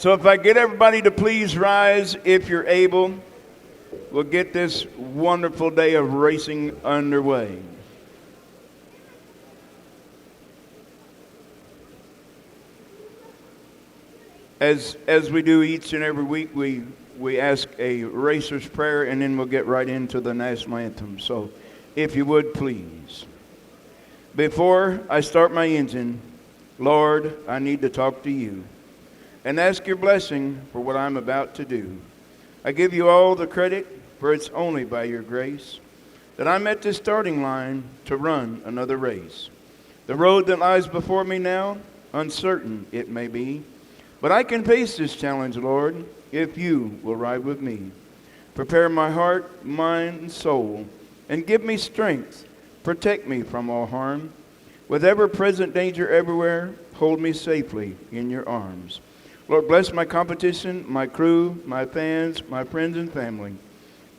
So if I get everybody to please rise, if you're able, we'll get this wonderful day of racing underway. As we do each and every week, we ask a racer's prayer, and then we'll get right into the national anthem. So if you would, please. Before I start my engine, Lord, I need to talk to you and ask your blessing for what I'm about to do. I give you all the credit, for it's only by your grace that I'm at this starting line to run another race. The road that lies before me now, uncertain it may be, but I can face this challenge, Lord, if you will ride with me. Prepare my heart, mind, and soul, and give me strength. Protect me from all harm. With ever-present danger everywhere, hold me safely in your arms. Lord, bless my competition, my crew, my fans, my friends and family.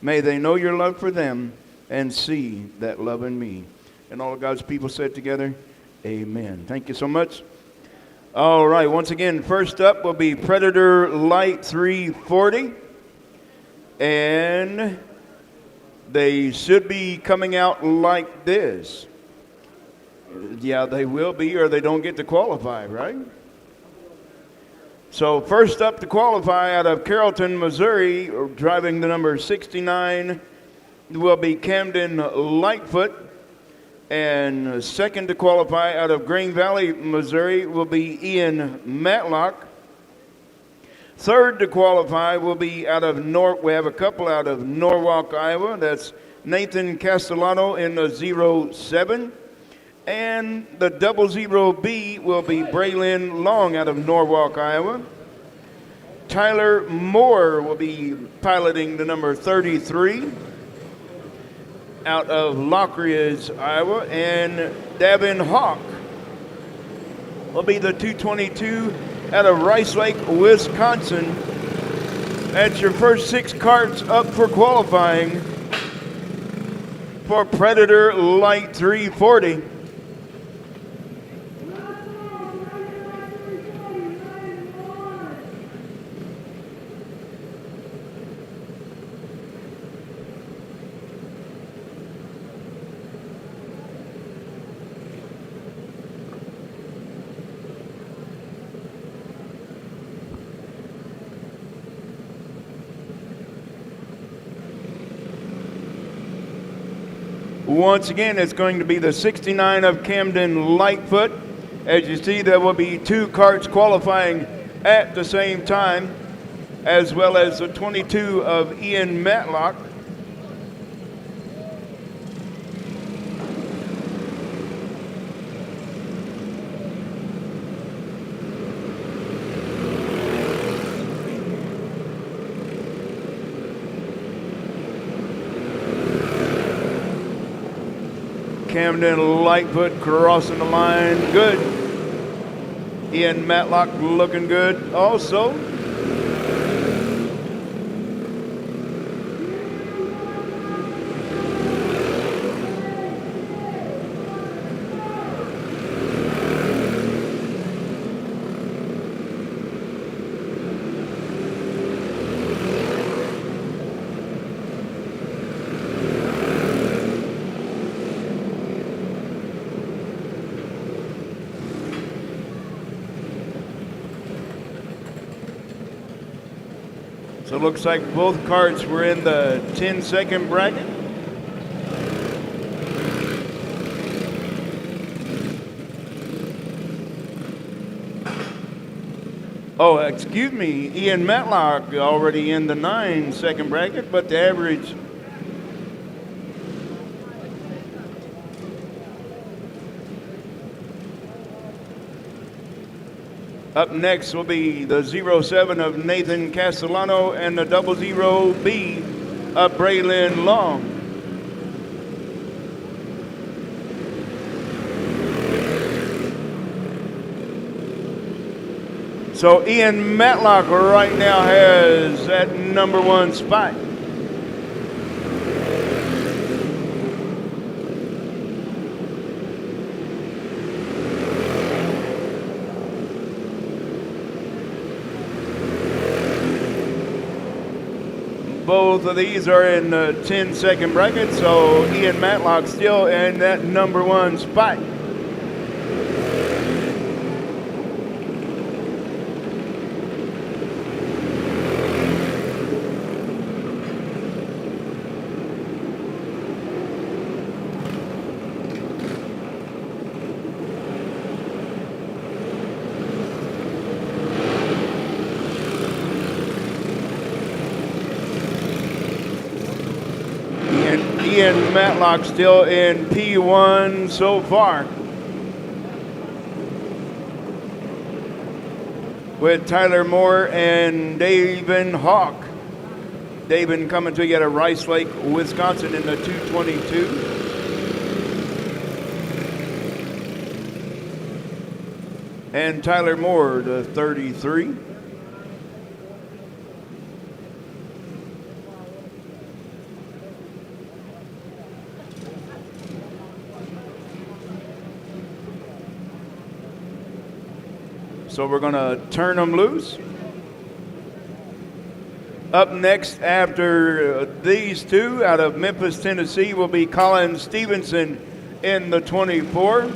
May they know your love for them and see that love in me. And all of God's people said together, amen. Thank you so much. All right, once again, first up will be Predator Light 340. And they should be coming out like this. Yeah, they will be, or they don't get to qualify, right? So first up to qualify out of Carrollton, Missouri, driving the number 69, will be Camden Lightfoot. And second to qualify out of Green Valley, Missouri, will be Ian Matlock. Third to qualify will be we have a couple out of Norwalk, Iowa. That's Nathan Castellano in the 07. And the 00B will be Braylon Long out of Norwalk, Iowa. Tyler Moore will be piloting the number 33 out of Lockridge, Iowa. And Davin Hawk will be the 222 out of Rice Lake, Wisconsin. That's your first 6 carts up for qualifying for Predator Light 340. Once again, it's going to be the 69 of Camden Lightfoot. As you see, there will be 2 carts qualifying at the same time, as well as the 22 of Ian Matlock. Camden Lightfoot crossing the line, good. Ian Matlock looking good also. So it looks like both carts were in the 10-second bracket. Oh, excuse me, Ian Matlock already in the 9-second bracket, but the average up next will be the 07 of Nathan Castellano and the 00B of Braylon Long. So Ian Matlock right now has that number 1 spot. Both of these are in the 10-second bracket, so Ian Matlock still in that number one spot. Ian Matlock still in P1 so far, with Tyler Moore and David Hawk. David coming to you out of Rice Lake, Wisconsin in the 222. And Tyler Moore, the 33. So we're going to turn them loose. Up next after these two out of Memphis, Tennessee will be Colin Stevenson in the 24.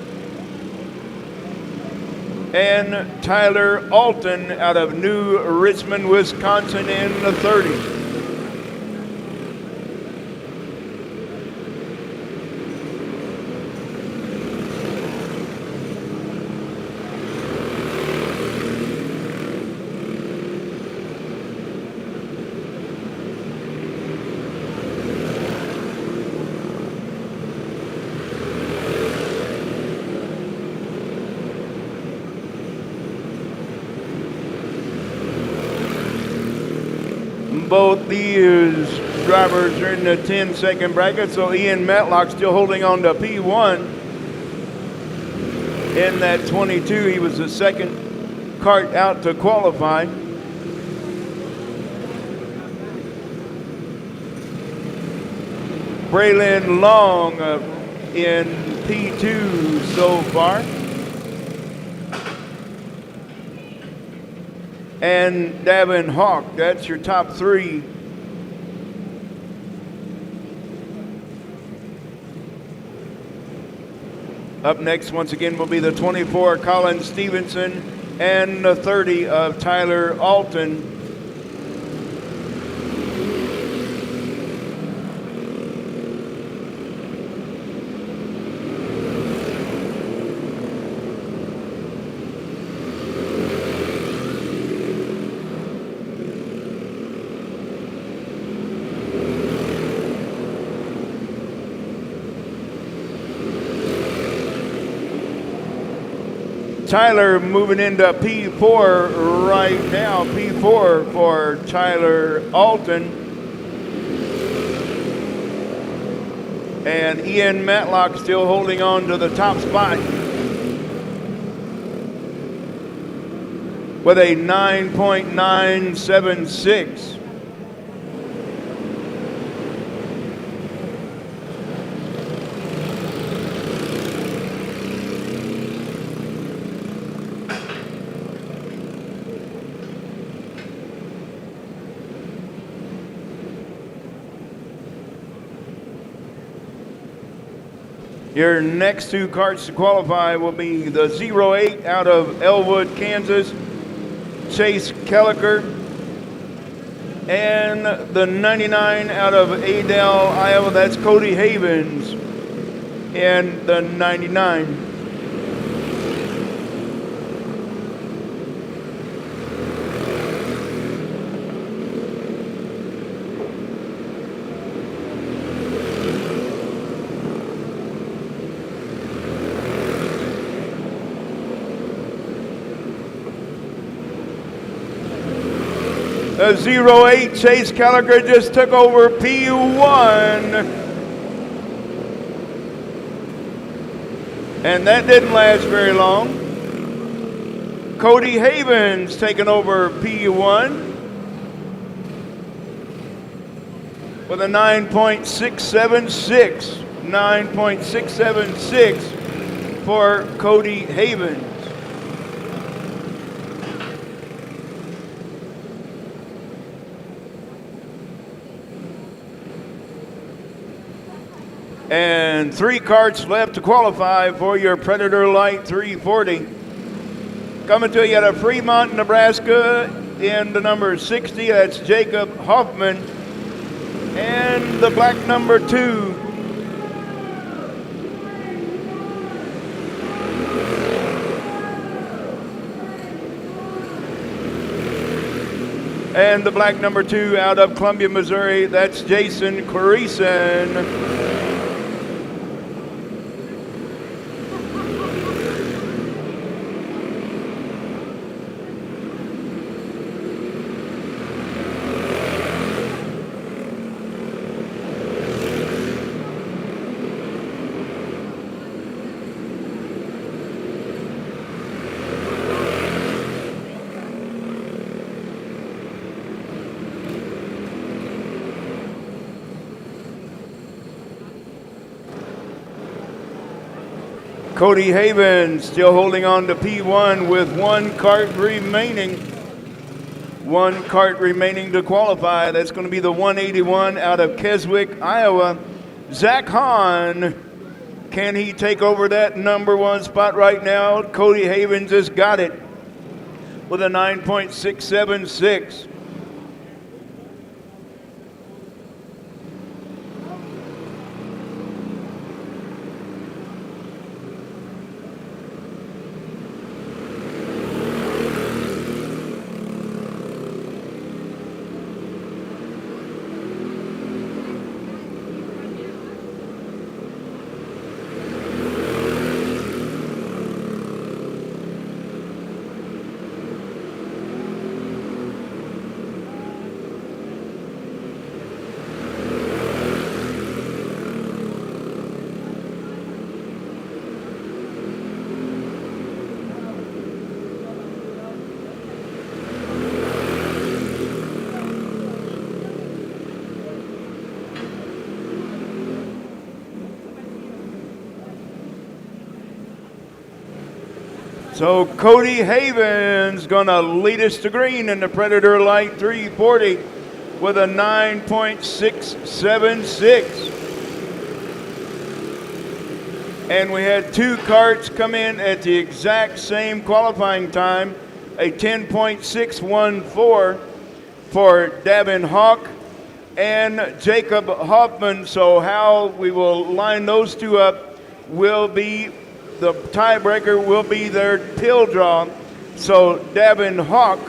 And Tyler Alton out of New Richmond, Wisconsin in the 30. Both these drivers are in the 10-second bracket, so Ian Matlock still holding on to P1. In that 22, he was the second kart out to qualify. Braylon Long in P2 so far. And Davin Hawk, that's your top three. Up next, once again, will be the 24, Colin Stevenson, and the 30 of Tyler Alton. Tyler moving into P4 right now. P4 for Tyler Alton. And Ian Matlock still holding on to the top spot with a 9.976. Your next two karts to qualify will be the 08 out of Elwood, Kansas, Chase Kelliker, and the 99 out of Adel, Iowa, that's Cody Havens in the 99. The 08 Chase Kelliker just took over P1. And that didn't last very long. Cody Havens taking over P1 with a 9.676. 9.676 for Cody Havens. And 3 carts left to qualify for your Predator Light 340. Coming to you out of Fremont, Nebraska, in the number 60, that's Jacob Hoffman. And the black number 2, and the black number 2 out of Columbia, Missouri, that's Jason Corison. Cody Haven still holding on to P1 with 1 cart remaining. 1 cart remaining to qualify. That's going to be the 181 out of Keswick, Iowa. Zach Hahn, can he take over that number 1 spot right now? Cody Haven just got it with a 9.676. So Cody Haven's going to lead us to green in the Predator Light 340 with a 9.676. And we had 2 carts come in at the exact same qualifying time, a 10.614 for Davin Hawk and Jacob Hoffman. So how we will line those 2 up will be the tiebreaker will be their pill draw. So Davin Hawk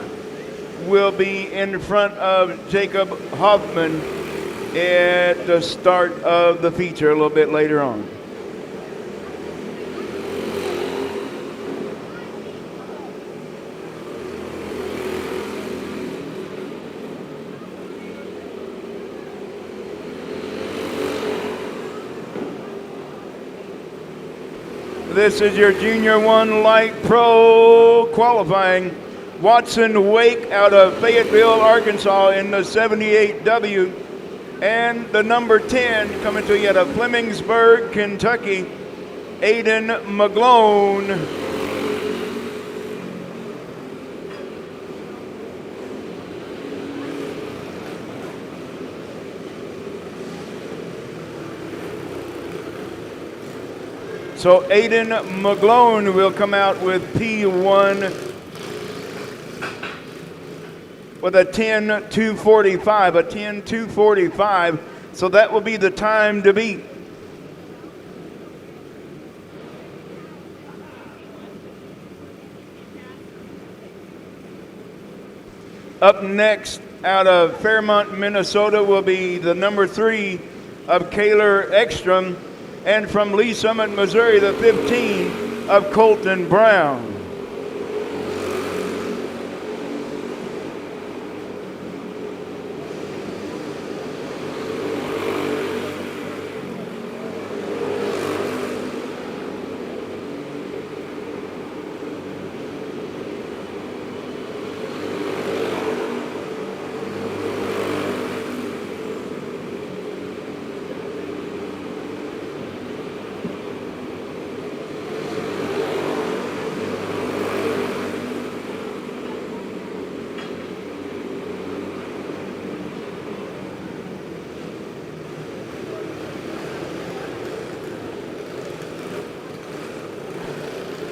will be in front of Jacob Hoffman at the start of the feature a little bit later on. This is your Junior 1 Light Pro qualifying. Watson Wake out of Fayetteville, Arkansas in the 78W. And the number 10 coming to you out of Flemingsburg, Kentucky, Aiden McGlone. So Aiden McGlone will come out with P1 with a 10.245, a 10.245. So that will be the time to beat. Up next out of Fairmont, Minnesota will be the number 3 of Kaylor Ekstrom. And from Lee Summit, Missouri, the 15 of Colton Brown.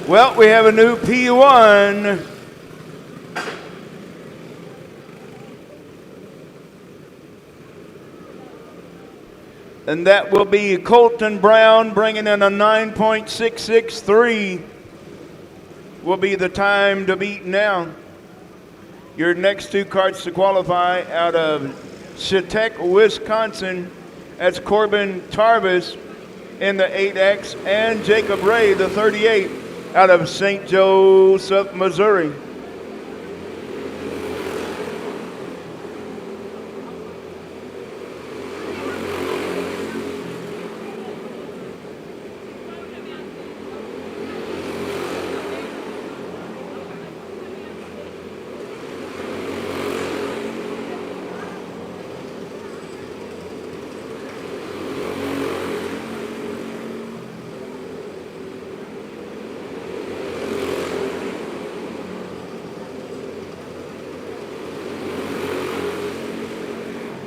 Well, we have a new P1. And that will be Colton Brown bringing in a 9.663 will be the time to beat now. Your next two carts to qualify out of Chautauqua, Wisconsin. That's Corbin Tarvis in the 8X and Jacob Ray, the 38, out of St. Joseph, Missouri.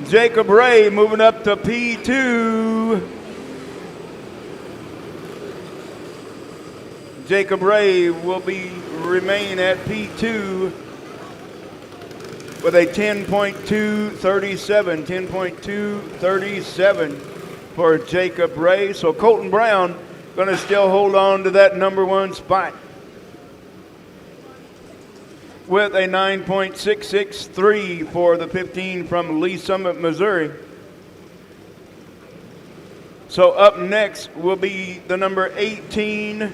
Jacob Ray moving up to P2. Jacob Ray will remain at P2 with a 10.237. 10.237 for Jacob Ray. So Colton Brown going to still hold on to that number one spot with a 9.663 for the 15 from Lee Summit, Missouri. So up next will be the number 18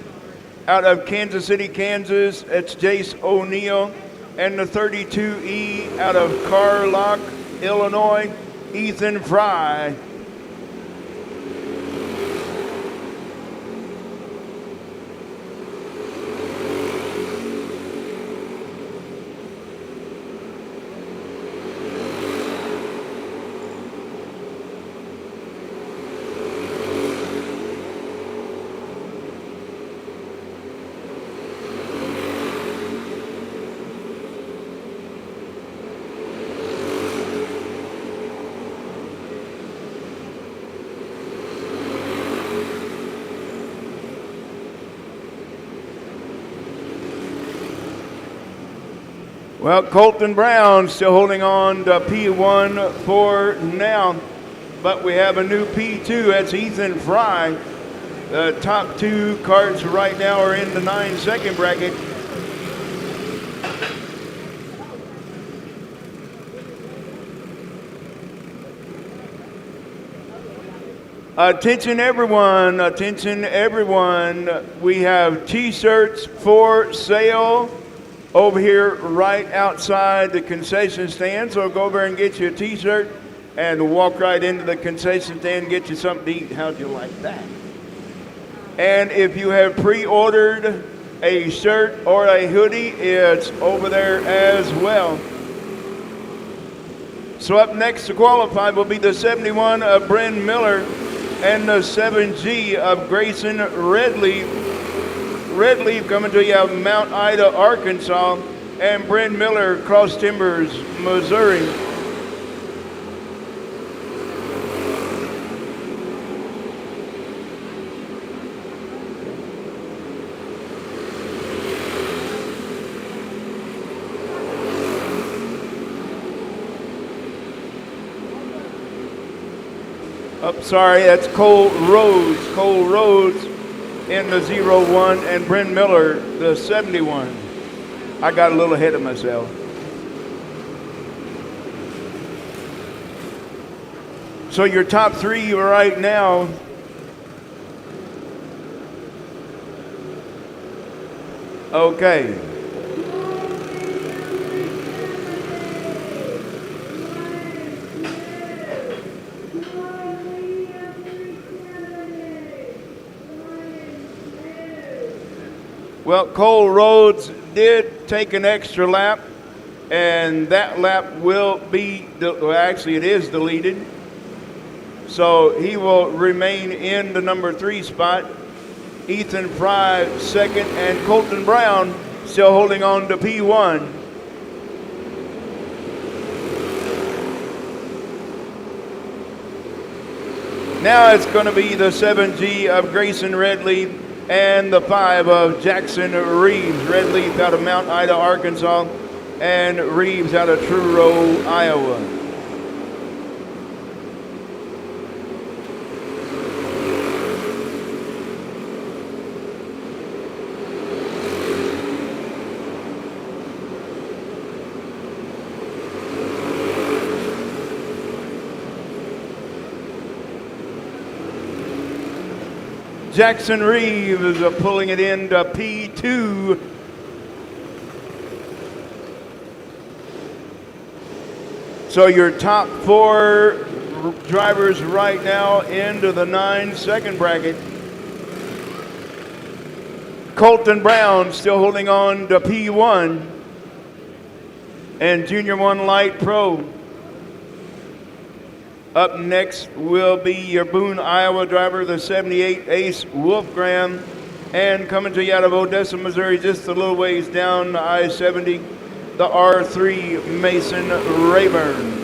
out of Kansas City, Kansas. It's Jace O'Neill. And the 32E out of Carlock, Illinois, Ethan Fry. Well, Colton Brown still holding on to P1 for now, but we have a new P2. That's Ethan Fry. The top two carts right now are in the 9-second bracket. Attention everyone, we have t-shirts for sale over here right outside the concession stand. So go over and get you a t-shirt and walk right into the concession stand and get you something to eat. How'd you like that? And if you have pre-ordered a shirt or a hoodie, it's over there as well. So up next to qualify will be the 71 of Bryn Miller and the 7G of Grayson Redleaf. Redleaf coming to you out of Mount Ida, Arkansas, and Bryn Miller, Cross Timbers, Missouri. Sorry, that's Cole Rhodes. Cole Rhodes in the 01 and Bryn Miller, the 71. I got a little ahead of myself. So your top three right now. Okay. Well, Cole Rhodes did take an extra lap, and that lap will be, well, actually it is deleted. So he will remain in the number 3 spot. Ethan Fry second, and Colton Brown still holding on to P1. Now it's going to be the 7G of Grayson Redleaf and the 5 of Jackson Reeves. Red Leaf out of Mount Ida, Arkansas, and Reeves out of Truro, Iowa. Jackson Reeves pulling it into P2. So your top 4 drivers right now into the 9-second bracket. Colton Brown still holding on to P1. And Junior 1 Light Pro. Up next will be your Boone, Iowa driver, the 78 Ace Wolfgram. And coming to you out of Odessa, Missouri, just a little ways down I-70, the R3 Mason Rayburn.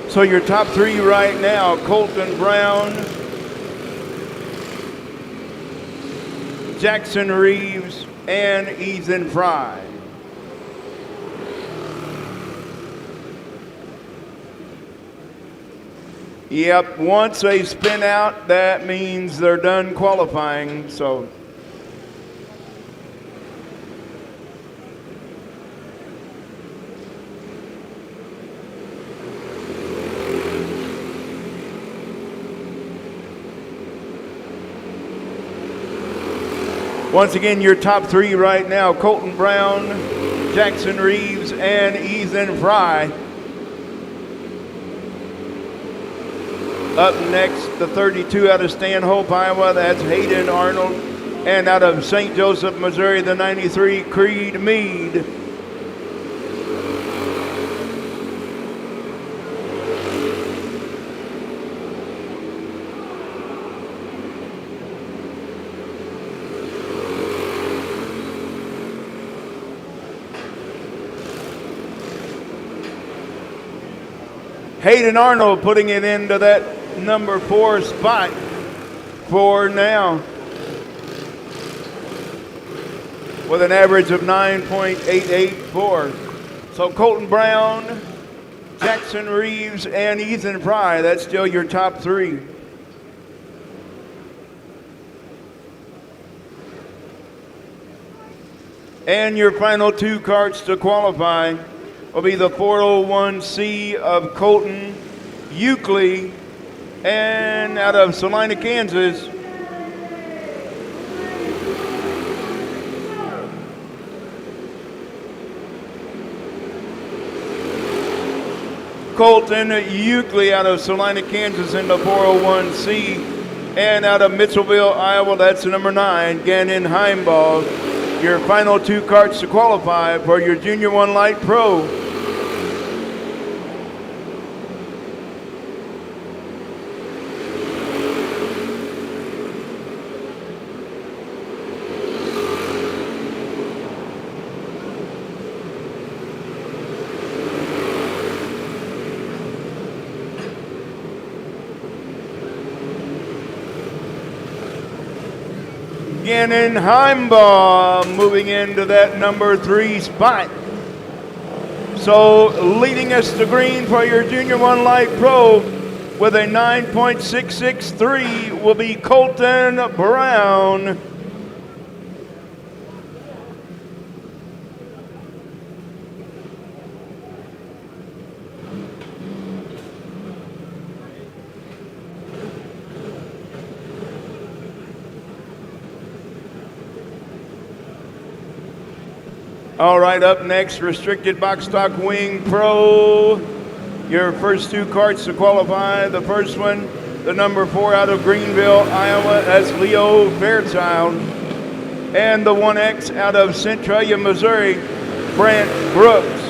So your top 3 right now, Colton Brown, Jackson Reeves, and Ethan Fry. Yep, once they spin out, that means they're done qualifying, so. Once again, your top 3 right now, Colton Brown, Jackson Reeves, and Ethan Fry. Up next, the 32 out of Stanhope, Iowa, that's Hayden Arnold. And out of St. Joseph, Missouri, the 93, Creed Mead. Hayden Arnold putting it into that number 4 spot for now, with an average of 9.884. So Colton Brown, Jackson Reeves, and Ethan Fry, that's still your top 3. And your final 2 carts to qualify will be the 401C of Colton Euclid, and out of Salina, Kansas, Colton Euclid out of Salina, Kansas in the 401C, and out of Mitchellville, Iowa, that's the number 9, Gannon Heimbaugh. Your final 2 carts to qualify for your Junior 1 Light Pro. Gannon Heimbaugh moving into that number 3 spot. So leading us to green for your Junior 1 Light Pro with a 9.663 will be Colton Brown. All right, up next, Restricted Box Stock Wing Pro. Your first two carts to qualify. The first one, the number 4 out of Greenville, Iowa. That's Leo Fairchild. And the 1X out of Centralia, Missouri, Brant Brooks.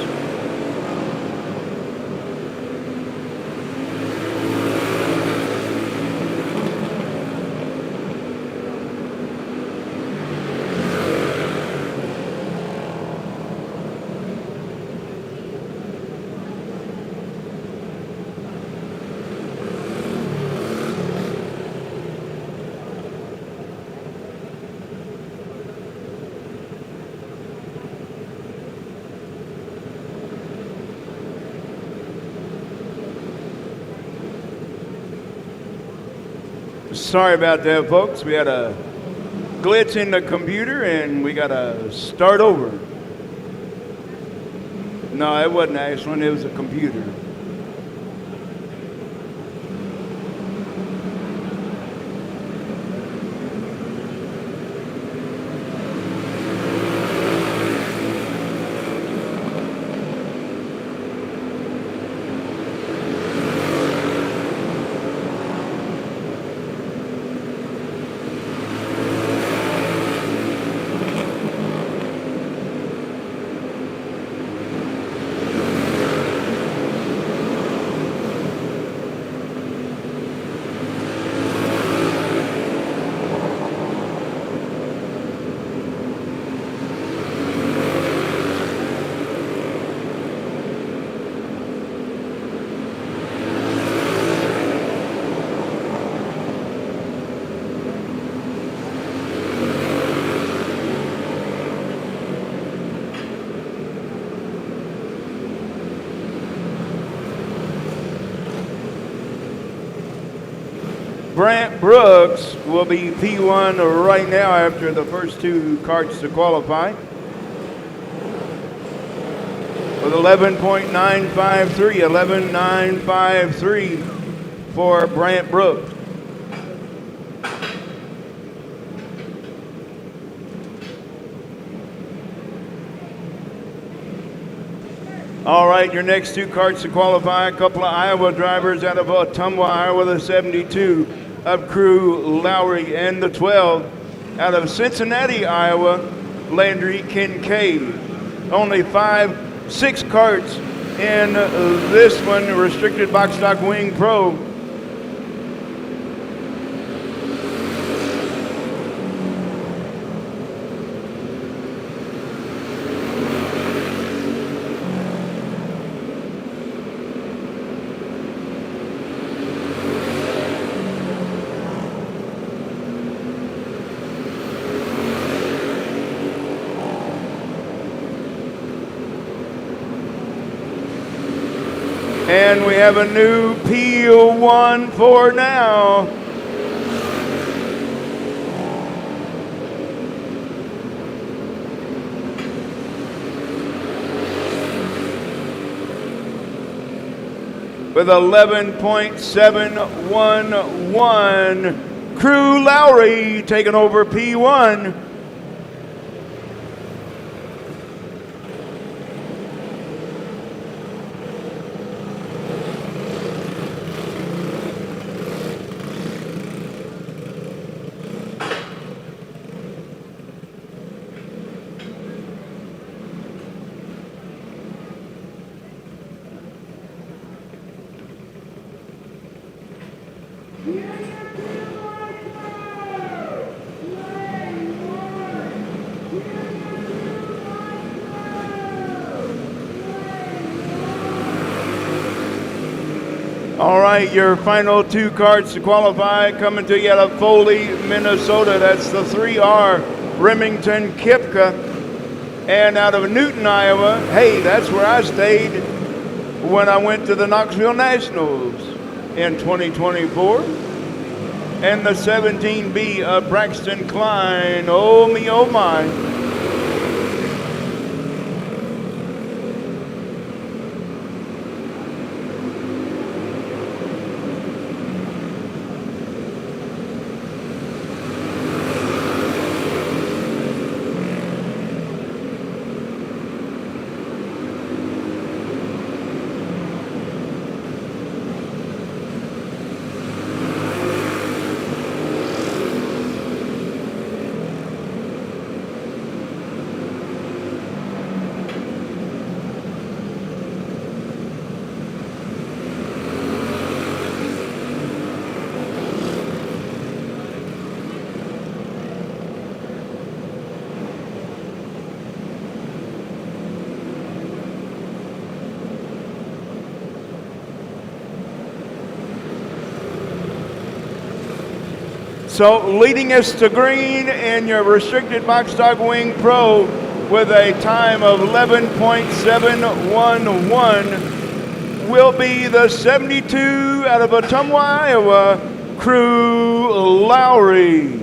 Sorry about that, folks. We had a glitch in the computer and we got to start over. No, it wasn't Ashland, it was a computer. Brant Brooks will be P1 right now after the first two carts to qualify. With 11.953 for Brant Brooks. All right, your next two carts to qualify, a couple of Iowa drivers out of Ottumwa, Iowa, the 72 of Crew Lowry, and the 12 out of Cincinnati, Iowa, Landry Kincaid. Only 6 carts in this one, Restricted Box Stock Wing Pro. And we have a new P1 for now. With 11.711, Crew Lowry taking over P1. All right, your final two carts to qualify coming to you out of Foley, Minnesota. That's the 3R Remington Kipka. And out of Newton, Iowa, hey, that's where I stayed when I went to the Knoxville Nationals in 2024. And the 17B of Braxton Klein. Oh me, oh my. So leading us to green in your restricted box stock wing pro with a time of 11.711 will be the 72 out of Ottumwa, Iowa, Crew Lowry.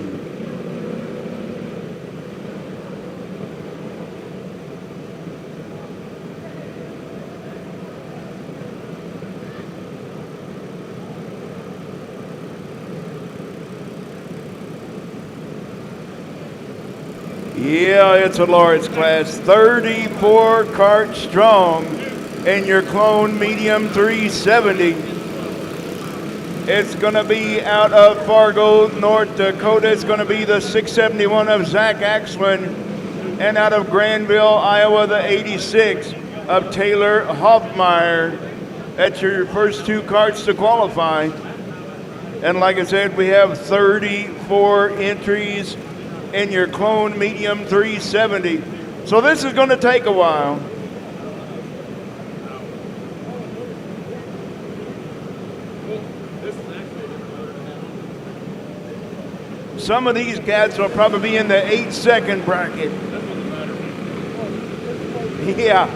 Yeah, it's a large class, 34 cart strong in your clone medium 370. It's going to be out of Fargo, North Dakota. It's going to be the 671 of Zach Axlin, and out of Granville, Iowa, the 86 of Taylor Hoffmeyer. That's your first two carts to qualify. And like I said, we have 34 entries in your clone medium 370. So this is going to take a while. Some of these cats will probably be in the 8-second bracket. Yeah.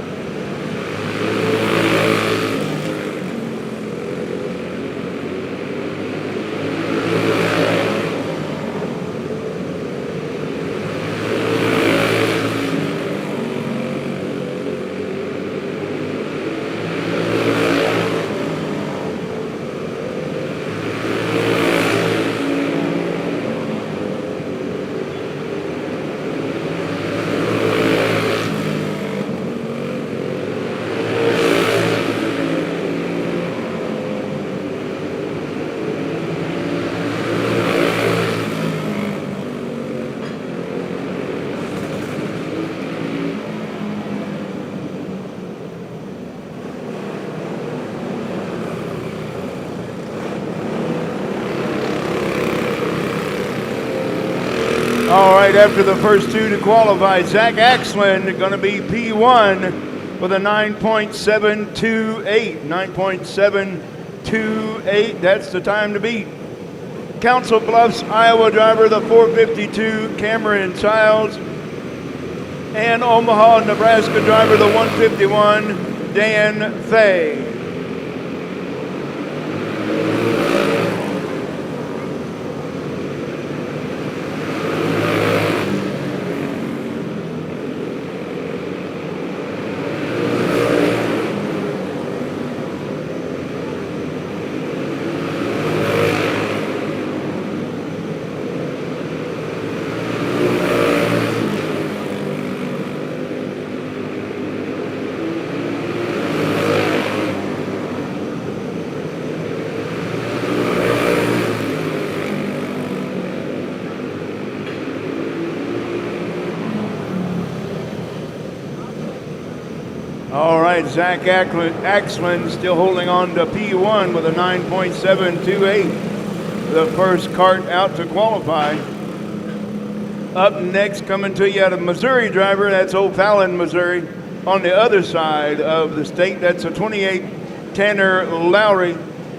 All right, after the first two to qualify, Zach Axlin going to be P1 with a 9.728. 9.728, that's the time to beat. Council Bluffs, Iowa driver, the 452, Cameron Childs. And Omaha, Nebraska driver, the 151, Dan Fay. All right, Zach Axlin still holding on to P1 with a 9.728. The first cart out to qualify. Up next, coming to you out of Missouri driver, that's O'Fallon, Missouri. On the other side of the state, that's a 28, Tanner Lowry.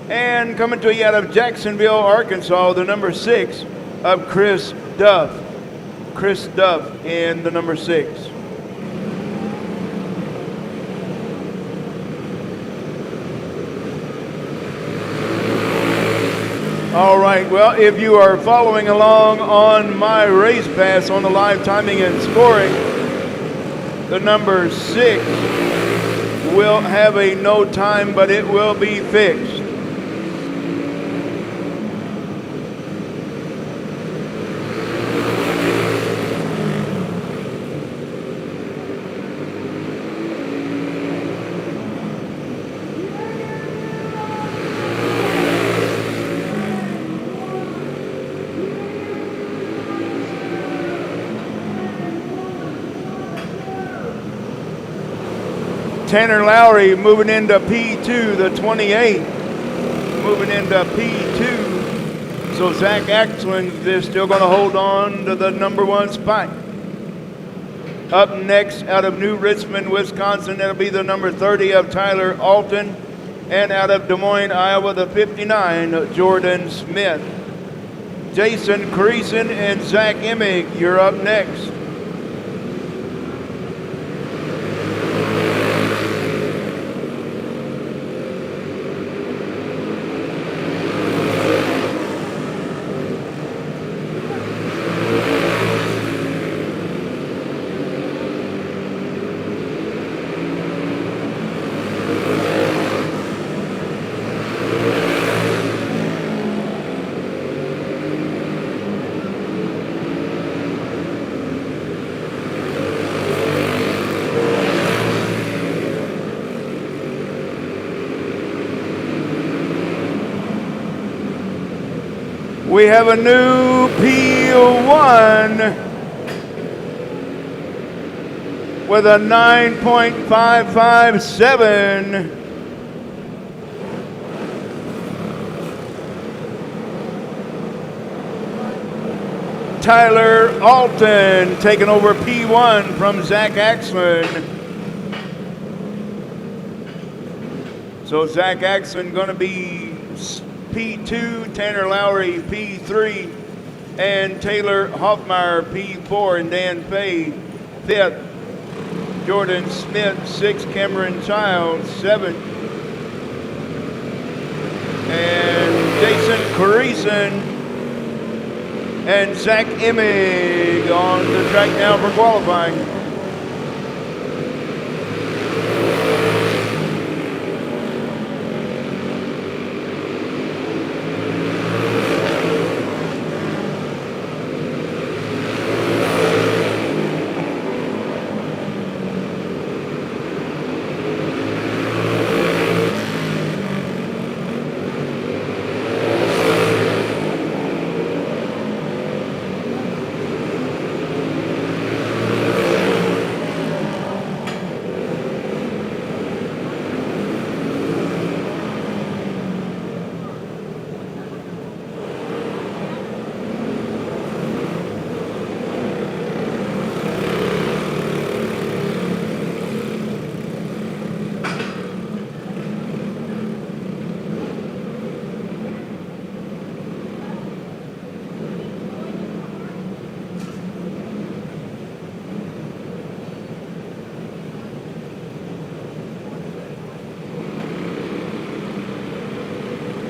And coming to you out of Jacksonville, Arkansas, the number 6 of Chris Duff. Chris Duff in the number 6. All right, well, if you are following along on my race pass on the live timing and scoring, the number 6 will have a no time, but it will be fixed. Tanner Lowry moving into P2, the 28, moving into P2. So Zach Axlin is still going to hold on to the number 1 spot. Up next, out of New Richmond, Wisconsin, that'll be the number 30 of Tyler Alton. And out of Des Moines, Iowa, the 59, Jordan Smith. Jason Creason and Zach Emig, you're up next. We have a new P1 with a 9.557. Tyler Alton taking over P1 from Zach Axland. So Zach Axland going to be P2, Tanner Lowry P3, and Taylor Hoffmeyer P4, and Dan Fay 5th. Jordan Smith 6th, Cameron Childs 7th, and Jason Creason and Zach Emig on the track now for qualifying.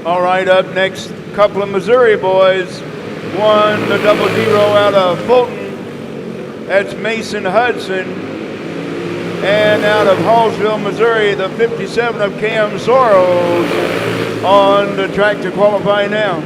All right, up next, a couple of Missouri boys. One, the 00 out of Fulton. That's Mason Hudson. And out of Hallsville, Missouri, the 57 of Cam Soros on the track to qualify now.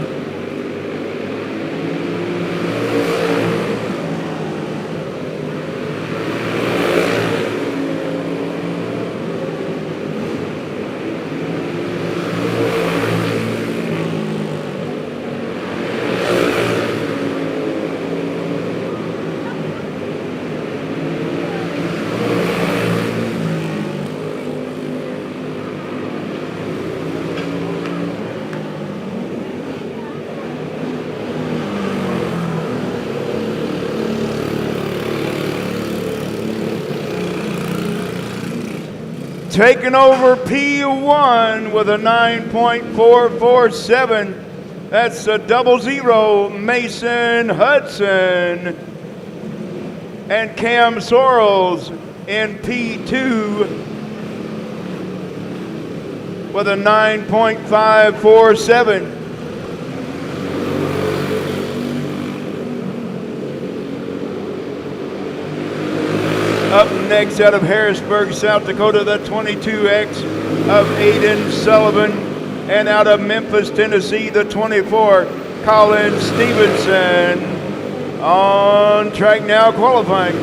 Taking over P1 with a 9.447. That's a 00 Mason Hudson. And Cam Soros in P2 with a 9.547. Up next out of Harrisburg, South Dakota, the 22X of Aiden Sullivan. And out of Memphis, Tennessee, the 24, Colin Stevenson. On track now, qualifying.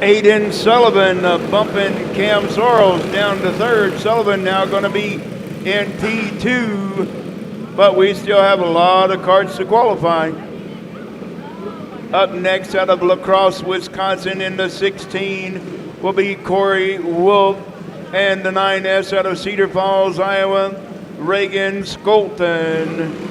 Aiden Sullivan bumping Cam Soros down to third. Sullivan now going to be in P2, but we still have a lot of carts to qualify. Up next out of La Crosse, Wisconsin in the 16 will be Corey Wolf, and the 9S out of Cedar Falls, Iowa, Reagan Skolton.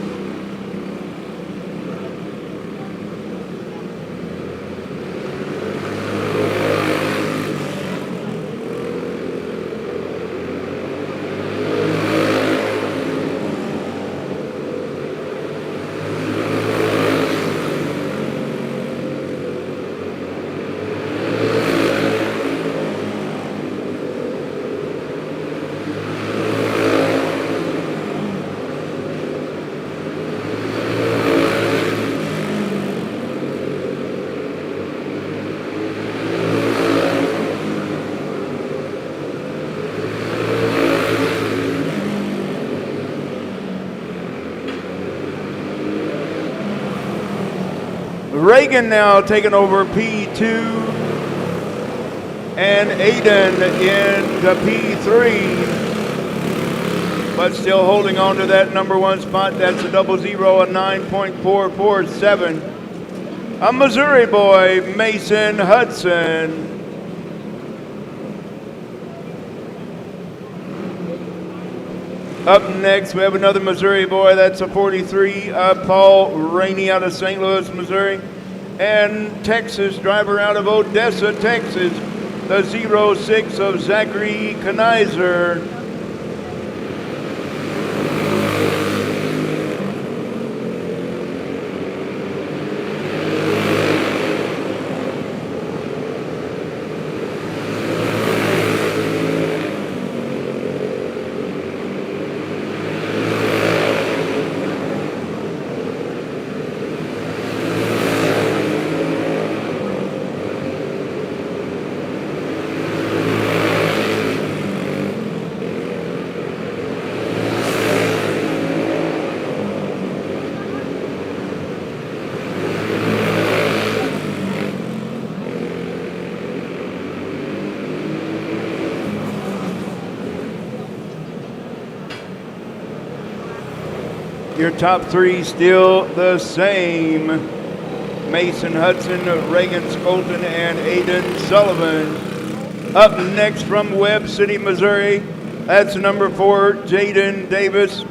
Reagan now taking over P2, and Aiden into P3, but still holding on to that number one spot. That's a 00, a 9.447. A Missouri boy, Mason Hudson. Up next, we have another Missouri boy. That's a 43, Paul Rainey out of St. Louis, Missouri. And Texas driver out of Odessa, Texas, the 06 of Zachary Kanizer. Your top three still the same. Mason Hudson, Reagan Skolton, and Aiden Sullivan. Up next from Webb City, Missouri, that's number 4, Jaden Davis.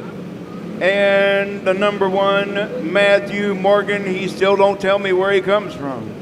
And the number 1, Matthew Morgan. He still don't tell me where he comes from.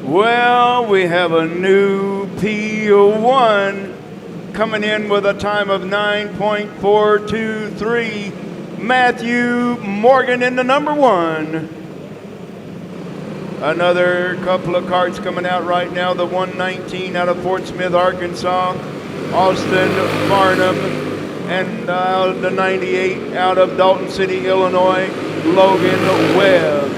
Well, we have a new P1 coming in with a time of 9.423. Matthew Morgan in the number 1. Another couple of carts coming out right now. The 119 out of Fort Smith, Arkansas, Austin Farnham, and the 98 out of Dalton City, Illinois, Logan Webb.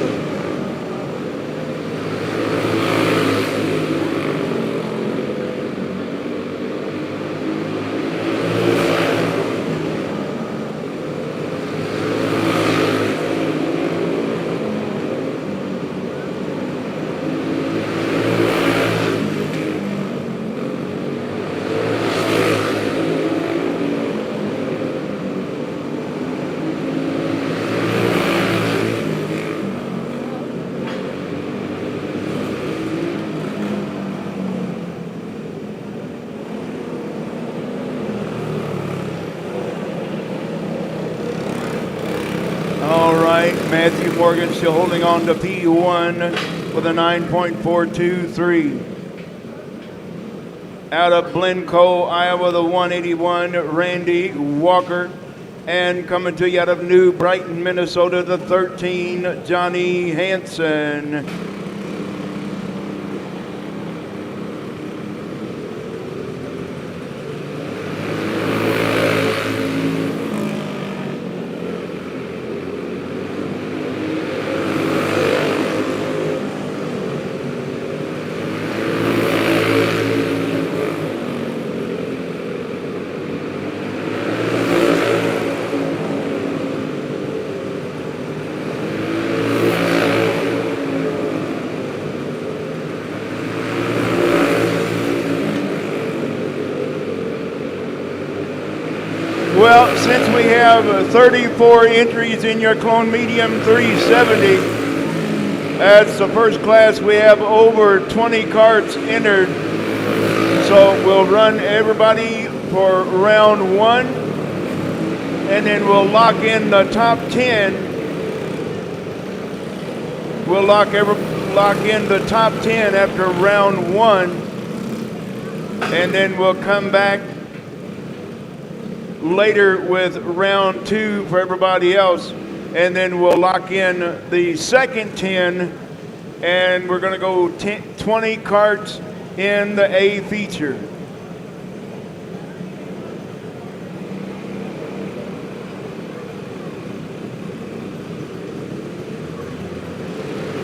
right, Matthew Morgan still holding on to P1 with a 9.423. Out of Glencoe, Iowa, the 181, Randy Walker. And coming to you out of New Brighton, Minnesota, the 13, Johnny Hansen. Well, since we have 34 entries in your Clone Medium 370, that's the first class. We have over 20 carts entered. So we'll run everybody for round 1, and then we'll lock in the top 10. We'll lock in the top 10 after round 1, and then we'll come back later with round 2 for everybody else, and then we'll lock in the second 10, and we're going to go 20 carts in the A feature.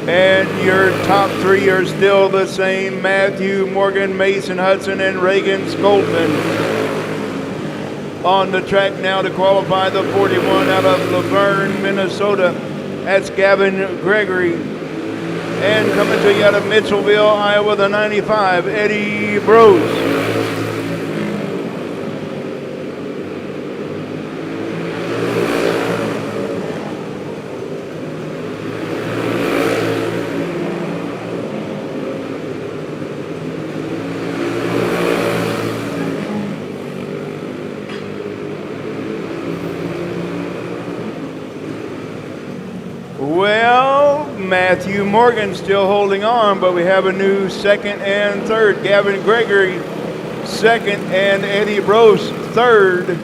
And your top 3 are still the same: Matthew Morgan, Mason Hudson, and Reagan Skoltman. On the track now to qualify the 41 out of Laverne, Minnesota. That's Gavin Gregory. And coming to you out of Mitchellville, Iowa, the 95, Eddie Brose. Well, Matthew Morgan still holding on, but we have a new second and third. Gavin Gregory, second, and Eddie Brose, third.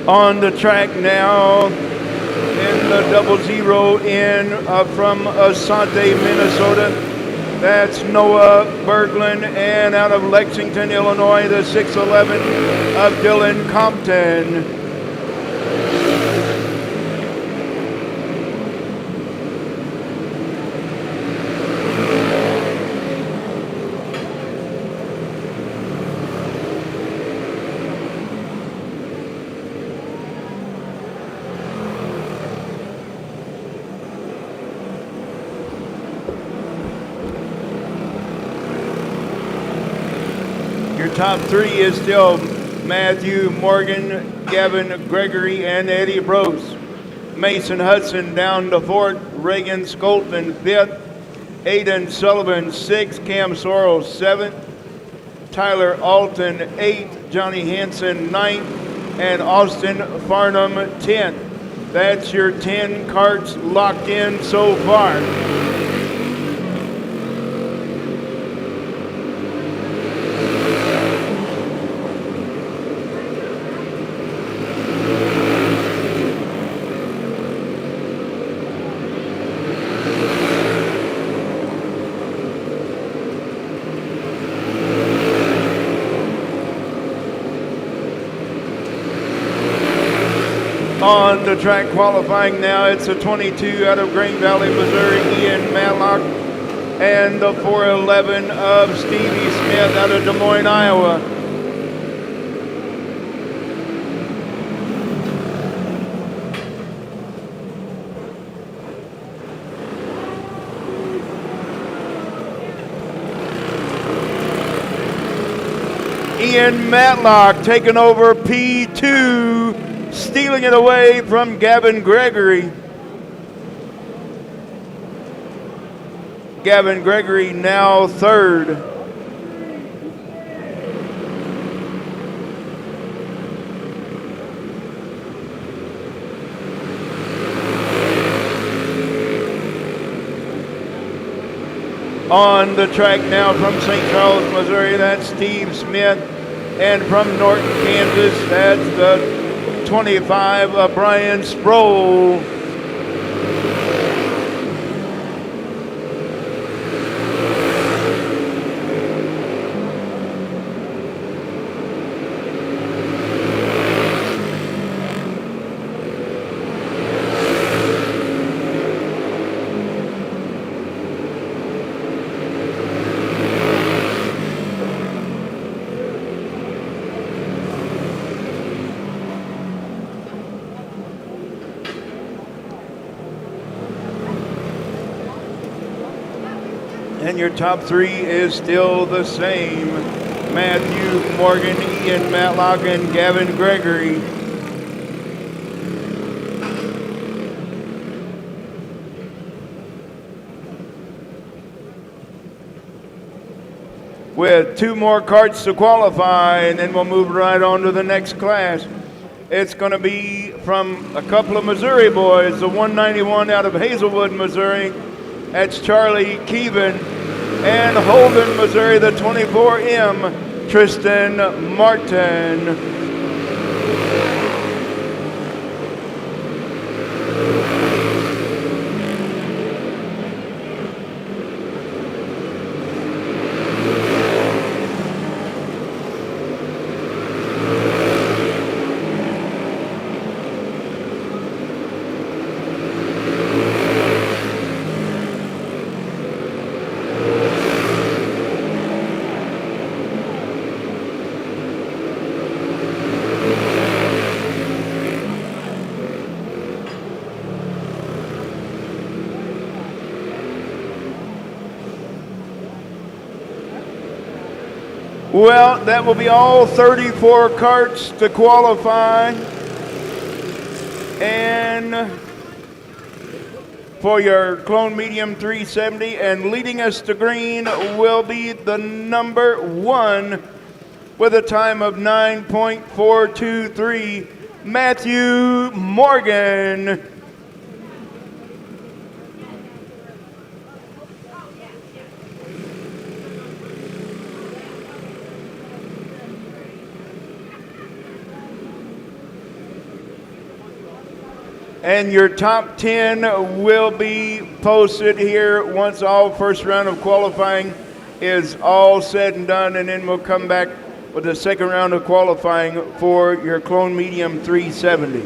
On the track now in the 00 in from Asante, Minnesota. That's Noah Berglund. And out of Lexington, Illinois, the 611 of Dylan Compton. Top 3 is still Matthew Morgan, Gavin Gregory, and Eddie Brose. Mason Hudson down to 4th, Reagan Skoltman 5th, Aiden Sullivan 6th, Cam Sorrell 7th, Tyler Alton 8th, Johnny Hansen 9th, and Austin Farnham 10th. That's your 10 carts locked in so far. On the track qualifying now, it's a 22 out of Green Valley, Missouri, Ian Matlock, and the 411 of Stevie Smith out of Des Moines, Iowa. Ian Matlock taking over P2, stealing it away from Gavin Gregory. Gavin Gregory now third. On the track now from St. Charles, Missouri, that's Steve Smith. And from Norton, Kansas, that's the 25 of Brian Sproul. And your top three is still the same. Matthew Morgan, Ian Matlock, and Gavin Gregory. With two more karts to qualify, and then we'll move right on to the next class. It's going to be from a couple of Missouri boys, the 191 out of Hazelwood, Missouri. That's Charlie Keevan. And Holden, Missouri, the 24M, Tristan Martin. Well, that will be all 34 karts to qualify. And for your Clone Medium 370, and leading us to green will be the number 1 with a time of 9.423, Matthew Morgan. And your top 10 will be posted here once all first round of qualifying is all said and done, and then we'll come back with the second round of qualifying for your Clone Medium 370.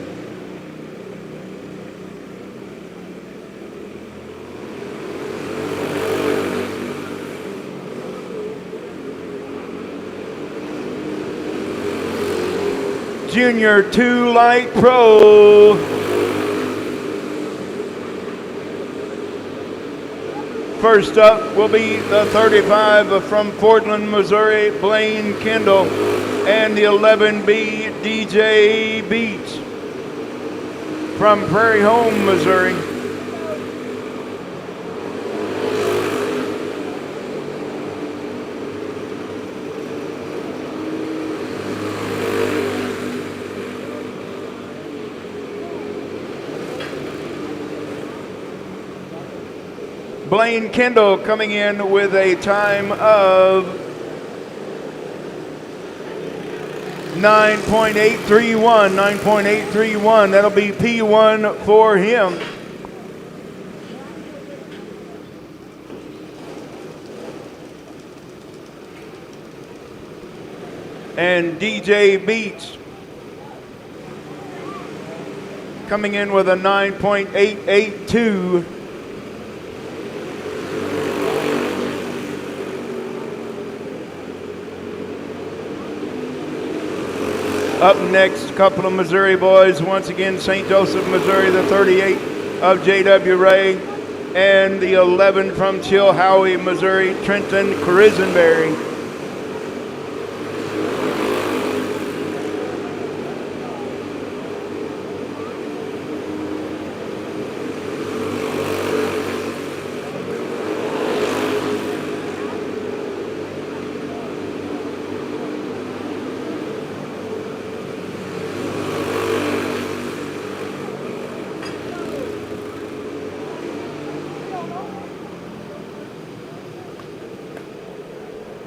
Junior 2 Light Pro. First up will be the 35 from Portland, Missouri, Blaine Kendall, and the 11B, DJ Beach. From Prairie Home, Missouri. Blaine Kendall coming in with a time of 9.831. That'll be P1 for him. And DJ Beats coming in with a 9.882. Up next, a couple of Missouri boys. Once again, St. Joseph, Missouri, the 38 of J.W. Ray, and the 11 from Chilhowie, Missouri, Trenton Crisenberry.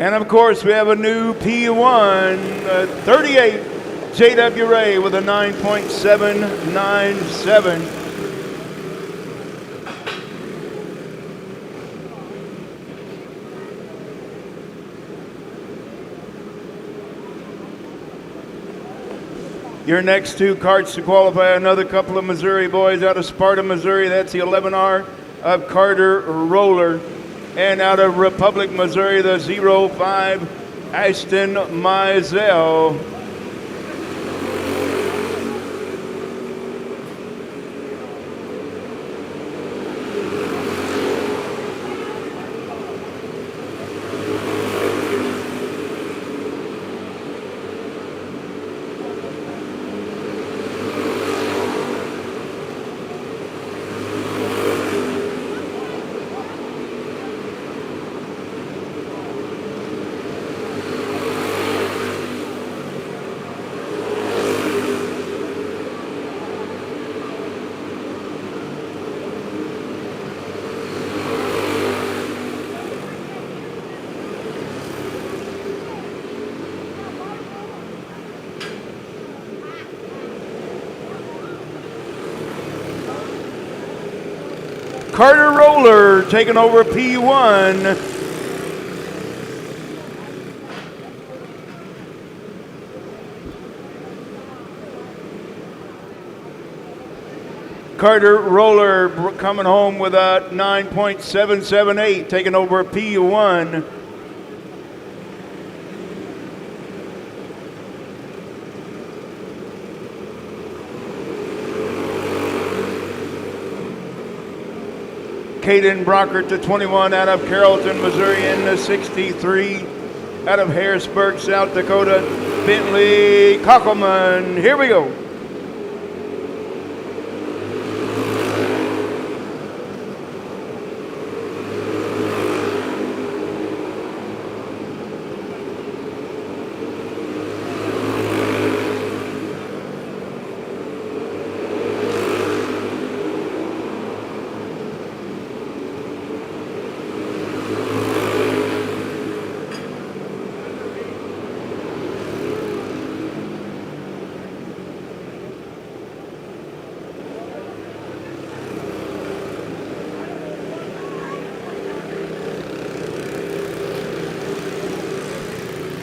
And of course, we have a new P1 38 JWA with a 9.797. Your next two carts to qualify, another couple of Missouri boys out of Sparta, Missouri. That's the 11R of Carter Roller. And out of Republic, Missouri, the 05 Ashton Mizell. Carter Roller taking over P1. Carter Roller coming home with a 9.778, taking over P1. Caden Brockert, the 21 out of Carrollton, Missouri, in the 63 out of Harrisburg, South Dakota, Bentley Kockelman. Here we go.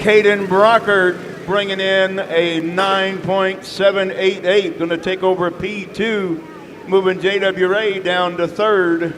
Caden Brockert bringing in a 9.788, going to take over P2, moving JWA down to third.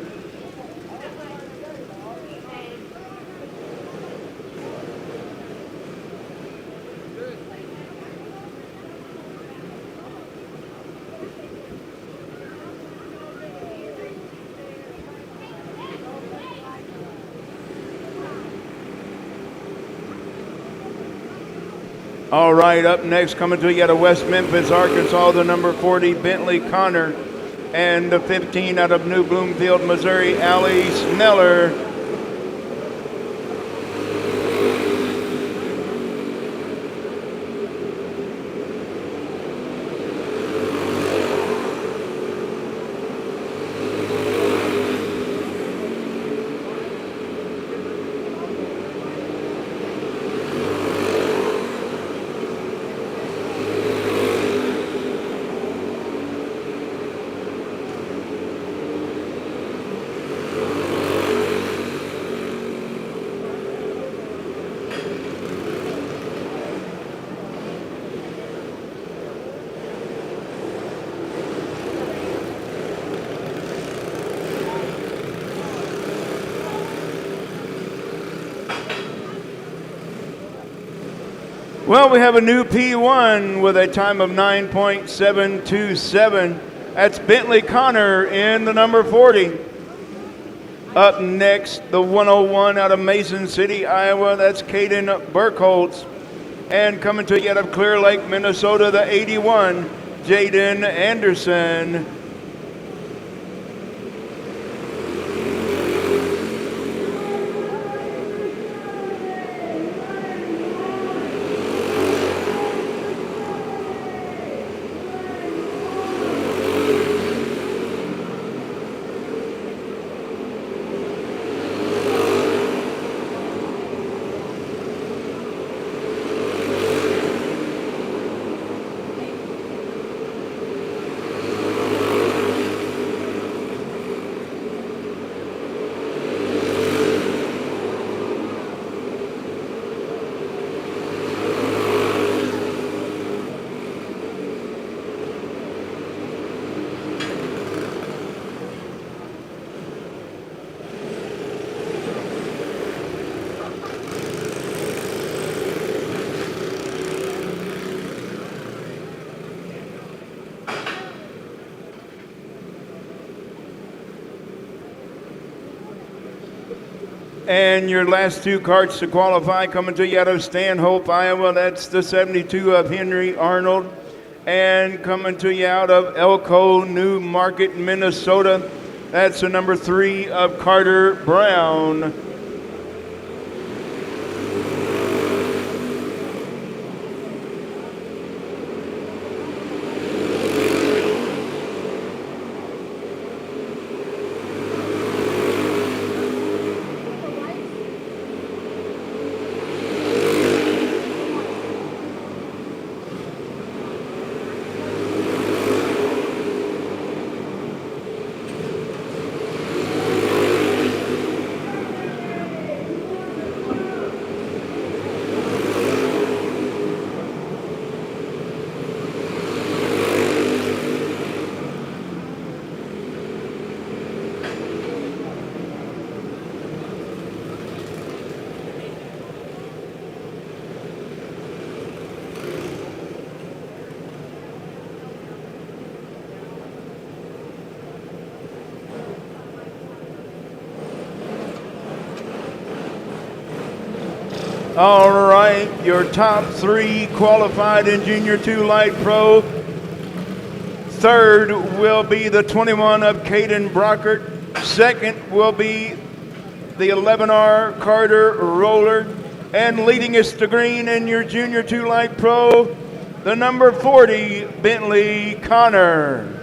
All right, up next, coming to you out of West Memphis, Arkansas, the number 40, Bentley Connor, and the 15 out of New Bloomfield, Missouri, Allie Sneller. Well, we have a new P1 with a time of 9.727. That's Bentley Connor in the number 40. Up next, the 101 out of Mason City, Iowa. That's Caden Burkholtz. And coming to you out of Clear Lake, Minnesota, the 81, Jaden Anderson. And your last two carts to qualify coming to you out of Stanhope, Iowa. That's the 72 of Henry Arnold. And coming to you out of Elko, New Market, Minnesota. That's the number 3 of Carter Brown. All right, your top 3 qualified in Junior 2 Light Pro. Third will be the 21 of Caden Brockert. Second will be the 11R Carter Roller. And leading us to green in your Junior 2 Light Pro, the number 40 Bentley Connor.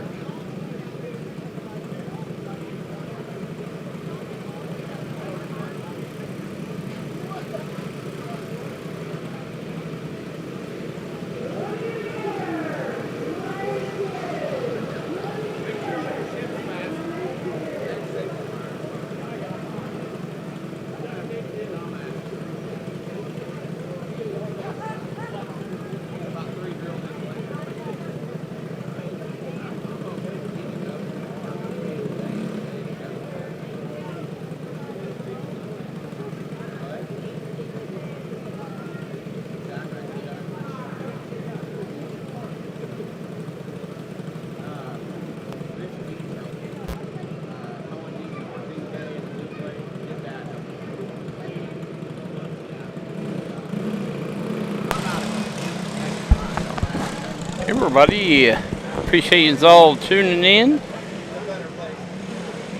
Everybody, appreciate you all tuning in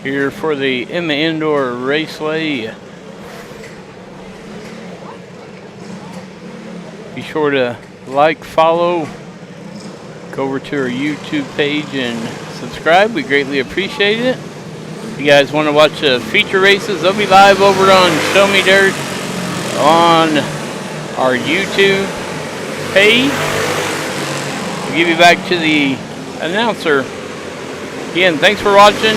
here for the Emma Indoor Raceway. Be sure to like, follow, go over to our YouTube page and subscribe. We greatly appreciate it. If you guys want to watch the feature races, they'll be live over on Show Me Dirt on our YouTube page. We'll give you back to the announcer. Again, thanks for watching.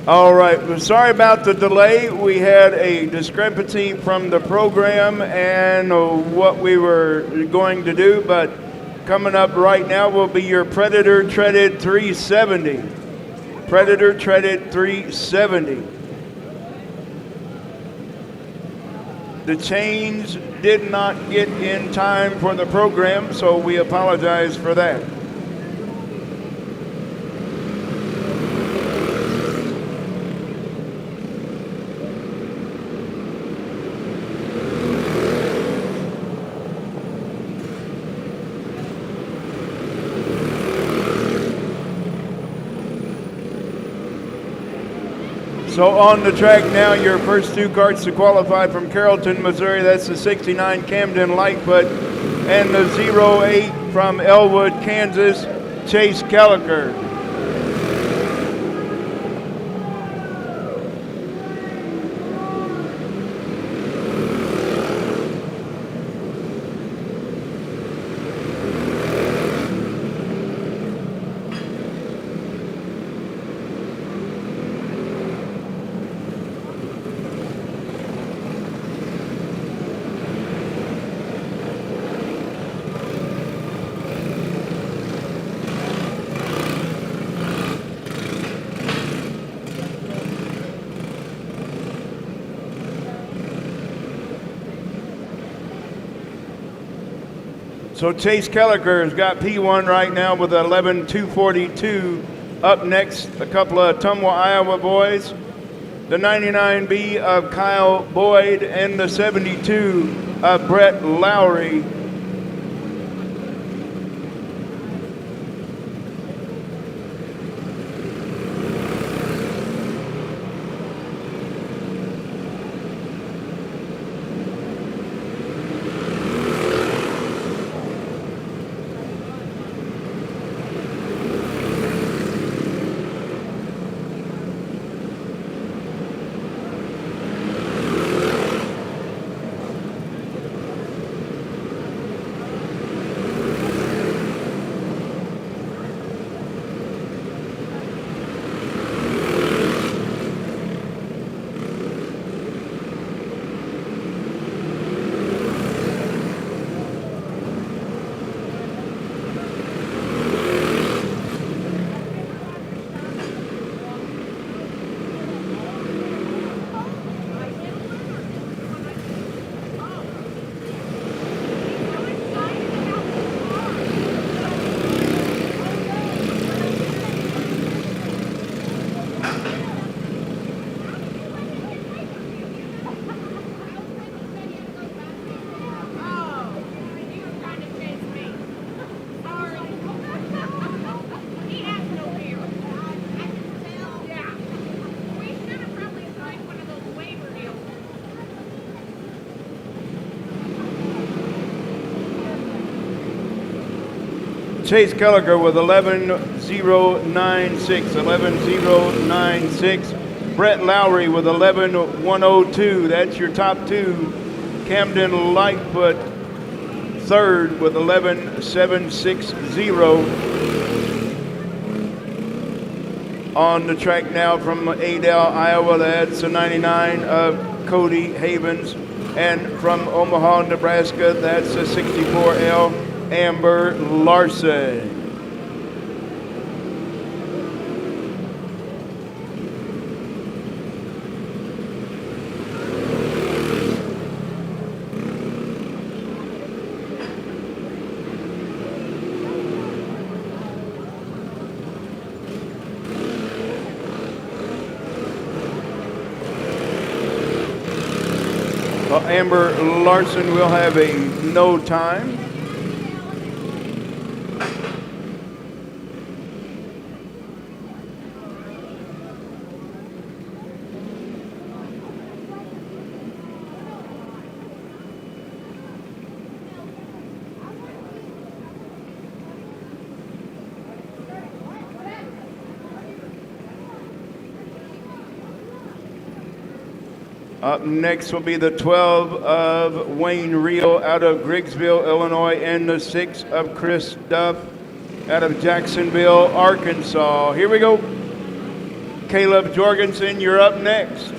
All right, well, sorry about the delay. We had a discrepancy from the program and what we were going to do, but coming up right now will be your Predator Treaded 370. Predator Treaded 370. The chains did not get in time for the program, so we apologize for that. So on the track now, your first two carts to qualify from Carrollton, Missouri. That's the 69 Camden Lightfoot and the 08 from Elwood, Kansas, Chase Caliker. So Chase Caliker has got P1 right now with 11.242. Up next, a couple of Tumwa, Iowa boys. The 99B of Kyle Boyd and the 72 of Brett Lowry. Chase Caliker with 11.096. 11.096. Brett Lowry with 11.102. That's your top two. Camden Lightfoot third with 11.760. On the track now from Adel, Iowa, that's the 99 of Cody Havens. And from Omaha, Nebraska, that's the 64L Amber Larson. Amber Larson will have a no time. Up next will be the 12 of Wayne Reel out of Griggsville, Illinois, and the 6 of Chris Duff out of Jacksonville, Arkansas. Here we go. Caleb Jorgensen, you're up next.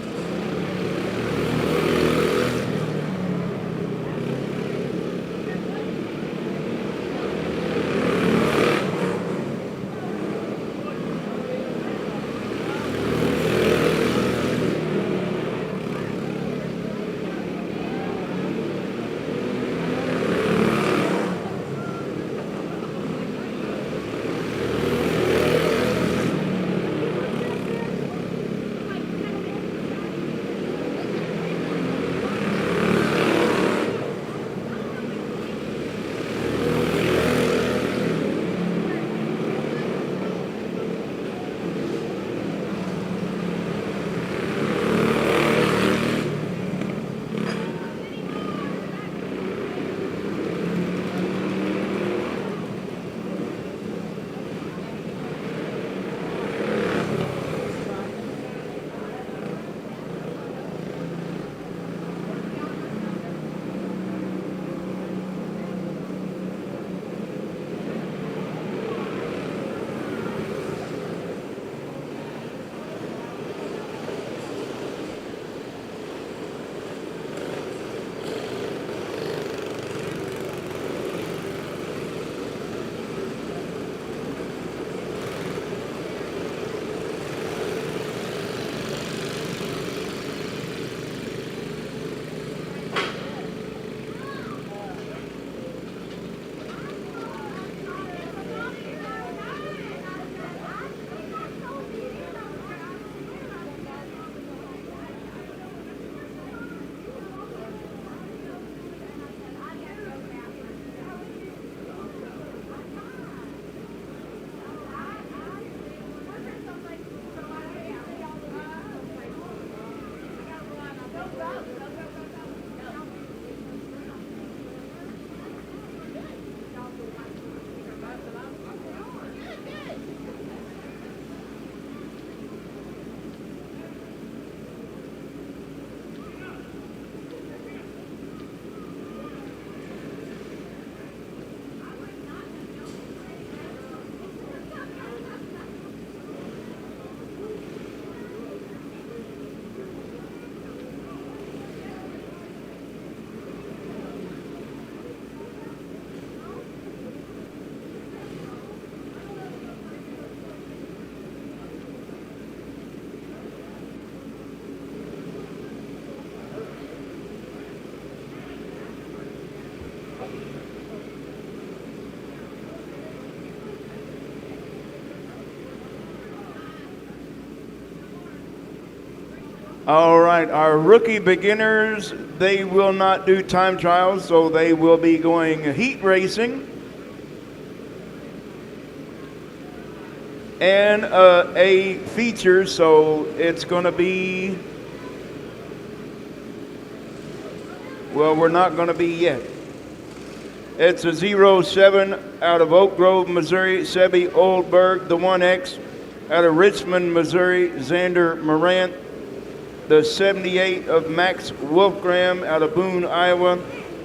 All right, our rookie beginners, they will not do time trials, so they will be going heat racing. And a feature, so it's going to be, well, we're not going to be yet. It's a 07 out of Oak Grove, Missouri, Sebi Oldberg, the 1X out of Richmond, Missouri, Xander Morant, the 78 of Max Wolfgram out of Boone, Iowa,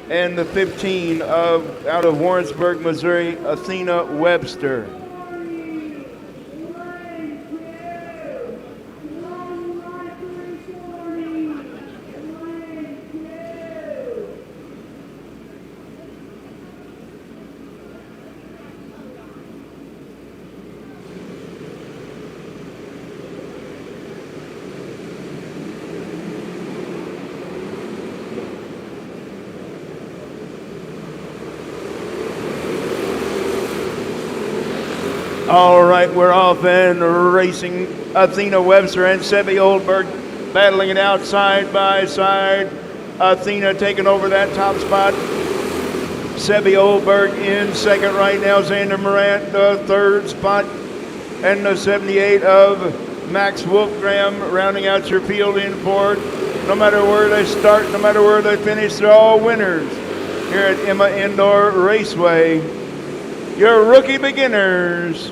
and the 15 out of Warrensburg, Missouri, Athena Webster. All right, we're off and racing. Athena Webster and Sebi Oldberg battling it out side by side. Athena taking over that top spot. Sebi Oldberg in second right now. Xander Morant, the third spot. And the 78 of Max Wolfgram rounding out your field in fourth. No matter where they start, no matter where they finish, they're all winners here at Emma Indoor Raceway. Your rookie beginners.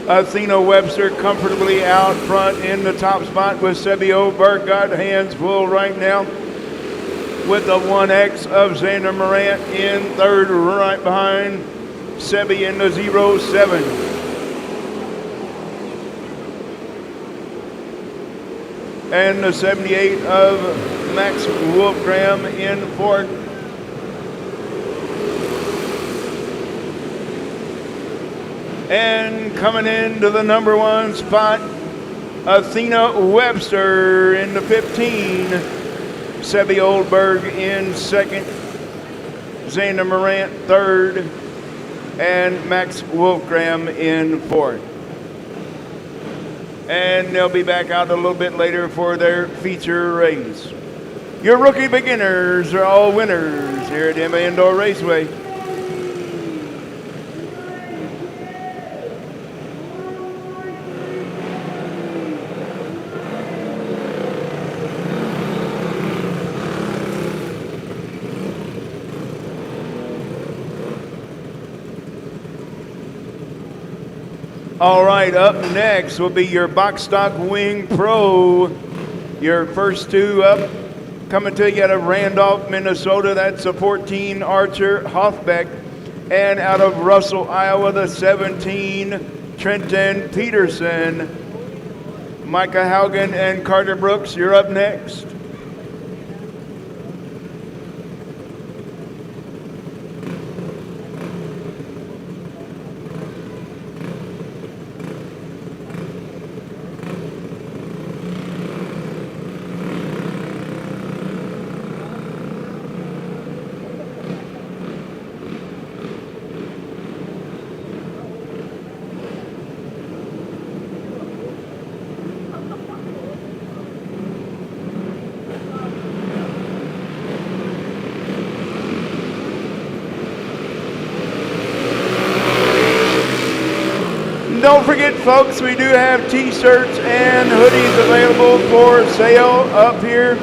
Athena Webster comfortably out front in the top spot with Sebi Oberg. Got hands full right now with the 1X of Xander Morant in third right behind Sebi in the 07. And the 78 of Max Wolfgram in fourth. And coming into the number 1 spot, Athena Webster in the 15. Sebi Oldberg in second. Xander Morant third. And Max Wolfgram in fourth. And they'll be back out a little bit later for their feature race. Your rookie beginners are all winners here at Emma Indoor Raceway. All right, up next will be your Box Stock Wing Pro. Your first two up, coming to you out of Randolph, Minnesota. That's a 14 Archer Hoffbeck. And out of Russell, Iowa, the 17 Trenton Peterson. Micah Haugen and Carter Brooks, you're up next. Don't forget, folks, we do have t-shirts and hoodies available for sale up here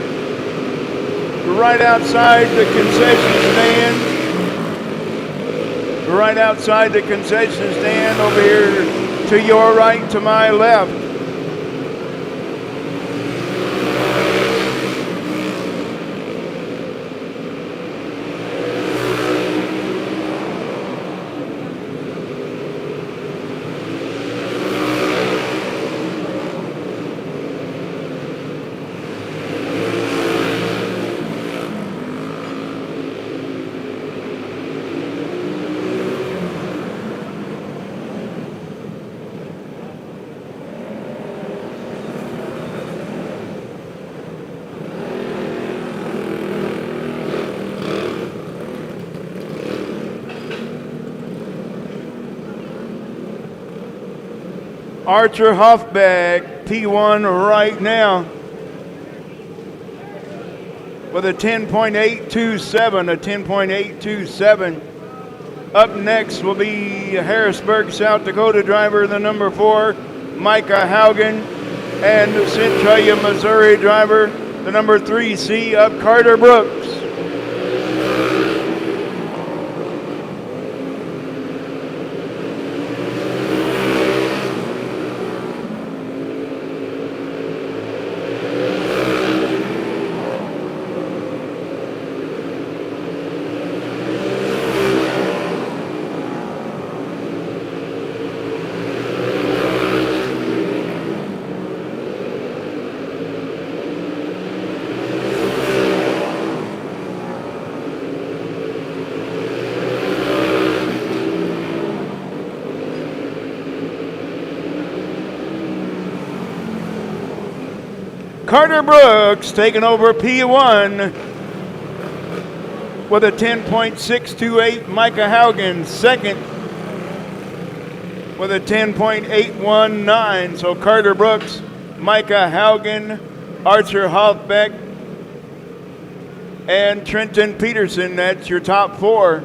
right outside the concession stand. Right outside the concession stand over here to your right, to my left. Archer Hoffbeck, T1 right now with a 10.827, a 10.827. Up next will be Harrisburg, South Dakota driver, the number 4, Micah Haugen, and Centralia, Missouri driver, the number 3C of Carter Brooks. Carter Brooks taking over P1 with a 10.628. Micah Haugen second with a 10.819. So Carter Brooks, Micah Haugen, Archer Hoffbeck, and Trenton Peterson. That's your top four.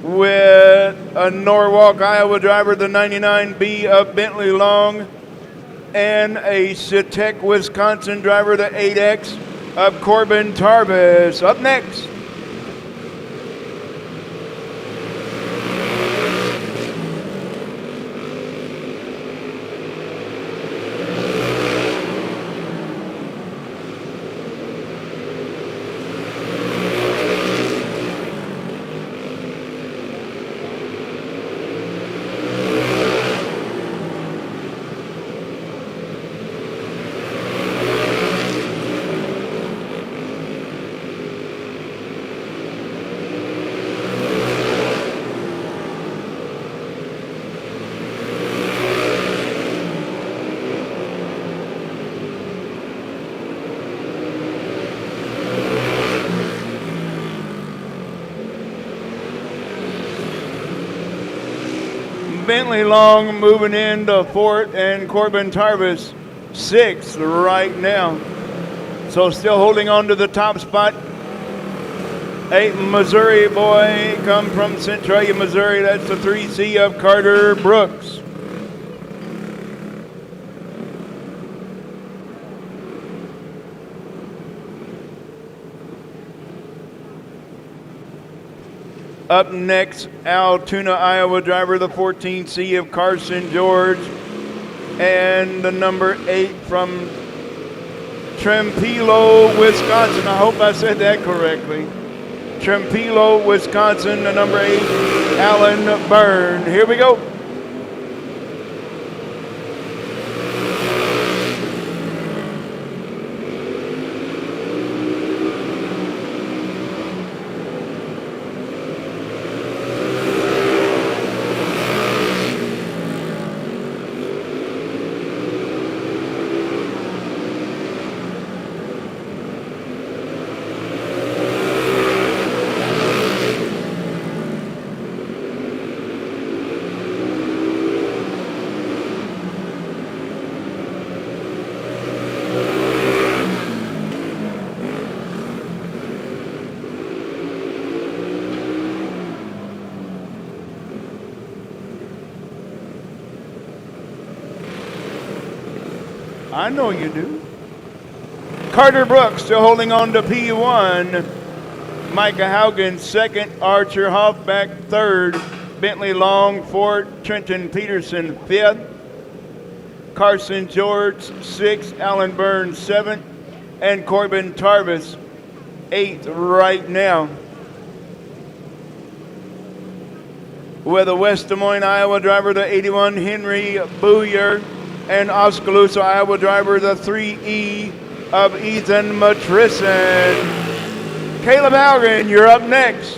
With a Norwalk, Iowa driver, the 99B of Bentley Long, and a Citec, Wisconsin driver, the 8X of Corbin Tarvis. Up next. Bentley Long moving into fourth, and Corbin Tarvis sixth right now. So still holding on to the top spot. A Missouri boy come from Centralia, Missouri. That's the 3C of Carter Brooks. Up next, Altoona, Iowa driver, the 14C of Carson George, and the number 8 from Trempilo, Wisconsin. I hope I said that correctly. Trempilo, Wisconsin, the number 8, Alan Byrne. Here we go. I know you do. Carter Brooks still holding on to P1. Micah Haugen second. Archer Hoffback third. Bentley Long fourth. Trenton Peterson fifth. Carson George sixth. Alan Byrne seventh. And Corbin Tarvis eighth right now. With a West Des Moines, Iowa driver, the 81 Henry Booyer, and Oskaloosa, Iowa driver, the 3E of Ethan Matrison. Caleb Haugen, you're up next.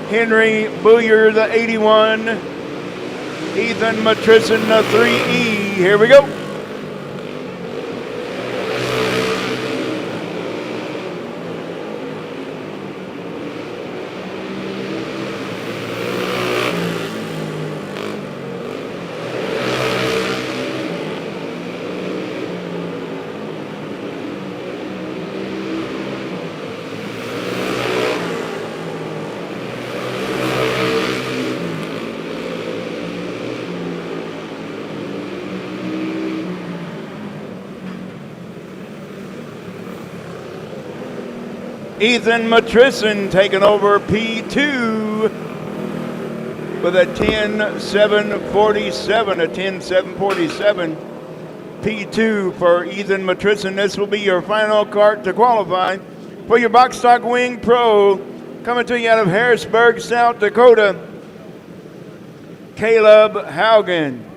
Henry Booyer, the 81. Ethan Matrison, the 3E. Here we go. Ethan Matrison taking over P2 with a 10.747, a 10.747 P2 for Ethan Matrison. This will be your final cart to qualify for your Box Stock Wing Pro. Coming to you out of Harrisburg, South Dakota, Caleb Haugen.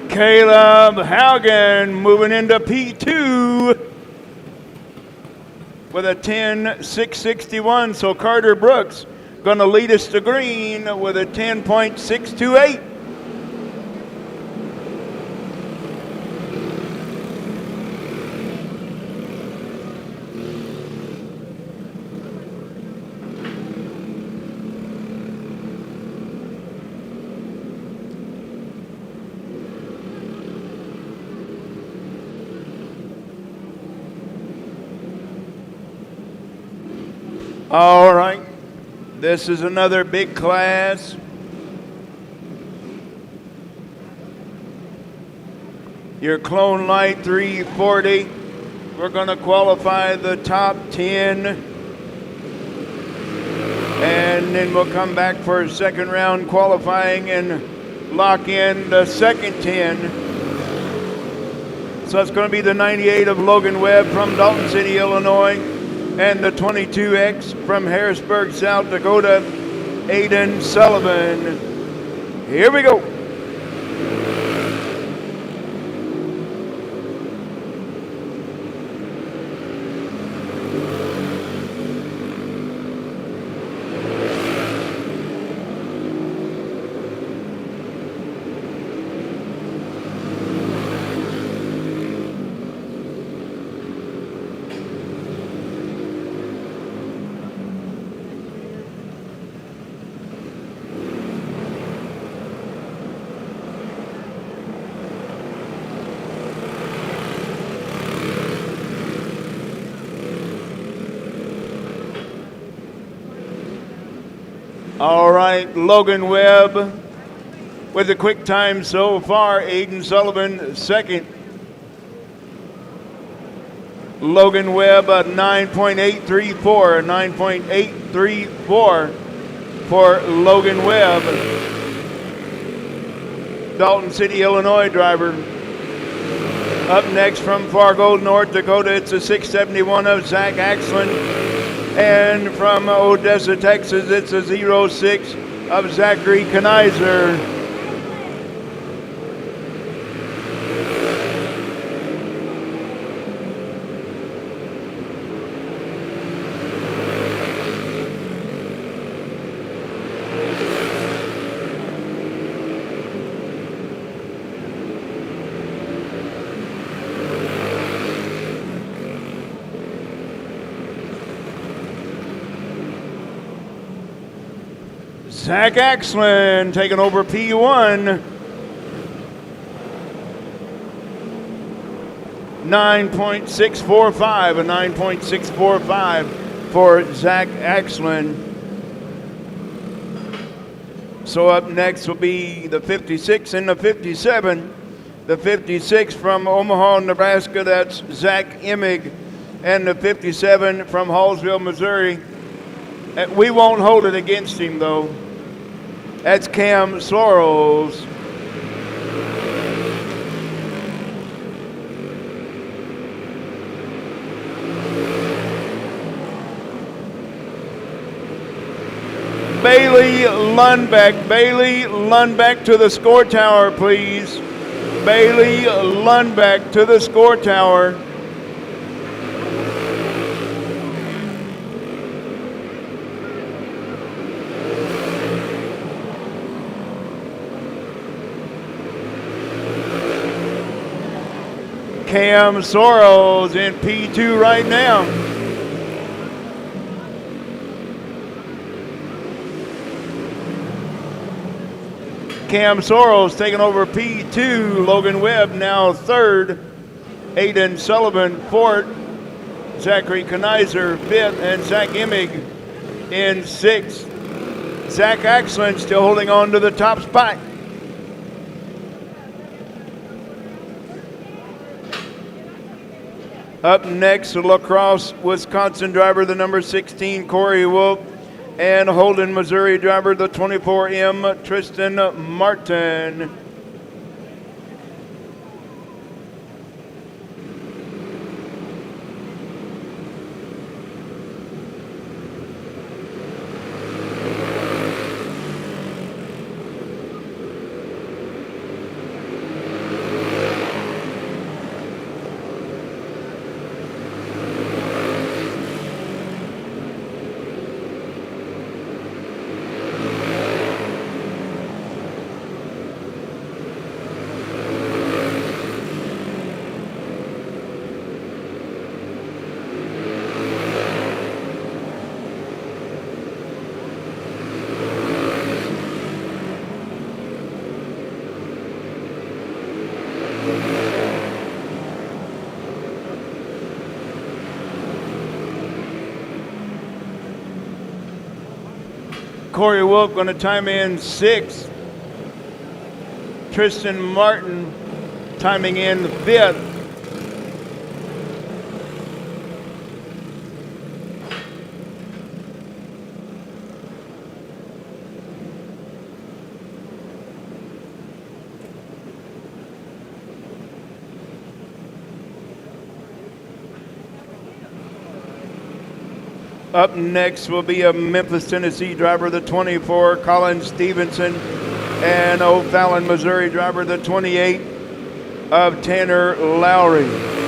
Caleb Haugen moving into P2 with a 10.661. So Carter Brooks going to lead us to green with a 10.628. All right, this is another big class. Your Clone Light 340. We're going to qualify the top 10. And then we'll come back for a second round qualifying and lock in the second 10. So it's going to be the 98 of Logan Webb from Dalton City, Illinois. And the 22X from Harrisburg, South Dakota, Aiden Sullivan. Here we go. All right, Logan Webb with a quick time so far. Aiden Sullivan second. Logan Webb a 9.834, 9.834 for Logan Webb. Dalton City, Illinois driver. Up next from Fargo, North Dakota, it's a 671 of Zach Axland. And from Odessa, Texas, it's a 06 of Zachary Kanizer. Zach Axland taking over P1. 9.645, a 9.645 for Zach Axland. So up next will be the 56 and the 57. The 56 from Omaha, Nebraska, that's Zach Emig. And the 57 from Hallsville, Missouri. We won't hold it against him, though. That's Cam Sorrells. Bailey Lundbeck to the score tower, please. Bailey Lundbeck to the score tower. Cam Sorrells in P2 right now. Cam Sorrells taking over P2. Logan Webb now third. Aiden Sullivan fourth. Zachary Kanizer fifth. And Zach Emig in sixth. Zach Axland still holding on to the top spot. Up next, La Crosse, Wisconsin driver, the number 16, Corey Wolf. And Holden, Missouri driver, the 24M, Tristan Martin. Corey Wolf going to time in 6th. Tristan Martin timing in 5th. Up next will be a Memphis, Tennessee driver, the 24, Colin Stevenson, and O'Fallon, Missouri driver, the 28 of Tanner Lowry.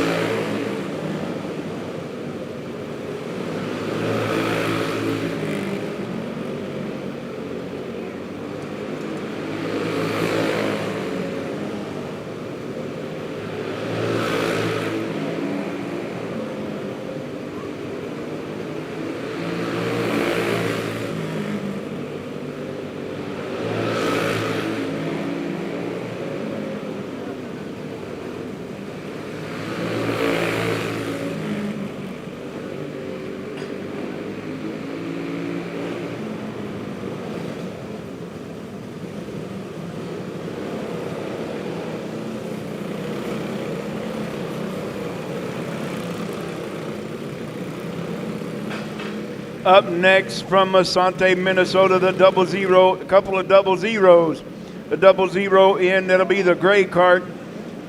Up next from Asante, Minnesota, the 00, a couple of 00s. The 00 in, that'll be the gray cart,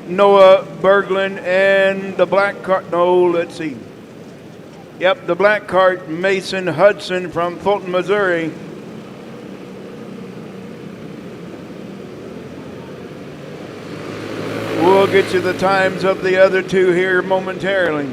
Noah Berglund, and the black cart, no, let's see. Yep, the black cart, Mason Hudson from Fulton, Missouri. We'll get you the times of the other two here momentarily.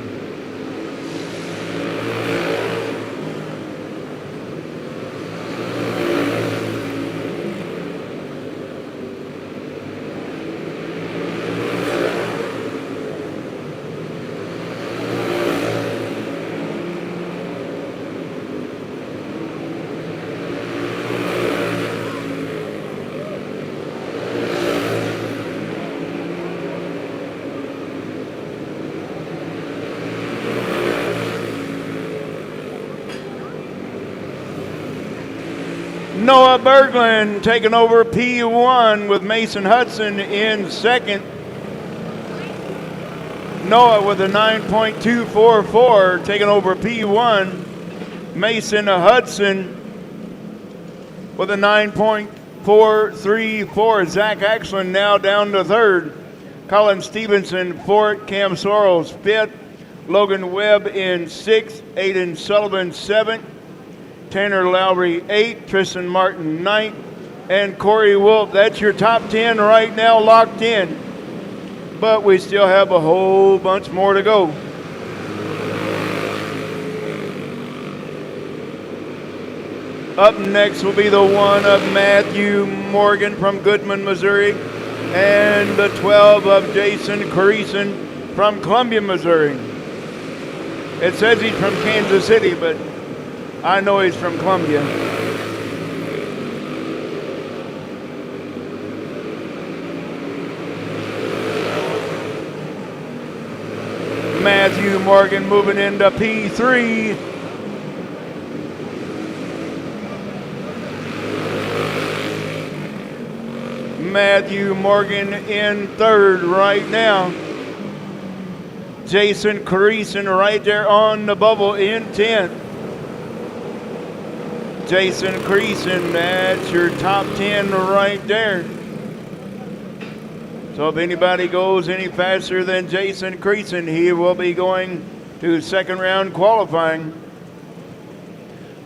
Noah Berglund taking over P1 with Mason Hudson in second. Noah with a 9.244 taking over P1. Mason Hudson with a 9.434. Zach Axland now down to third. Colin Stevenson fourth. Cam Sorrells fifth. Logan Webb in sixth. Aiden Sullivan seventh. Tanner Lowry 8th, Tristan Martin 9th, and Corey Wolf. That's your top 10 right now locked in. But we still have a whole bunch more to go. Up next will be the one of Matthew Morgan from Goodman, Missouri, and the 12 of Jason Creason from Columbia, Missouri. It says he's from Kansas City, but I know he's from Columbia. Matthew Morgan moving into P3. Matthew Morgan in third right now. Jason Creason right there on the bubble in 10th. Jason Creason, that's your top 10 right there. So if anybody goes any faster than Jason Creason, he will be going to second round qualifying.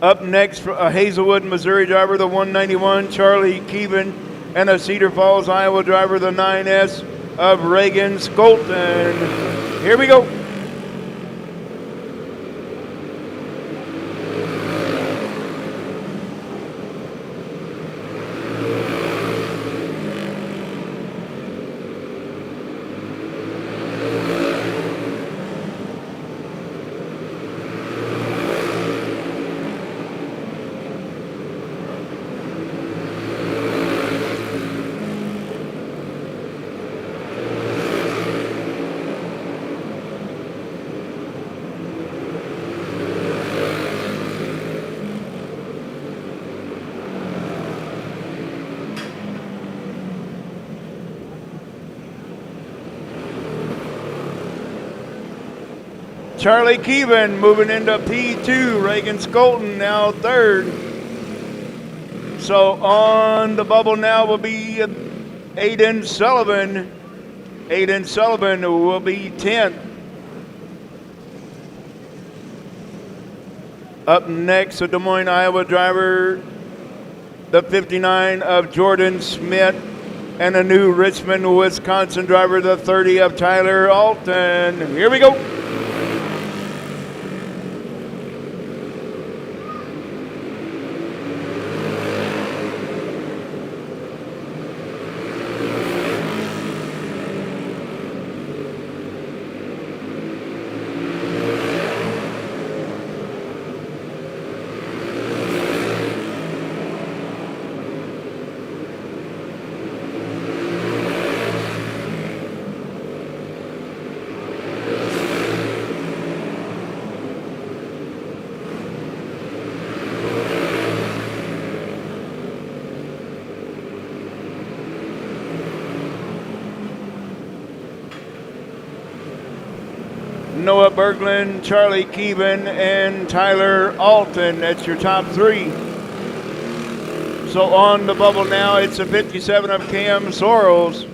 Up next, a Hazelwood, Missouri driver, the 191, Charlie Keevan, and a Cedar Falls, Iowa driver, the 9S of Reagan Skolton. Here we go. Charlie Keevan moving into P2. Reagan Skolton now third. So on the bubble now will be Aiden Sullivan. Aiden Sullivan will be 10th. Up next, a Des Moines, Iowa driver, the 59 of Jordan Smith, and a new Richmond, Wisconsin driver, the 30 of Tyler Alton. Here we go. Noah Berglund, Charlie Keevan, and Tyler Alton. That's your top three. So on the bubble now, it's a 57 of Cam Sorrells.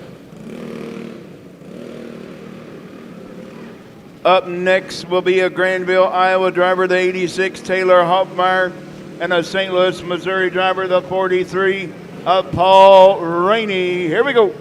Up next will be a Granville, Iowa driver, the 86, Taylor Hoffmeyer, and a St. Louis, Missouri driver, the 43 of Paul Rainey. Here we go.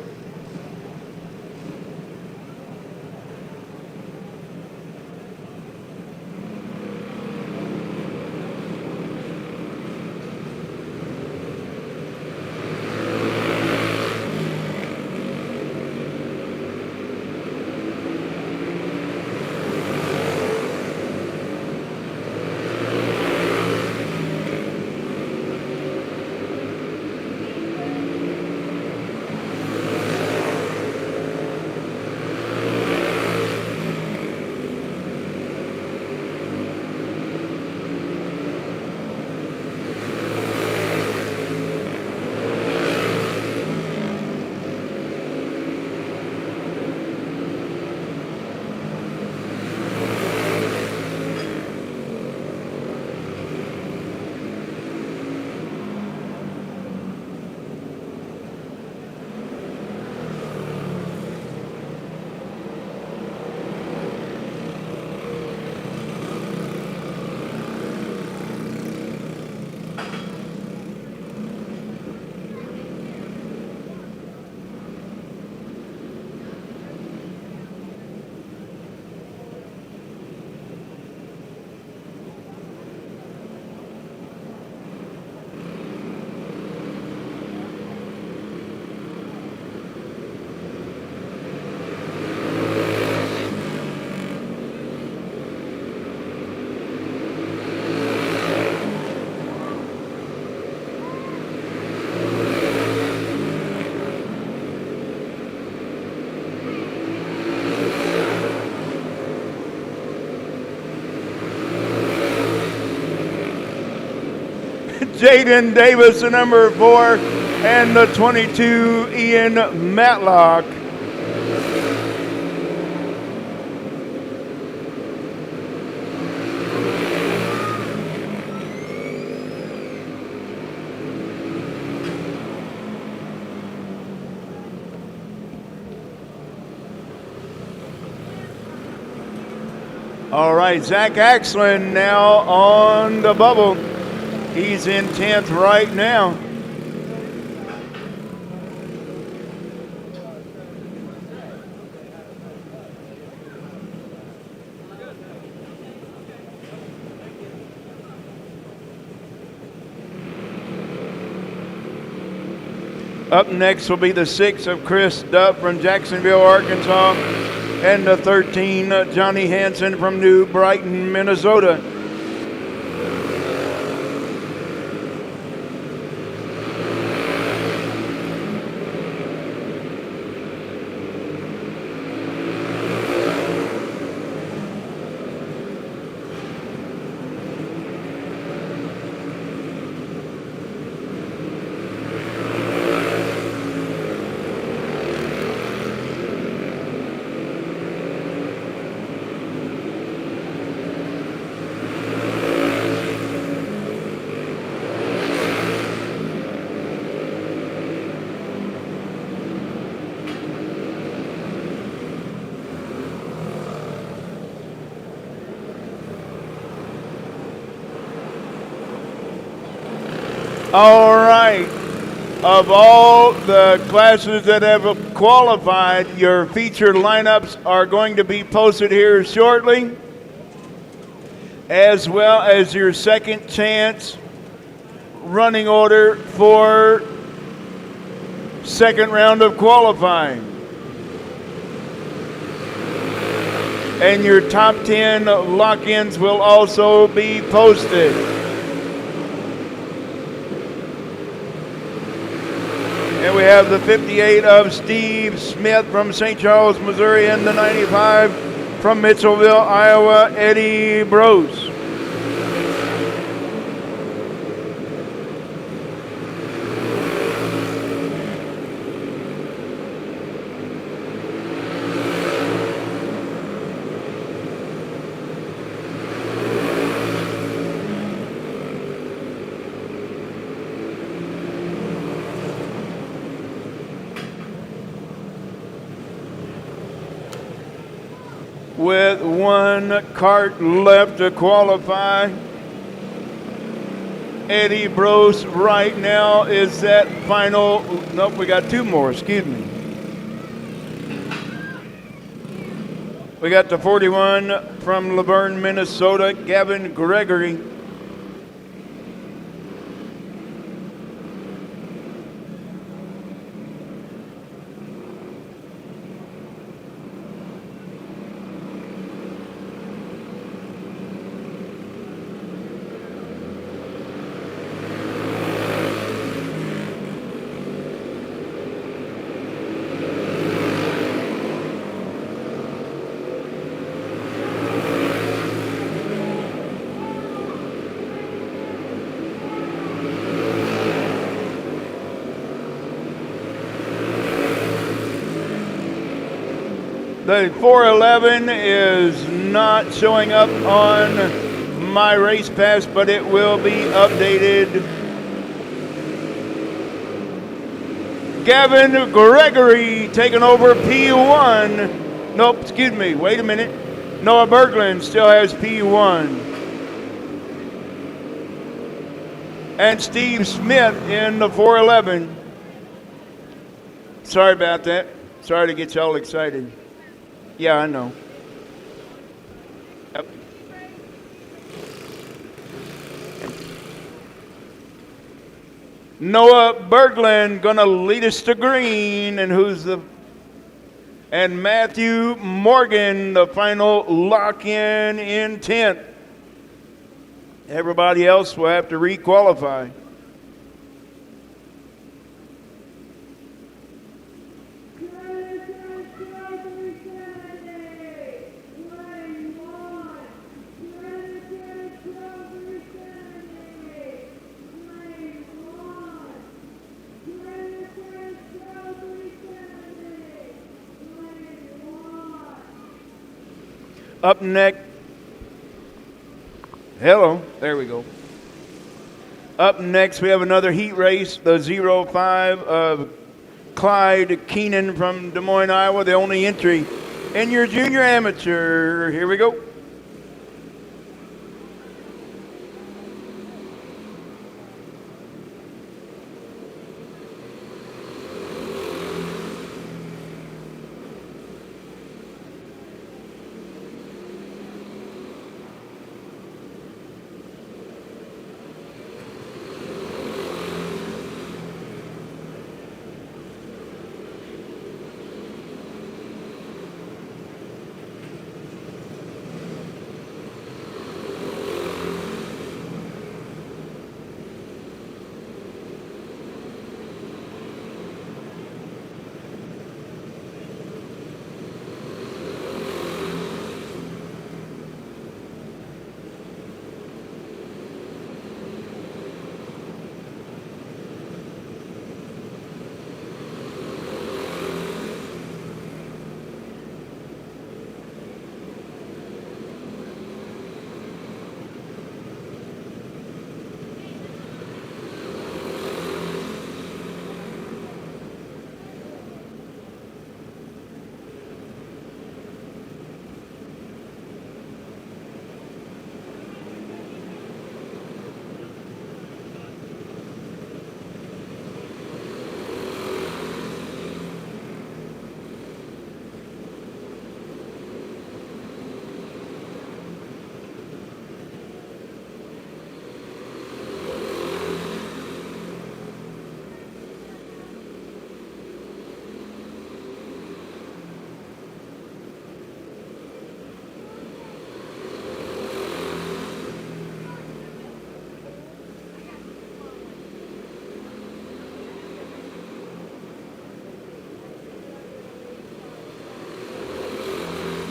Jaden Davis, the number 4, and the 22, Ian Matlock. All right, Zach Axland now on the bubble. He's in 10th right now. Up next will be the 6 of Chris Duff from Jacksonville, Arkansas, and the 13, Johnny Hansen from New Brighton, Minnesota. All right. Of all the classes that have qualified, your featured lineups are going to be posted here shortly, as well as your second chance running order for second round of qualifying. And your top 10 lock-ins will also be posted. And we have the 58 of Steve Smith from St. Charles, Missouri, and the 95 from Mitchellville, Iowa, Eddie Brose. With one cart left to qualify, Eddie Brose right now is that final. Nope, we got two more, excuse me. We got the 41 from Laverne, Minnesota, Gavin Gregory. The 411 is not showing up on my race pass, but it will be updated. Gavin Gregory taking over P1. Nope, excuse me, wait a minute. Noah Berglund still has P1. And Steve Smith in the 411. Sorry about that. Sorry to get y'all excited. Yeah, I know. Yep. Noah Berglund gonna lead us to green, and and Matthew Morgan, the final lock-in in 10th. Everybody else will have to re-qualify. Up next, hello, there we go. Up next, we have another heat race, the 05 of Clyde Keenan from Des Moines, Iowa, the only entry in your junior amateur. Here we go.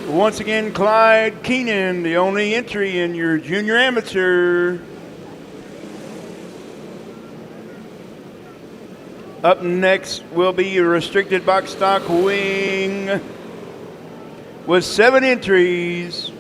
Once again, Clyde Keenan, the only entry in your junior amateur. Up next will be a restricted box stock wing with 7 entries.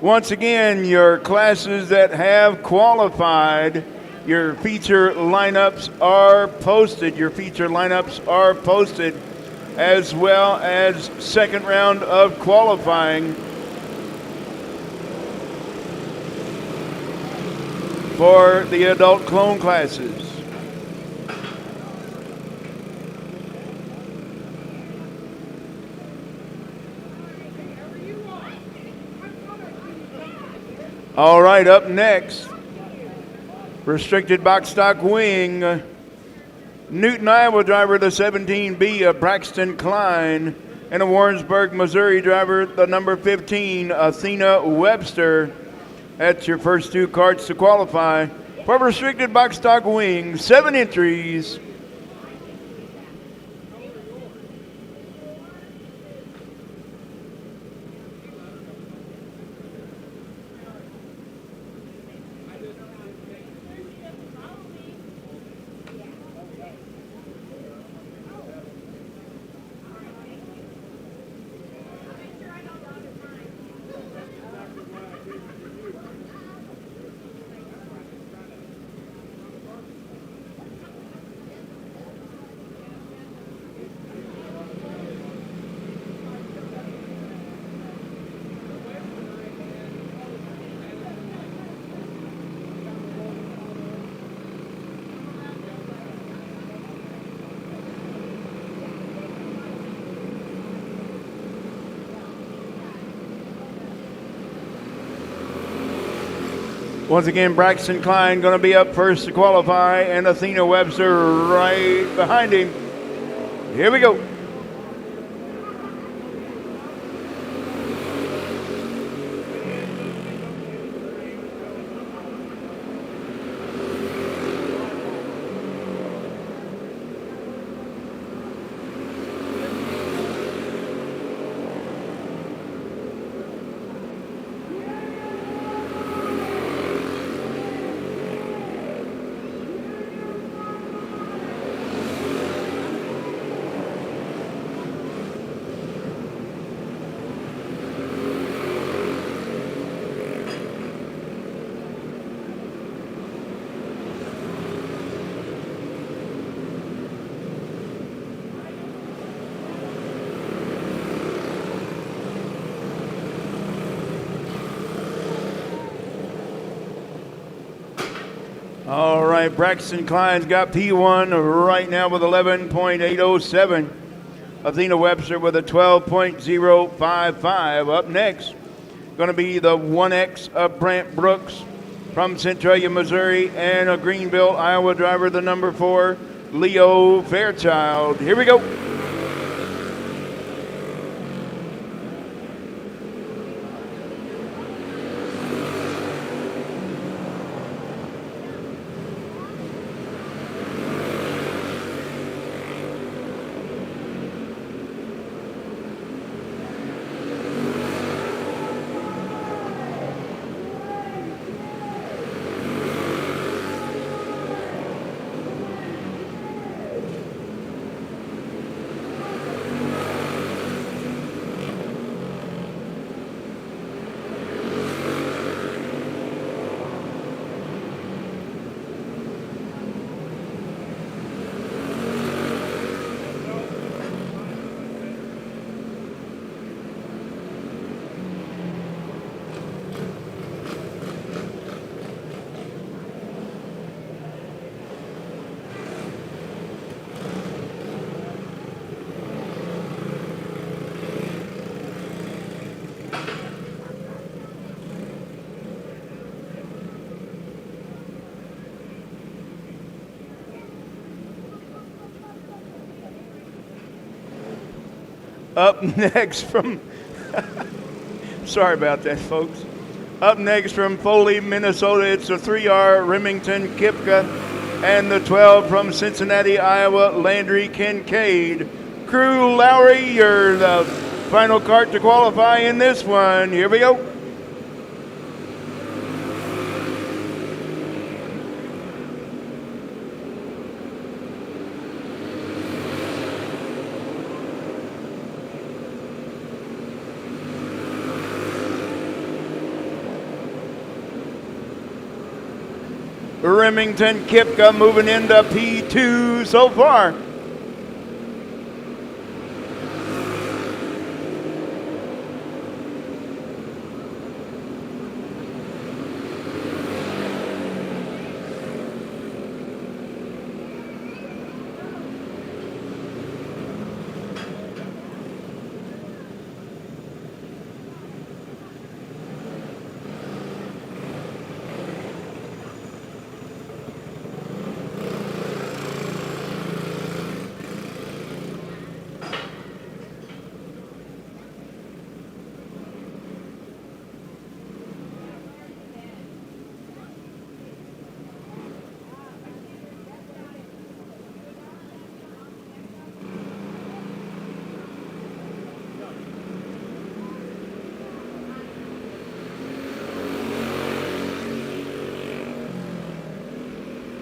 Once again, your classes that have qualified, your feature lineups are posted. Your feature lineups are posted, as well as second round of qualifying for the adult clone classes. All right, up next, restricted box stock wing, Newton, Iowa driver, the 17B of Braxton Klein, and a Warrensburg, Missouri driver, the number 15, Athena Webster. That's your first 2 cards to qualify for restricted box stock wing, 7 entries. Once again, Braxton Klein going to be up first to qualify, and Athena Webster right behind him. Here we go. All right, Braxton Klein's got P1 right now with 11.807. Athena Webster with a 12.055. Up next, going to be the 1X of Brant Brooks from Centralia, Missouri, and a Greenville, Iowa driver, the number 4, Leo Fairchild. Here we go. Up next from, sorry about that, folks. Up next from Foley, Minnesota, it's the 3R Remington Kipka, and the 12 from Cincinnati, Iowa, Landry Kincaid. Crew Lowry, you're the final cart to qualify in this one. Here we go. Remington Kipka moving into P2 so far.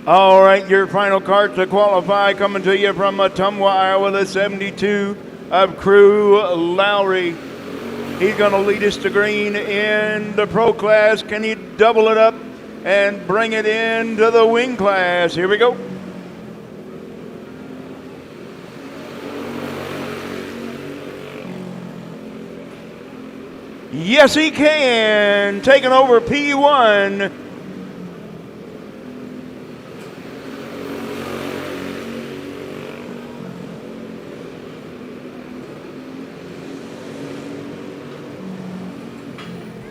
All right, your final cart to qualify coming to you from Ottumwa, Iowa, the 72 of Crew Lowry. He's going to lead us to green in the pro class. Can he double it up and bring it into the wing class? Here we go. Yes, he can. Taking over P1.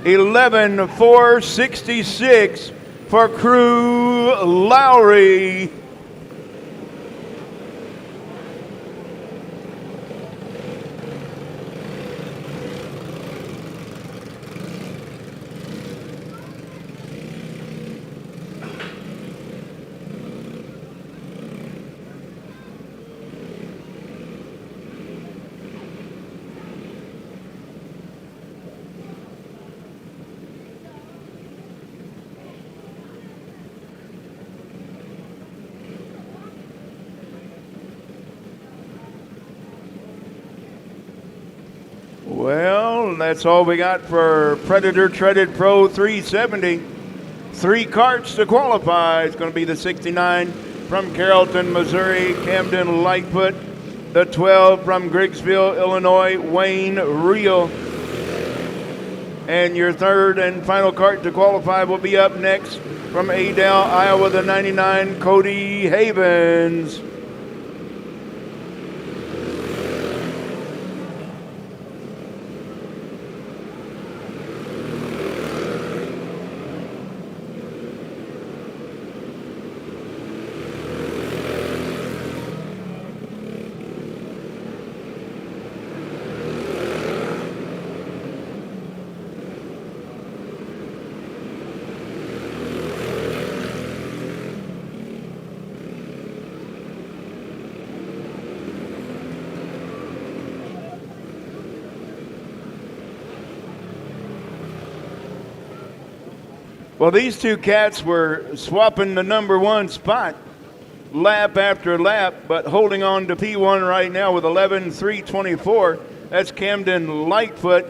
$11,466 for Crew Lowry. Well, that's all we got for Predator Treaded Pro 370. 3 carts to qualify. It's going to be the 69 from Carrollton, Missouri, Camden Lightfoot. The 12 from Griggsville, Illinois, Wayne Reel. And your third and final cart to qualify will be up next from Adel, Iowa, the 99, Cody Havens. Well, these two cats were swapping the number 1 spot lap after lap, but holding on to P1 right now with 11,324. That's Camden Lightfoot.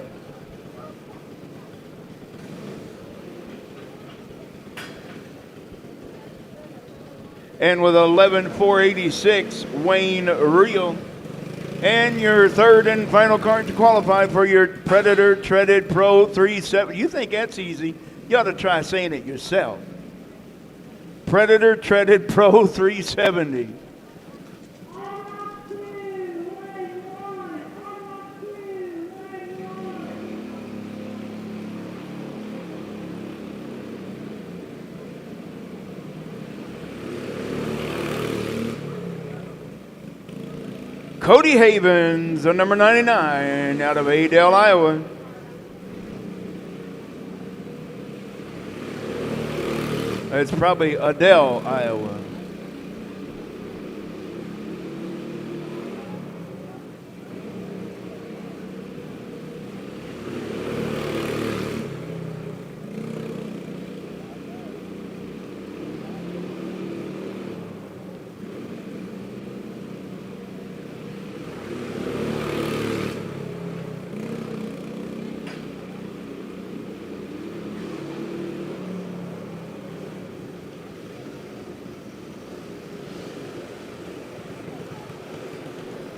And with 11,486, Wayne Reel. And your third and final card to qualify for your Predator Treaded Pro 370. You think that's easy? You ought to try saying it yourself. Predator Treaded Pro 370. Cody Havens, the number 99, out of Adel, Iowa. It's probably Adel, Iowa.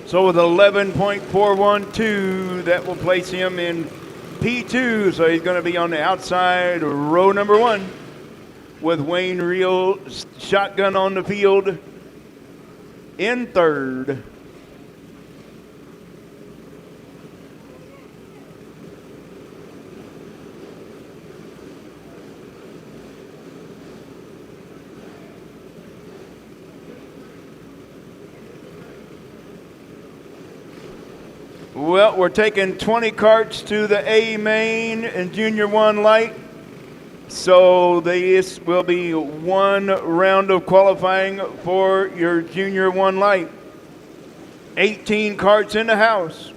So with 11.412, that will place him in P2. So he's going to be on the outside, row number 1, with Wayne Reel shotgun on the field in third. Well, we're taking 20 carts to the A main and Junior 1 light. So this will be one round of qualifying for your Junior 1 light. 18 carts in the house.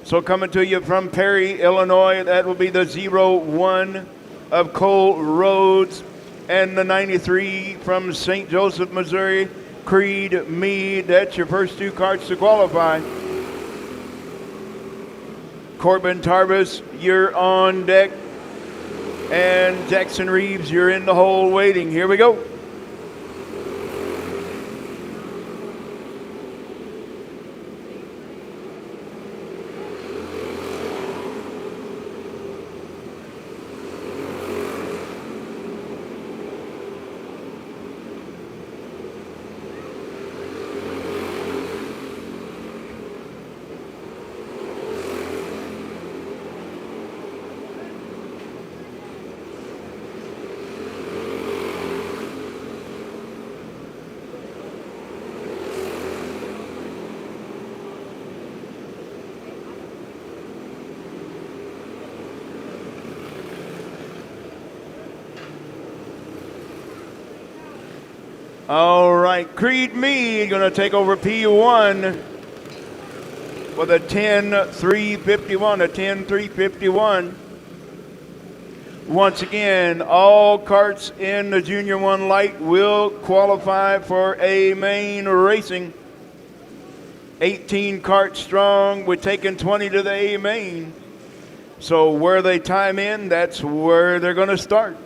So coming to you from Perry, Illinois, that will be the 01 of Cole Rhodes, and the 93 from St. Joseph, Missouri, Creed Mead. That's your first 2 carts to qualify. Corbin Tarbus, you're on deck. And Jackson Reeves, you're in the hole waiting. Here we go. All right, Creed Mead going to take over P1 with a 10.351, a 10.351. Once again, all carts in the Junior 1 light will qualify for A main racing. 18 carts strong. We're taking 20 to the A main. So where they time in, that's where they're going to start.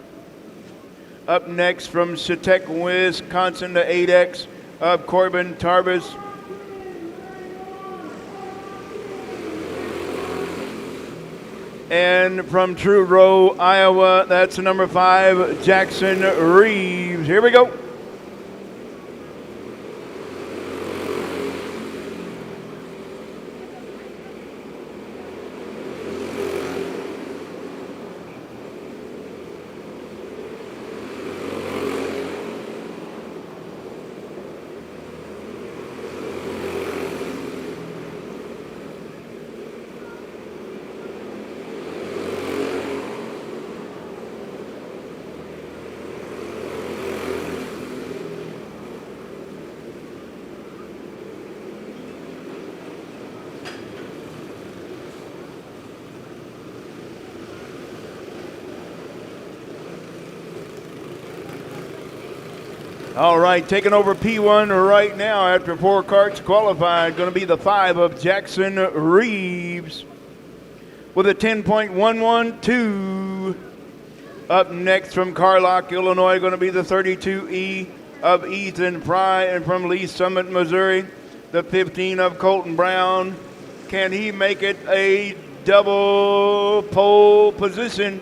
Up next from Chautauqua, Wisconsin, the 8X of Corbin Tarbus. And from Truro, Iowa, that's the number 5, Jackson Reeves. Here we go. All right, taking over P1 right now after 4 carts qualified. Going to be the 5 of Jackson Reeves with a 10.112. Up next from Carlock, Illinois, going to be the 32E of Ethan Fry, and from Lee Summit, Missouri, the 15 of Colton Brown. Can he make it a double pole position?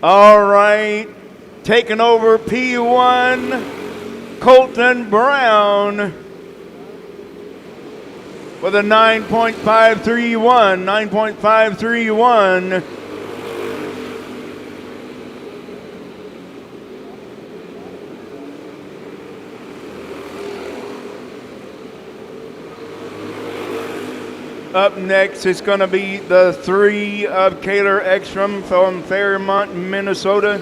All right, taking over P1, Colton Brown with a 9.531, 9.531. Up next is going to be the 3 of Kaylor Ekstrom from Fairmont, Minnesota.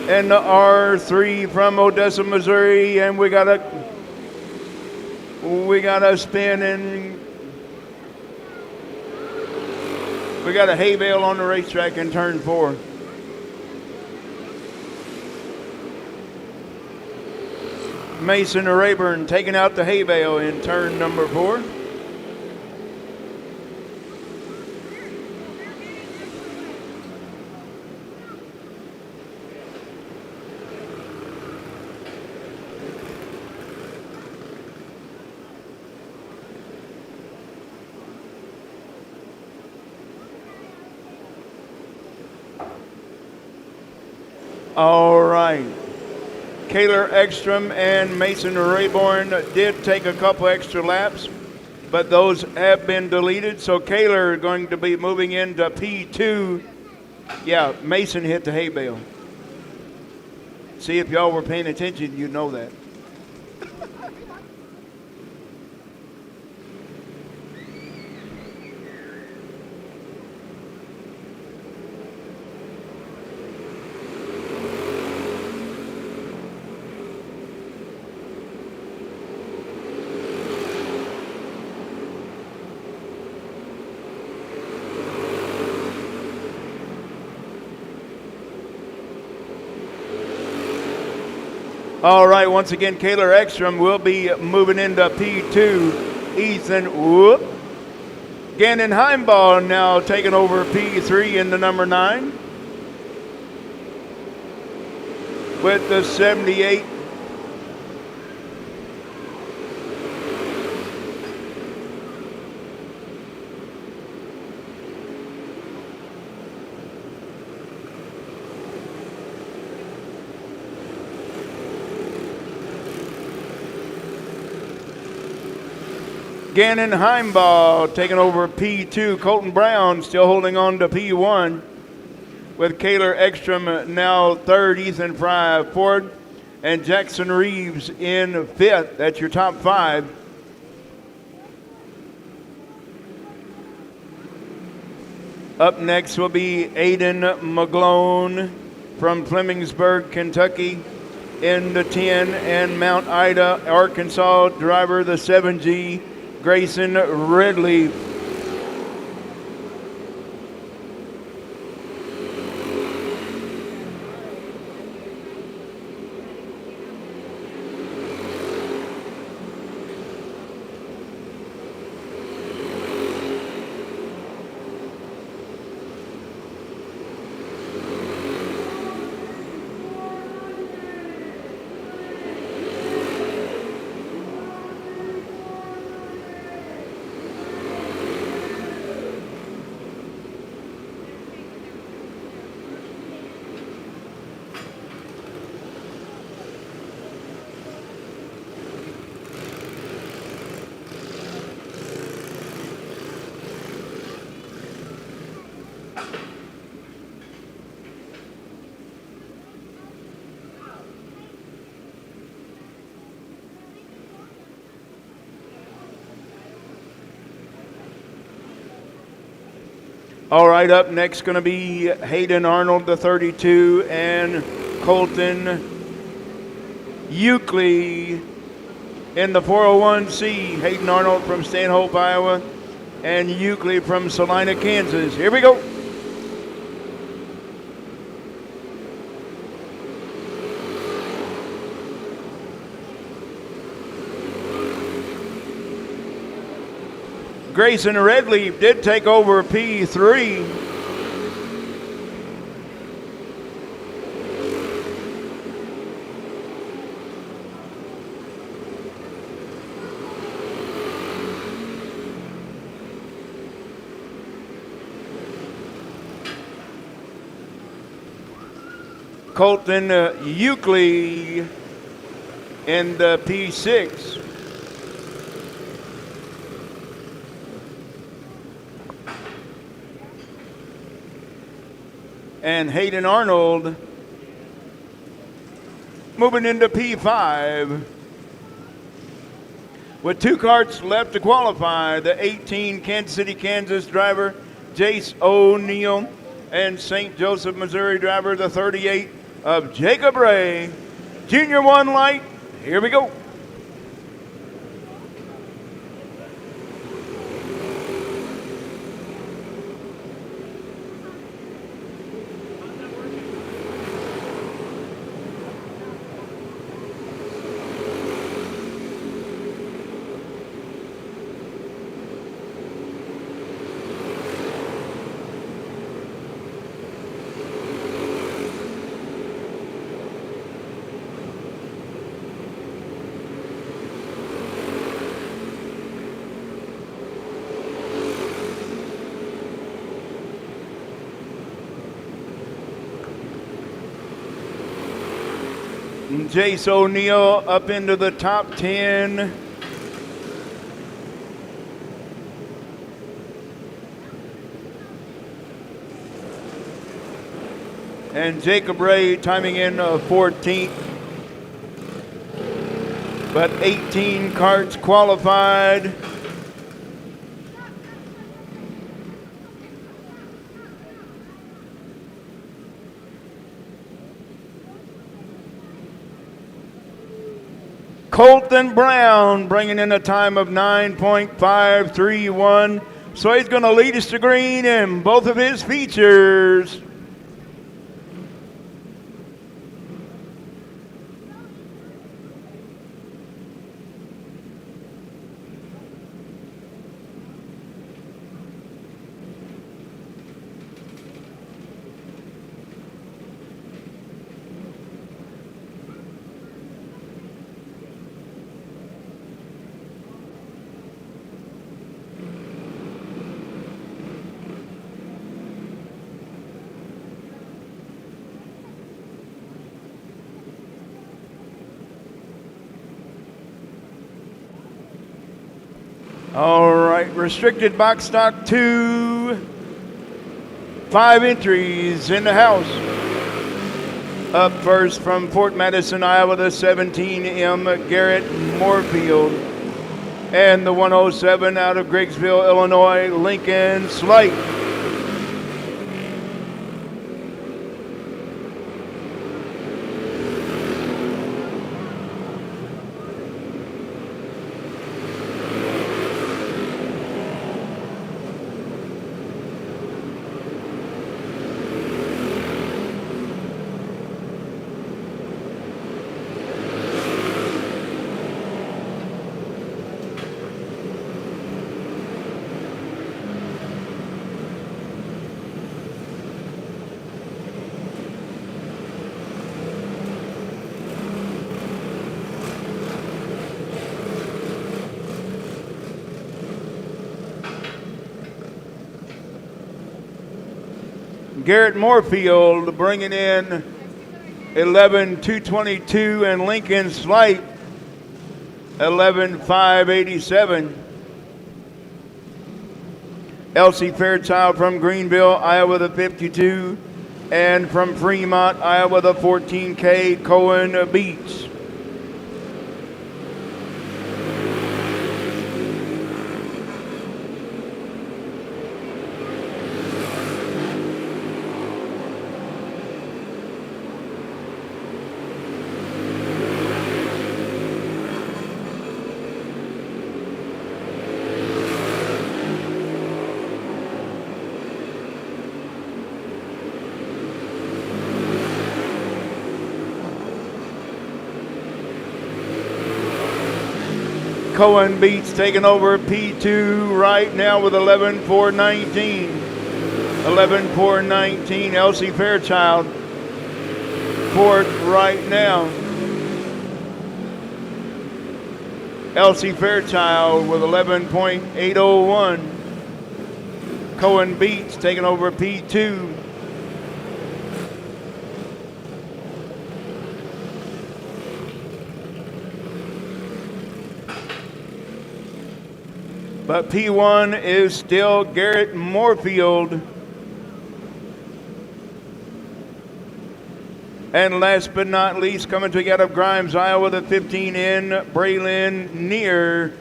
And the R3 from Odessa, Missouri. And we got a spin and we got a hay bale on the racetrack in turn 4. Mason Rayburn taking out the hay bale in turn number 4. All right. Kaylor Ekstrom and Mason Rayburn did take a couple extra laps, but those have been deleted. So Kaylor going to be moving into P2. Yeah, Mason hit the hay bale. See, if y'all were paying attention, you know that. All right, once again, Kaylor Ekstrom will be moving into P2. Ethan Gannon Heimbaugh now taking over P3 in the number 9 with the 78. Gannon Heimbaugh taking over P2. Colton Brown still holding on to P1 with Kaylor Ekstrom now 3rd, Ethan Fry 4th, and Jackson Reeves in 5th. That's your top 5. Up next will be Aiden McGlone from Flemingsburg, Kentucky in the 10, and Mount Ida, Arkansas driver the 7G. Grayson Redleaf. All right, up next going to be Hayden Arnold, the 32, and Colton Euclid in the 401C. Hayden Arnold from Stanhope, Iowa, and Euclid from Salina, Kansas. Here we go. Grayson Redleaf did take over P3. Colton Euclid in the P6. And Hayden Arnold moving into P5. With 2 karts left to qualify, the 18 Kansas City, Kansas driver, Jace O'Neill, and St. Joseph, Missouri driver, the 38 of Jacob Ray. Junior 1 light, here we go. Jace O'Neill up into the top 10. And Jacob Ray timing in 14th. But 18 karts qualified. Colton Brown bringing in a time of 9.531. So he's going to lead us to green in both of his features. All right, restricted box stock 2. 5 entries in the house. Up first from Fort Madison, Iowa, the 17M Garrett Moorfield. And the 107 out of Griggsville, Illinois, Lincoln Slight. Garrett Moorfield bringing in 11,222 and Lincoln Slight 11,587. Elsie Fairchild from Greenville, Iowa, the 52, and from Fremont, Iowa, the 14K, Cohen Beach. Cohen Beats taking over P2 right now with 11,419. 11,419. Elsie Fairchild fourth right now. Elsie Fairchild with 11.801. Cohen Beats taking over P2. But P1 is still Garrett Moorfield. And last but not least, coming to out of Grimes, Iowa, the 15 in, Braylon Neer.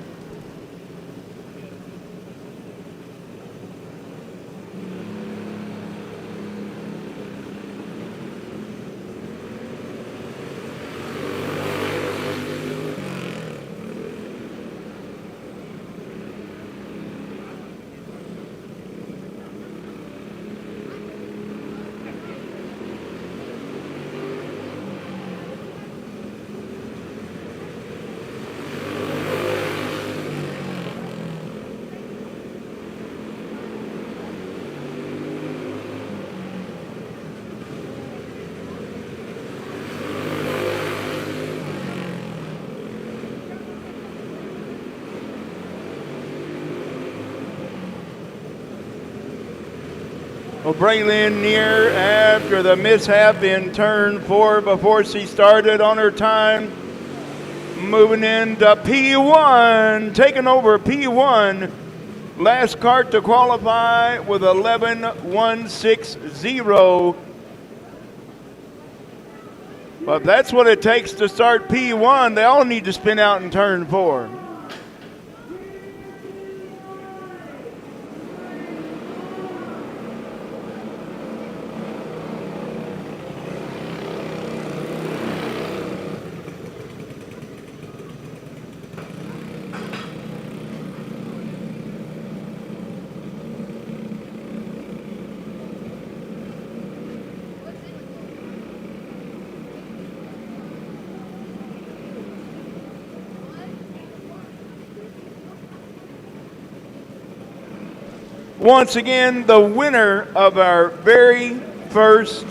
Well, Braylon Neer, after the mishap in turn 4 before she started on her time, moving into P1, taking over P1. Last kart to qualify with 11.160. But that's what it takes to start P1. They all need to spin out in turn 4. Once again, the winner of our very first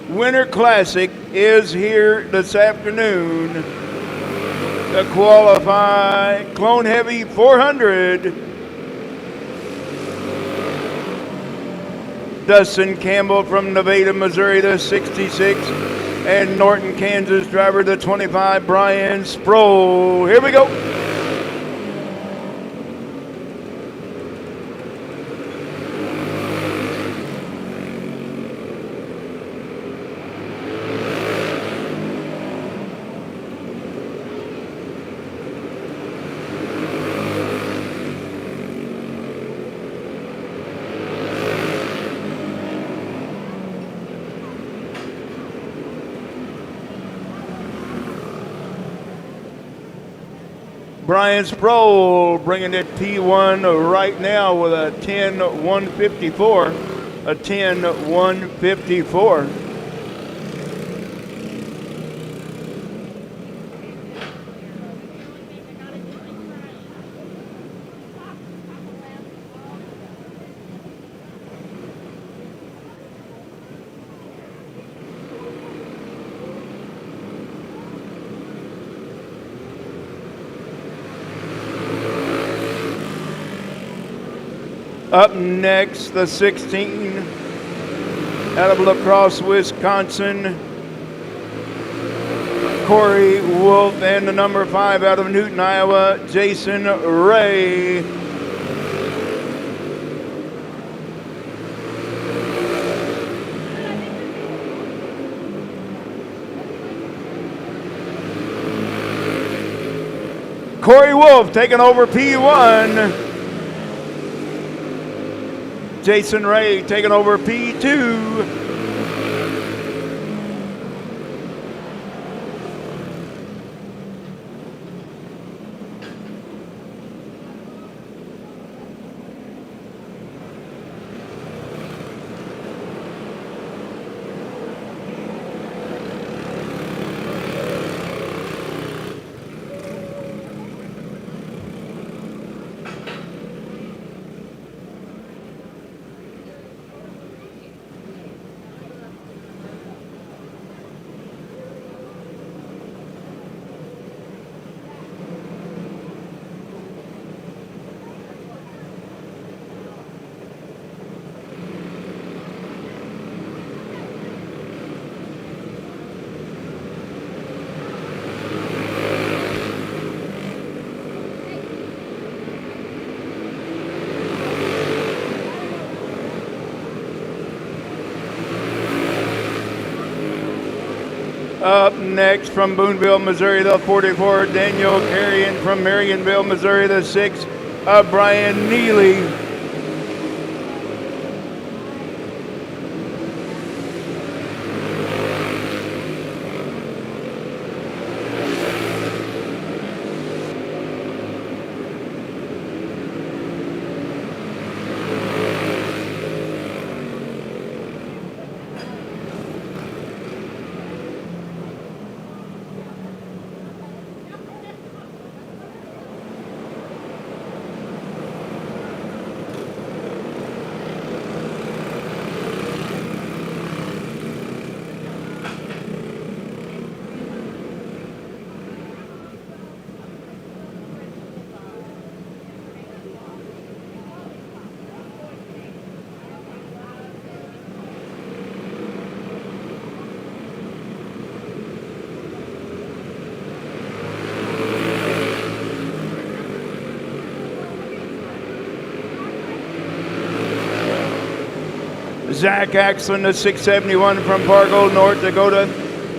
Winter Classic is here this afternoon to qualify Clone Heavy 400. Dustin Campbell from Nevada, Missouri, the 66, and Norton, Kansas driver, the 25, Brian Sproul. Here we go. Brian Sproul bringing it P1 right now with a 10.154. A 10.154. Up next, the 16 out of La Crosse, Wisconsin, Corey Wolf, and the number 5 out of Newton, Iowa, Jason Ray. Corey Wolf taking over P1. Jason Ray taking over P2. Up next from Boonville, Missouri, the 44, Daniel Carey, and from Marionville, Missouri, the 6, Brian Neely. Zach Axlin, the 671 from Fargo, North Dakota,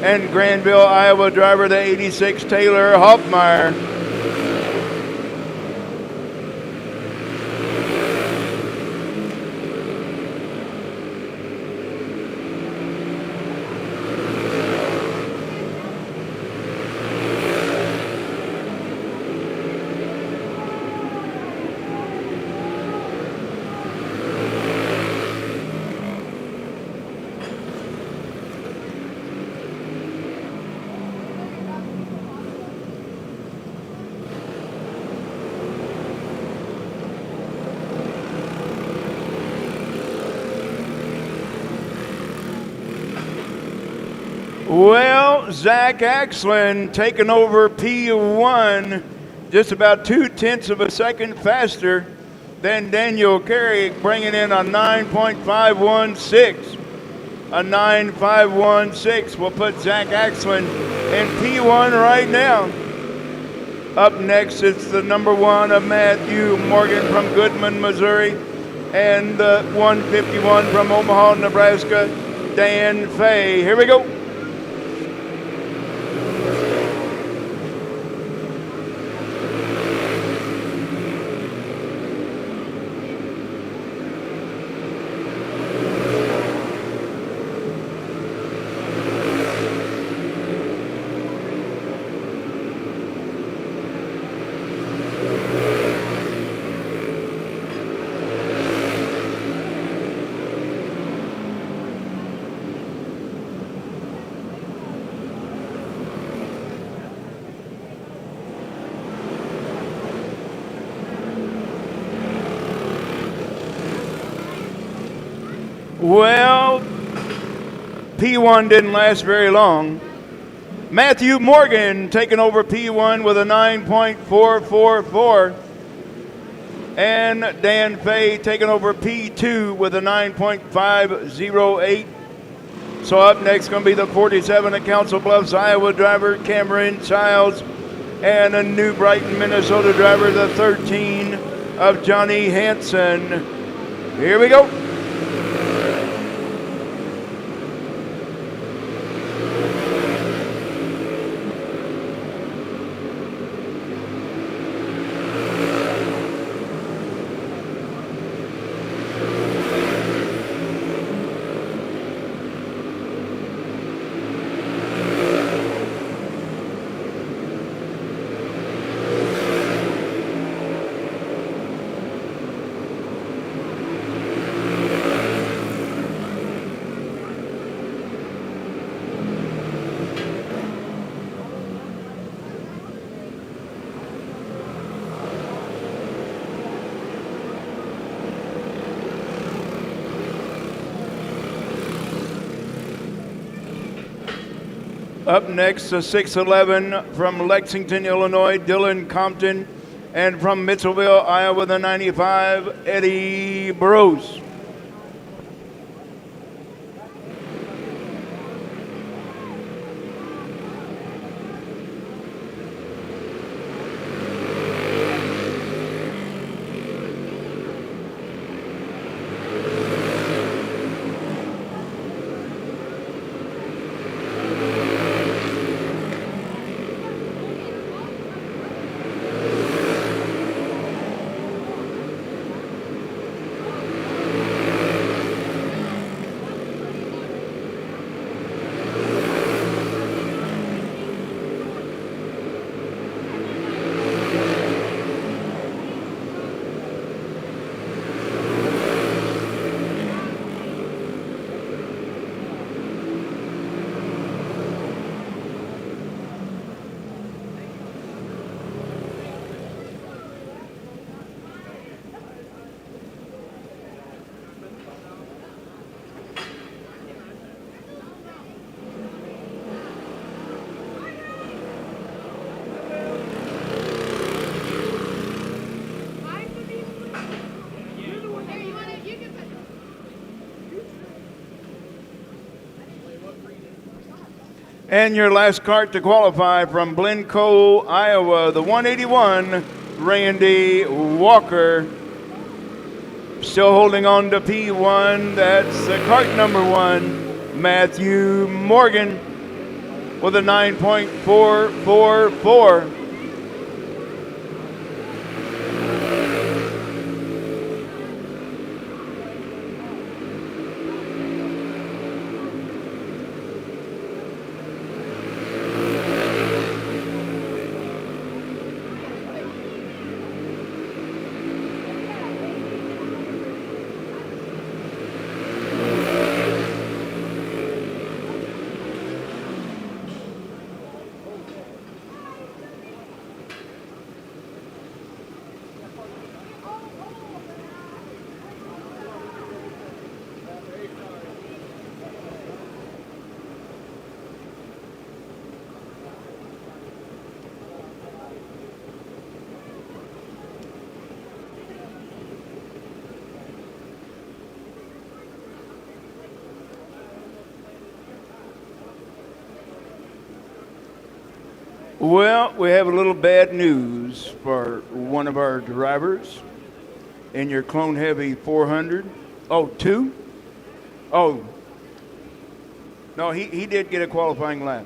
and Granville, Iowa driver, the 86, Taylor Hoffmeyer. Well, Zach Axlin taking over P1 just about 0.2 of a second faster than Daniel Carey, bringing in a 9.516. A 9.516 will put Zach Axlin in P1 right now. Up next, it's the number 1 of Matthew Morgan from Goodman, Missouri, and the 151 from Omaha, Nebraska, Dan Fay. Here we go. Well, P1 didn't last very long. Matthew Morgan taking over P1 with a 9.444. And Dan Fay taking over P2 with a 9.508. So up next going to be the 47 at Council Bluffs, Iowa driver Cameron Childs, and a New Brighton, Minnesota driver, the 13 of Johnny Hansen. Here we go. Up next, the 6'11 from Lexington, Illinois, Dylan Compton, and from Mitchellville, Iowa, the 95, Eddie Burrows. And your last cart to qualify from Glencoe, Iowa, the 181, Randy Walker. Still holding on to P1, that's cart number 1, Matthew Morgan, with a 9.444. Well, we have a little bad news for one of our drivers in your Clone Heavy 400. Oh, 2? Oh, no, he did get a qualifying lap.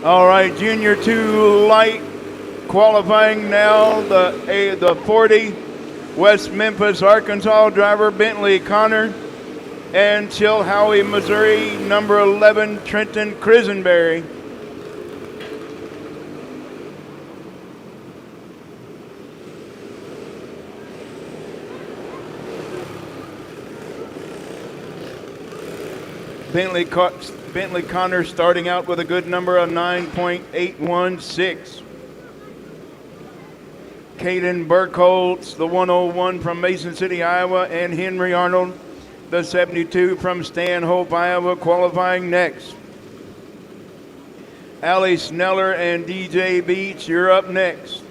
All right, Junior 2 light qualifying now, the 40, West Memphis, Arkansas driver Bentley Connor, and Chilhowie, Missouri, number 11, Trenton Crisenberry. Bentley Connor starting out with a good number of 9.816. Caden Burkholtz, the 101 from Mason City, Iowa, and Henry Arnold, the 72 from Stanhope, Iowa, qualifying next. Allie Sneller and DJ Beach, you're up next.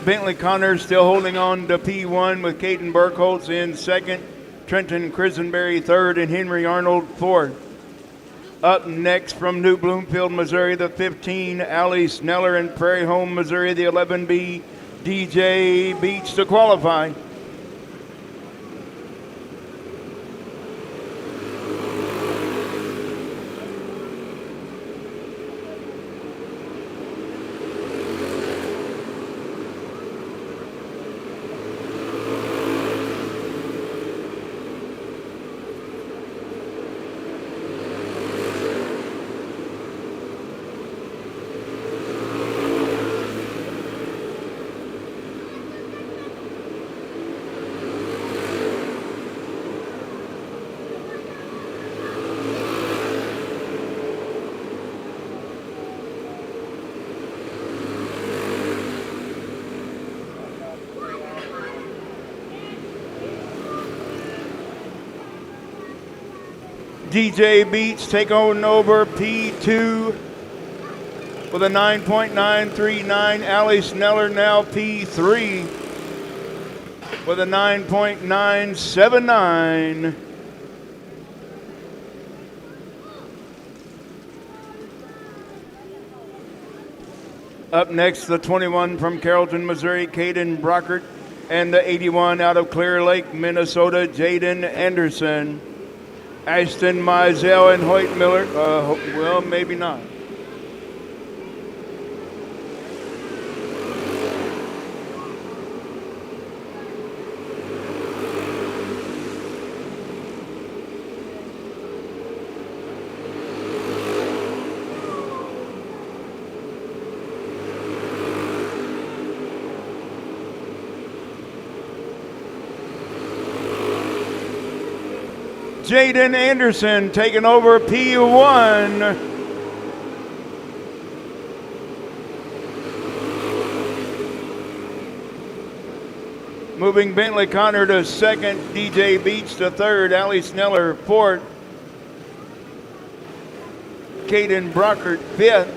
Bentley Connor still holding on to P1 with Caden Burkholtz in second, Trenton Crisenberry third, and Henry Arnold fourth. Up next from New Bloomfield, Missouri, the 15, Allie Sneller, and Prairie Home, Missouri, the 11B, DJ Beach to qualify. DJ Beach take on over P2 with a 9.939. Allie Sneller now P3 with a 9.979. Up next, the 21 from Carrollton, Missouri, Caden Brockert, and the 81 out of Clear Lake, Minnesota, Jaden Anderson. Ashton Mizell and Hoyt Miller, well, maybe not. Jaden Anderson taking over P1. Moving Bentley Connor to second, DJ Beach to third, Allie Sneller fourth, Caden Brockert fifth,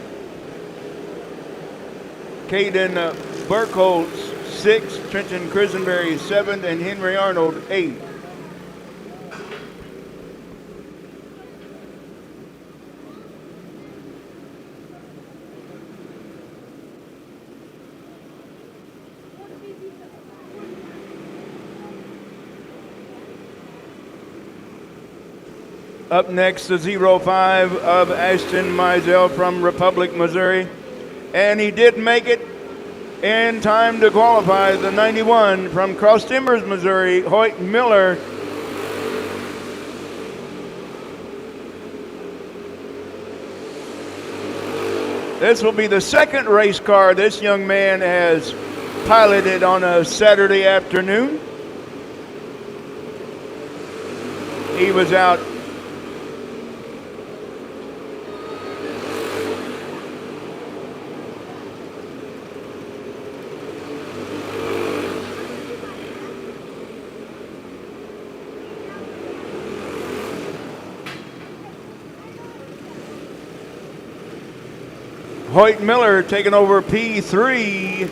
Caden Burkholz sixth, Trenton Crisenberry seventh, and Henry Arnold eighth. Up next, the 05 of Ashton Mizell from Republic, Missouri. And he did make it in time to qualify. The 91 from Cross Timbers, Missouri, Hoyt Miller. This will be the second race car this young man has piloted on a Saturday afternoon. He was out Hoyt Miller taking over P3.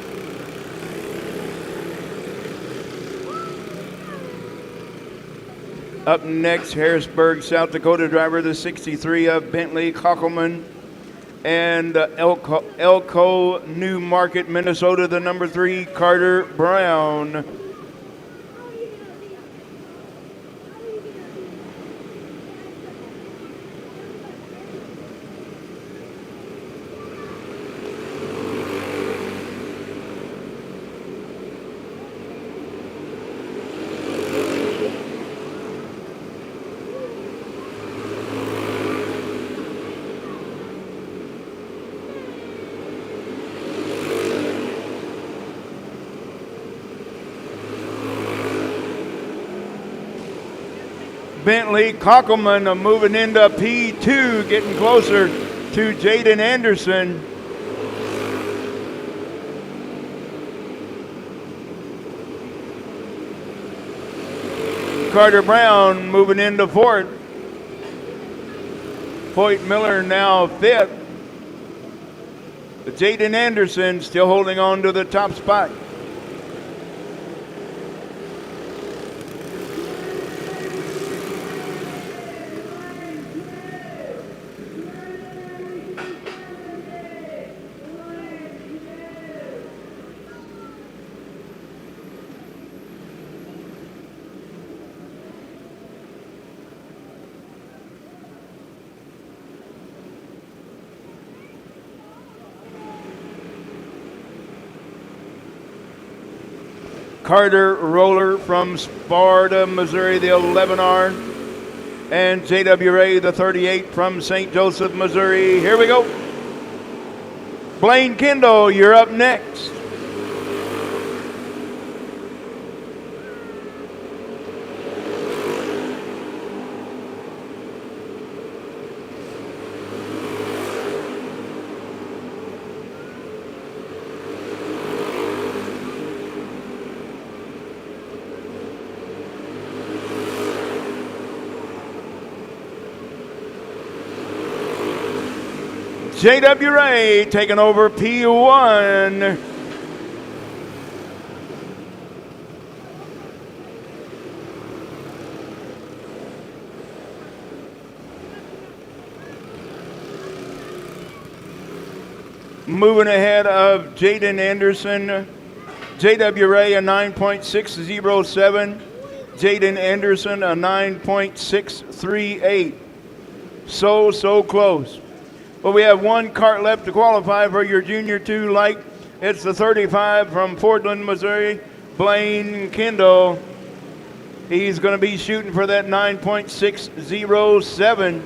Up next, Harrisburg, South Dakota driver, the 63 of Bentley Kockelman. And Elko, New Market, Minnesota, the number 3, Carter Brown. Bentley Kockelman moving into P2, getting closer to Jaden Anderson. Carter Brown moving into fourth. Hoyt Miller now fifth. But Jaden Anderson still holding on to the top spot. Carter Roller from Sparta, Missouri, the 11R. And JWA, the 38 from St. Joseph, Missouri. Here we go. Blaine Kendall, you're up next. JWA taking over P1. Moving ahead of Jaden Anderson, JWA a 9.607, Jaden Anderson a 9.638. So close. But we have one kart left to qualify for your Junior 2 light. It's the 35 from Portland, Missouri, Blaine Kendall. He's going to be shooting for that 9.607.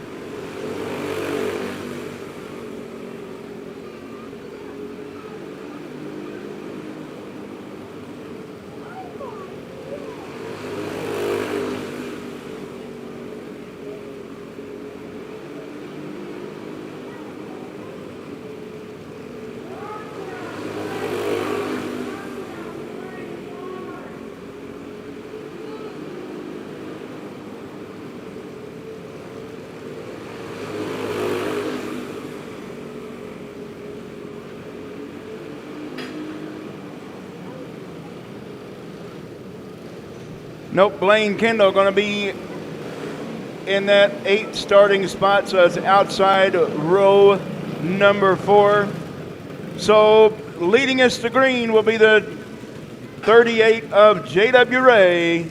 Nope, Blaine Kendall going to be in that 8 starting spot, so it's outside row number 4. So leading us to green will be the 38 of JWA.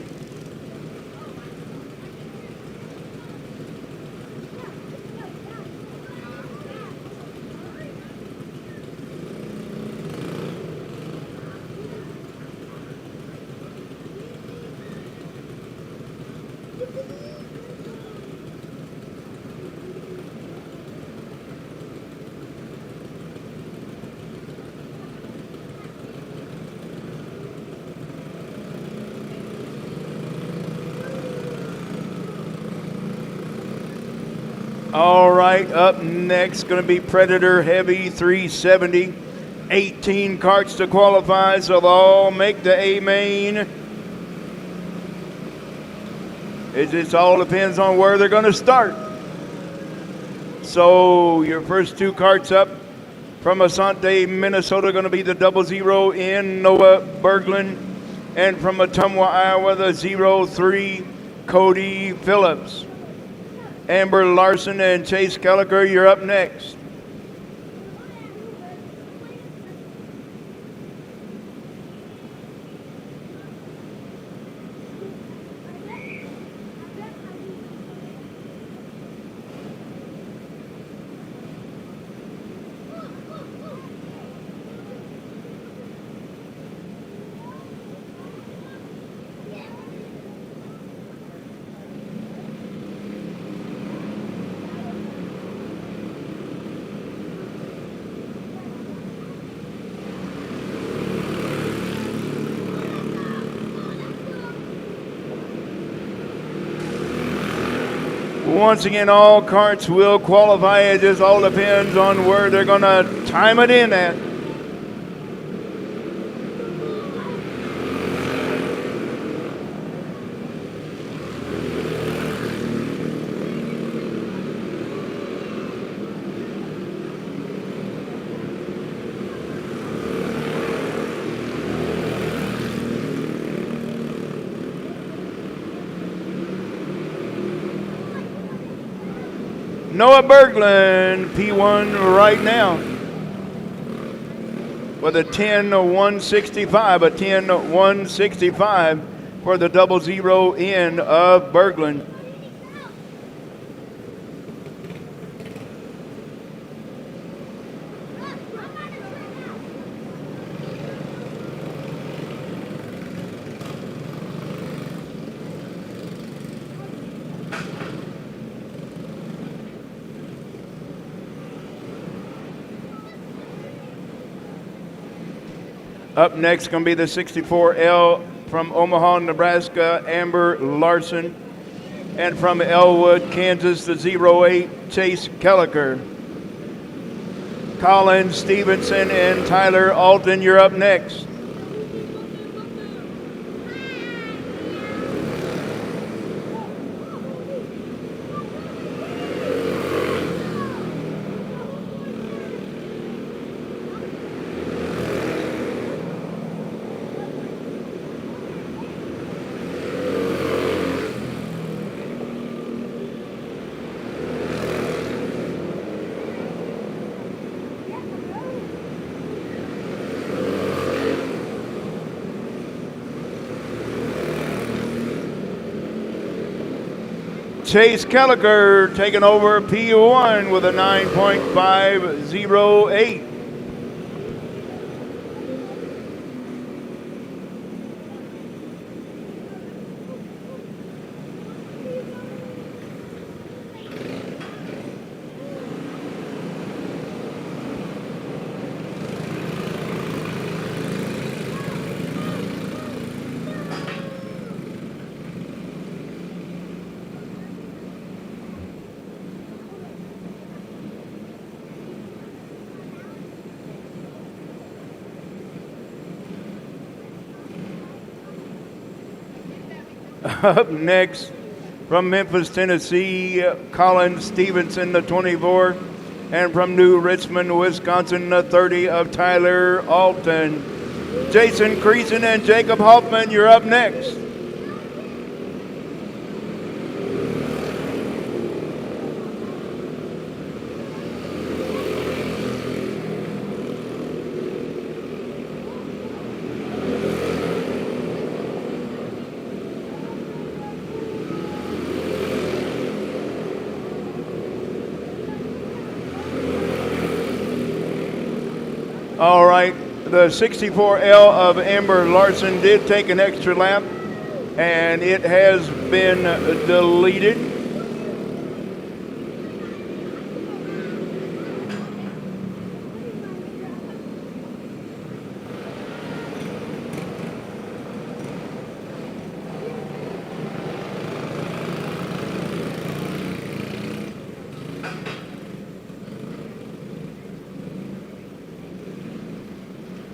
All right, up next going to be Predator Heavy 370. 18 karts to qualify, so they'll all make the A main. It just all depends on where they're going to start. So your first 2 karts up from Asante, Minnesota, going to be the 00 in Noah Berglund. And from Ottumwa, Iowa, the 03 Cody Phillips. Amber Larson and Chase Kelliker, you're up next. Once again, all karts will qualify. It just all depends on where they're going to time it in at. Noah Berglund, P1 right now, with a 10-165, a 10-165 for the 00 in of Berglund. Up next going to be the 64L from Omaha, Nebraska, Amber Larson. And from Elwood, Kansas, the 08, Chase Kelliker. Colin Stevenson and Tyler Alton, you're up next. Chase Kelliker taking over P1 with a 9.508. Up next, from Memphis, Tennessee, Colin Stevenson, the 24. And from New Richmond, Wisconsin, the 30 of Tyler Alton. Jason Creason and Jacob Hoffman, you're up next. All right, the 64L of Amber Larson did take an extra lap, and it has been deleted.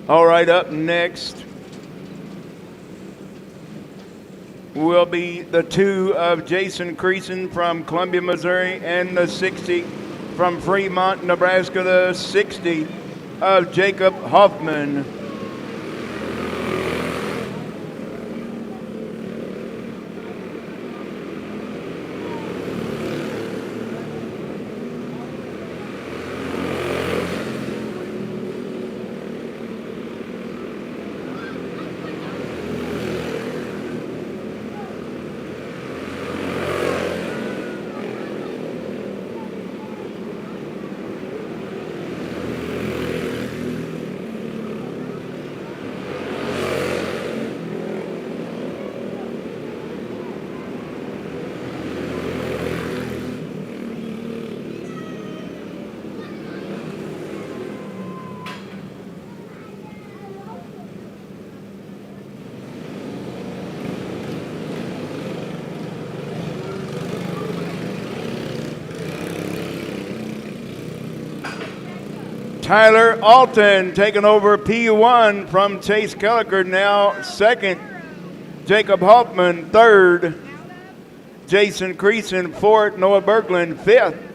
All right, up next will be the 2 of Jason Creason from Columbia, Missouri, and the 60 from Fremont, Nebraska, the 60 of Jacob Hoffman. Tyler Alton taking over P1 from Chase Kelliker, now second. Jacob Hoffman third. Jason Creason fourth. Noah Berglund fifth.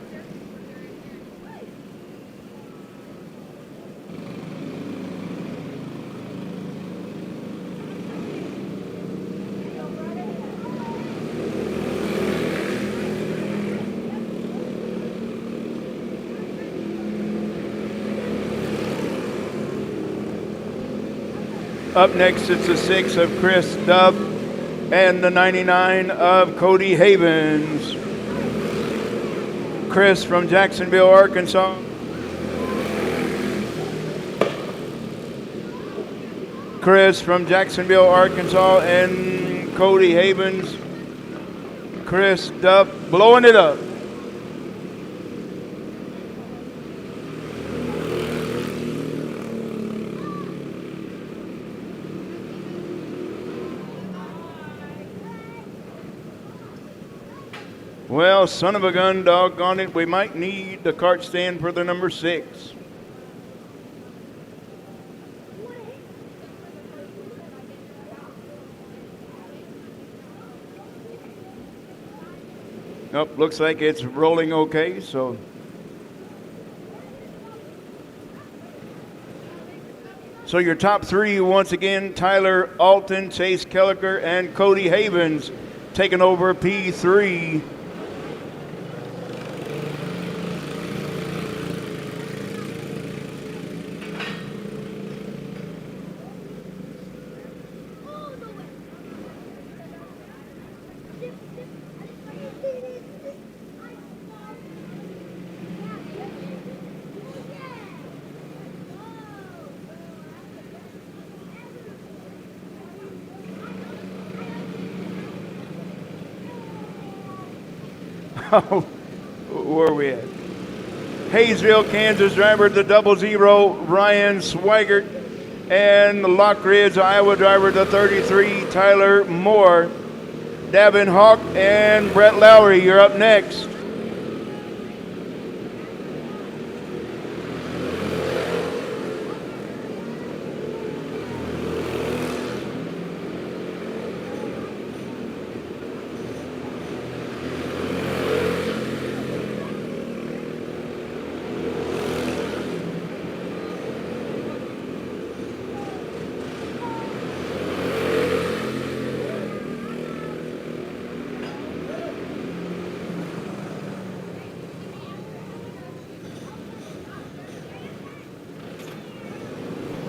Up next, it's the 6 of Chris Duff and the 99 of Cody Havens. Chris from Jacksonville, Arkansas. Chris from Jacksonville, Arkansas, and Cody Havens. Chris Duff blowing it up. Well, son of a gun, doggone it, we might need the cart stand for the number 6. Nope, looks like it's rolling okay, so. So your top 3, once again, Tyler Alton, Chase Kelliker, and Cody Havens taking over P3. Where are we at? Hayesville, Kansas driver, the 00, Ryan Swigert. And Lockridge, Iowa driver, the 33, Tyler Moore. Davin Hawk and Brett Lowry, you're up next.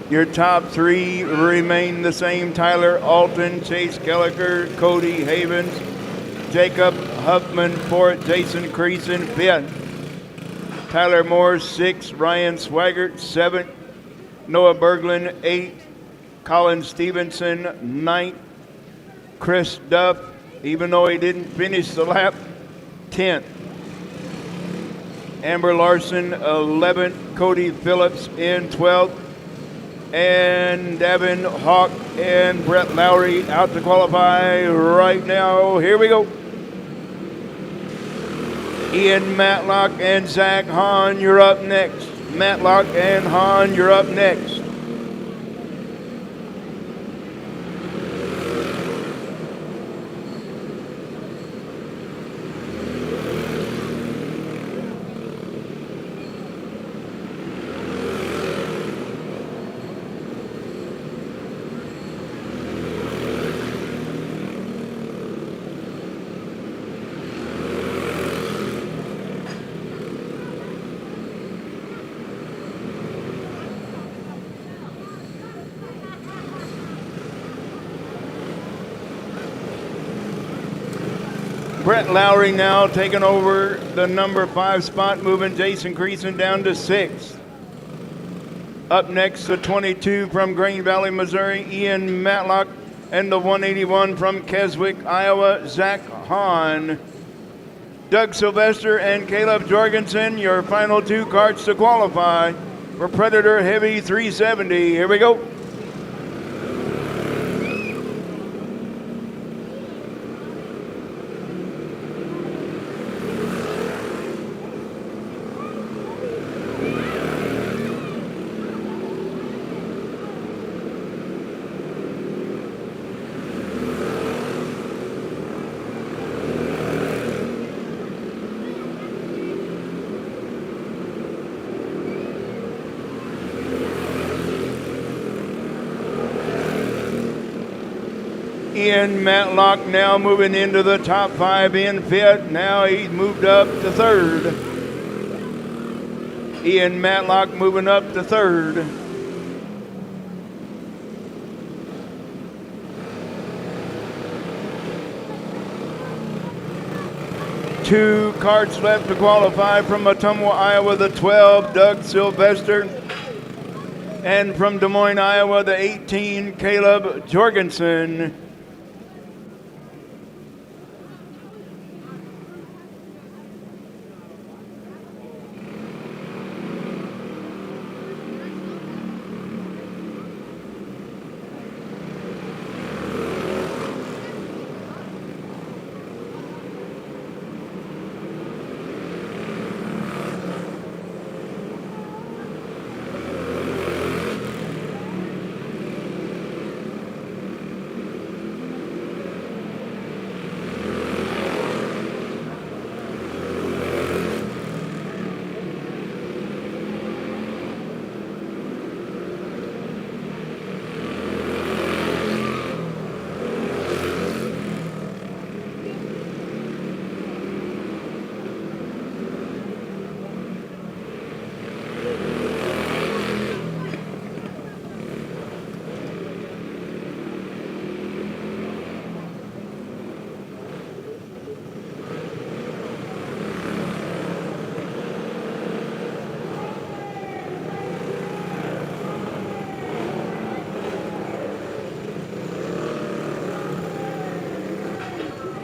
Your top 3 remain the same. Tyler Alton, Chase Kelliker, Cody Havens, Jacob Huffman 4th, Jason Creason 5th, Tyler Moore 6th, Ryan Swigert 7th, Noah Berglund 8th, Colin Stevenson 9th, Chris Duff, even though he didn't finish the lap, 10th. Amber Larson 11th, Cody Phillips in 12th, and Davin Hawk and Brett Lowry out to qualify right now. Here we go. Ian Matlock and Zach Hahn, you're up next. Matlock and Hahn, you're up next. Brett Lowry now taking over the number 5 spot, moving Jason Creason down to 6th. Up next, the 22 from Green Valley, Missouri, Ian Matlock, and the 181 from Keswick, Iowa, Zach Hahn. Doug Sylvester and Caleb Jorgensen, your final 2 carts to qualify for Predator Heavy 370. Here we go. Ian Matlock now moving into the top 5 in 5th. Now he's moved up to 3rd. Ian Matlock moving up to 3rd. Two carts left to qualify. From Ottumwa, Iowa, the 12, Doug Sylvester. And from Des Moines, Iowa, the 18, Caleb Jorgensen.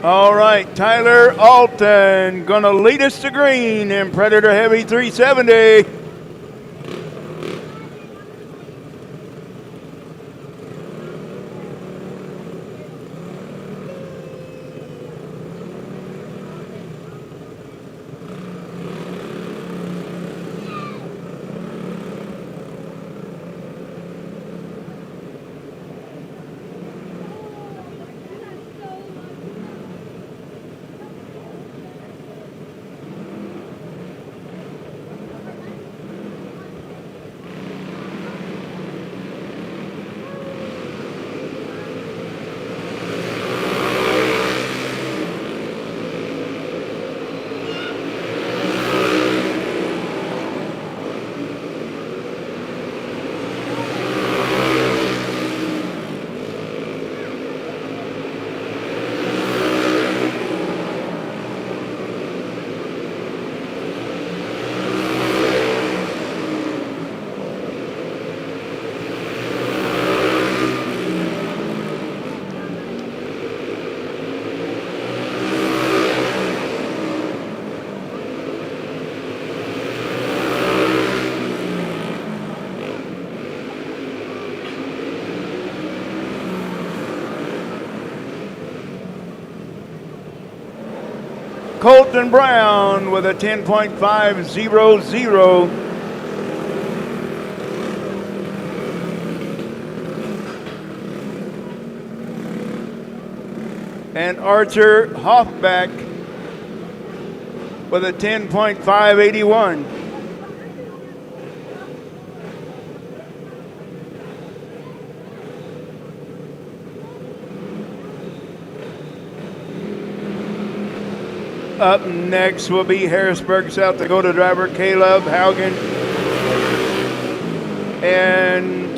All right, Tyler Alton gonna lead us to green in Predator Heavy 370. Colton Brown with a 10.500. And Archer Hoffback with a 10.581. Up next will be Harrisburg, South Dakota driver Caleb Haugen and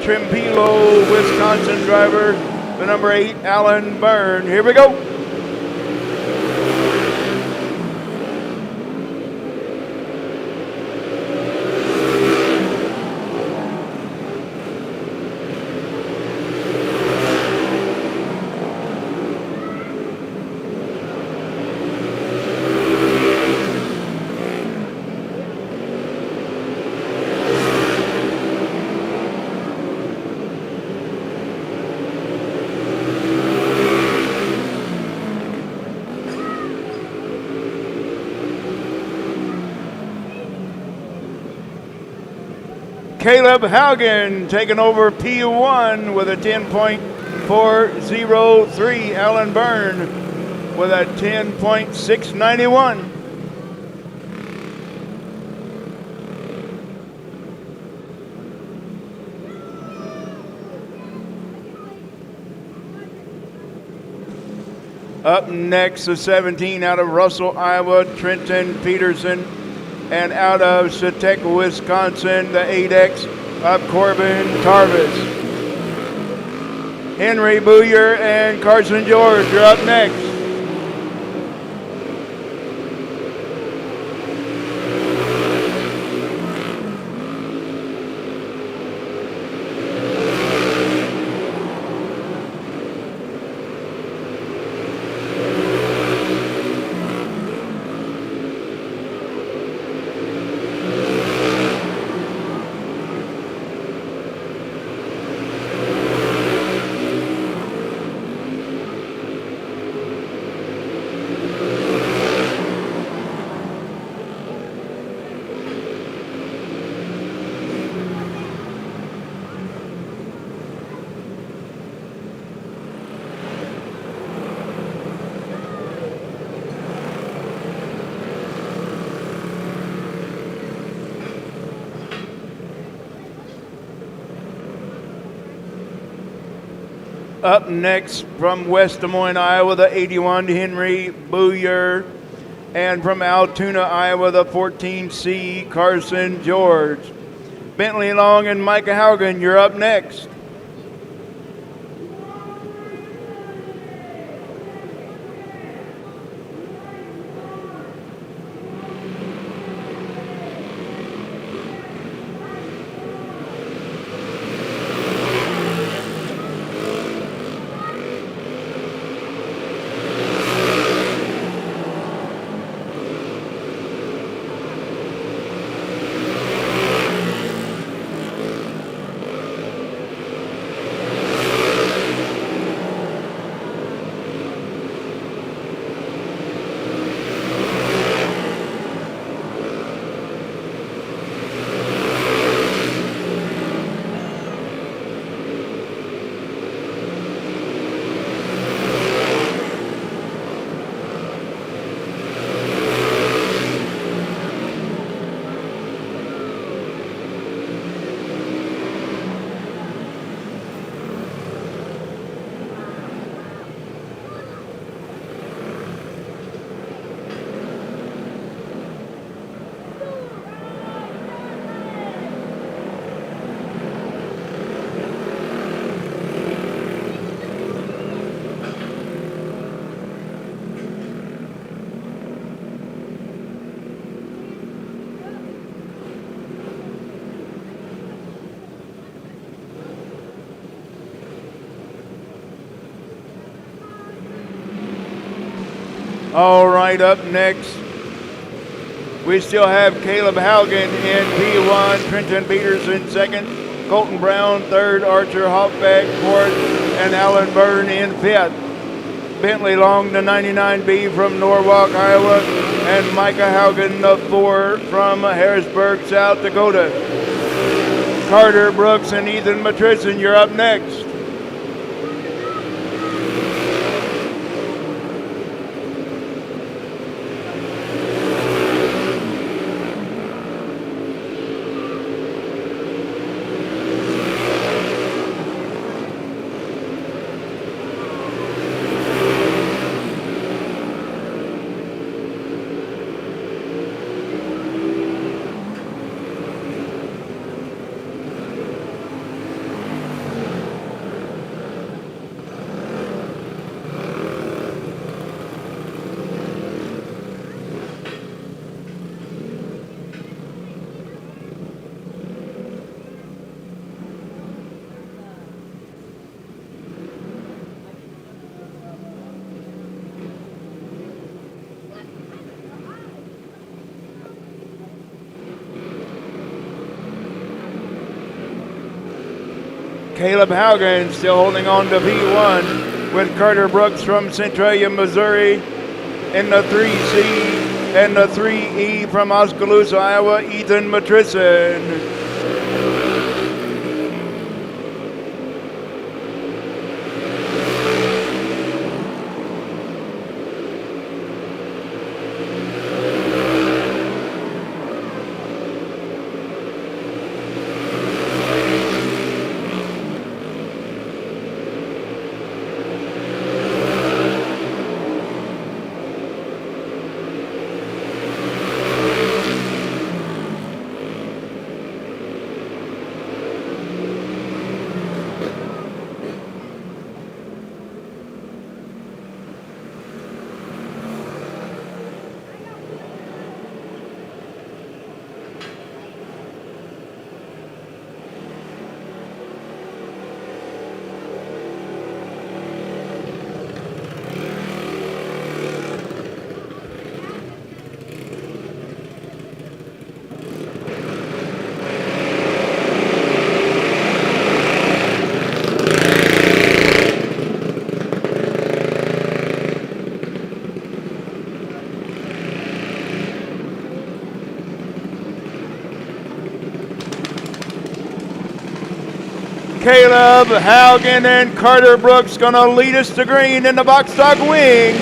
Trimpilo, Wisconsin driver, the number 8, Alan Byrne. Here we go. Caleb Haugen taking over P1 with a 10.403. Alan Byrne with a 10.691. Up next, the 17 out of Russell, Iowa, Trenton Peterson. And out of Seteka, Wisconsin, the 8X of Corbin Tarvis. Henry Booyer and Carson George are up next. Up next from West Des Moines, Iowa, the 81, Henry Booyer. And from Altoona, Iowa, the 14C, Carson George. Bentley Long and Micah Haugen, you're up next. All right, up next, we still have Caleb Haugen in P1, Trenton Peters in second, Colton Brown third, Archer Hoffbeck fourth, and Alan Byrne in fifth. Bentley Long, the 99B from Norwalk, Iowa, and Micah Haugen, the 4 from Harrisburg, South Dakota. Carter Brooks and Ethan Matrison, you're up next. Caleb Haugen still holding on to P1 with Carter Brooks from Centralia, Missouri in the 3C and the 3E from Oskaloosa, Iowa, Ethan Matrison. Caleb Haugen and Carter Brooks gonna lead us to green in the box stock wing.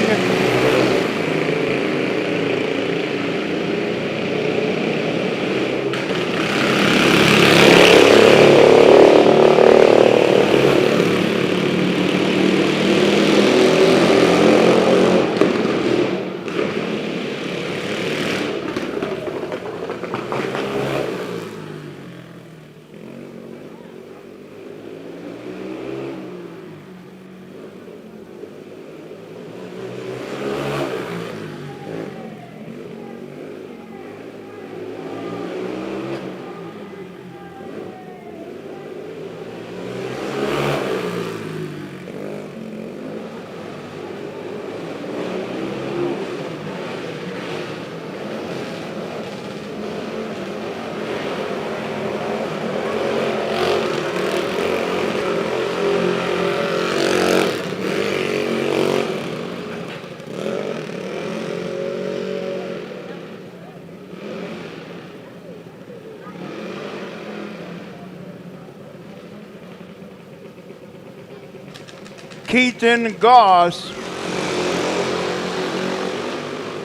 Keaton Goss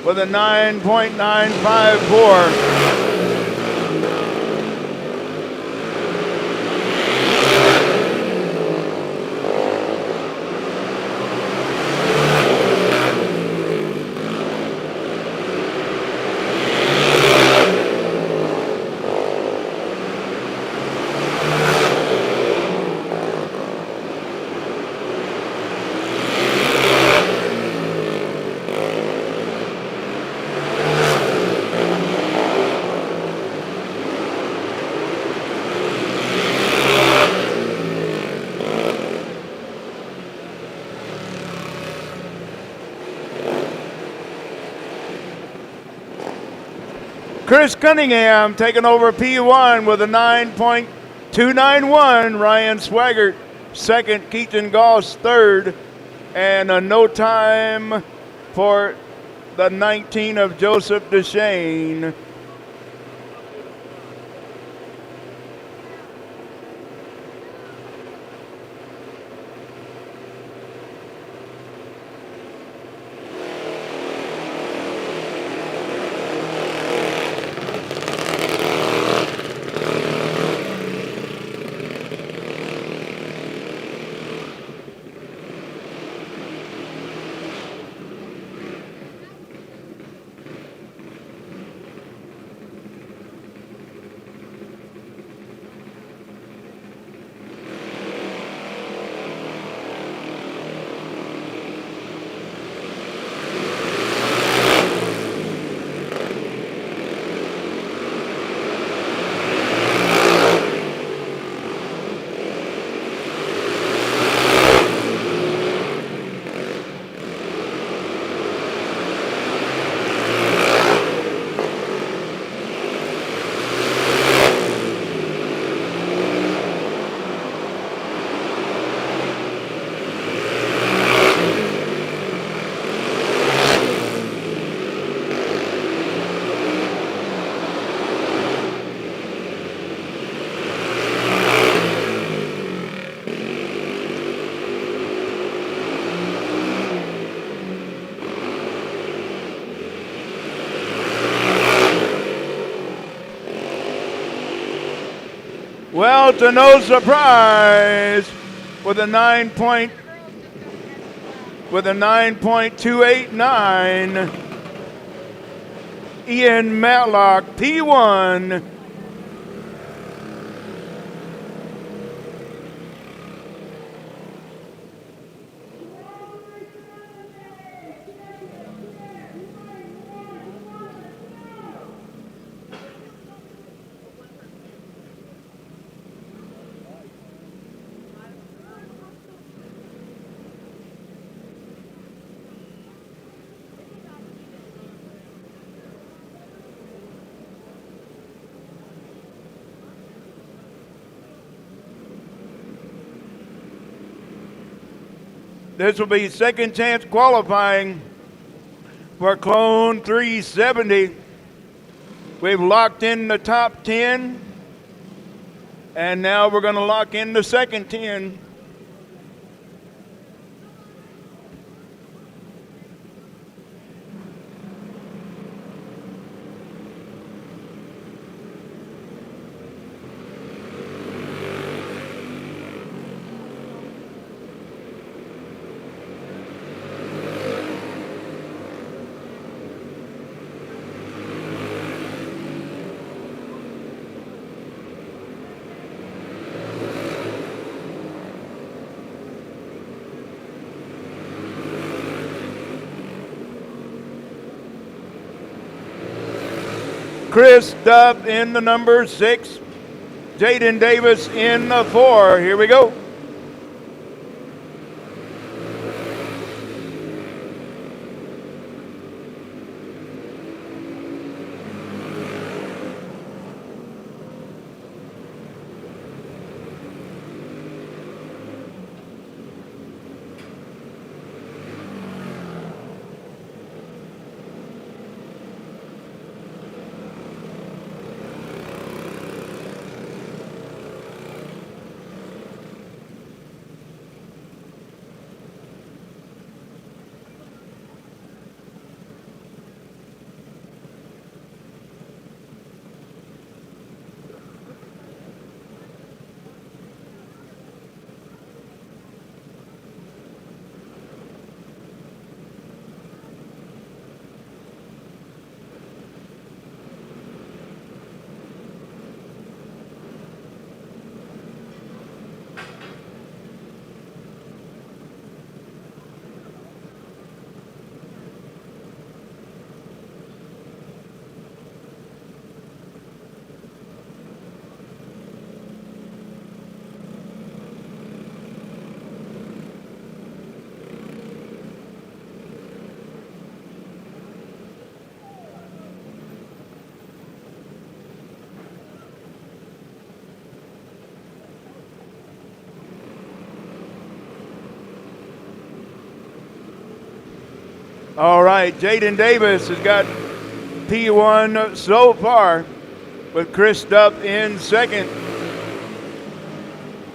with a 9.954. Chris Cunningham taking over P1 with a 9.291. Ryan Swaggart second. Keaton Goss third. And a no time for the 19 of Joseph Deshane. Well, to no surprise, with a 9.289, Ian Matlock, P1. This will be second chance qualifying for Clone 370. We've locked in the top 10, and now we're going to lock in the second 10. Chris Duff in the number 6. Jaden Davis in the 4. Here we go. All right, Jaden Davis has got P1 so far with Chris Dupp in second.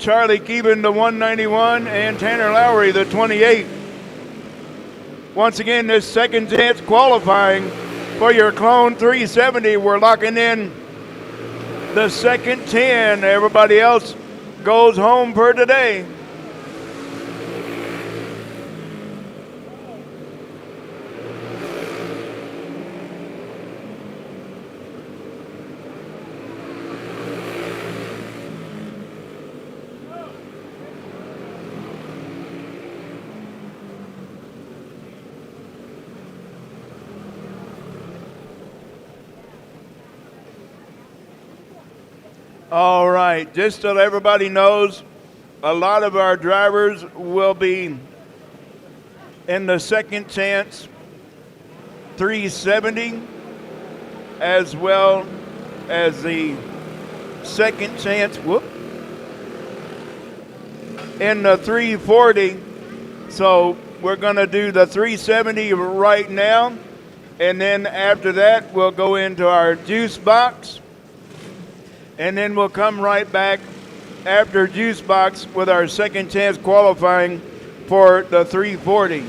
Charlie Keeban, the 191, and Tanner Lowry, the 28. Once again, this second chance qualifying for your Clone 370. We're locking in the second 10. Everybody else goes home for today. All right, just so everybody knows, a lot of our drivers will be in the second chance 370 as well as the second chance, in the 340. So we're going to do the 370 right now, and then after that we'll go into our juice box. And then we'll come right back after juice box with our second chance qualifying for the 340.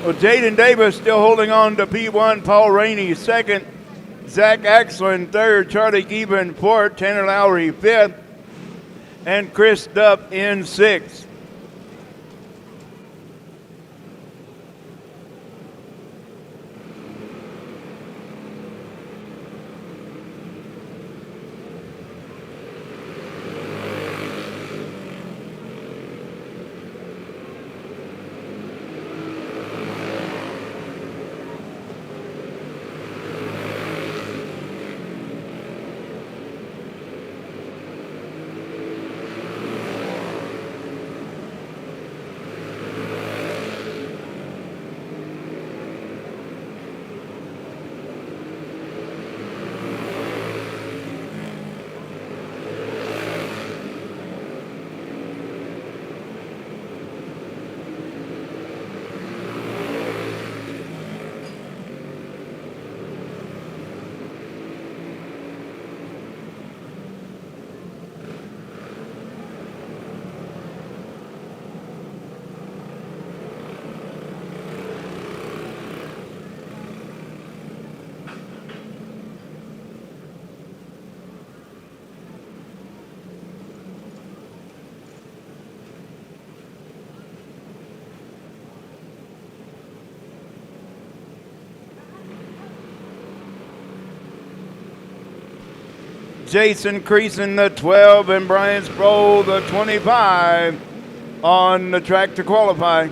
Well, Jaden Davis still holding on to P1. Paul Rainey second. Zach Axlin third. Charlie Keeban fourth. Tanner Lowry fifth. And Chris Dupp in sixth. Jason Creason, the 12, and Brian Sproul, the 25, on the track to qualify.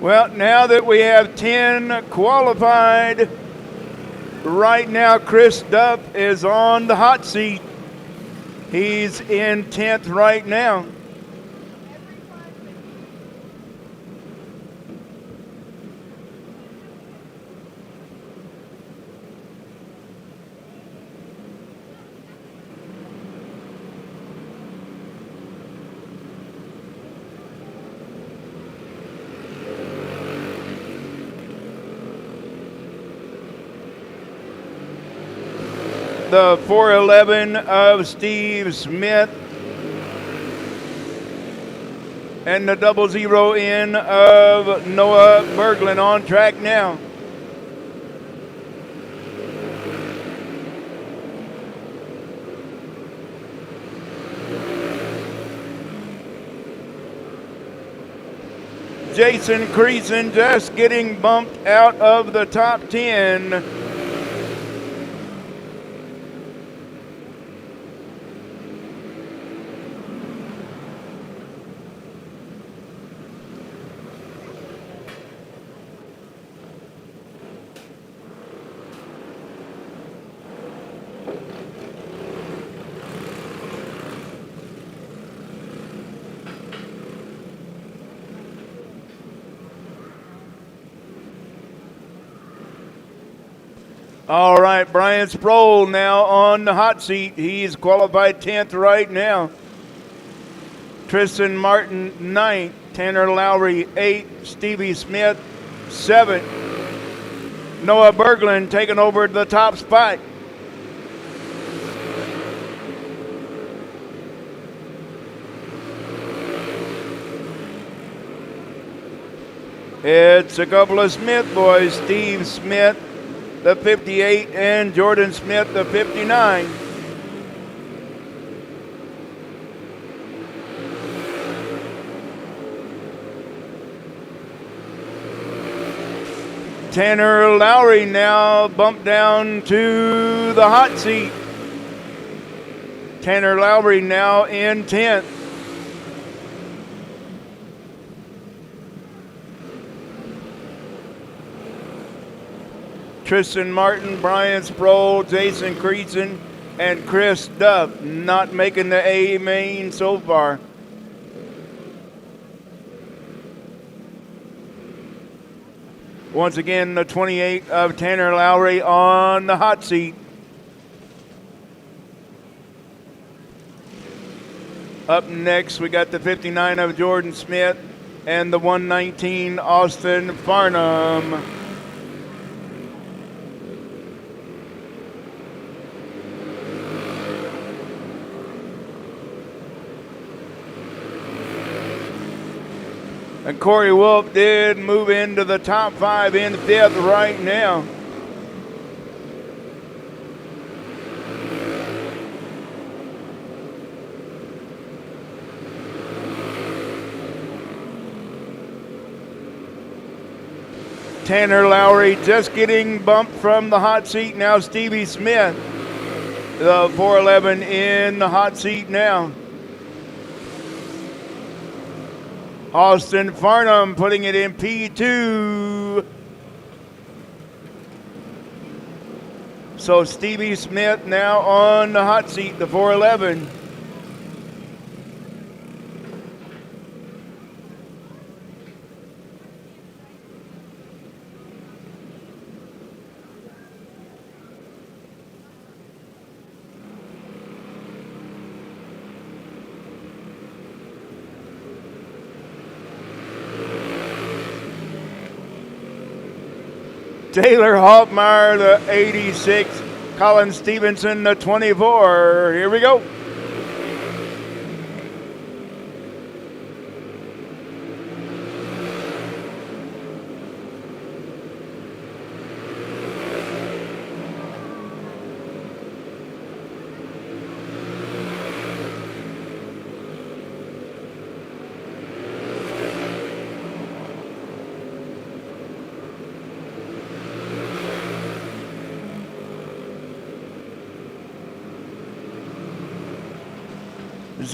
Well, now that we have 10 qualified, right now Chris Dupp is on the hot seat. He's in 10th right now. the 411 of Steve Smith, and the 00 in of Noah Berglund on track now. Jason Creason just getting bumped out of the top 10. All right, Brian Sproul now on the hot seat. He's qualified 10th right now. Tristan Martin 9th. Tanner Lowry 8th. Stevie Smith 7th. Noah Berglund taking over the top spot. It's a couple of Smith boys. Steve Smith, the 58, and Jordan Smith, the 59. Tanner Lowry now bumped down to the hot seat. Tanner Lowry now in 10th. Tristan Martin, Brian Sproul, Jason Creason, and Chris Duff not making the A main so far. Once again, the 28 of Tanner Lowry on the hot seat. Up next, we got the 59 of Jordan Smith and the 119 Austin Farnham. And Corey Wolf did move into the top 5 in 5th right now. Tanner Lowry just getting bumped from the hot seat now. Stevie Smith, the 411 in the hot seat now. Austin Farnham putting it in P2. So Stevie Smith now on the hot seat, the 411. Taylor Hoffmeyer, the 86. Colin Stevenson, the 24. Here we go.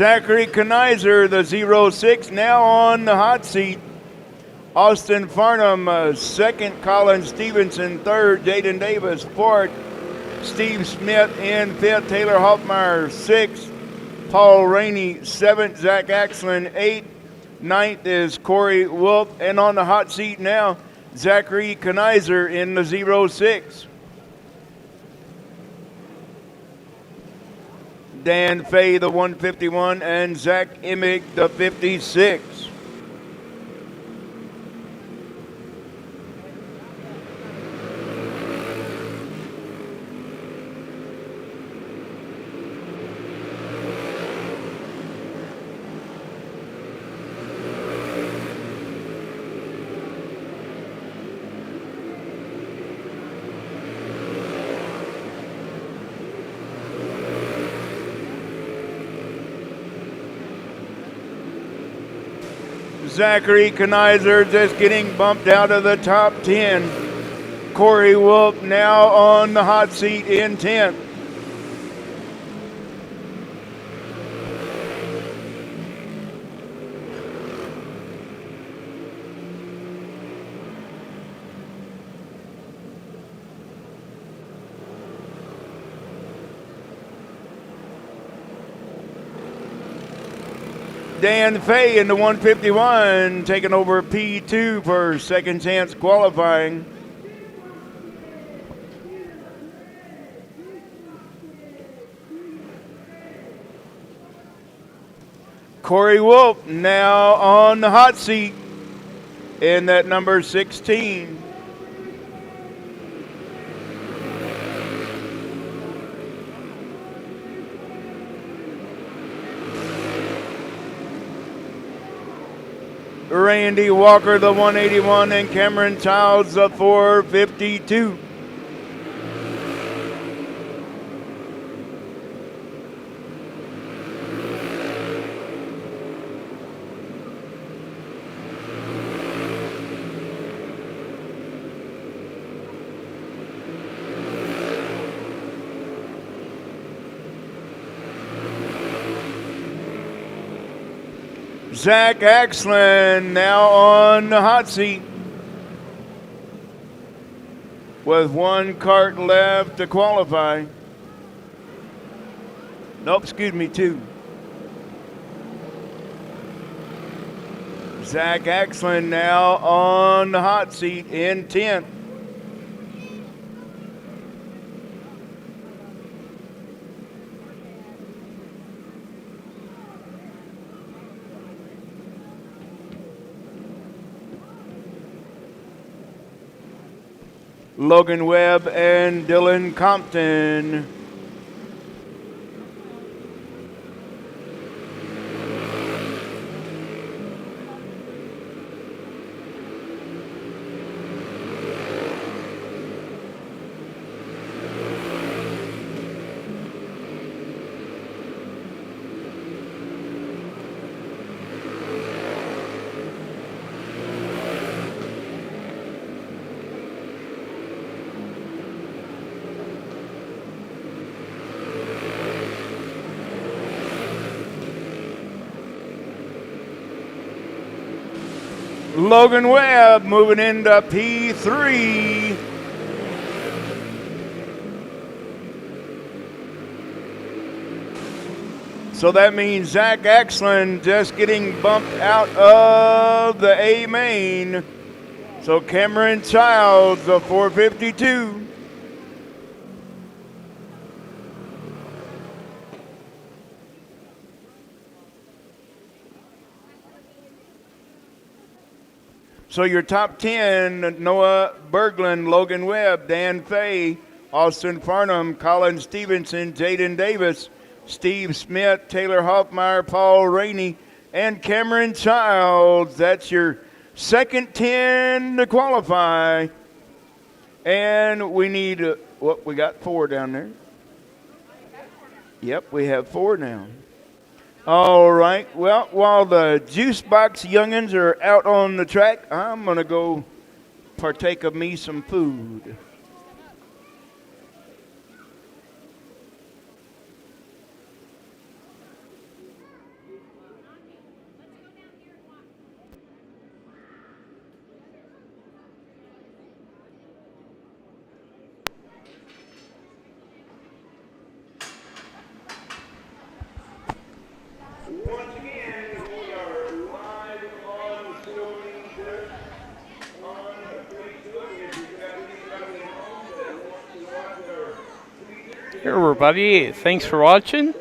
Zachary Kenizer, the 06, now on the hot seat. Austin Farnham, second. Colin Stevenson, third. Jaden Davis, fourth. Steve Smith in fifth. Taylor Hoffmeyer, sixth. Paul Rainey, seventh. Zach Axlin, eighth. Ninth is Corey Wolf. And on the hot seat now, Zachary Kenizer in the 06. Dan Fay, the 151, and Zach Emig, the 56. Zachary Kenizer just getting bumped out of the top 10. Corey Wolf now on the hot seat in 10th. Dan Fay in the 151 taking over P2 for second chance qualifying. Corey Wolf now on the hot seat in that number 16. Randy Walker, the 181, and Cameron Childs, the 452. Zach Axland now on the hot seat with one kart left to qualify. Nope, excuse me, two. Zach Axland now on the hot seat in 10th. Logan Webb and Dylan Compton. Logan Webb moving into P3. So that means Zach Axland just getting bumped out of the A main. So Cameron Childs, the 452. So your top 10, Noah Berglund, Logan Webb, Dan Fay, Austin Farnham, Colin Stevenson, Jaden Davis, Steve Smith, Taylor Hoffmeyer, Paul Rainey, and Cameron Childs. That's your second 10 to qualify. And we need, we got 4 down there. Yep, we have 4 now. All right. Well, while the Juice Box youngins are out on the track, I'm going to go partake of me some food. Once again, we are live on Silver Dirt on Facebook. If you've got anybody at home that wants to watch our Hey everybody, thanks for watching.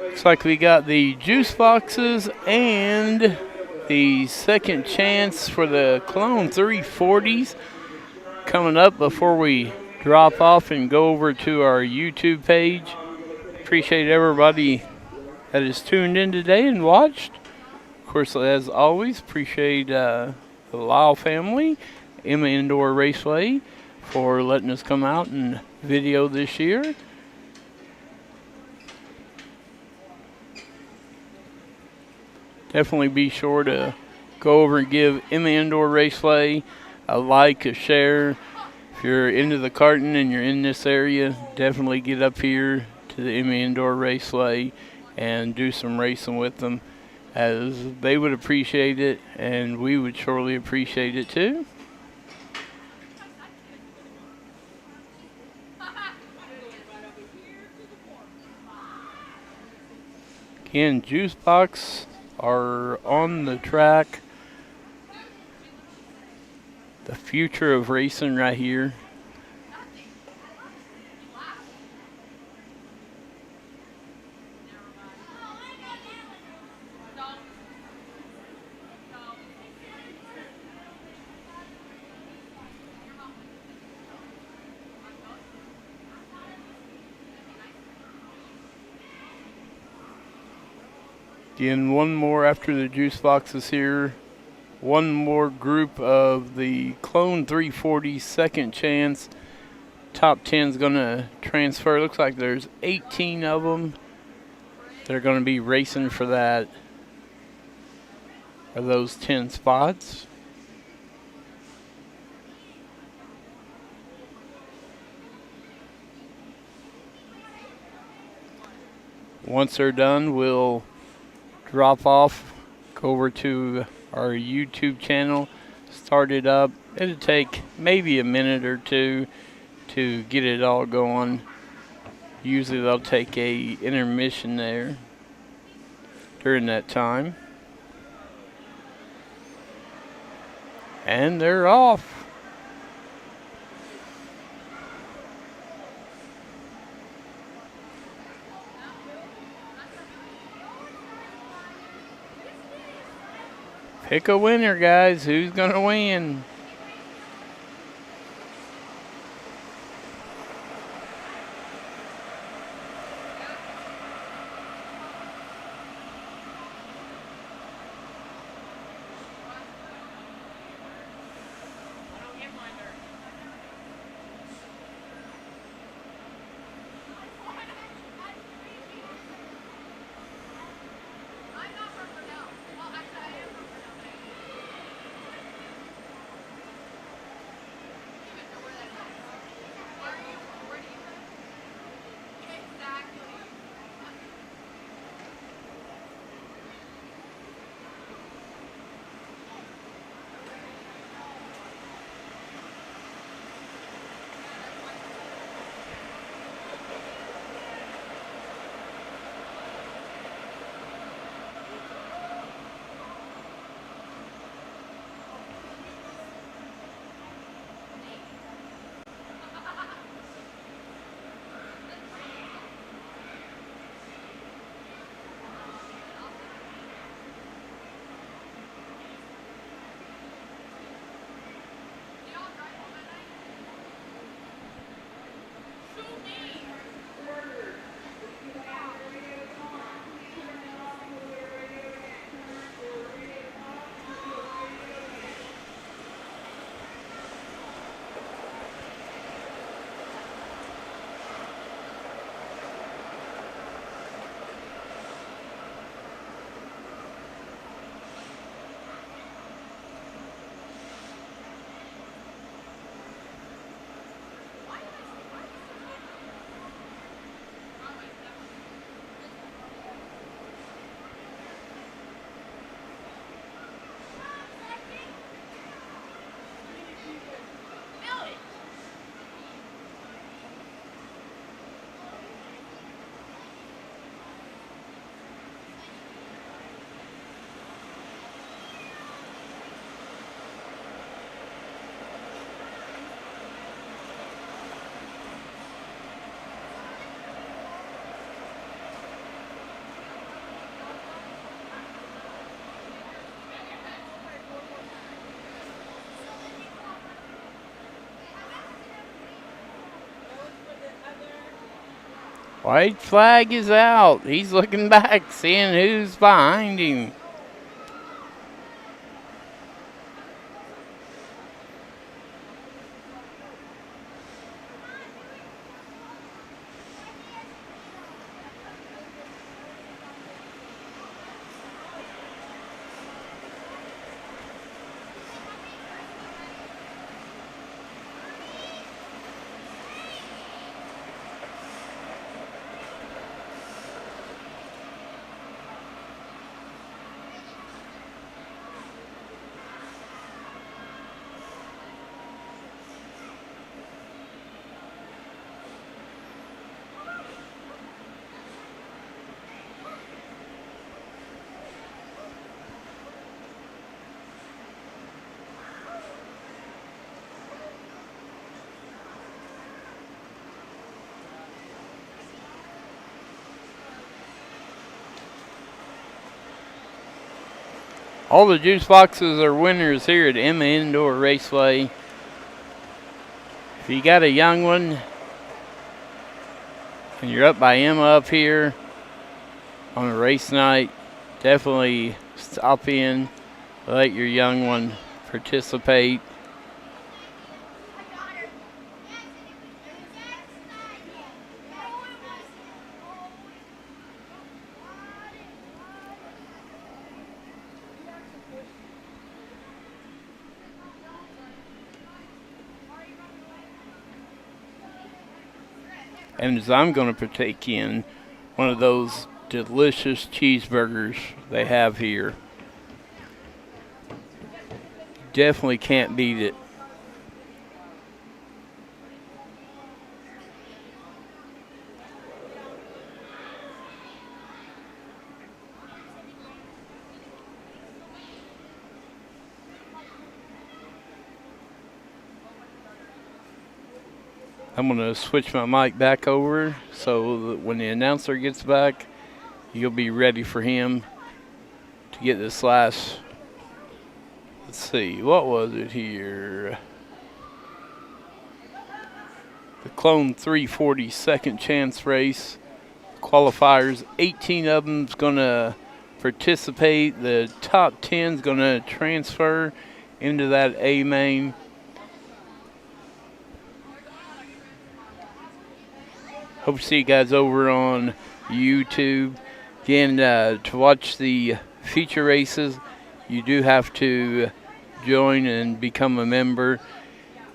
Looks like we got the juice boxes and the second chance for the Clone 340s coming up before we drop off and go over to our YouTube page. Appreciate everybody that is tuned in today and watched. Of course, as always, appreciate the Lyle family, Emma Indoor Raceway, for letting us come out and video this year. definitely be sure to go over and give Emma Indoor Raceway a like, a share. If you're into the karting and you're in this area, definitely get up here to the Emma Indoor Raceway and do some racing with them, as they would appreciate it and we would surely appreciate it too. Again, Juice Box are on the track. The future of racing right here. Again, one more after the juice boxes here. One more group of the Clone 340 second chance. Top 10 is going to transfer. Looks like there's 18 of them. They're going to be racing for that, for those 10 spots. Once they're done, we'll drop off, go over to our YouTube channel, start it up. It'll take maybe a minute or two to get it all going. Usually they'll take a intermission there during that time. And they're off. Pick a winner, guys. Who's going to win? White flag is out. He's looking back, seeing who's behind him. All the juice boxes are winners here at Emma Indoor Raceway. If you got a young one and you're up by Emma up here on a race night, definitely stop in, let your young one participate. And as I'm going to partake in one of those delicious cheeseburgers they have here. Definitely can't beat it. I'm going to switch my mic back over so that when the announcer gets back, you'll be ready for him to get this last, let's see, what was it here? The Clone 340 second chance race. Qualifiers, 18 of them's going to participate. The top 10's going to transfer into that A main. Hope to see you guys over on YouTube. Again, to watch the feature races, you do have to join and become a member.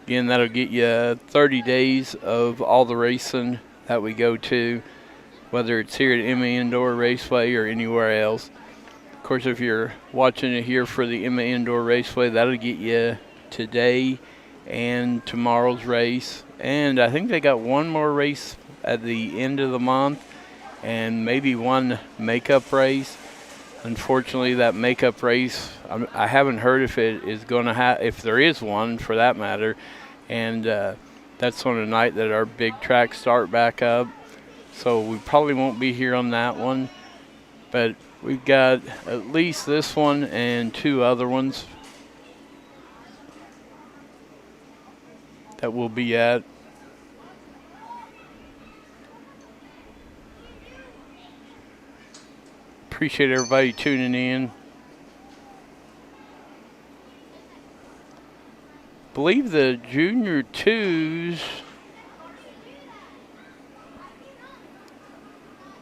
Again, that'll get you 30 days of all the racing that we go to, whether it's here at Emma Indoor Raceway or anywhere else. Of course, if you're watching it here for the Emma Indoor Raceway, that'll get you today and tomorrow's race. And I think they got one more race at the end of the month and maybe one makeup race. Unfortunately, that makeup race, I haven't heard if it is going to have, if there is one for that matter. And that's on a night that our big tracks start back up. So we probably won't be here on that one. But we've got at least this one and two other ones that we'll be at. Appreciate everybody tuning in. Believe the junior twos.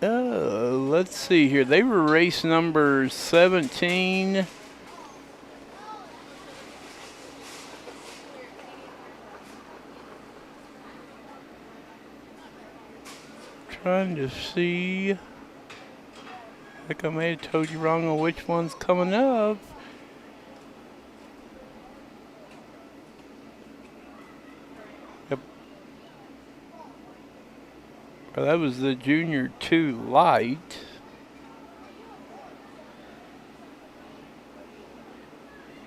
Let's see here. They were race number 17. Trying to see. I think I may have told you wrong on which one's coming up. Yep. Well, that was the Junior 2 Light.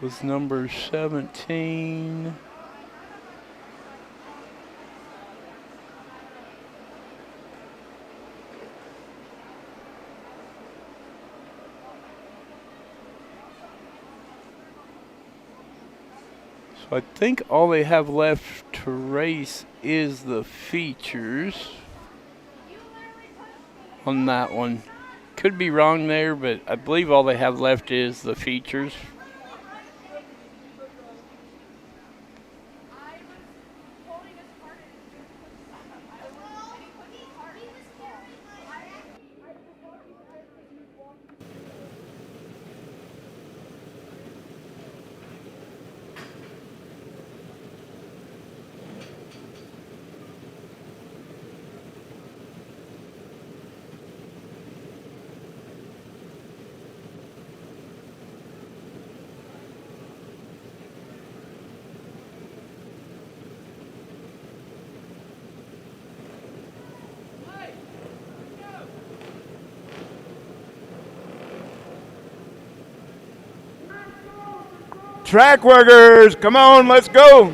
Was number 17. So I think all they have left to race is the features on that one. Could be wrong there, but I believe all they have left is the features. Track workers, come on, let's go.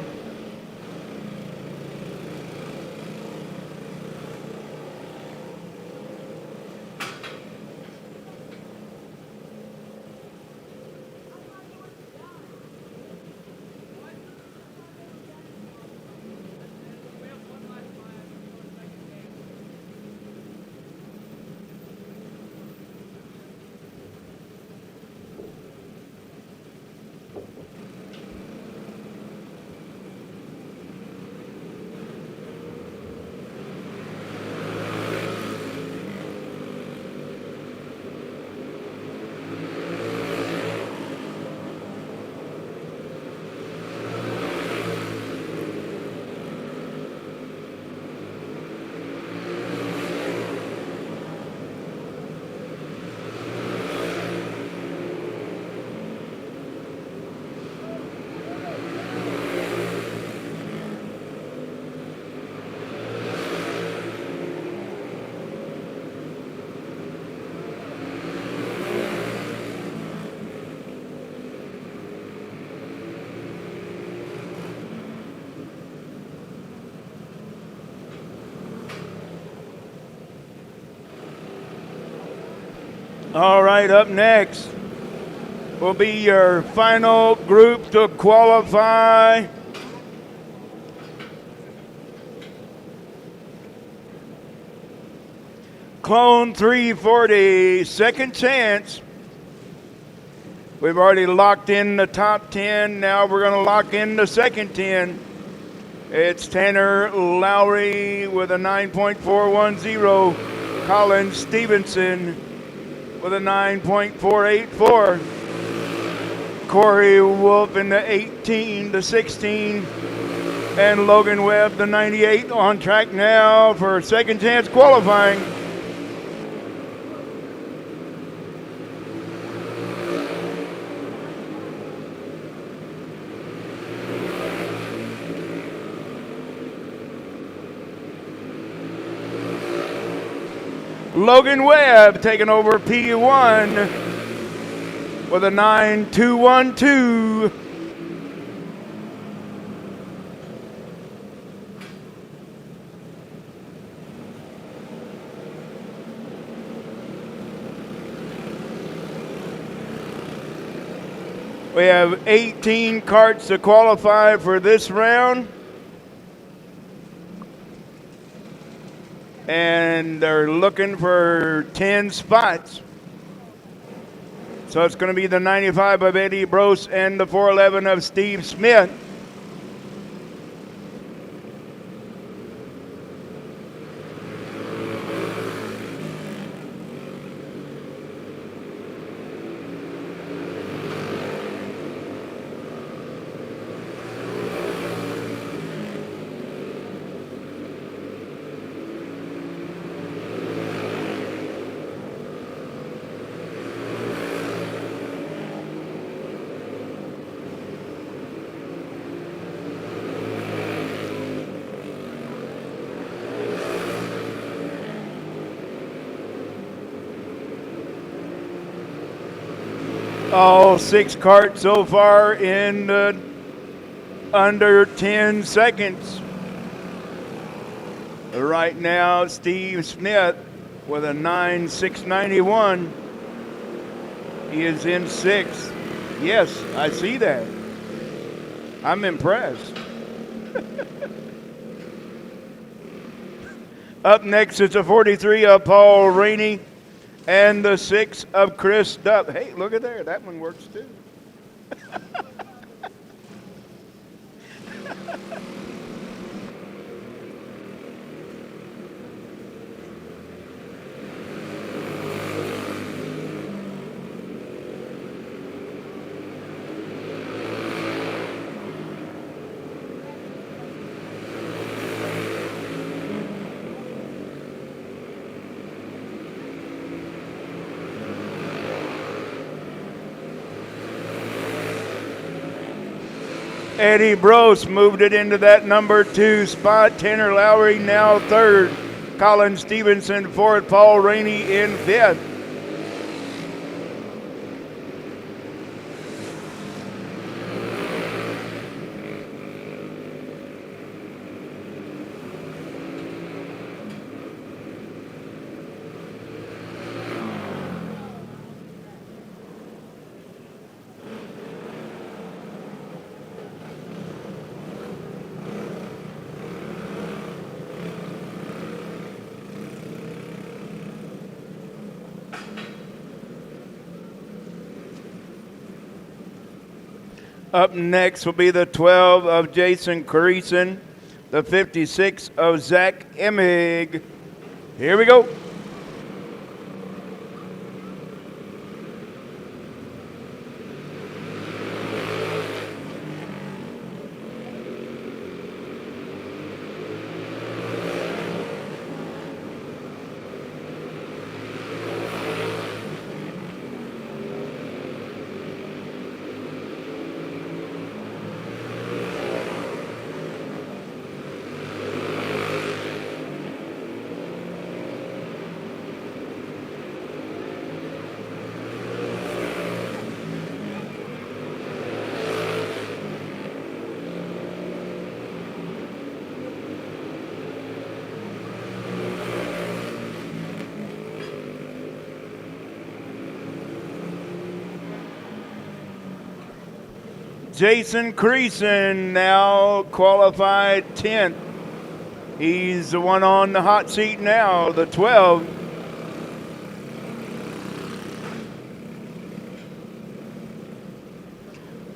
All right, up next will be your final group to qualify. Clone 340, second chance. We've already locked in the top 10. Now we're going to lock in the second 10. It's Tanner Lowry with a 9.410. Colin Stevenson with a 9.484. Corey Wolf in the 18, the 16. And Logan Webb, the 98, on track now for second chance qualifying. Logan Webb taking over P1 with a 9.212. We have 18 karts to qualify for this round. And they're looking for 10 spots. So it's going to be the 95 of Eddie Brose and the 411 of Steve Smith. All 6 karts so far in under 10 seconds. Right now, Steve Smith with a 9.691. He is in 6th. Yes, I see that. I'm impressed. Up next is a 43 of Paul Rainey. And the 6 of Chris Duff. Hey, look at there. That one works too. Eddie Brose moved it into that number 2 spot. Tanner Lowry now 3rd. Colin Stevenson 4th. Paul Rainey in 5th. Up next will be the 12 of Jason Creason, the 56 of Zach Emig. Here we go. Jason Creason now qualified 10th. He's the one on the hot seat now, the 12.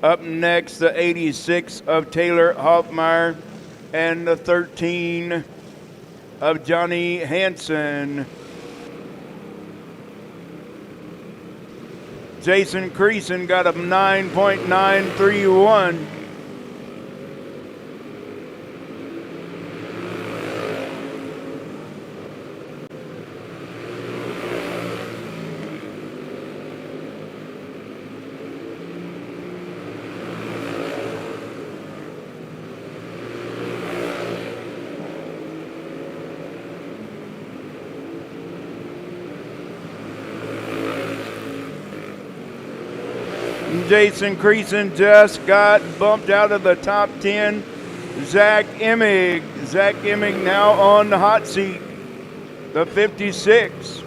Up next, the 86 of Taylor Hoffmeyer and the 13 of Johnny Hansen. Jason Creason got a 9.931. Jason Creason just got bumped out of the top 10. Zach Emig. Zach Emig now on the hot seat, the 56.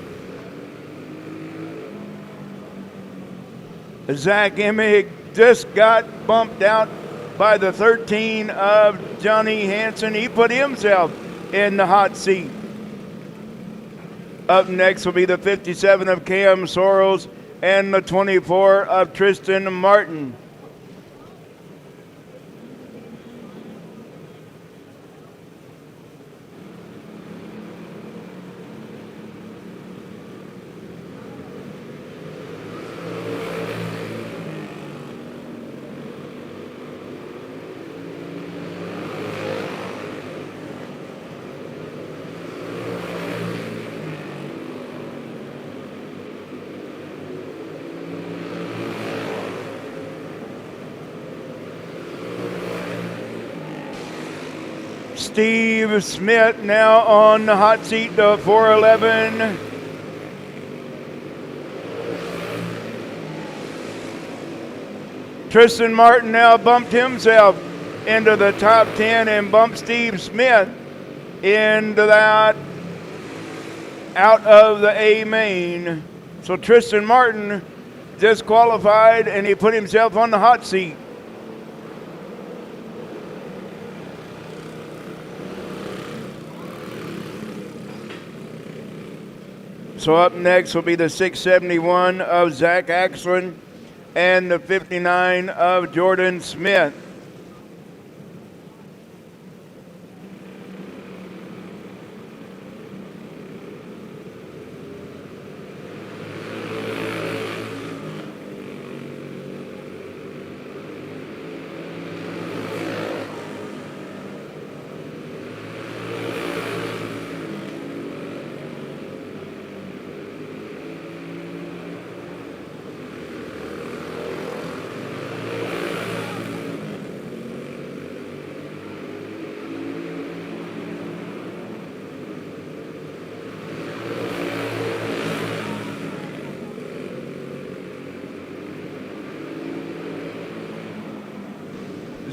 Zach Emig just got bumped out by the 13 of Johnny Hansen. He put himself in the hot seat. Up next will be the 57 of Cam Sorrells and the 24 of Tristan Martin. Steve Smith now on the hot seat, the 411. Tristan Martin now bumped himself into the top 10 and bumped Steve Smith into that, out of the A main. So Tristan Martin just qualified and he put himself on the hot seat. So up next will be the 671 of Zach Axlin and the 59 of Jordan Smith.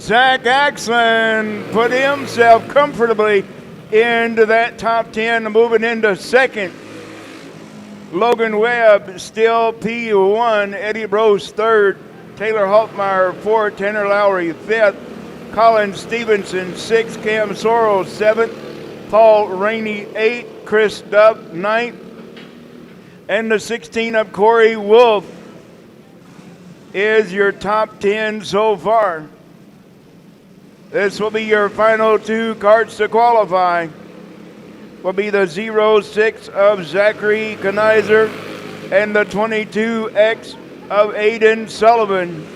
Zach Axlin put himself comfortably into that top 10, moving into second. Logan Webb still P1, Eddie Brose third, Taylor Hoffmeyer fourth, Tanner Lowry fifth, Colin Stevenson sixth, Cam Sorrells seventh, Paul Rainey eighth, Chris Duff ninth, and the 16 of Corey Wolf is your top 10 so far. This will be your final two carts to qualify. Will be the 06 of Zachary Kanizer and the 22X of Aiden Sullivan.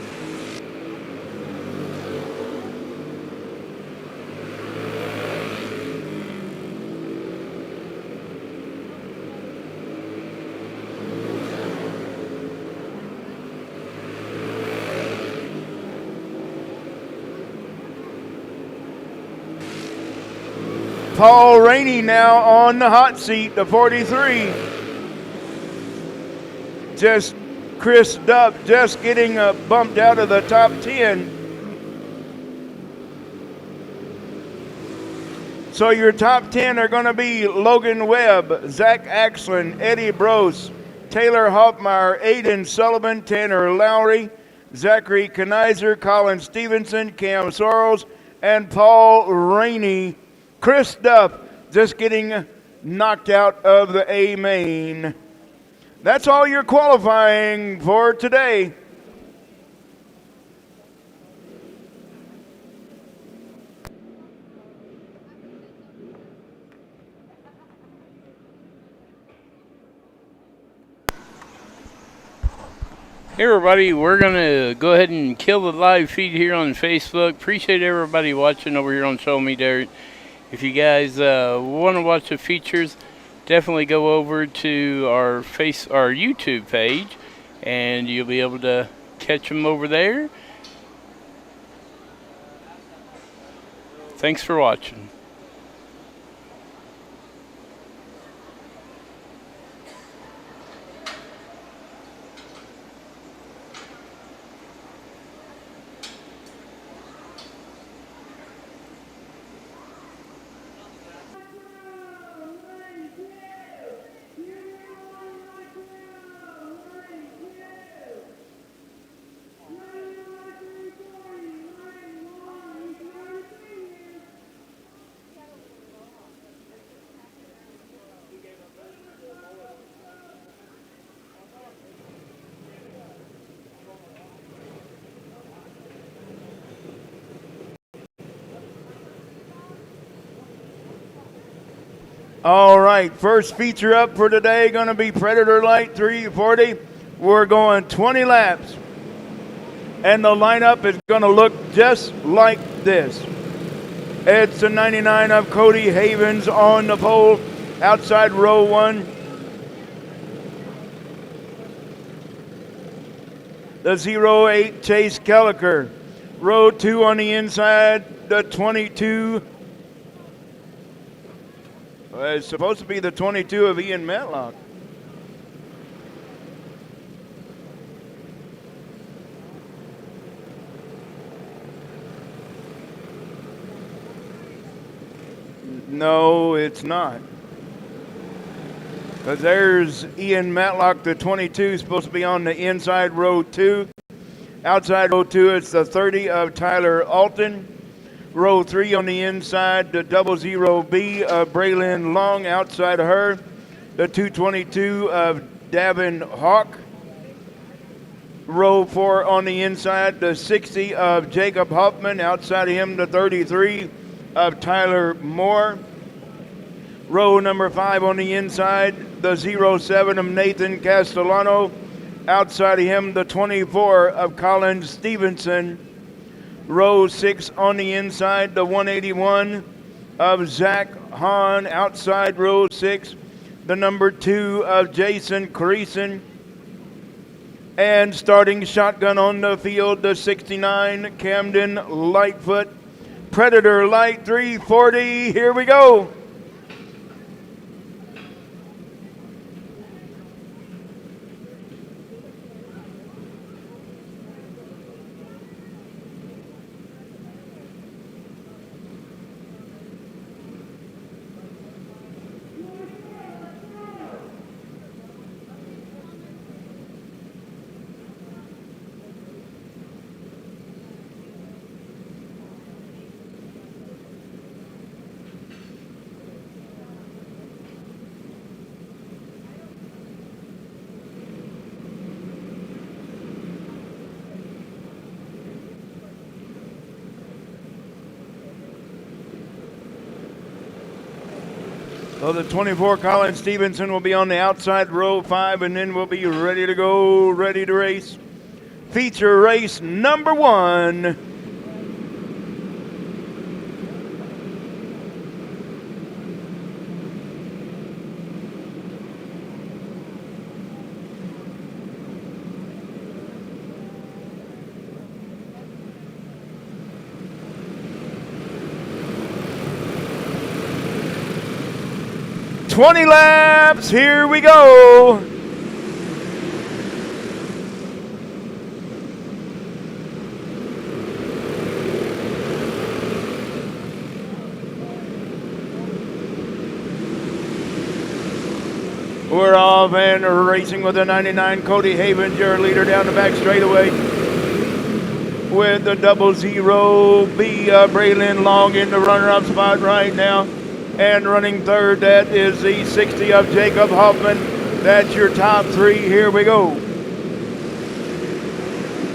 Paul Rainey now on the hot seat, the 43. Just Chris Duff just getting bumped out of the top 10. So your top 10 are going to be Logan Webb, Zach Axlin, Eddie Brose, Taylor Hoffmeyer, Aiden Sullivan, Tanner Lowry, Zachary Kenizer, Colin Stevenson, Cam Sorrells, and Paul Rainey. Chris Duff just getting knocked out of the A main. That's all you're qualifying for today. Hey everybody, we're going to go ahead and kill the live feed here on Facebook. Appreciate everybody watching over here on Show Me Dirt. If you guys want to watch the features, definitely go over to our YouTube page and you'll be able to catch them over there. Thanks for watching. All right, first feature up for today going to be Predator Light 340. We're going 20 laps. And the lineup is going to look just like this. It's the 99 of Cody Havens on the pole outside row 1. The 08 Chase Kelliker. Row 2 on the inside, the 22. It's supposed to be the 22 of Ian Matlock. No, it's not. Because there's Ian Matlock, the 22, supposed to be on the inside row 2. Outside row 2, it's the 30 of Tyler Alton. Row 3 on the inside, the 00B of Braylon Long outside of her. The 222 of Davin Hawk. Row 4 on the inside, the 60 of Jacob Hoffman. Outside of him, the 33 of Tyler Moore. Row number 5 on the inside, the 07 of Nathan Castellano. Outside of him, the 24 of Colin Stevenson. Row 6 on the inside, the 181 of Zach Hahn. Outside row 6, the number 2 of Jason Creason. And starting shotgun on the field, the 69 Camden Lightfoot. Predator Light 340, here we go. So the 24 Colin Stevenson will be on the outside row 5, and then we'll be ready to go, ready to race. Feature race number 1. "20 laps, here we go." We're off and racing with the 99 Cody Havens, your leader down the back straightaway. with the 00B. Braylon Long in the runner-up spot right now. And running third, that is the 60 of Jacob Hoffman. That's your top three. Here we go.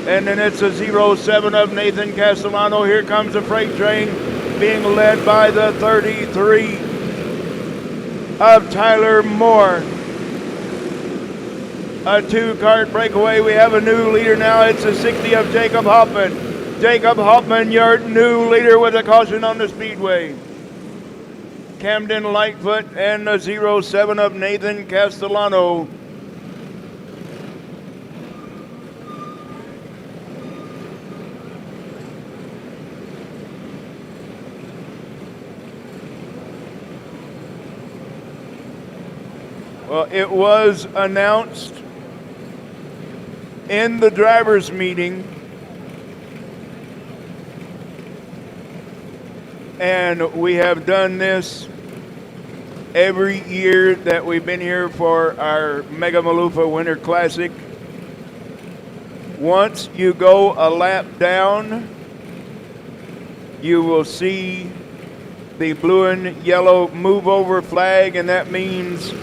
And then it's a 07 of Nathan Castellano. Here comes the freight train being led by the 33 of Tyler Moore. A two-cart breakaway. We have a new leader now. It's the 60 of Jacob Hoffman. Jacob Hoffman, your new leader with a caution on the speedway. Camden Lightfoot and the 07 of Nathan Castellano. Well, it was announced in the drivers' meeting, and we have done this every year that we've been here for our Mega Malufa Winter Classic. Once you go a lap down, you will see the blue and yellow move over flag, and that means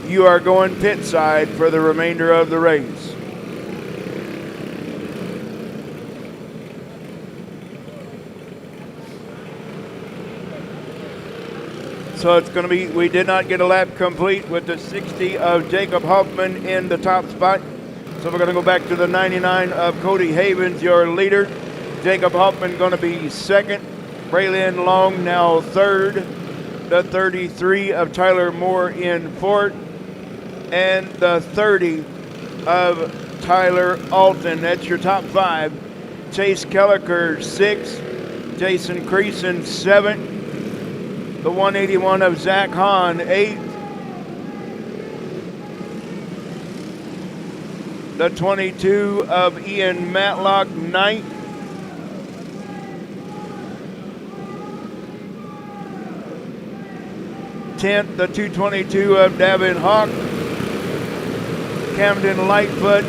you are going pit side for the remainder of the race. So it's going to be, we did not get a lap complete with the 60 of Jacob Hoffman in the top spot. So we're going to go back to the 99 of Cody Havens, your leader. Jacob Hoffman going to be second. Braylon Long now third. The 33 of Tyler Moore in fourth. And the 30 of Tyler Alton. That's your top five. Chase Kelliker, sixth. Jason Creason, seventh. The 181 of Zach Hahn, eighth. The 22 of Ian Matlock, ninth. Tenth, the 222 of Davin Hawk. Camden Lightfoot,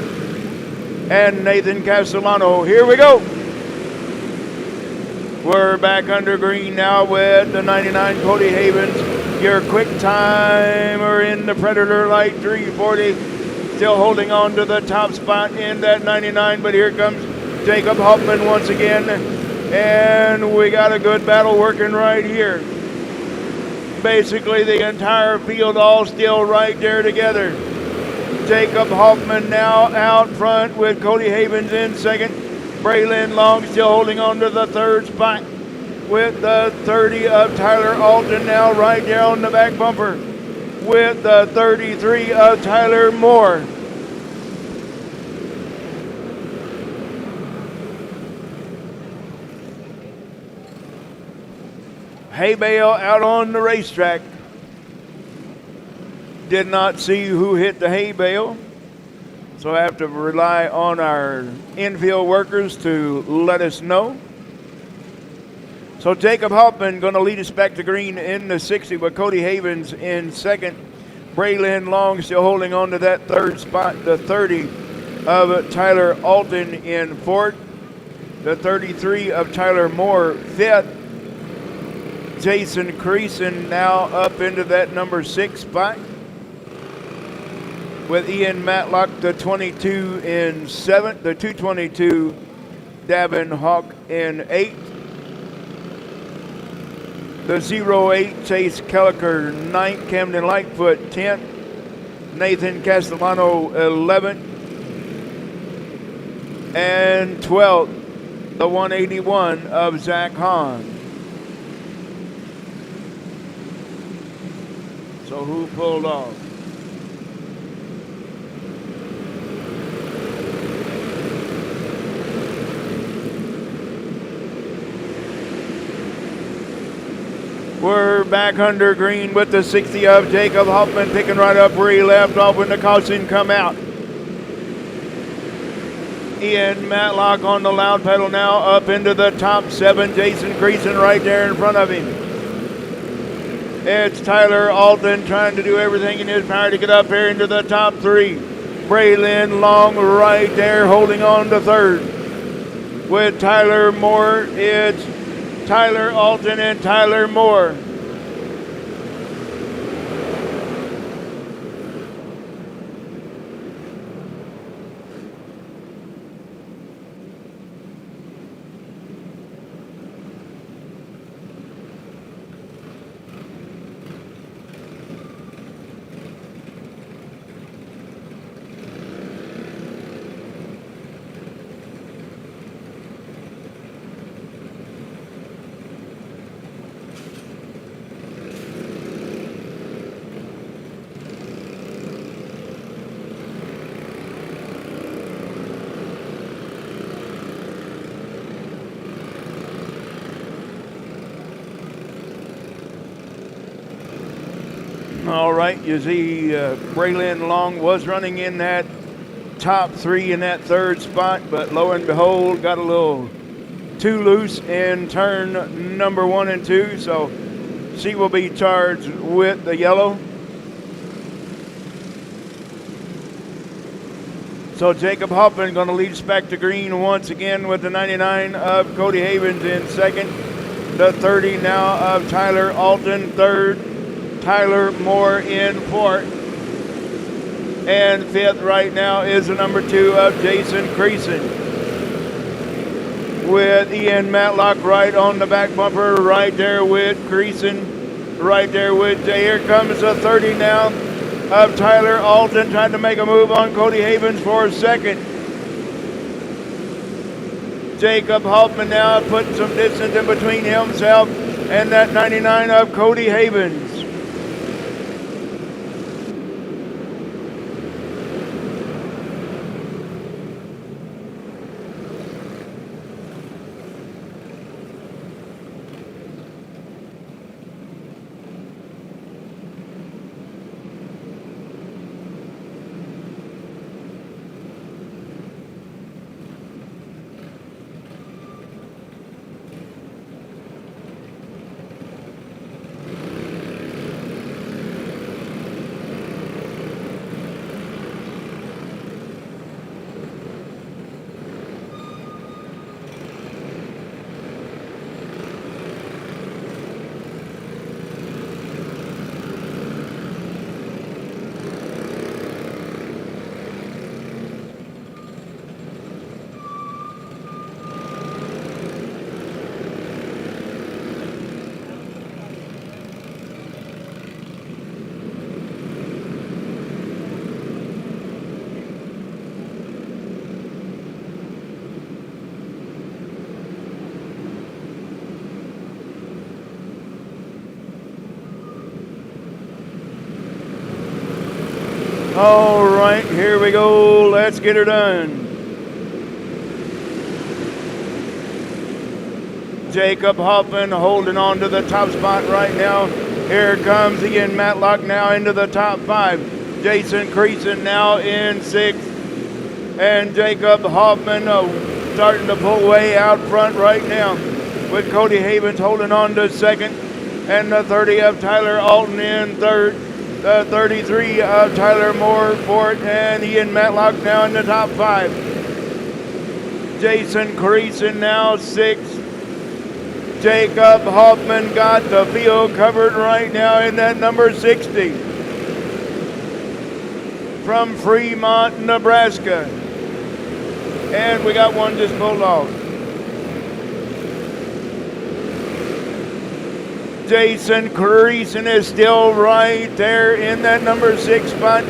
and Nathan Castellano. Here we go. We're back under green now with the 99 Cody Havens, your quick timer in the Predator Light 340. Still holding on to the top spot in that 99, but here comes Jacob Hoffman once again. And we got a good battle working right here. Basically the entire field all still right there together. Jacob Hoffman now out front with Cody Havens in second. Braylon Long still holding on to the third spot with the 30 of Tyler Alton now right there on the back bumper with the 33 of Tyler Moore. Hay bale out on the racetrack. Did not see who hit the hay bale, so I have to rely on our infield workers to let us know. So Jacob Hoffman going to lead us back to green in the 60 with Cody Havens in second. Braylon Long still holding on to that third spot. The 30 of Tyler Alton in fourth. The 33 of Tyler Moore fifth. Jason Creason now up into that number 6 spot. With Ian Matlock, the 22 in 7th, the 222 Davin Hawk in 8th, the 08 Chase Kelliker 9th, Camden Lightfoot 10th, Nathan Castellano 11th, and 12th, the 181 of Zach Hahn. So who pulled off? We're back under green with the 60 of Jacob Hoffman picking right up where he left off when the caution come out. Ian Matlock on the loud pedal now up into the top 7. Jason Creason right there in front of him. It's Tyler Alton trying to do everything in his power to get up here into the top 3. Braylon Long right there holding on to third. With Tyler Moore, it's Tyler Alton and Tyler Moore. All right, you see Braylon Long was running in that top 3 in that 3rd spot, but lo and behold, got a little too loose in turn number 1 and 2, so she will be charged with the yellow. So Jacob Hoffman going to lead us back to green once again with the 99 of Cody Havens in 2nd. The 30 now of Tyler Alton, 3rd. Tyler Moore in 4th. And 5th right now is the number 2 of Jason Creason. With Ian Matlock right on the back bumper, right there with Creason, right there with Jay. Here comes the 30 now of Tyler Alton trying to make a move on Cody Havens for 2nd. Jacob Hoffman now putting some distance in between himself and that 99 of Cody Havens. All right, here we go. Let's get her done. Jacob Hoffman holding on to the top spot right now. Here comes Ian Matlock now into the top 5. Jason Creason now in 6th. And Jacob Hoffman starting to pull way out front right now, with Cody Havens holding on to 2nd. And the 30 of Tyler Alton in 3rd. The 33 of Tyler Moore, 4th, and Ian Matlock now in the top 5. Jason Creason now 6th. Jacob Hoffman got the field covered right now in that number 60. From Fremont, Nebraska. And we got one just pulled off. Jason Creason is still right there in that number 6 spot.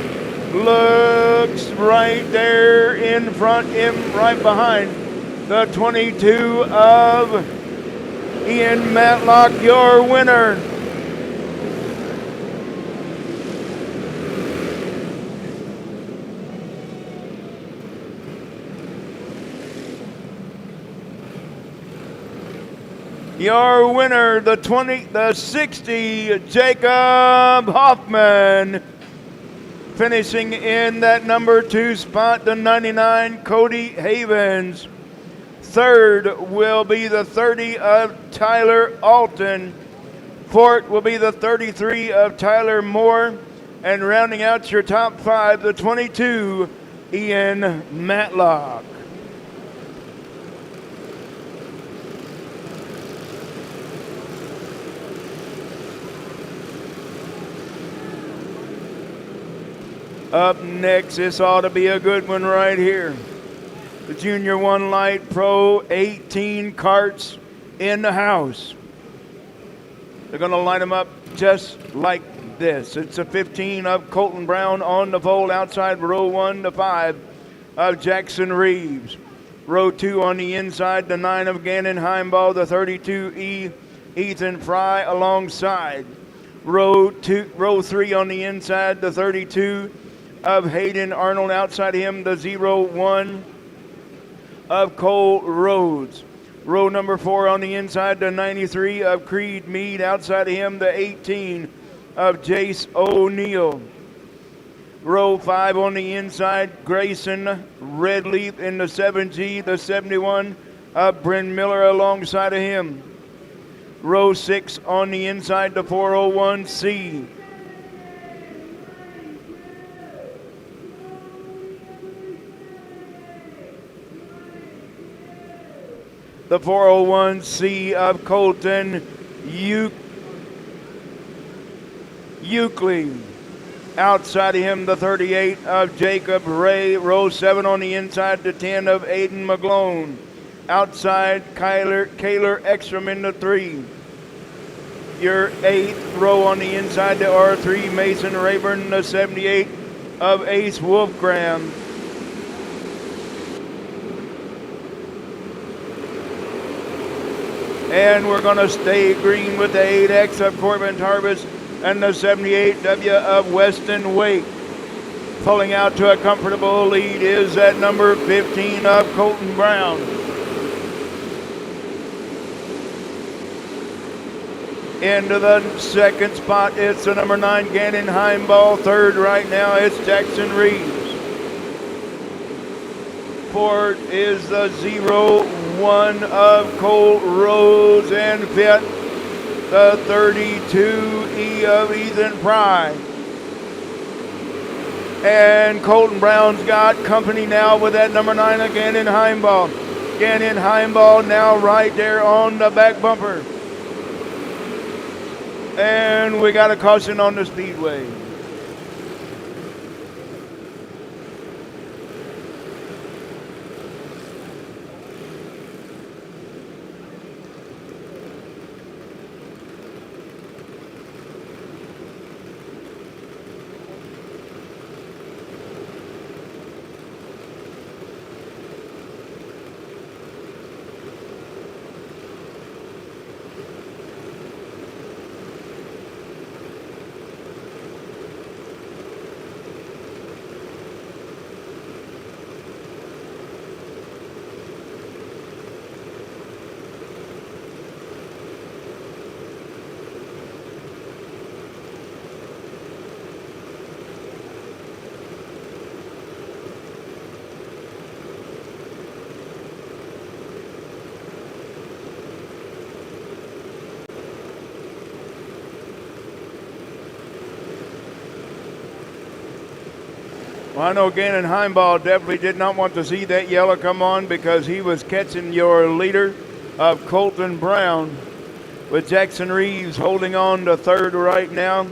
Looks right there in front, him right behind the 22 of Ian Matlock, your winner. Your winner, the 60, Jacob Hoffman. Finishing in that number 2 spot, the 99, Cody Havens. 3rd will be the 30 of Tyler Alton. 4th will be the 33 of Tyler Moore. And rounding out your top 5, the 22, Ian Matlock. Up next, this ought to be a good one right here. The Junior 1 Light Pro 18 carts in the house. They're going to line them up just like this. It's a 15 of Colton Brown on the pole outside row 1, the 5 of Jackson Reeves. Row 2 on the inside, the 9 of Gannon Heimball, the 32E Ethan Fry alongside. Row 3 on the inside, the 32 of Hayden Arnold outside him, the 01 of Cole Rhodes. Row number 4 on the inside, the 93 of Creed Mead outside of him, the 18 of Jace O'Neill. Row 5 on the inside, Grayson Redleaf in the 7G, the 71 of Bryn Miller alongside of him. Row 6 on the inside, the 401C. The 401C of Colton Euclid. Outside of him, the 38 of Jacob Ray. Row 7 on the inside, the 10 of Aiden McGlone. Outside, Kaylor Ekstrom in the 3. Your 8th row on the inside, the R3, Mason Rayburn, the 78 of Ace Wolfgram. And we're going to stay green with the 8X of Corbin Tarbus and the 78W of Weston Wake. Pulling out to a comfortable lead is that number 15 of Colton Brown. Into the second spot, it's the number 9 Gannon Heimball. Third right now, it's Jackson Reeves. Fourth is the 01 of Cole Rose, and fifth, the 32E of Ethan Fry. And Colton Brown's got company now with that number 9 of Gannon Heimball. Gannon Heimball now right there on the back bumper. And we got a caution on the speedway. Well, I know Gannon Heimball definitely did not want to see that yellow come on because he was catching your leader of Colton Brown, with Jackson Reeves holding on to third right now.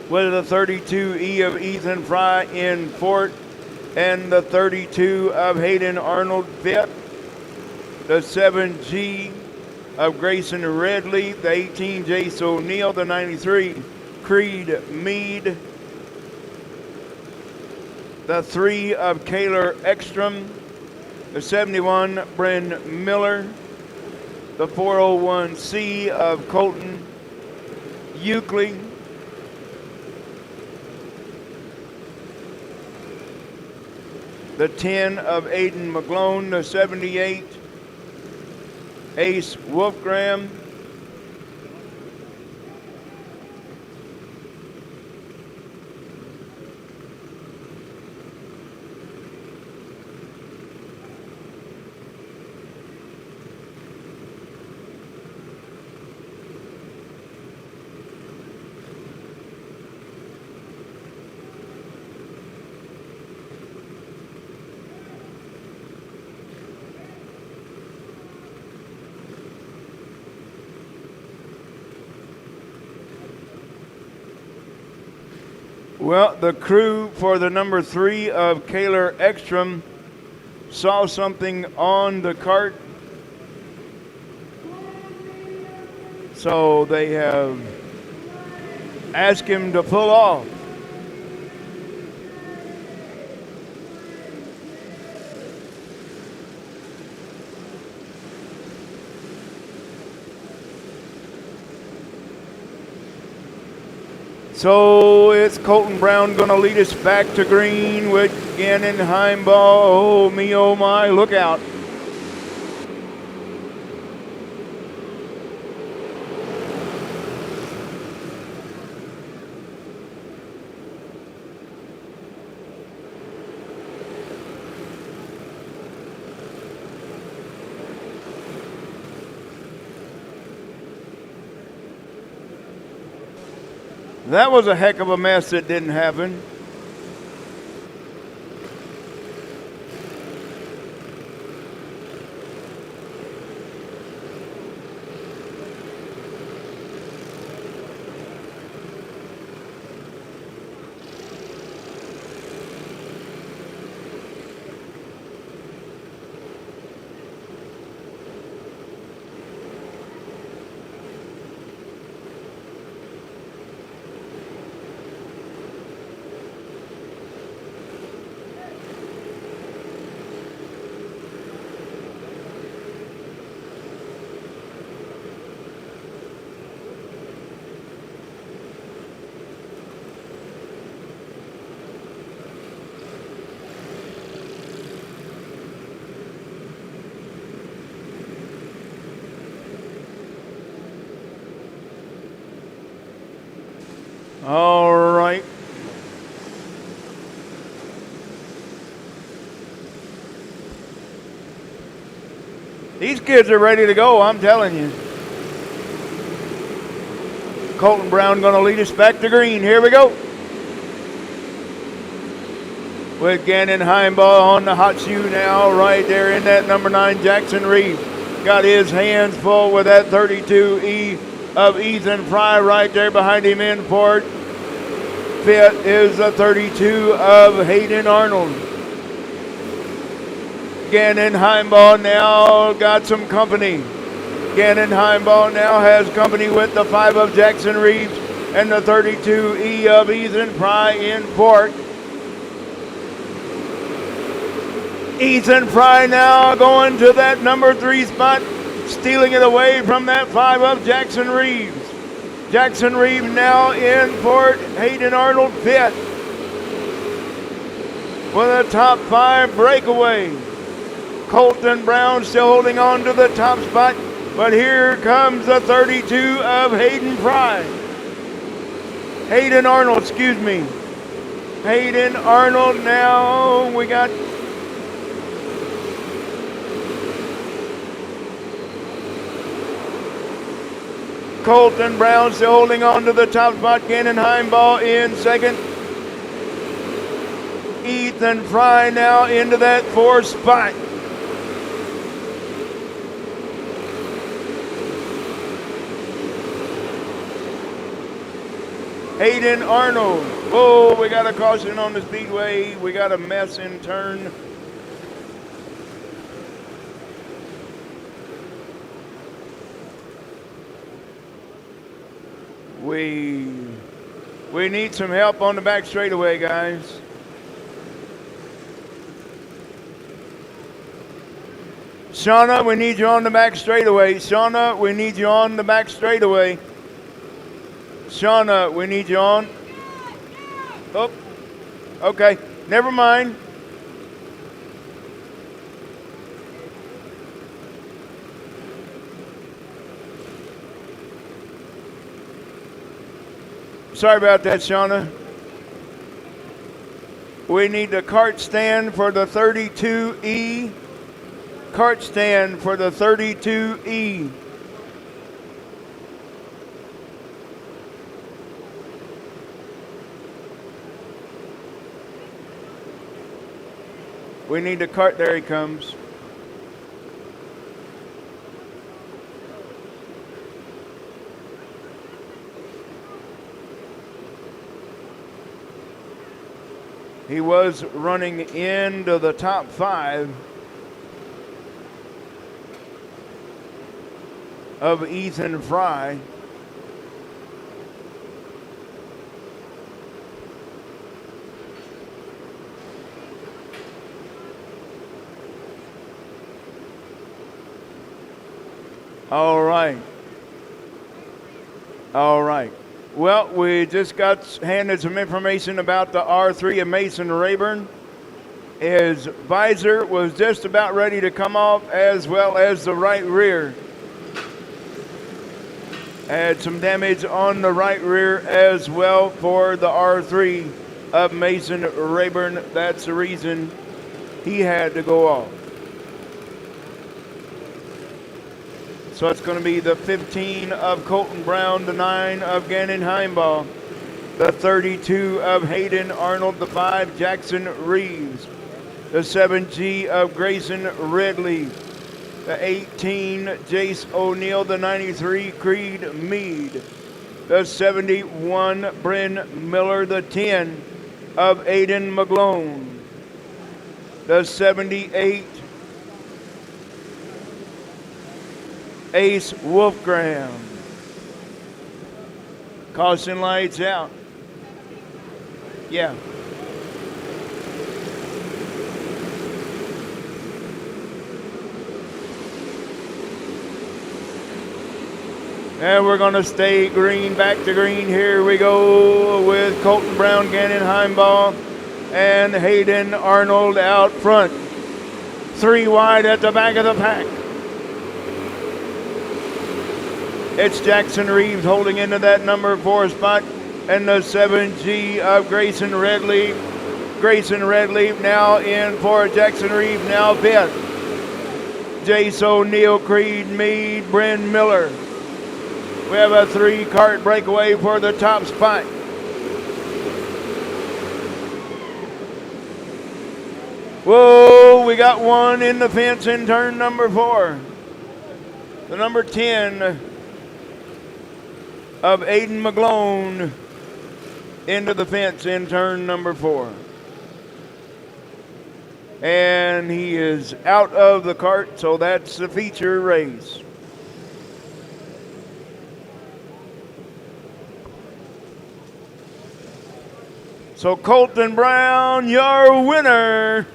With the 32E of Ethan Fry in fourth, and the 32 of Hayden Arnold fifth. The 7G of Grayson Redleaf, the 18 Jace O'Neill, the 93 Creed Mead, the 3 of Kaylor Ekstrom, the 71 Bryn Miller, the 401C of Colton Euclid, the 10 of Aiden McGlone, the 78 Ace Wolfgram, Well, the crew for the number 3 of Kaler Ekstrom saw something on the cart, so they have asked him to pull off. So it's Colton Brown going to lead us back to green with Gannon Heimball. Oh, me, oh, my, look out. That was a heck of a mess that didn't happen. All right. These kids are ready to go, I'm telling you. Colton Brown going to lead us back to green. Here we go. With Gannon Heimball on the hot shoe now, right there in that number 9, Jackson Reed. Got his hands full with that 32E of Ethan Fry right there behind him in port. Fifth is the 32 of Hayden Arnold. Gannon Heimball now got some company. Gannon Heimball now has company with the 5 of Jackson Reeves and the 32E of Ethan Fry in port. Ethan Fry now going to that number 3 spot, stealing it away from that 5 of Jackson Reeves. Jackson Reeves now in port. Hayden Arnold 5th with a top 5 breakaway. Colton Brown still holding on to the top spot, but here comes the 32 of Hayden Fry. Hayden Arnold, excuse me. Hayden Arnold now, we got Colton Brown still holding on to the top spot. Gannon Heimball in second. Ethan Fry now into that 4th spot. Hayden Arnold. Oh, we got a caution on the speedway. We got a mess in turn. We need some help on the back straightaway, guys. Shauna, we need you on the back straightaway. Shauna, we need you on the back straightaway. Shauna, we need you on. Oh, okay. Never mind. Sorry about that, Shauna. We need the cart stand for the 32E. Cart stand for the 32E. We need the cart. There he comes. He was running into the top 5 of Ethan Fry. All right. All right. Well, we just got handed some information about the R3 of Mason Rayburn. His visor was just about ready to come off, as well as the right rear. Had some damage on the right rear as well for the R3 of Mason Rayburn. That's the reason he had to go off. So it's going to be the 15 of Colton Brown, the 9 of Gannon Heimbaugh, the 32 of Hayden Arnold, the 5 Jackson Reeves, the 7G of Grayson Ridley, the 18 Jace O'Neill, the 93 Creed Mead, the 71 Bryn Miller, the 10 of Aiden McGlone, the 78 Ace Wolfgram. Caution lights out. Yeah. And we're going to stay green, back to green. Here we go with Colton Brown, Gannon Heimbaugh, and Hayden Arnold out front. 3 wide at the back of the pack. It's Jackson Reeves holding into that number 4 spot, and the 7G of Grayson Redley. Grayson Redley now in for Jackson Reeves, now 5th. Jace O'Neill, Creed Mead, Bryn Miller. We have a 3-cart breakaway for the top spot. Whoa, we got one in the fence in turn number 4. The number 10 of Aiden McGlone into the fence in turn number 4. And he is out of the cart, so that's the feature race. So Colton Brown, your winner.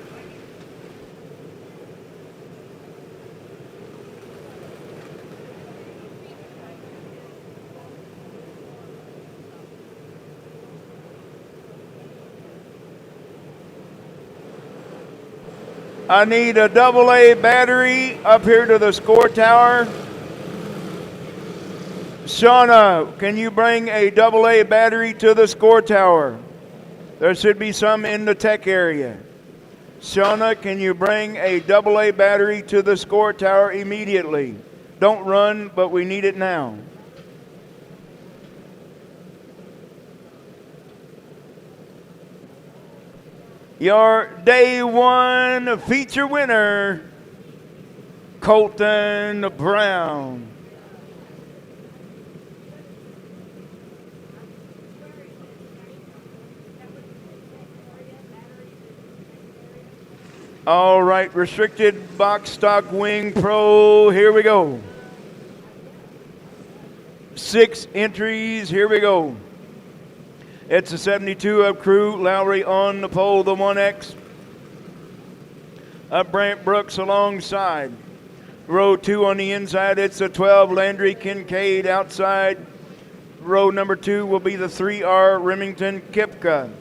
I need a AA battery up here to the score tower. Shauna, can you bring a AA battery to the score tower? There should be some in the tech area. Shauna, can you bring a AA battery to the score tower immediately? Don't run, but we need it now. Your day 1 feature winner, Colton Brown. All right, restricted box stock wing pro, here we go. 6 entries, here we go. It's a 72 of Crew Lowry on the pole, the 1X. Brant Brooks alongside. Row 2 on the inside, it's a 12 Landry Kincaid outside. Row number 2 will be the 3R Remington Kipka.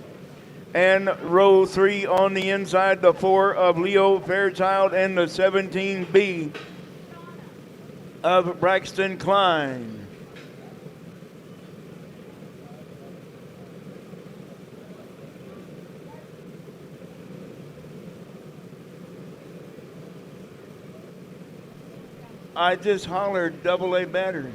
And row 3 on the inside, the 4 of Leo Fairchild and the 17B of Braxton Klein. I just hollered AA battery.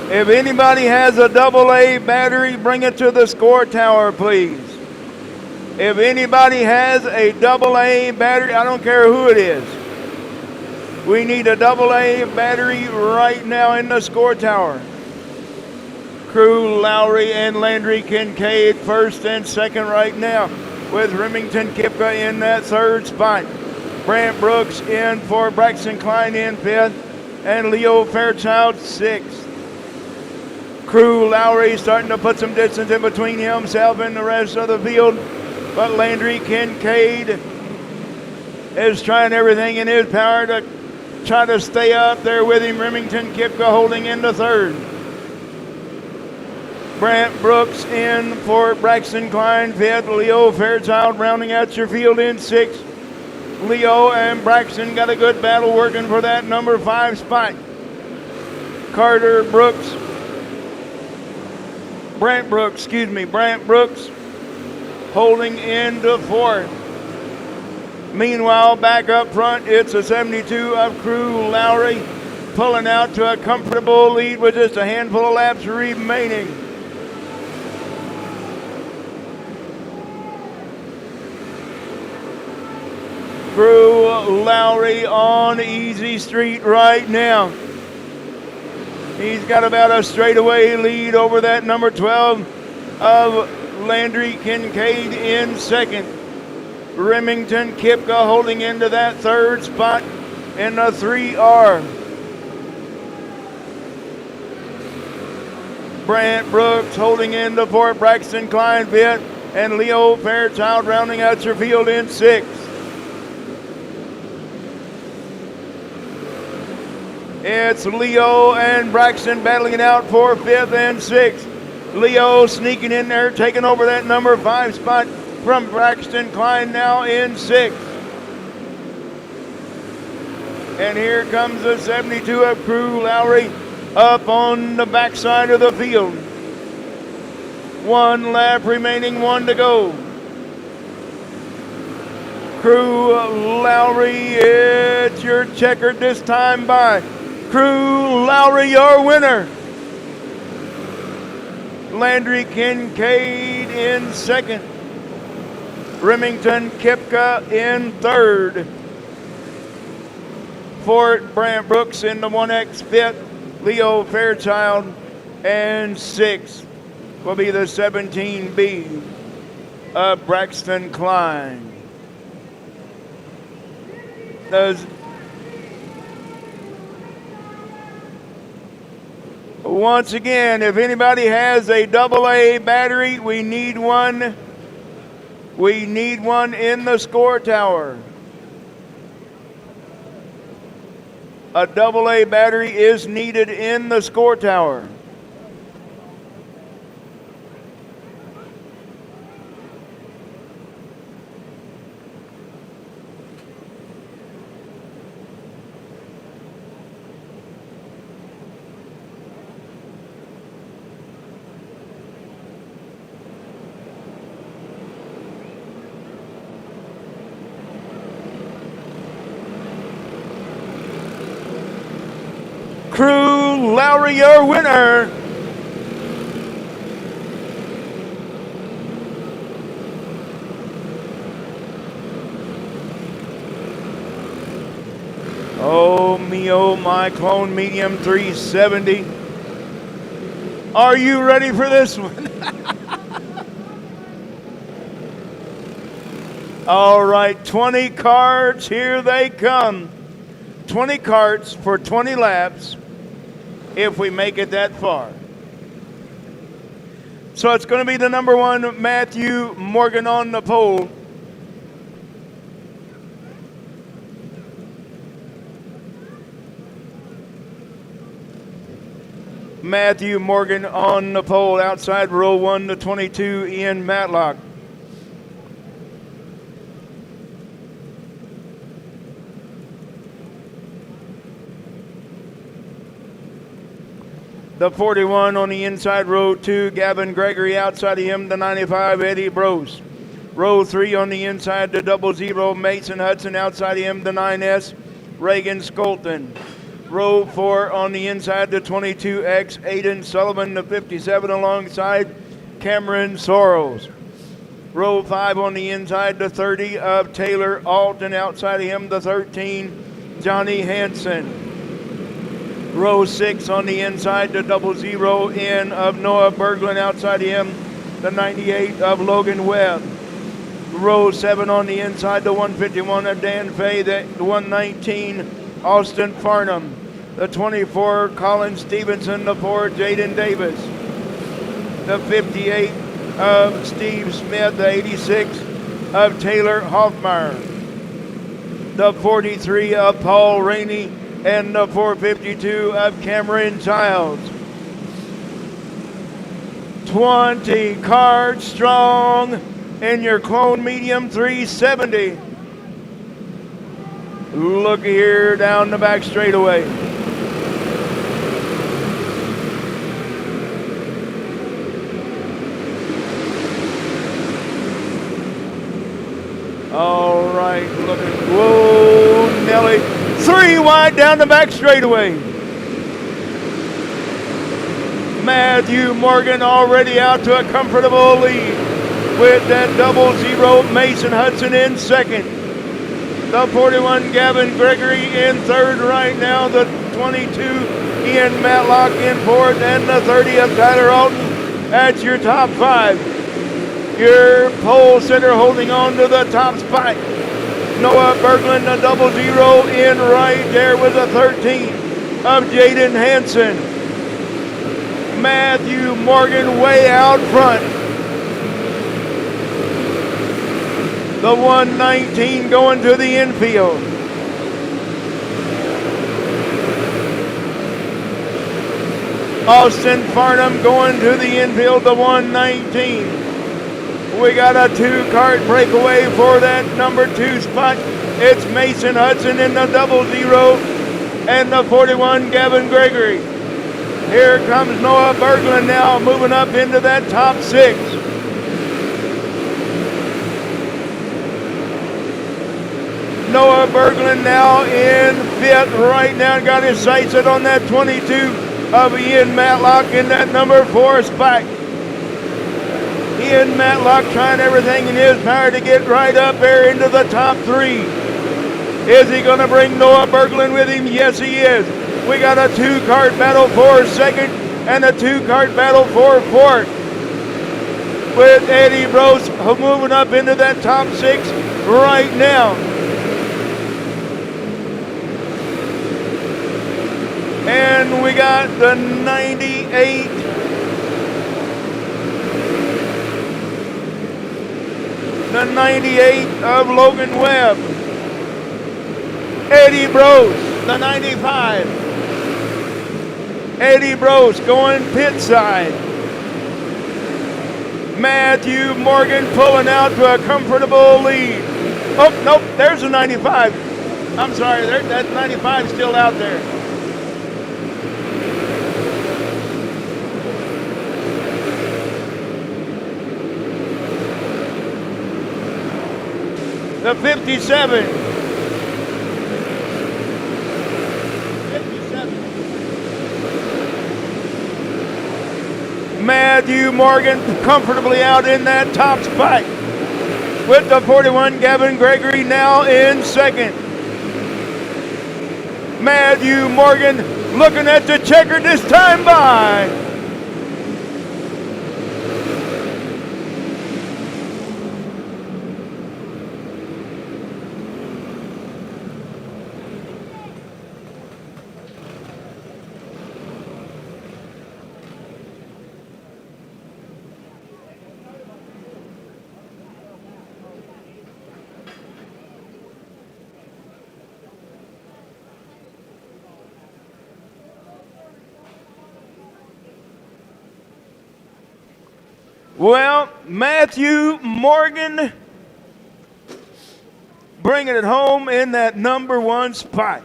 If anybody has a AA battery, bring it to the score tower, please. If anybody has a AA battery, I don't care who it is. We need a AA battery right now in the score tower. Crew Lowry and Landry Kincaid first and second right now, with Remington Kipka in that third spot. Brant Brooks in for Braxton Klein in fifth, and Leo Fairchild sixth. Crew Lowry starting to put some distance in between himself and the rest of the field, but Landry Kincaid is trying everything in his power to try to stay up there with him. Remington Kipka holding into third. Brant Brooks in for Braxton Klein fifth. Leo Fairchild rounding out your field in sixth. Leo and Braxton got a good battle working for that number 5 spot. Brant Brooks holding into fourth. Meanwhile, back up front, it's a 72 of Crew Lowry, pulling out to a comfortable lead with just a handful of laps remaining. Crew Lowry on easy street right now. He's got about a straightaway lead over that number 12 of Landry Kincaid in second. Remington Kipka holding into that third spot in the 3R. Brant Brooks holding into fourth. Braxton Klein fifth, and Leo Fairchild rounding out your field in sixth. It's Leo and Braxton battling it out for fifth and sixth. Leo sneaking in there, taking over that number 5 spot from Braxton Klein now in sixth. And here comes the 72 of Crew Lowry up on the backside of the field. 1 lap remaining, 1 to go. Crew Lowry, it's your checkered this time by Crew Lowry, your winner. Landry Kincaid in second. Remington Kipka in third. Fort Brant Brooks in the 1X fifth. Leo Fairchild and sixth will be the 17B of Braxton Klein. Once again, if anybody has a AA battery, we need one. We need one in the score tower. A AA battery is needed in the score tower. Crew Lowry, your winner. Oh me, oh my, clone medium 370. Are you ready for this one? All right, 20 carts, here they come. 20 carts for 20 laps if we make it that far. So it's going to be the number 1, Matthew Morgan on the pole. Matthew Morgan on the pole, outside row 1 to 22, Ian Matlock. The 41 on the inside, row 2, Gavin Gregory. Outside of him, the 95, Eddie Brose. Row 3 on the inside, the 00, Mason Hudson. Outside of him, the 9S, Reagan Skolton. Row 4 on the inside, the 22X, Aiden Sullivan, the 57 alongside Cameron Sorrells. Row 5 on the inside, the 30 of Taylor Alton. Outside of him, the 13, Johnny Hansen. Row 6 on the inside, the 00 in of Noah Berglund. Outside of him, the 98 of Logan Webb. Row 7 on the inside, the 151 of Dan Fay, the 119 Austin Farnham, the 24 Colin Stevenson, the 4 Jaden Davis, the 58 of Steve Smith, the 86 of Taylor Hoffmeyer, the 43 of Paul Rainey, and the 452 of Cameron Childs. 20 cards strong in your clone medium 370. Look here down the back straightaway. All right, looking, whoa, Nelly. 3 wide down the back straightaway. Matthew Morgan already out to a comfortable lead with that 00 Mason Hudson in second. The 41 Gavin Gregory in third right now. The 22 Ian Matlock in fourth, and the 30 of Tyler Alton. That's your top 5. Your pole sitter holding on to the top spot. Noah Berglund, the 00 in right there with the 13 of Jaden Hansen. Matthew Morgan way out front. The 119 going to the infield. Austin Farnham going to the infield, the 119. We got a 2-cart breakaway for that number 2 spot. It's Mason Hudson in the 00 and the 41 Gavin Gregory. Here comes Noah Berglund now moving up into that top 6. Noah Berglund now in 5th right now. Got his sights set on that 22 of Ian Matlock in that number 4 spot. Ian Matlock trying everything in his power to get right up there into the top 3. Is he going to bring Noah Berglund with him? Yes, he is. We got a 2-cart battle for second and a 2-cart battle for fourth. With Eddie Brose moving up into that top 6 right now. And we got the 98. The 98 of Logan Webb. Eddie Brose, the 95. Eddie Brose going pit side. Matthew Morgan pulling out to a comfortable lead. Oh, nope, there's a 95. I'm sorry, that 95 is still out there. The 57. Matthew Morgan comfortably out in that top spot. With the 41, Gavin Gregory now in second. Matthew Morgan looking at the checker this time by. Well, Matthew Morgan bringing it home in that number 1 spot.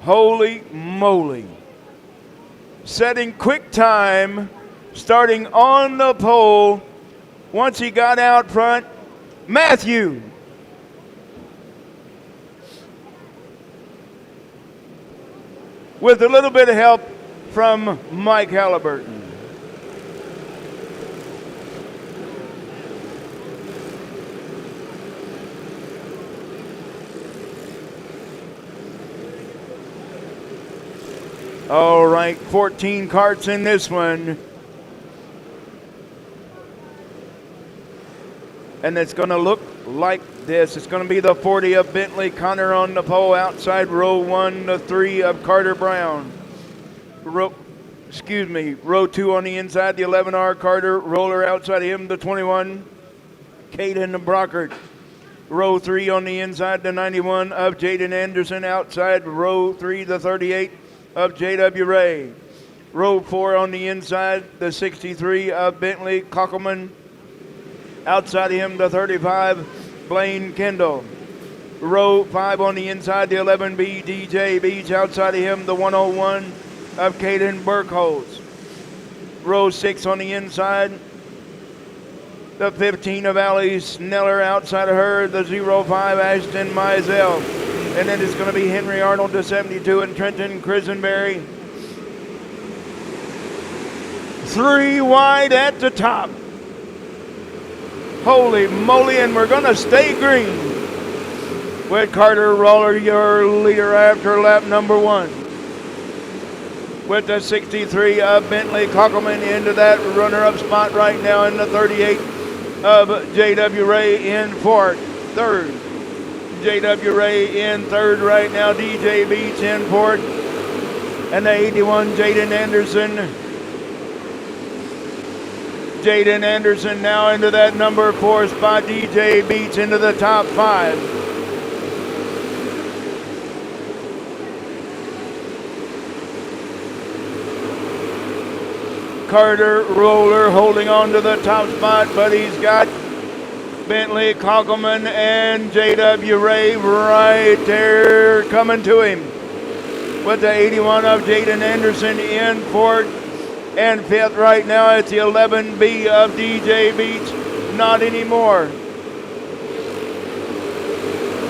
Holy moly. Setting quick time, starting on the pole. Once he got out front, Matthew with a little bit of help from Mike Halliburton. All right, 14 carts in this one. And it's going to look like this. It's going to be the 40 of Bentley Connor on the pole outside row 1, the 3 of Carter Brown. Row 2 on the inside, the 11R Carter Roller outside him, the 21, Caden Brockert. Row 3 on the inside, the 91 of Jaden Anderson outside row 3, the 38 of J.W. Ray. Row 4 on the inside, the 63 of Bentley Kockelman. Outside him, the 35, Blaine Kendall. Row 5 on the inside, the 11B, DJ Beach. Outside of him, the 101 of Caden Burkholz. Row 6 on the inside, the 15 of Allie Sneller. Outside of her, the 05, Ashton Mizell. And then it's going to be Henry Arnold, the 72, and Trenton Crisenberry. 3 wide at the top. Holy moly, and we're going to stay green with Carter Roller, your leader after lap number 1. With the 63 of Bentley Kockelman into that runner-up spot right now, in the 38 of J.W. Ray in 4th. 3rd. J.W. Ray in 3rd right now. DJ Beach in 4th. And the 81, Jaden Anderson. Jaden Anderson now into that number 4 spot. DJ Beach into the top 5. Carter Roller holding on to the top spot, but he's got Bentley Kockelman and J.W. Ray right there coming to him. With the 81 of Jaden Anderson in 4th and 5th right now. It's the 11B of DJ Beach. Not anymore.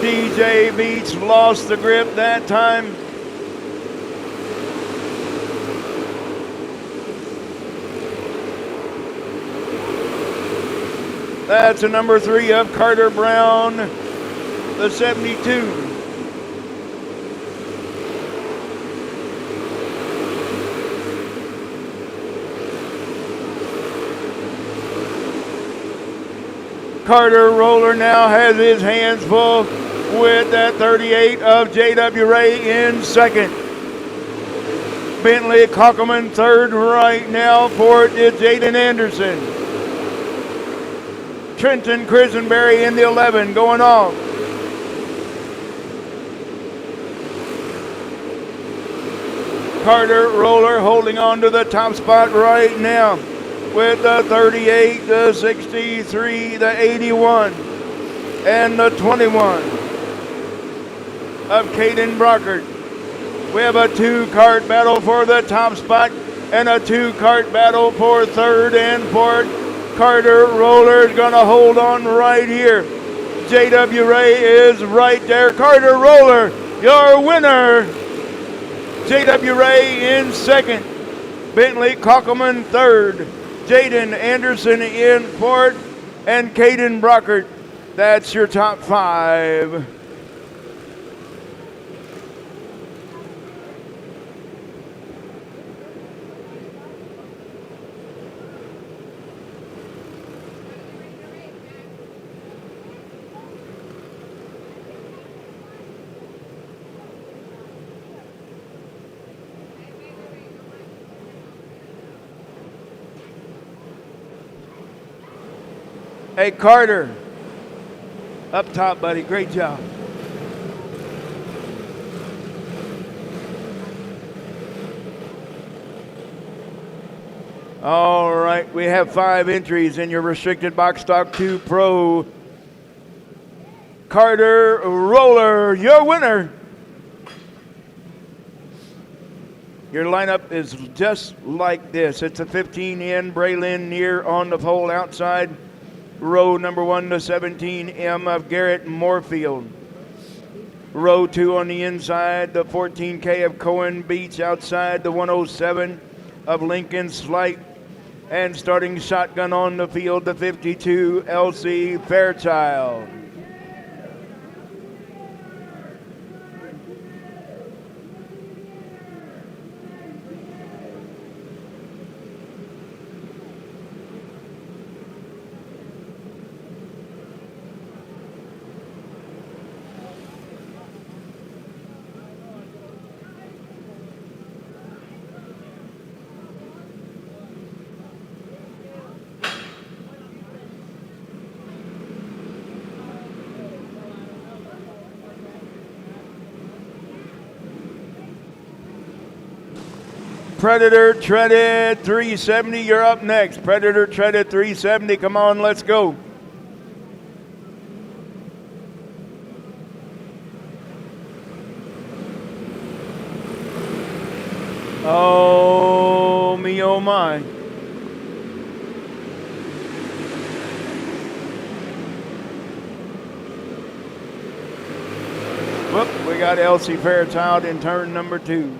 DJ Beach lost the grip that time. That's the number 3 of Carter Brown, the 72. Carter Roller now has his hands full with that 38 of J.W. Ray in 2nd. Bentley Kockelman 3rd right now. 4th is Jaden Anderson. Trenton Crisenberry in the 11 going off. Carter Roller holding on to the top spot right now with the 38, the 63, the 81, and the 21 of Caden Brockert. We have a 2-cart battle for the top spot and a 2-cart battle for 3rd and 4th. Carter Roller is going to hold on right here. J.W. Ray is right there. Carter Roller, your winner. J.W. Ray in 2nd. Bentley Kockelman 3rd. Jaden Anderson in 4th. And Caden Brockert. That's your top 5. Hey, Carter, up top, buddy. Great job. All right, we have 5 entries in your restricted box stock 2 Pro. Carter Roller, your winner. Your lineup is just like this. It's a 15 in Braylon Near on the pole outside. Row number 1 to 17, M of Garrett Moorfield. Row 2 on the inside. The 14K of Cohen Beach outside. The 107 of Lincoln Slight. And starting shotgun on the field, the 52 LC Fairchild. Predator Treaded 370, you're up next. Predator Treaded 370, come on, let's go. Oh, me, oh my. Whoop, we got Elsie Fairchild in turn number 2.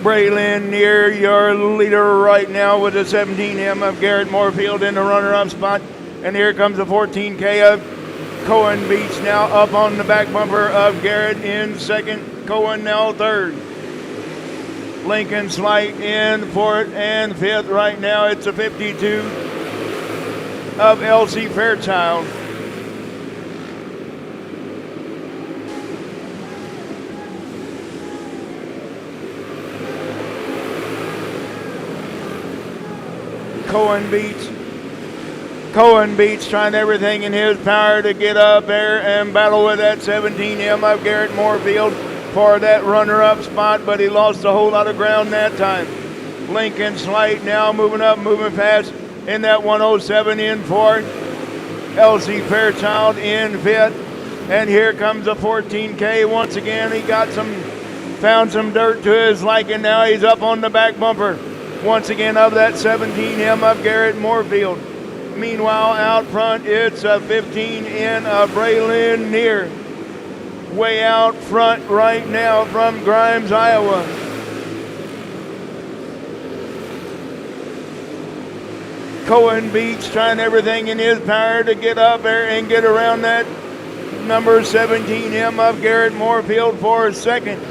Braylon near your leader right now with the 17M of Garrett Moorfield in the runner-up spot. And here comes the 14K of Cohen Beach now up on the back bumper of Garrett in second. Cohen now third. Lincoln Slight in fourth and fifth right now. It's a 52 of LC Fairchild. Cohen Beach trying everything in his power to get up there and battle with that 17M of Garrett Moorfield for that runner-up spot, but he lost a whole lot of ground that time. Lincoln Slight now moving up, moving fast in that 107 in fourth. LC Fairchild in fifth. And here comes the 14K once again. He found some dirt to his liking. Now he's up on the back bumper once again of that 17M of Garrett Moorfield. Meanwhile, out front, it's a 15 in of Braylon Near. Way out front right now from Grimes, Iowa. Cohen Beach trying everything in his power to get up there and get around that number 17M of Garrett Moorfield for a second.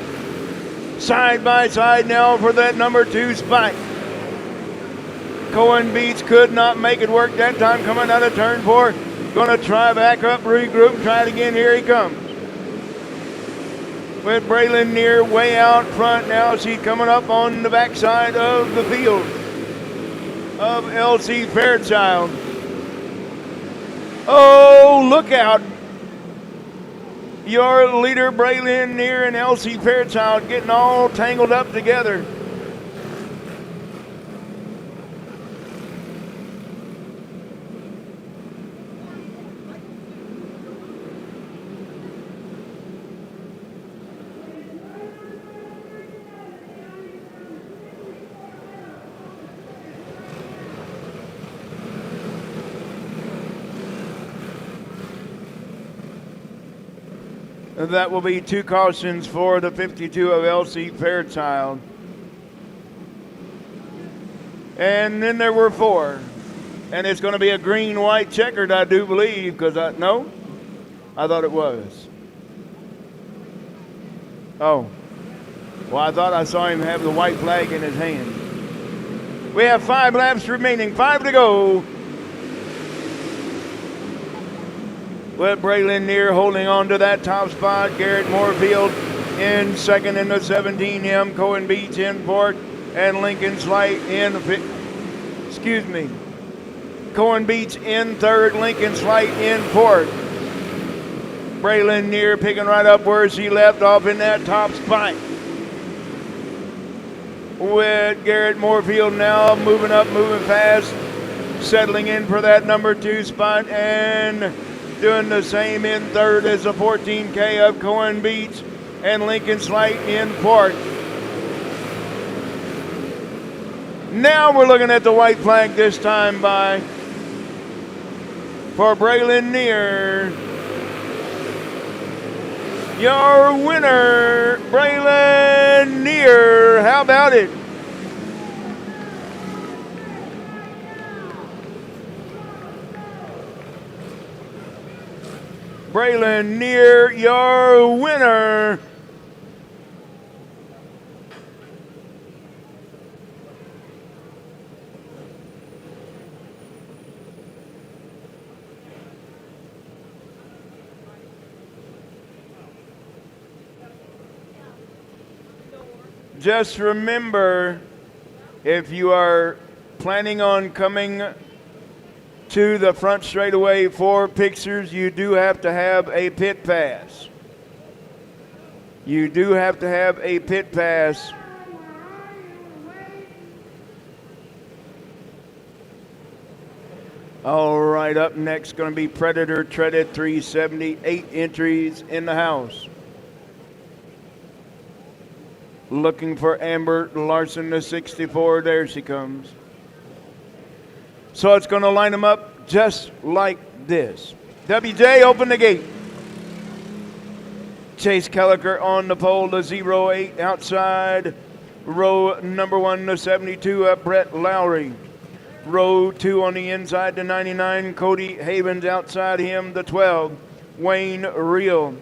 Side by side now for that number 2 spot. Cohen Beach could not make it work that time coming out of turn 4. Going to try back up, regroup, try it again. Here he comes. With Braylon Near way out front now. She's coming up on the backside of the field of LC Fairchild. Oh, look out. Your leader, Braylon Near, and LC Fairchild getting all tangled up together. That will be 2 cautions for the 52 of LC Fairchild. And then there were 4. And it's going to be a green-white checkered, I do believe, because I thought it was. Oh. Well, I thought I saw him have the white flag in his hand. We have 5 laps remaining, 5 to go. With Braylon Neer holding on to that top spot. Garrett Moorfield in second in the 17M. Cohen Beach in fourth. And Lincoln Slight in Cohen Beach in third. Lincoln Slight in fourth. Braylon Neer picking right up where she left off in that top spot. With Garrett Moorfield now moving up, moving fast. Settling in for that number 2 spot. And doing the same in third as the 14K of Cohen Beach and Lincoln Slight in fourth. Now we're looking at the white flag this time for Braylon Neer. Your winner, Braylon Neer. How about it? Braylon Neer, your winner. Just remember, if you are planning on coming to the front straightaway for pictures, you do have to have a pit pass. You do have to have a pit pass. All right, up next going to be Predator Treaded 378 entries in the house. Looking for Amber Larson, the 64. There she comes. So it's going to line them up just like this. WJ, open the gate. Chase Kelliker on the pole, the 08 outside. Row number 1, the 72 of Brett Lowry. Row 2 on the inside, the 99, Cody Havens outside him, the 12, Wayne Reel.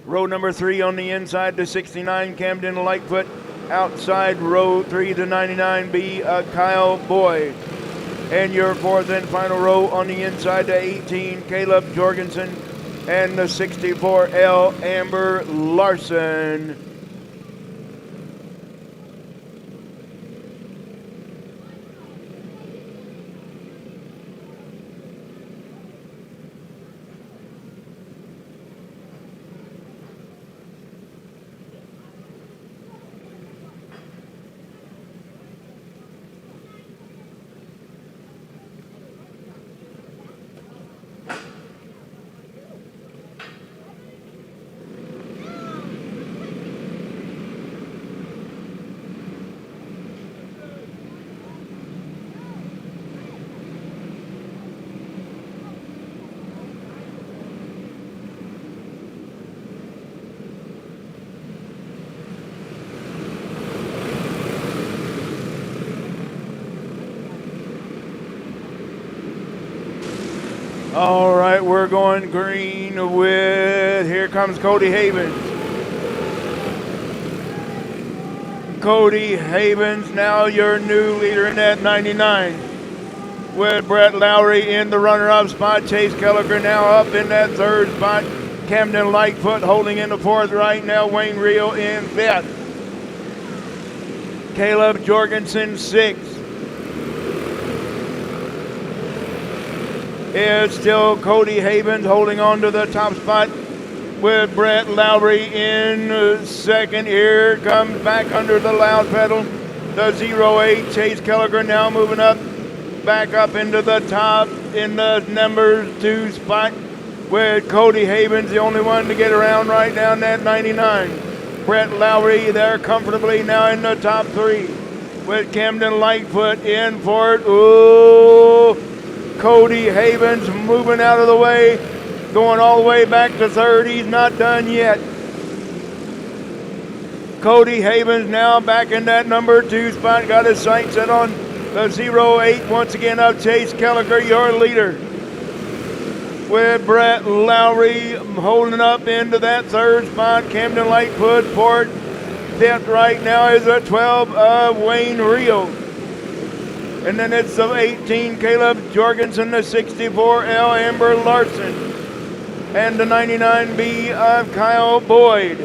Row number 3 on the inside, the 69, Camden Lightfoot. Outside row 3, the 99B, Kyle Boyd. And your 4th and final row on the inside, the 18, Caleb Jorgensen. And the 64L, Amber Larson. All right, we're going green with, here comes Cody Havens. Cody Havens, now your new leader in that 99. With Brett Lowry in the runner-up spot. Chase Kelliker now up in that 3rd spot. Camden Lightfoot holding in the 4th right now. Wayne Reel in 5th. Caleb Jorgensen 6th. Is still Cody Havens holding on to the top spot with Brett Lowry in 2nd. Here comes back under the loud pedal. The 08 Chase Kelliker now moving up, back up into the top in the number 2 spot with Cody Havens, the only one to get around right now in that 99. Brett Lowry there comfortably now in the top 3 with Camden Lightfoot in for it. Ooh. Cody Havens moving out of the way. going all the way back to third. He's not done yet. Cody Havens now back in that number 2 spot. Got his sights set on the 08 once again of Chase Kelliker, your leader. With Brett Lowry holding up into that 3rd spot. Camden Lightfoot Ford. 5th right now is a 12 of Wayne Rio. And then it's the 18 Caleb Jorgensen, the 64L Amber Larson, and the 99B of Kyle Boyd.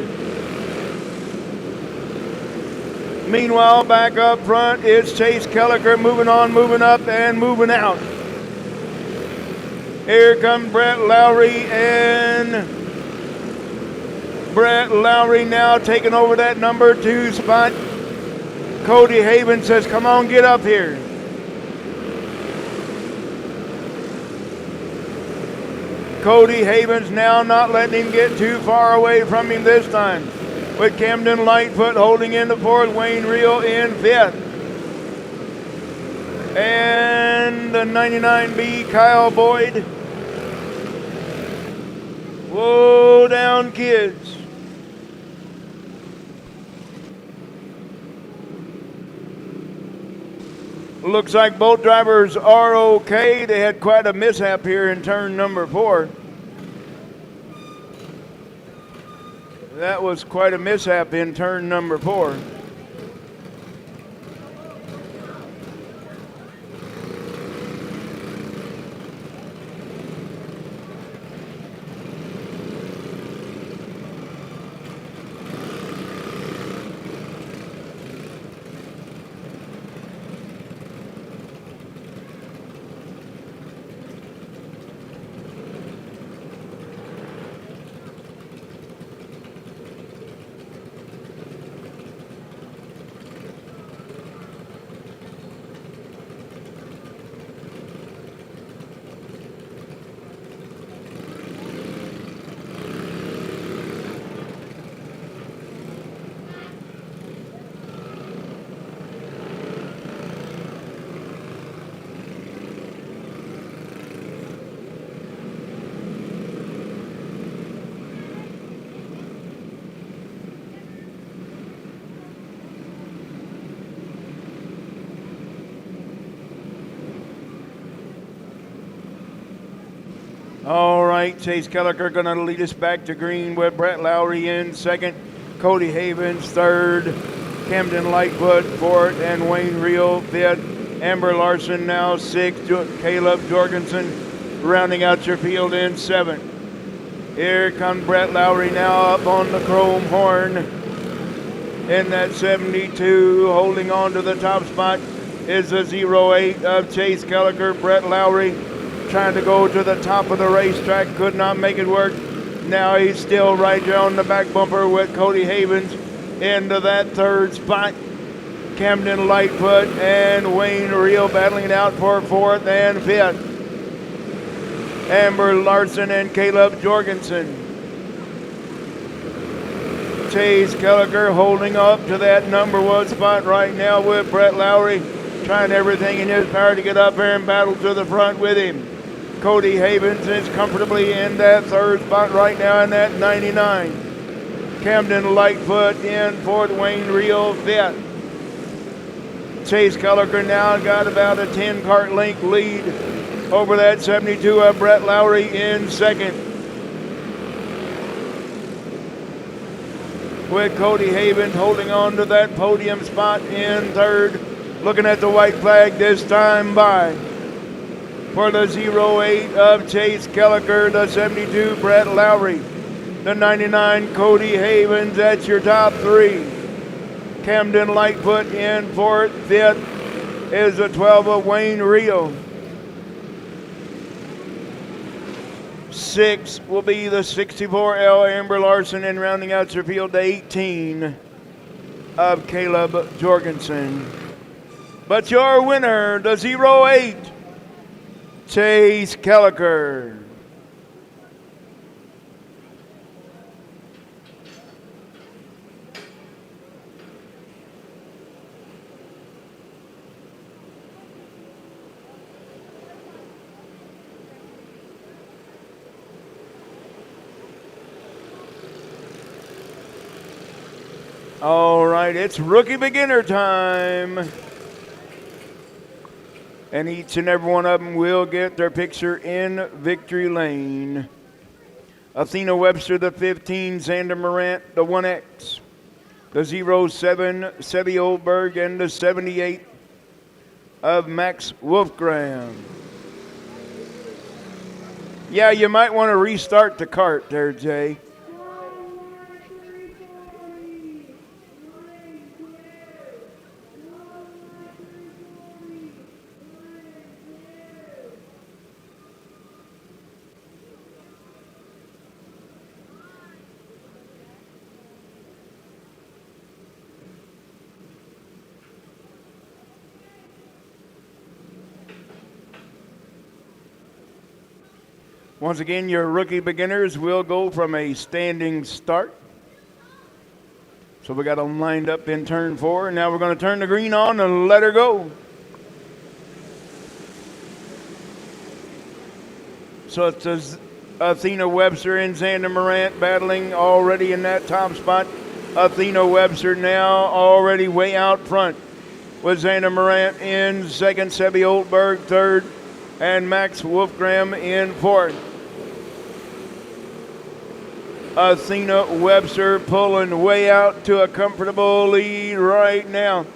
Meanwhile, back up front is Chase Kelliker moving on, moving up, and moving out. Here comes Brett Lowry, and Brett Lowry now taking over that number 2 spot. Cody Havens says, come on, get up here. Cody Havens now not letting him get too far away from him this time. With Camden Lightfoot holding in the 4th, Wayne Rio in 5th. And the 99B, Kyle Boyd. Whoa, down kids. Looks like both drivers are okay. They had quite a mishap here in turn number 4. That was quite a mishap in turn number 4. All right, Chase Kelliker going to lead us back to green with Brett Lowry in 2nd, Cody Havens 3rd, Camden Lightfoot 4th, and Wayne Rio 5th. Amber Larson now 6th, Caleb Jorgensen rounding out your field in 7th. Here comes Brett Lowry now up on the chrome horn in that 72, holding on to the top spot is the 08 of Chase Kelliker. Brett Lowry trying to go to the top of the racetrack, could not make it work. Now he's still right there on the back bumper with Cody Havens into that 3rd spot. Camden Lightfoot and Wayne Rio battling it out for 4th and 5th. Amber Larson and Caleb Jorgensen. Chase Kelliker holding up to that number 1 spot right now with Brett Lowry, trying everything in his power to get up there and battle to the front with him. Cody Havens is comfortably in that 3rd spot right now in that 99. Camden Lightfoot in 4th, Wayne Rio 5th. Chase Kelliker now got about a 10-cart length lead over that 72 of Brett Lowry in 2nd. With Cody Havens holding on to that podium spot in 3rd. Looking at the white flag this time by. For the 08 of Chase Kelliker, the 72 Brett Lowry, the 99 Cody Havens, that's your top 3. Camden Lightfoot in 4th, 5th is the 12 of Wayne Rio. 6 will be the 64L Amber Larson, and rounding out your field, the 18 of Caleb Jorgensen. But your winner, the 08, Chase Kelliker. All right, it's rookie beginner time. And each and every one of them will get their picture in victory lane. Athena Webster, the 15, Xander Morant, the 1X, the 07, Sebi Oldberg, and the 78 of Max Wolfgram. Yeah, you might want to restart the cart there, Jay. Once again, your rookie beginners will go from a standing start. So we got them lined up in turn 4. Now we're going to turn the green on and let her go. So it's Athena Webster and Xander Morant battling already in that top spot. Athena Webster now already way out front with Xander Morant in second, Sebi Oldberg third, and Max Wolfgram in fourth. Athena Webster pulling way out to a comfortable lead right now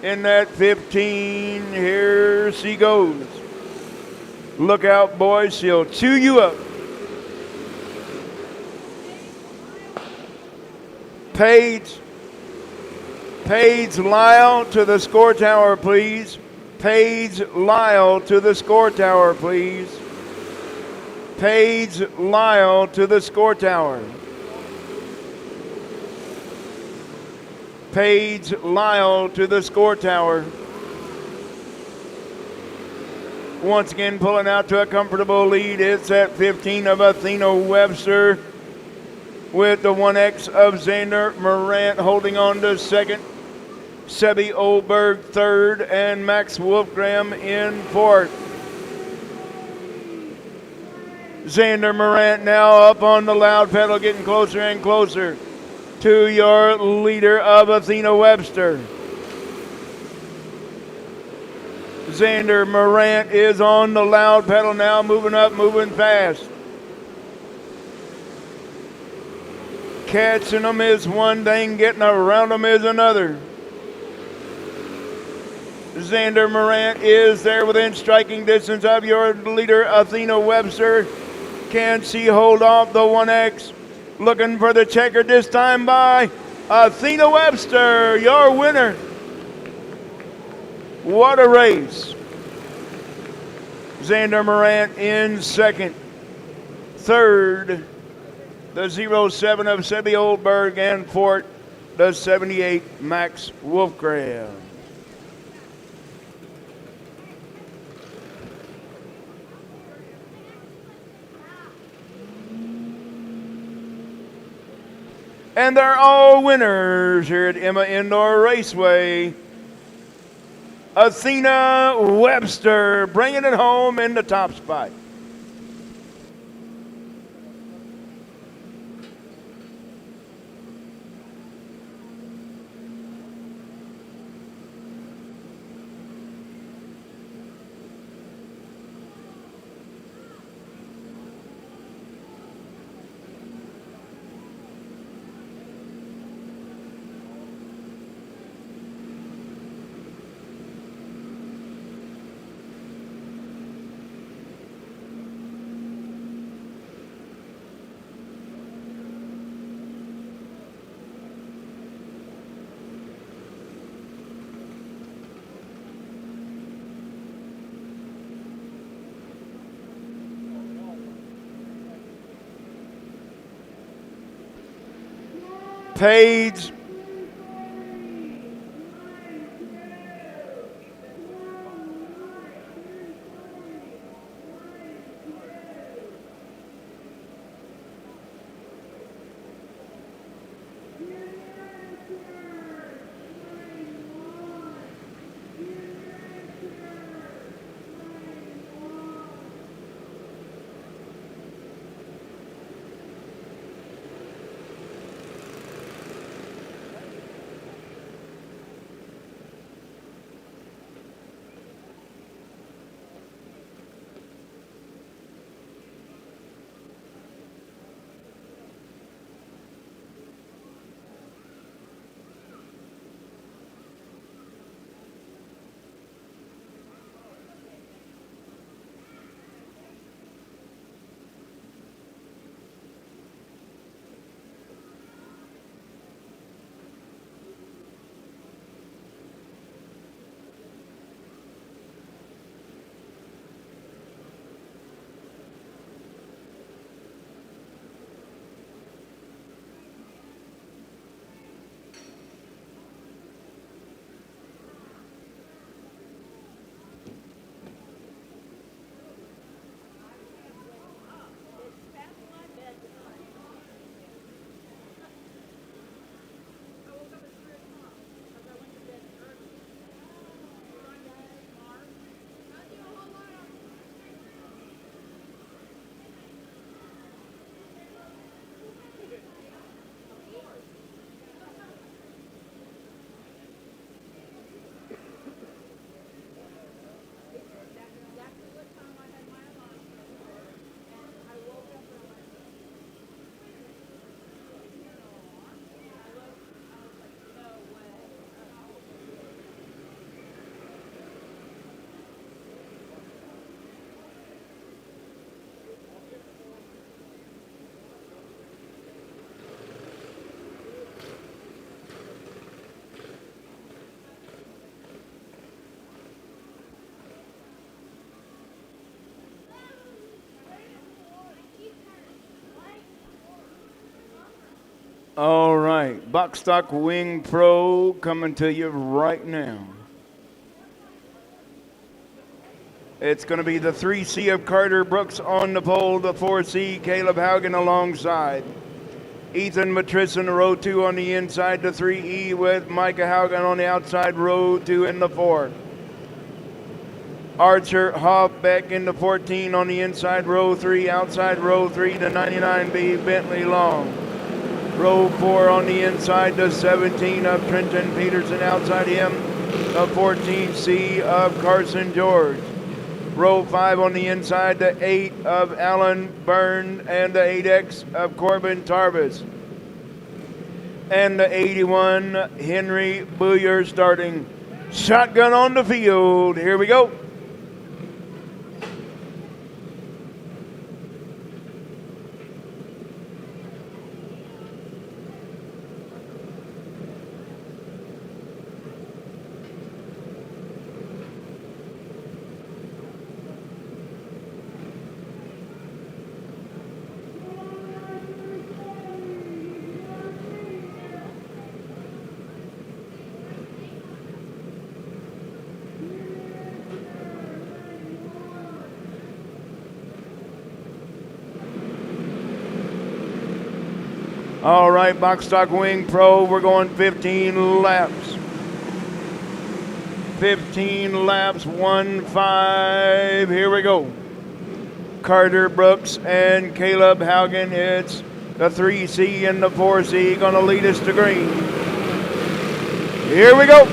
in that 15. Here she goes. Look out, boys. She'll chew you up. Paige Lyle to the score tower, please. Paige Lyle to the score tower, please. Paige Lyle to the score tower. Paige Lyle to the score tower. Once again, pulling out to a comfortable lead. It's at 15 of Athena Webster with the 1X of Xander Morant holding on to second. Sebi Oldberg third, and Max Wolfgram in fourth. Xander Morant now up on the loud pedal, getting closer and closer to your leader of Athena Webster. Xander Morant is on the loud pedal now, moving up, moving fast. Catching them is one thing, getting around them is another. Xander Morant is there within striking distance of your leader, Athena Webster. Can she hold off the 1X? Looking for the checker this time by Athena Webster, your winner. What a race. Xander Morant in second. Third, the 07 of Sebi Oldberg, and fourth, the 78 Max Wolfgram. And they're all winners here at Emma Indoor Raceway. Athena Webster bringing it home in the top spot. Paige All right, Box Stock Wing Pro coming to you right now. It's going to be the 3C of Carter Brooks on the pole, the 4C, Caleb Haugen alongside. Ethan Matrison, row 2 on the inside, the 3E with Micah Haugen on the outside, row 2 in the 4. Archer Hoffbeck in the 14 on the inside, row 3, outside row 3, the 99B Bentley Long. Row 4 on the inside, the 17 of Trenton Peterson, outside him, the 14C of Carson George. Row 5 on the inside, the 8 of Alan Byrne and the 8X of Corbin Tarvis. And the 81, Henry Booyer, starting shotgun on the field. Here we go. All right, Box Stock Wing Pro, we're going 15 laps. 15 laps, 1-5, here we go. Carter Brooks and Caleb Haugen, it's the 3C and the 4C, gonna lead us to green. Here we go.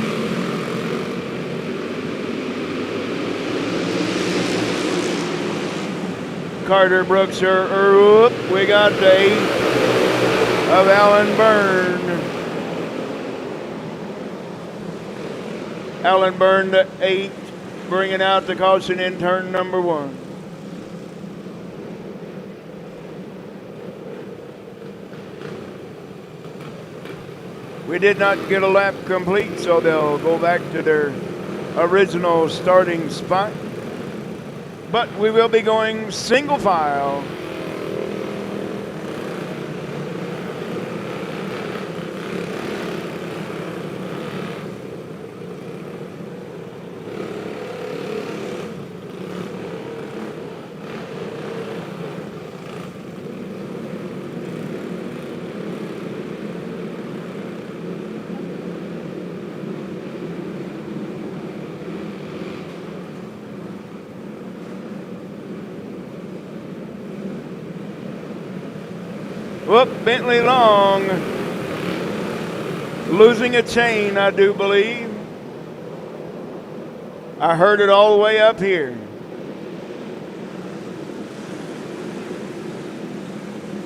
Carter Brooks, we got the 8 of Alan Byrne. Alan Byrne to 8, bringing out the caution in turn number 1. We did not get a lap complete, so they'll go back to their original starting spot. But we will be going single file. Whoop, Bentley Long losing a chain, I do believe. I heard it all the way up here.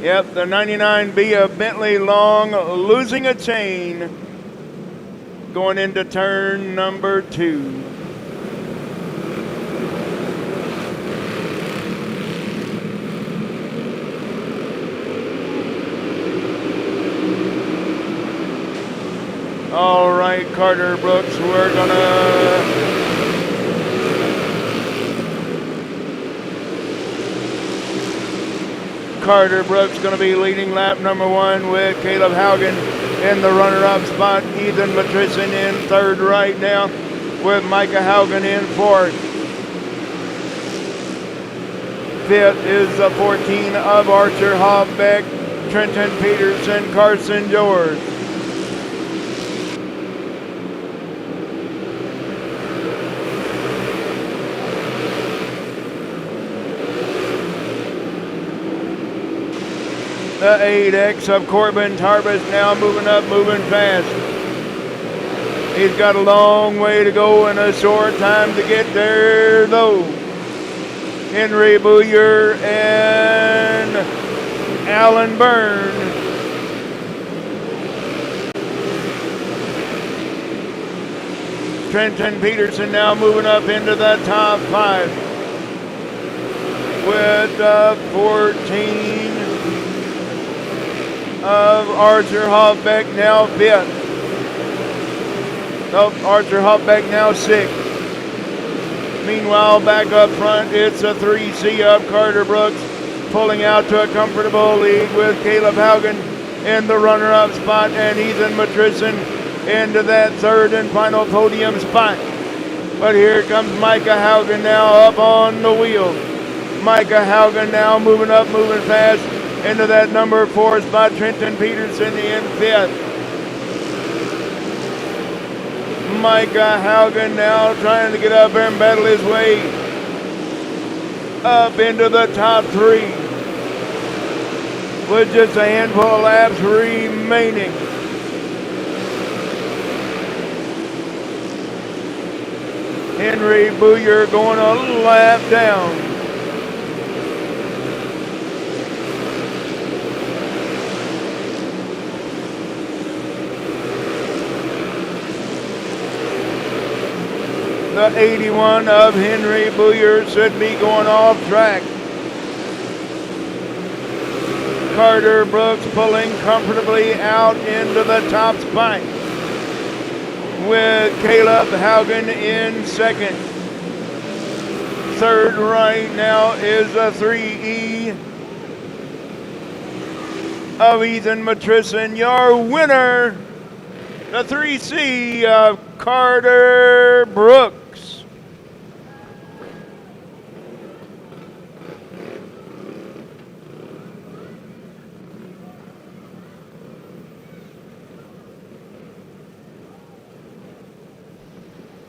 Yep, the 99B of Bentley Long losing a chain going into turn number 2. All right, Carter Brooks, we're gonna Carter Brooks gonna be leading lap number 1 with Caleb Haugen in the runner-up spot. Ethan Matrison in 3rd right now with Micah Haugen in 4th. 5th is the 14 of Archer Hoffbeck, Trenton Peterson, Carson George. The 8X of Corbin Tarvis now moving up, moving fast. He's got a long way to go and a short time to get there, though. Henry Booyer and Alan Byrne. Trenton Peterson now moving up into the top 5 with 14 of Archer Hoffbeck now 5th. Nope, Archer Hoffbeck now 6th. Meanwhile, back up front, it's a 3C of Carter Brooks, pulling out to a comfortable lead with Caleb Haugen in the runner-up spot, and Ethan Matrison into that third and final podium spot. But here comes Micah Haugen now up on the wheel. Micah Haugen now moving up, moving fast into that number 4 spot. Trenton Peterson in 5th. Micah Haugen now trying to get up there and battle his way up into the top 3 with just a handful of laps remaining. Henry Booyer going a lap down. The 81 of Henry Booyer should be going off track. Carter Brooks pulling comfortably out into the top spot, with Caleb Haugen in second. Third right now is the 3E of Ethan Matrison. Your winner, the 3C of Carter Brooks.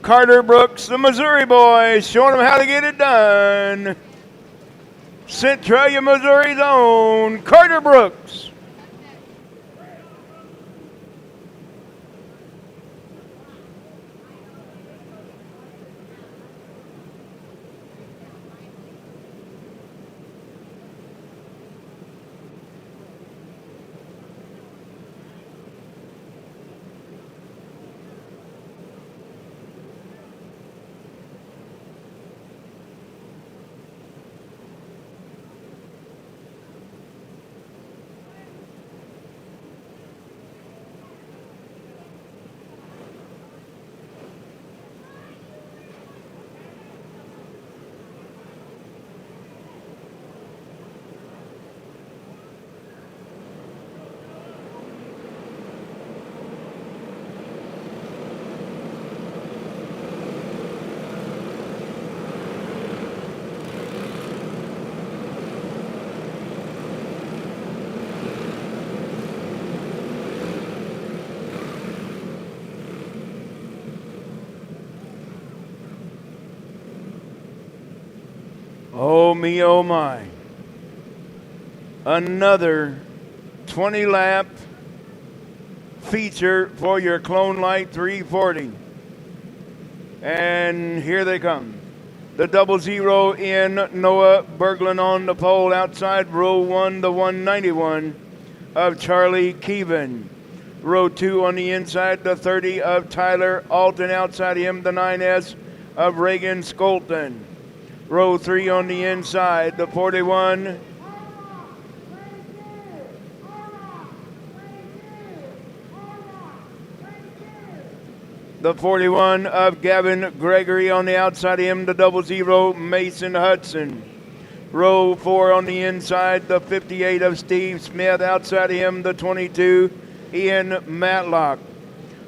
Carter Brooks, the Missouri boy, showing them how to get it done. Centralia, Missouri's own Carter Brooks. Oh me, oh my. Another 20-lap feature for your Clone Light 340. And here they come. The 00 in, Noah Berglund on the pole. Outside row 1, the 191 of Charlie Keevan. Row 2 on the inside, the 30 of Tyler Alton. Outside him, the 9S of Reagan Skolton. Row 3 on the inside, the 41 of Gavin Gregory. On the outside of him, the 00 Mason Hudson. Row 4 on the inside, the 58 of Steve Smith. Outside of him, the 22 Ian Matlock.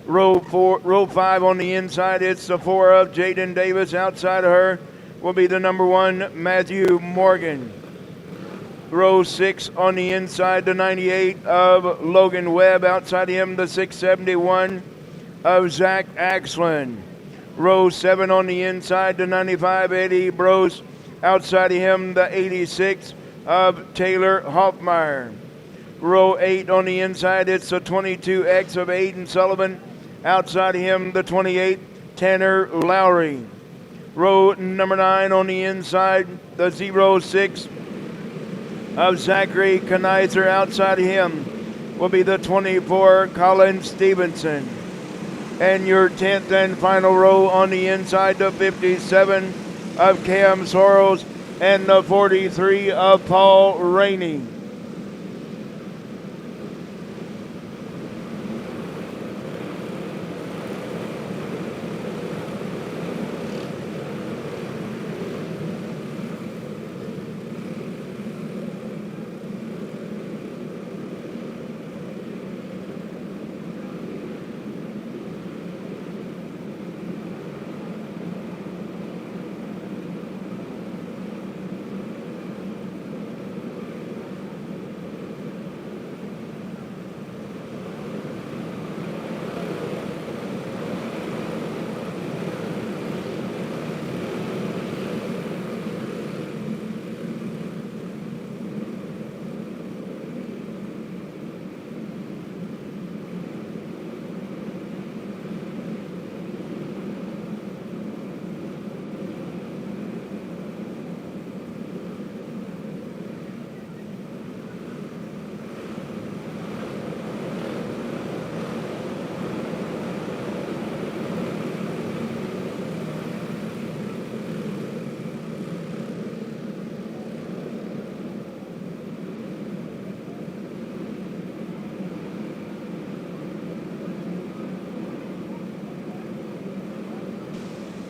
Row 5 on the inside, it's the 4 of Jaden Davis. Outside of her will be the number 1 Matthew Morgan. Row 6 on the inside, the 98 of Logan Webb. Outside of him, the 671 of Zach Axland. Row 7 on the inside, the 95 Eddie Brose. Outside of him, the 86 of Taylor Hoffmeyer. Row 8 on the inside, it's the 22X of Aiden Sullivan. Outside of him, the 28 Tanner Lowry. Row number 9 on the inside, the 06 of Zachary Kanizer. Outside of him will be the 24 Colin Stevenson. And your 10th and final row on the inside, the 57 of Cam Soros and the 43 of Paul Rainey.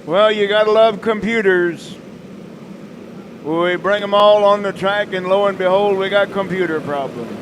Well, you gotta love computers. We bring them all on the track, and lo and behold, we got computer problems.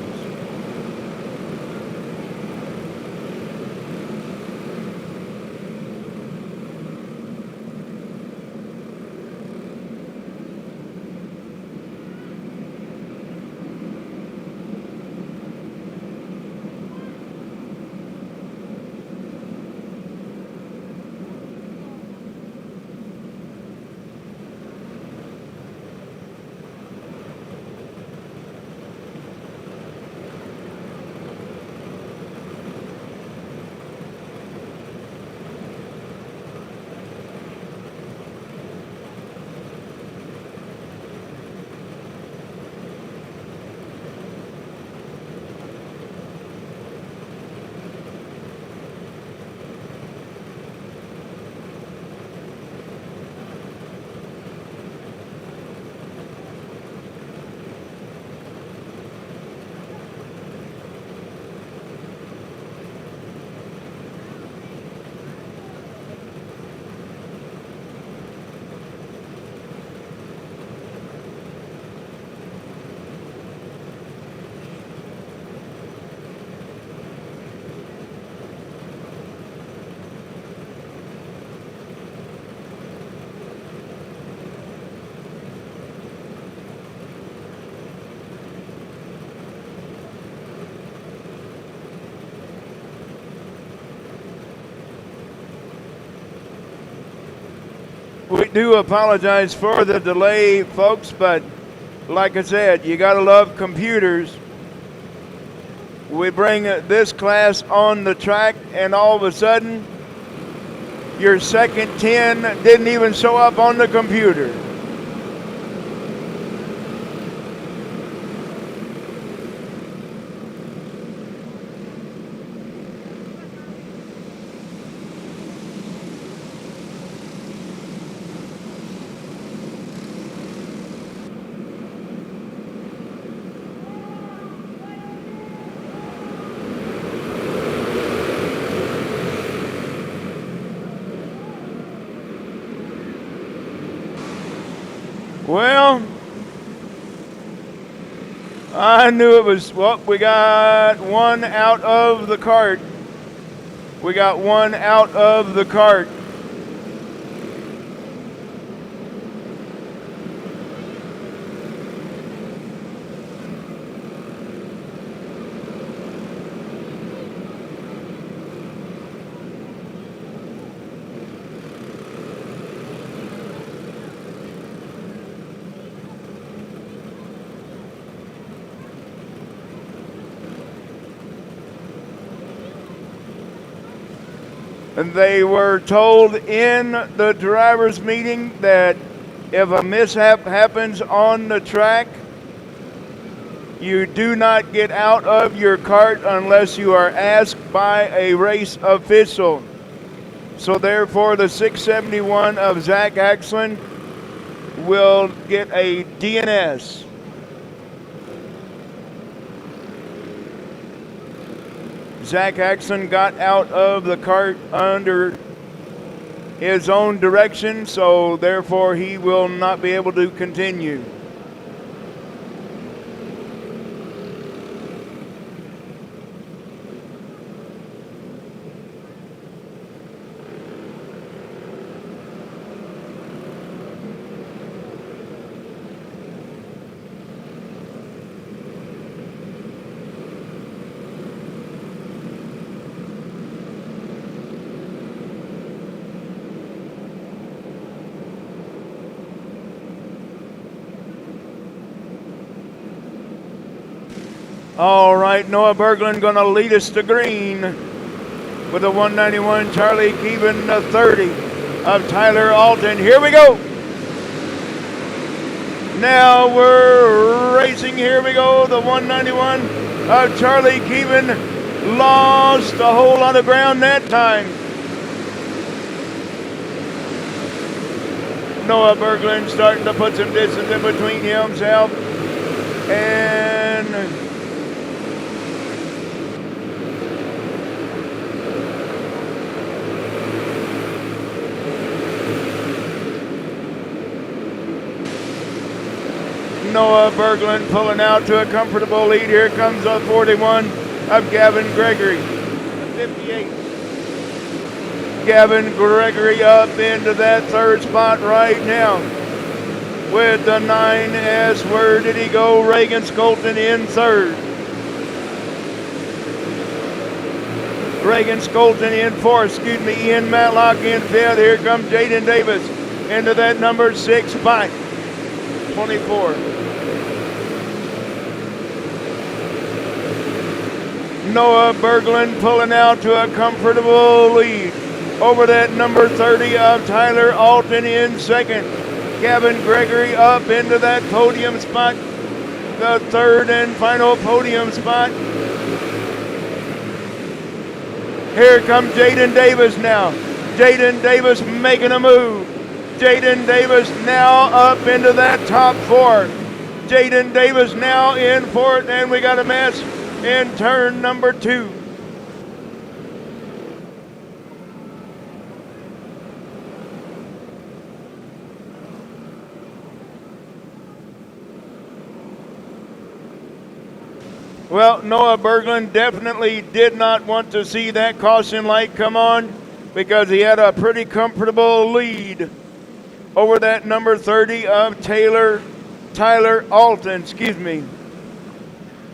We do apologize for the delay, folks, but like I said, you gotta love computers. We bring this class on the track, and all of a sudden, your second 10 didn't even show up on the computer. Well, I knew it was, well, we got one out of the cart. We got one out of the cart. And they were told in the drivers' meeting that if a mishap happens on the track, you do not get out of your cart unless you are asked by a race official. So therefore, the 671 of Zach Axlin will get a DNS. Zach Axon got out of the cart under his own direction, so therefore he will not be able to continue. All right, Noah Berglund going to lead us to green with a 191 Charlie Keevan, the 30 of Tyler Alton. Here we go. Now we're racing. Here we go. The 191 of Charlie Keevan lost a whole lot of ground that time. Noah Berglund starting to put some distance in between himself and Noah Berglund pulling out to a comfortable lead. Here comes the 41 of Gavin Gregory. 58. Gavin Gregory up into that third spot right now. With the 9S, where did he go? Reagan Skolton in third. Reagan Skolton in fourth. Excuse me, Ian Matlock in fifth. Here comes Jaden Davis into that number 6 spot. 24. Noah Berglund pulling out to a comfortable lead over that number 30 of Tyler Alton in second. Gavin Gregory up into that podium spot, the third and final podium spot. Here comes Jaden Davis now. Jaden Davis making a move. Jaden Davis now up into that top 4. Jaden Davis now in fourth, and we got a mess in turn number 2. Well, Noah Berglund definitely did not want to see that caution light come on because he had a pretty comfortable lead over that number 30 of Tyler Alton,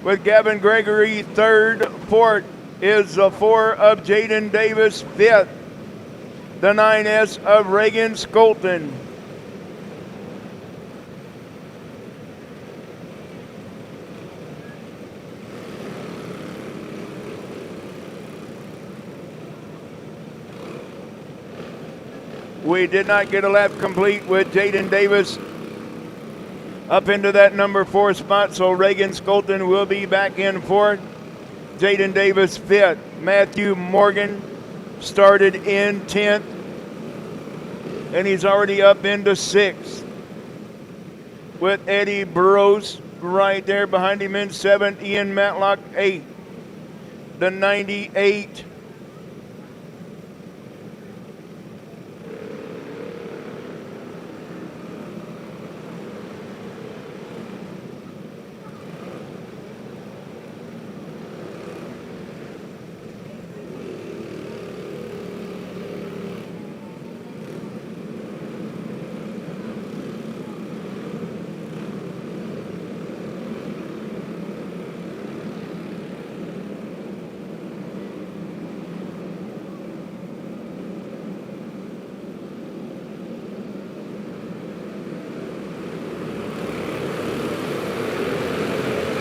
with Gavin Gregory third. Fourth is the 4 of Jaden Davis. Fifth, the 9S of Reagan Skolton. We did not get a lap complete with Jaden Davis up into that number 4 spot, so Reagan Skolton will be back in fourth. Jaden Davis fifth. Matthew Morgan started in 10th, and he's already up into 6th. With Eddie Burrows right there behind him in 7th. Ian Matlock 8th. The 98.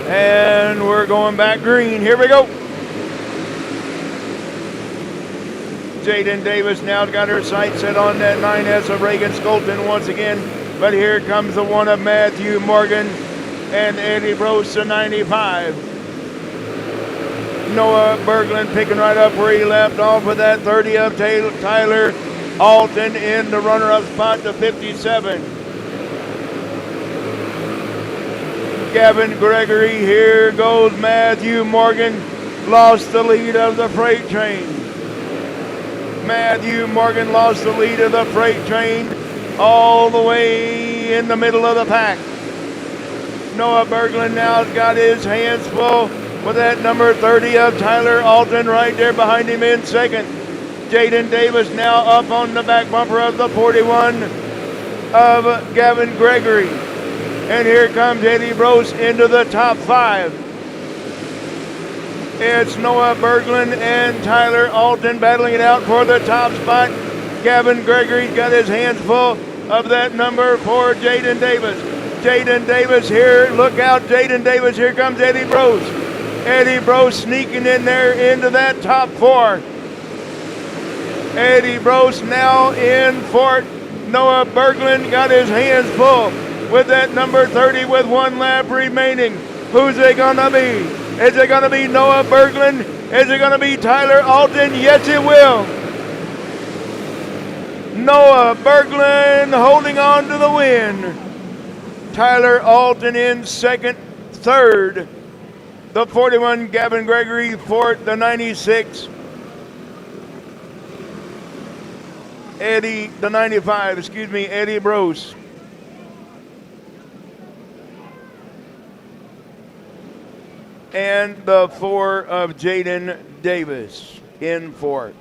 And we're going back green. Here we go. Jaden Davis now got her sights set on that 9S of Reagan Skolton once again. But here comes the 1 of Matthew Morgan and Eddie Brose, the 95. Noah Berglund picking right up where he left off with that 30 of Tyler Alton in the runner-up spot to 57. Gavin Gregory, here goes Matthew Morgan, lost the lead of the freight train. Matthew Morgan lost the lead of the freight train all the way in the middle of the pack. Noah Berglund now has got his hands full with that number 30 of Tyler Alton right there behind him in second. Jaden Davis now up on the back bumper of the 41 of Gavin Gregory. And here comes Eddie Brose into the top 5. It's Noah Berglund and Tyler Alton battling it out for the top spot. Gavin Gregory's got his hands full of that number 4, Jaden Davis. Jaden Davis here, look out, Jaden Davis, here comes Eddie Brose. Eddie Brose sneaking in there into that top 4. Eddie Brose now in fourth. Noah Berglund got his hands full with that number 30 with 1 lap remaining. Who's it gonna be? Is it gonna be Noah Berglund? Is it gonna be Tyler Alton? Yes, it will. Noah Berglund holding on to the win. Tyler Alton in second. Third, the 41 Gavin Gregory. Fourth, the 96 Eddie Brose. and the 4 of Jaden Davis in fourth.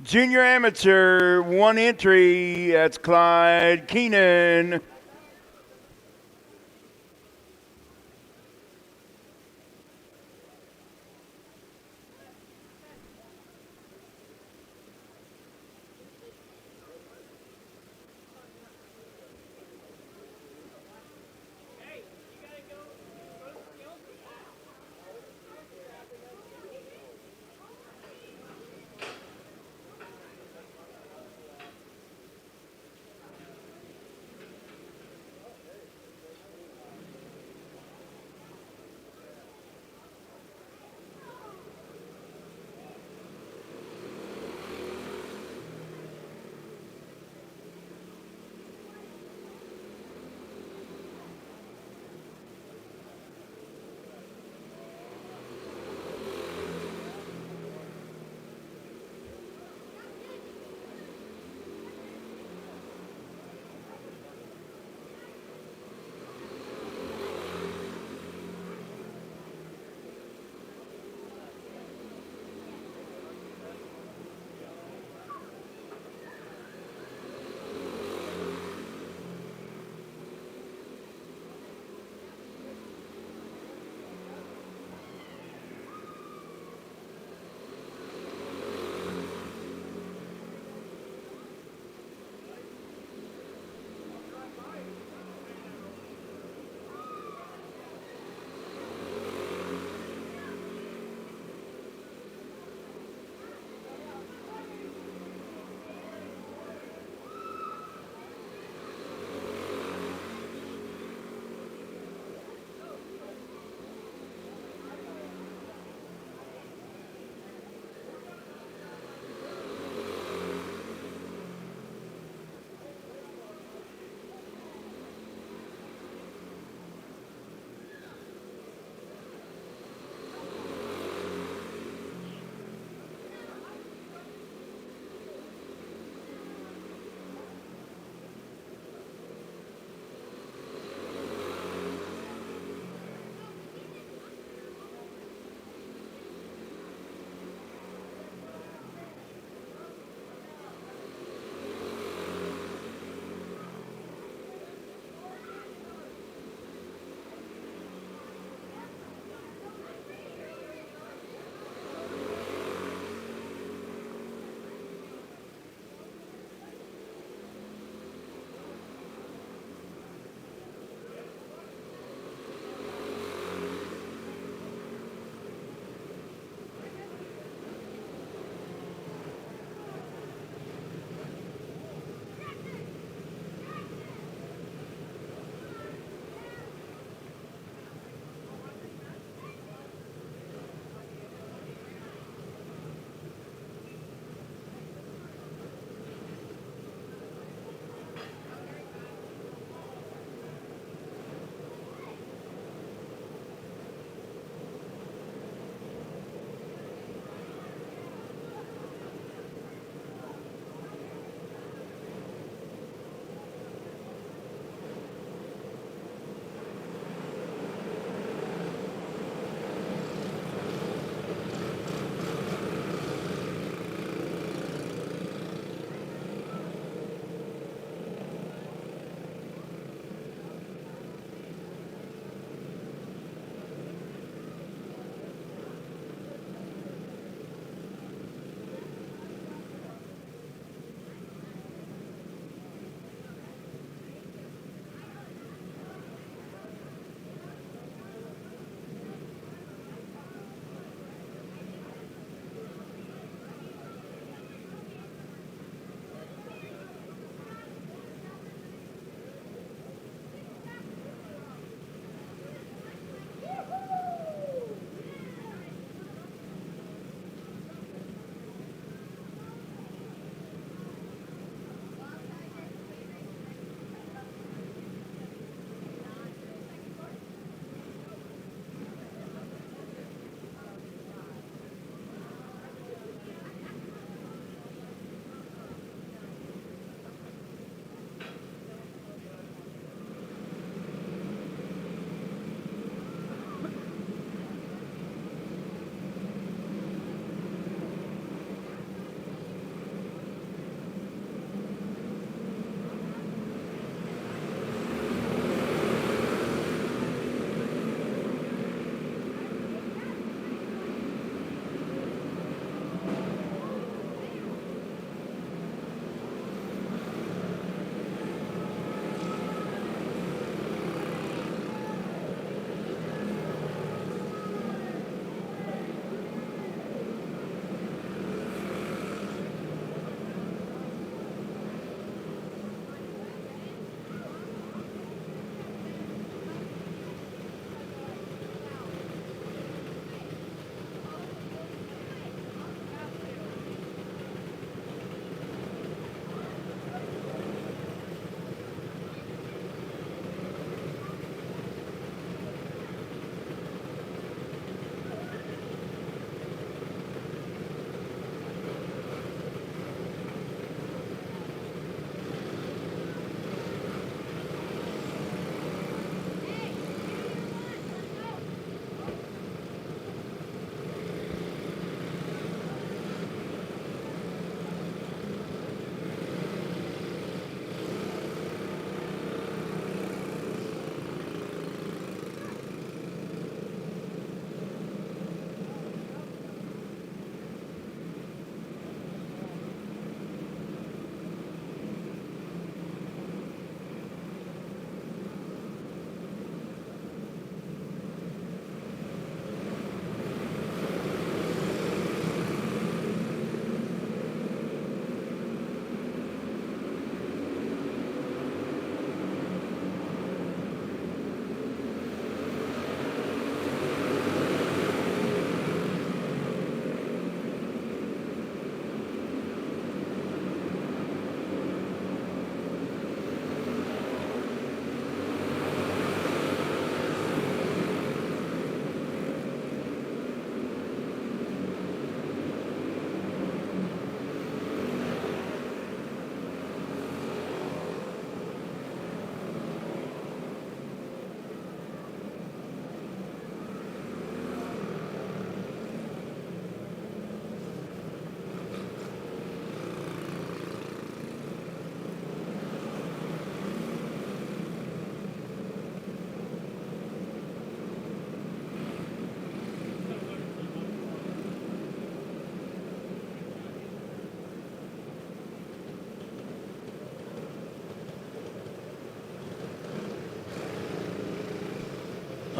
Junior amateur, 1 entry. That's Clyde Keenan.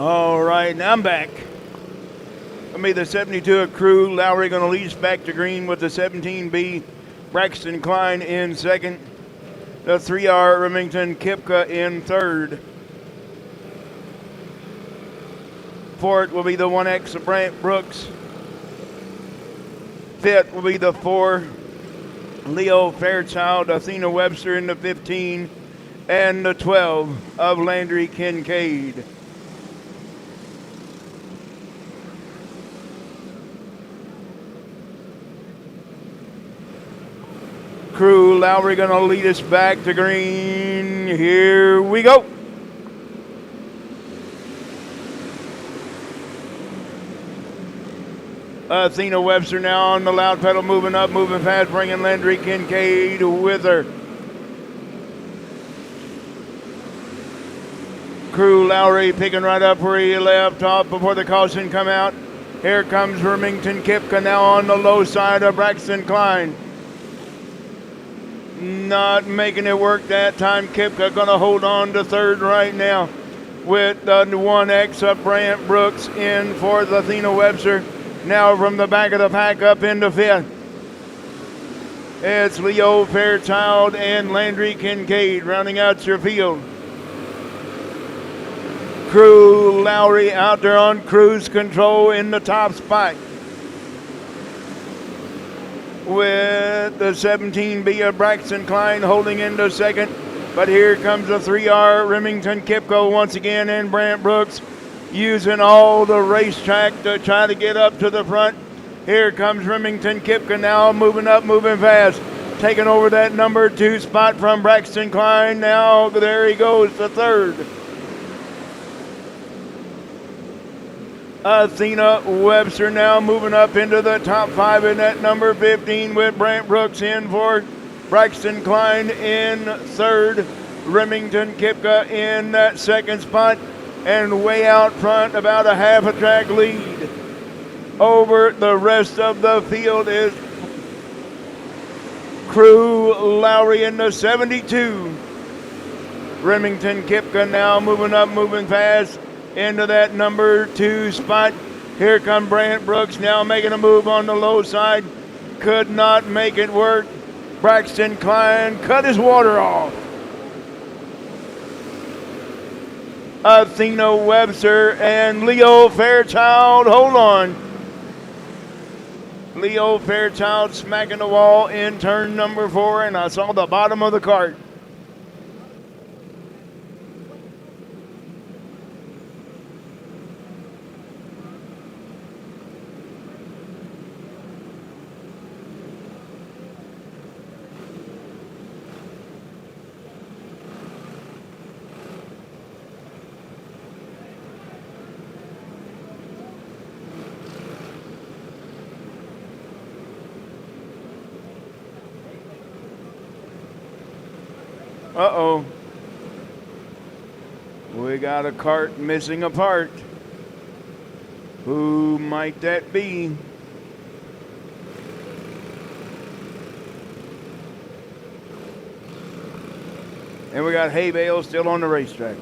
All right, now I'm back. Gonna be the 72 of Crew. Lowry gonna lead us back to green with the 17B. Braxton Klein in second. The 3R Remington Kipka in third. Fourth will be the 1X of Brant Brooks. Fifth will be the 4 Leo Fairchild, Athena Webster in the 15. And the 12 of Landry Kincaid. Crew, Lowry gonna lead us back to green. Here we go. Athena Webster now on the loud pedal, moving up, moving fast, bringing Landry Kincaid with her. Crew, Lowry picking right up where he left off before the caution come out. Here comes Remington Kipka now on the low side of Braxton Klein. Not making it work that time. Kipka gonna hold on to third right now with the 1X of Brant Brooks in fourth. Athena Webster now from the back of the pack up into fifth. It's Leo Fairchild and Landry Kincaid rounding out your field. Crew, Lowry out there on cruise control in the top spot, with the 17B of Braxton Klein holding into second. But here comes the 3R Remington Kipka once again, and Brant Brooks using all the racetrack to try to get up to the front. Here comes Remington Kipka now moving up, moving fast, taking over that number 2 spot from Braxton Klein. Now there he goes to third. Athena Webster now moving up into the top 5 in that number 15 with Brant Brooks in fourth. Braxton Klein in third. Remington Kipka in that second spot. And way out front, about a half a track lead over the rest of the field is Crew, Lowry in the 72. Remington Kipka now moving up, moving fast into that number 2 spot. Here come Brant Brooks now making a move on the low side. Could not make it work. Braxton Klein cut his water off. Athena Webster and Leo Fairchild, hold on. Leo Fairchild smacking the wall in turn number 4, and I saw the bottom of the cart. Uh-oh. We got a cart missing a part. Who might that be? And we got hay bales still on the racetrack.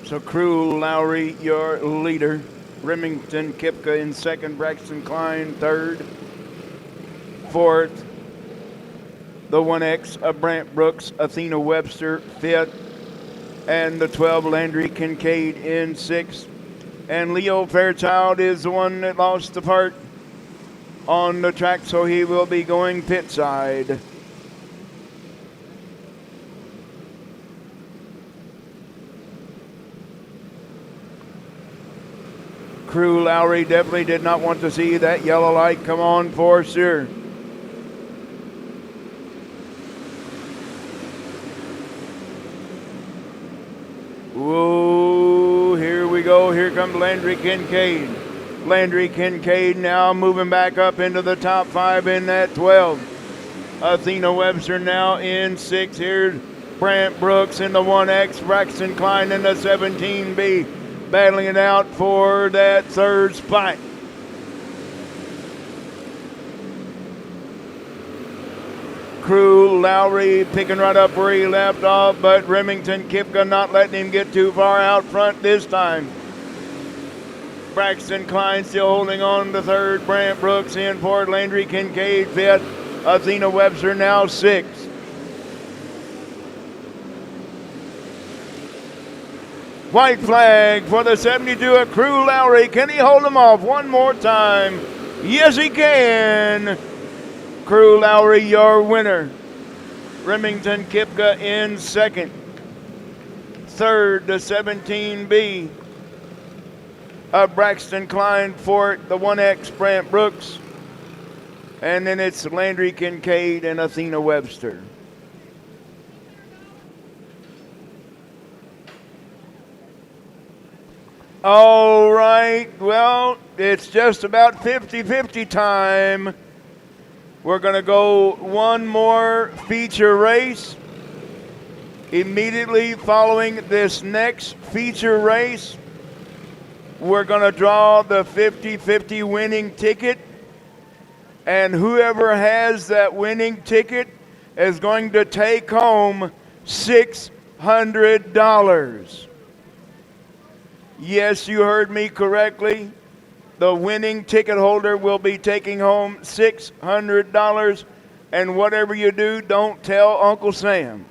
So Crew, Lowry, your leader. Remington Kipka in second. Braxton Klein third. Fourth, the 1X of Brant Brooks. Athena Webster fifth. And the 12, Landry Kincaid in sixth. And Leo Fairchild is the one that lost the part on the track, so he will be going pit side. Crew, Lowry definitely did not want to see that yellow light come on for sure. Whoa, here we go. Here comes Landry Kincaid. Landry Kincaid now moving back up into the top 5 in that 12. Athena Webster now in 6. Here's Brant Brooks in the 1X, Braxton Klein in the 17B, battling it out for that third spot. Crew Lowry picking right up where he left off, but Remington Kipka not letting him get too far out front this time. Braxton Klein still holding on to third. Brant Brooks in fourth. Landry Kincaid fifth. Athena Webster now sixth. White flag for the 72 of Crew Lowry. Can he hold him off one more time? Yes, he can. Crew Lowry, your winner. Remington Kipka in second. Third, the 17B of Braxton Klein. Fourth, the 1X, Brant Brooks. And then it's Landry Kincaid and Athena Webster. All right, well, it's just about 50-50 time. We're going to go one more feature race. Immediately following this next feature race, we're going to draw the 50-50 winning ticket. And whoever has that winning ticket is going to take home $600. Yes, you heard me correctly. The winning ticket holder will be taking home $600. And whatever you do, don't tell Uncle Sam.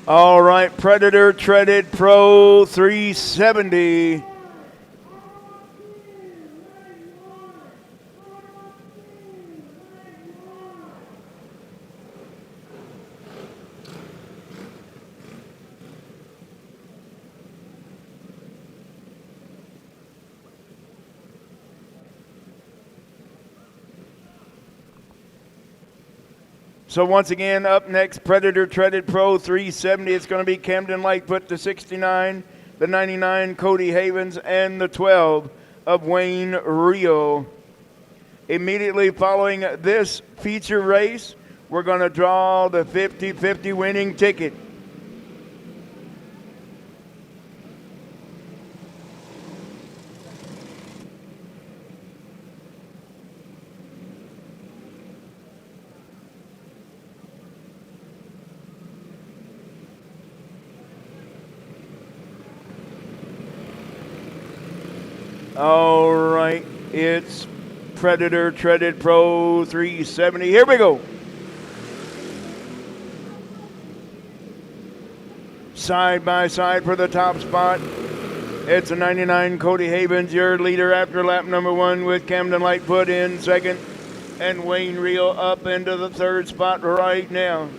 All right, Predator Treaded Pro 370. So once again, up next, Predator Treaded Pro 370. It's going to be Camden Lightfoot, the 69, the 99, Cody Havens, and the 12 of Wayne Rio. Immediately following this feature race, we're going to draw the 50-50 winning ticket. All right, it's Predator Treaded Pro 370. Here we go. Side by side for the top spot. It's a 99 Cody Havens, your leader after lap number 1, with Camden Lightfoot in second and Wayne Rio up into the third spot right now.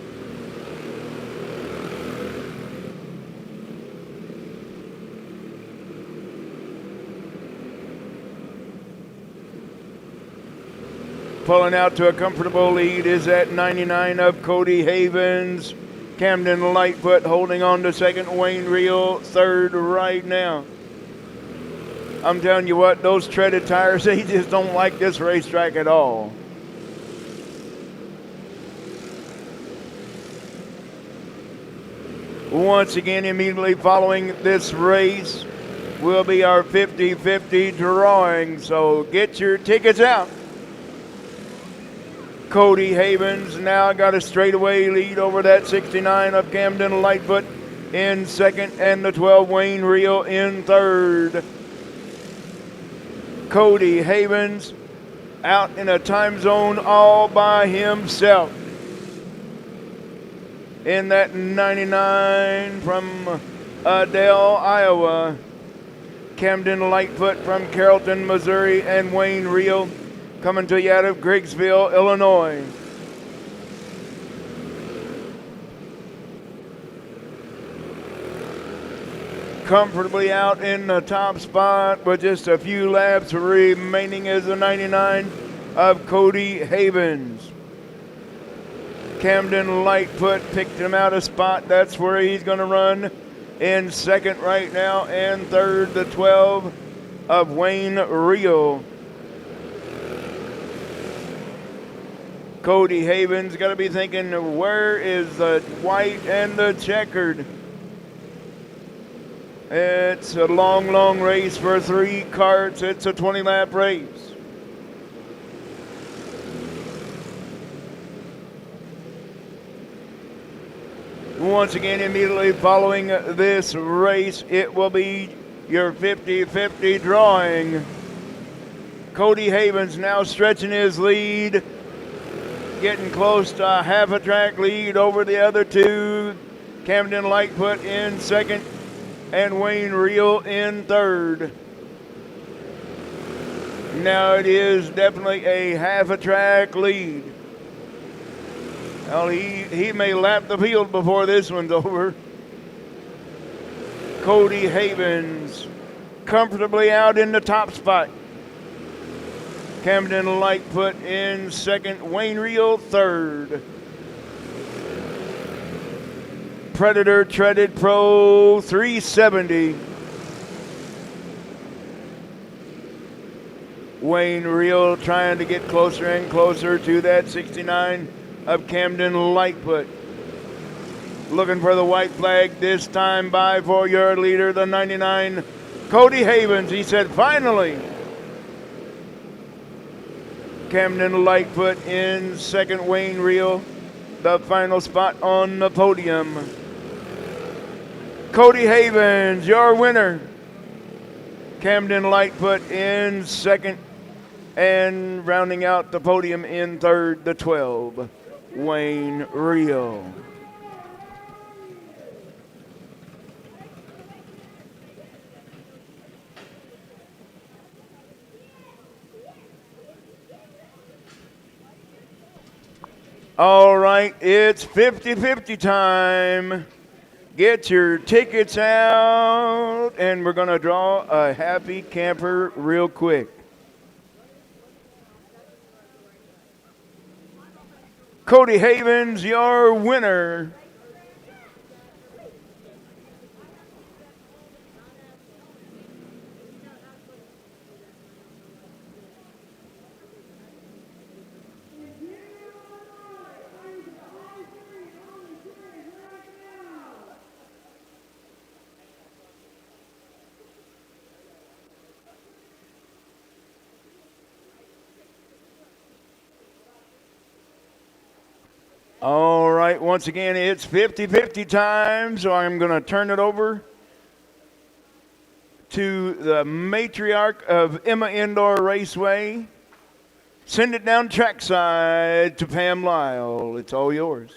Pulling out to a comfortable lead is that 99 of Cody Havens. Camden Lightfoot holding on to second. Wayne Rio third right now. I'm telling you what, those treaded tires, they just don't like this racetrack at all. Once again, immediately following this race will be our 50-50 drawing. So get your tickets out. Cody Havens now got a straightaway lead over that 69 of Camden Lightfoot in second and the 12 Wayne Rio in third. Cody Havens out in a time zone all by himself. In that 99 from Adel, Iowa. Camden Lightfoot from Carrollton, Missouri, and Wayne Rio coming to you out of Griggsville, Illinois. Comfortably out in the top spot with just a few laps remaining is the 99 of Cody Havens. Camden Lightfoot picked him out a spot. That's where he's going to run in second right now, and third, the 12 of Wayne Rio. Cody Havens got to be thinking, where is the white and the checkered? It's a long, long race for 3 carts. It's a 20-lap race. Once again, immediately following this race, it will be your 50-50 drawing. Cody Havens now stretching his lead, getting close to a half a track lead over the other 2. Camden Lightfoot in second and Wayne Reel in third. Now it is definitely a half a track lead. Well, he may lap the field before this one's over. Cody Havens comfortably out in the top spot. Camden Lightfoot in second, Wayne Reel third. Predator Treaded Pro 370. Wayne Reel trying to get closer and closer to that 69 of Camden Lightfoot. Looking for the white flag this time by for your leader, the 99, Cody Havens. He said, finally. Camden Lightfoot in second, Wayne Reel, the final spot on the podium. Cody Havens, your winner. Camden Lightfoot in second, and rounding out the podium in third, the 12, Wayne Reel. All right, it's 50-50 time. Get your tickets out, and we're going to draw a happy camper real quick. Cody Havens, your winner. All right, once again, it's 50-50 time, so I'm going to turn it over to the matriarch of Emma Indoor Raceway. Send it down trackside to Pam Lyle. It's all yours.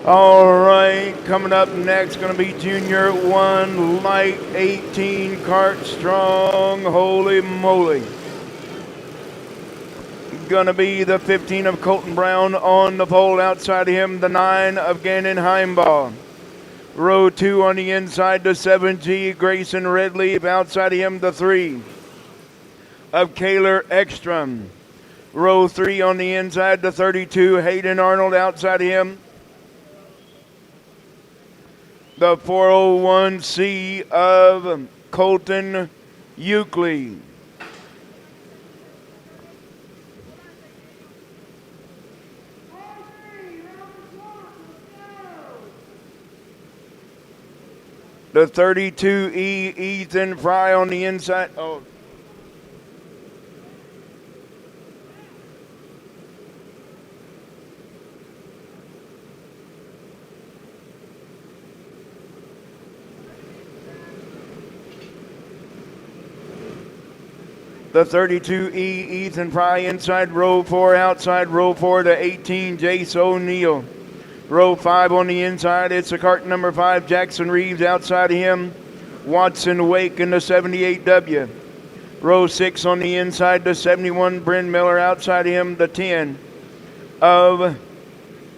All right, coming up next, going to be Junior 1, light 18, cart strong, holy moly. Going to be the 15 of Colton Brown on the pole. Outside of him, the 9 of Gannon Heimbaugh. Row 2 on the inside, the 7G, Grayson Redleaf. Outside of him, the 3 of Kaler Ekstrom. Row 3 on the inside, the 32, Hayden Arnold. Outside of him, the 401C of Colton Euclid. The 32E, Ethan Fry on the inside. Oh. The 32E, Ethan Fry, inside row 4, outside row 4, the 18, Jace O'Neill. Row 5 on the inside, it's a cart number 5, Jackson Reeves. Outside of him, Watson Wake in the 78W. Row 6 on the inside, the 71, Bryn Miller. Outside of him, the 10 of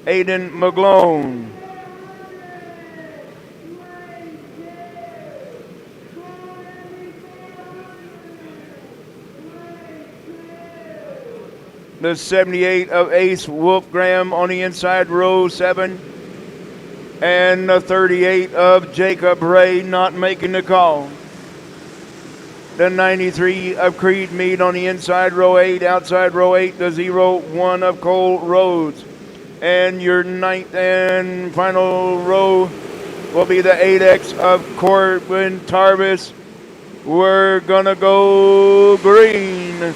Aiden McGlone. The 78 of Ace Wolfgram on the inside, row 7. And the 38 of Jacob Ray not making the call. The 93 of Creed Mead on the inside, row 8. Outside row 8, the 01 of Cole Rhodes. And your ninth and final row will be the 8X of Corbin Tarvis. We're going to go green.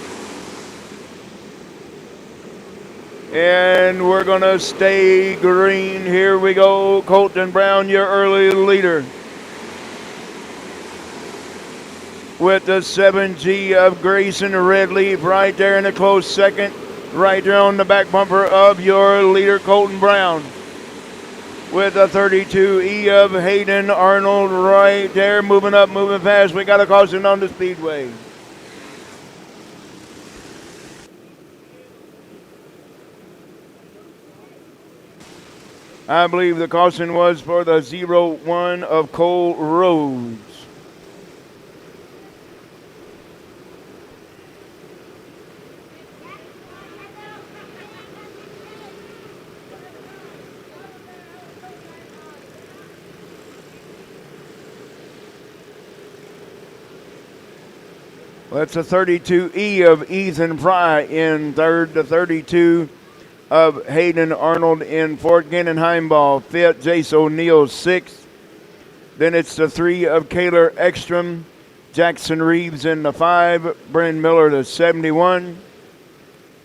And we're going to stay green. Here we go. Colton Brown, your early leader. With the 7G of Grayson Redleaf right there in a close second. Right there on the back bumper of your leader, Colton Brown. With the 32E of Hayden Arnold right there. Moving up, moving fast. We got a caution on the speedway. I believe the caution was for the 01 of Cole Rhodes. Well, that's the 32E of Ethan Fry in third, the 32 of Hayden Arnold in fourth, Gannon Heimbaugh fifth, Jace O'Neill sixth. Then it's the 3 of Kaler Ekstrom, Jackson Reeves in the 5, Bryn Miller the 71,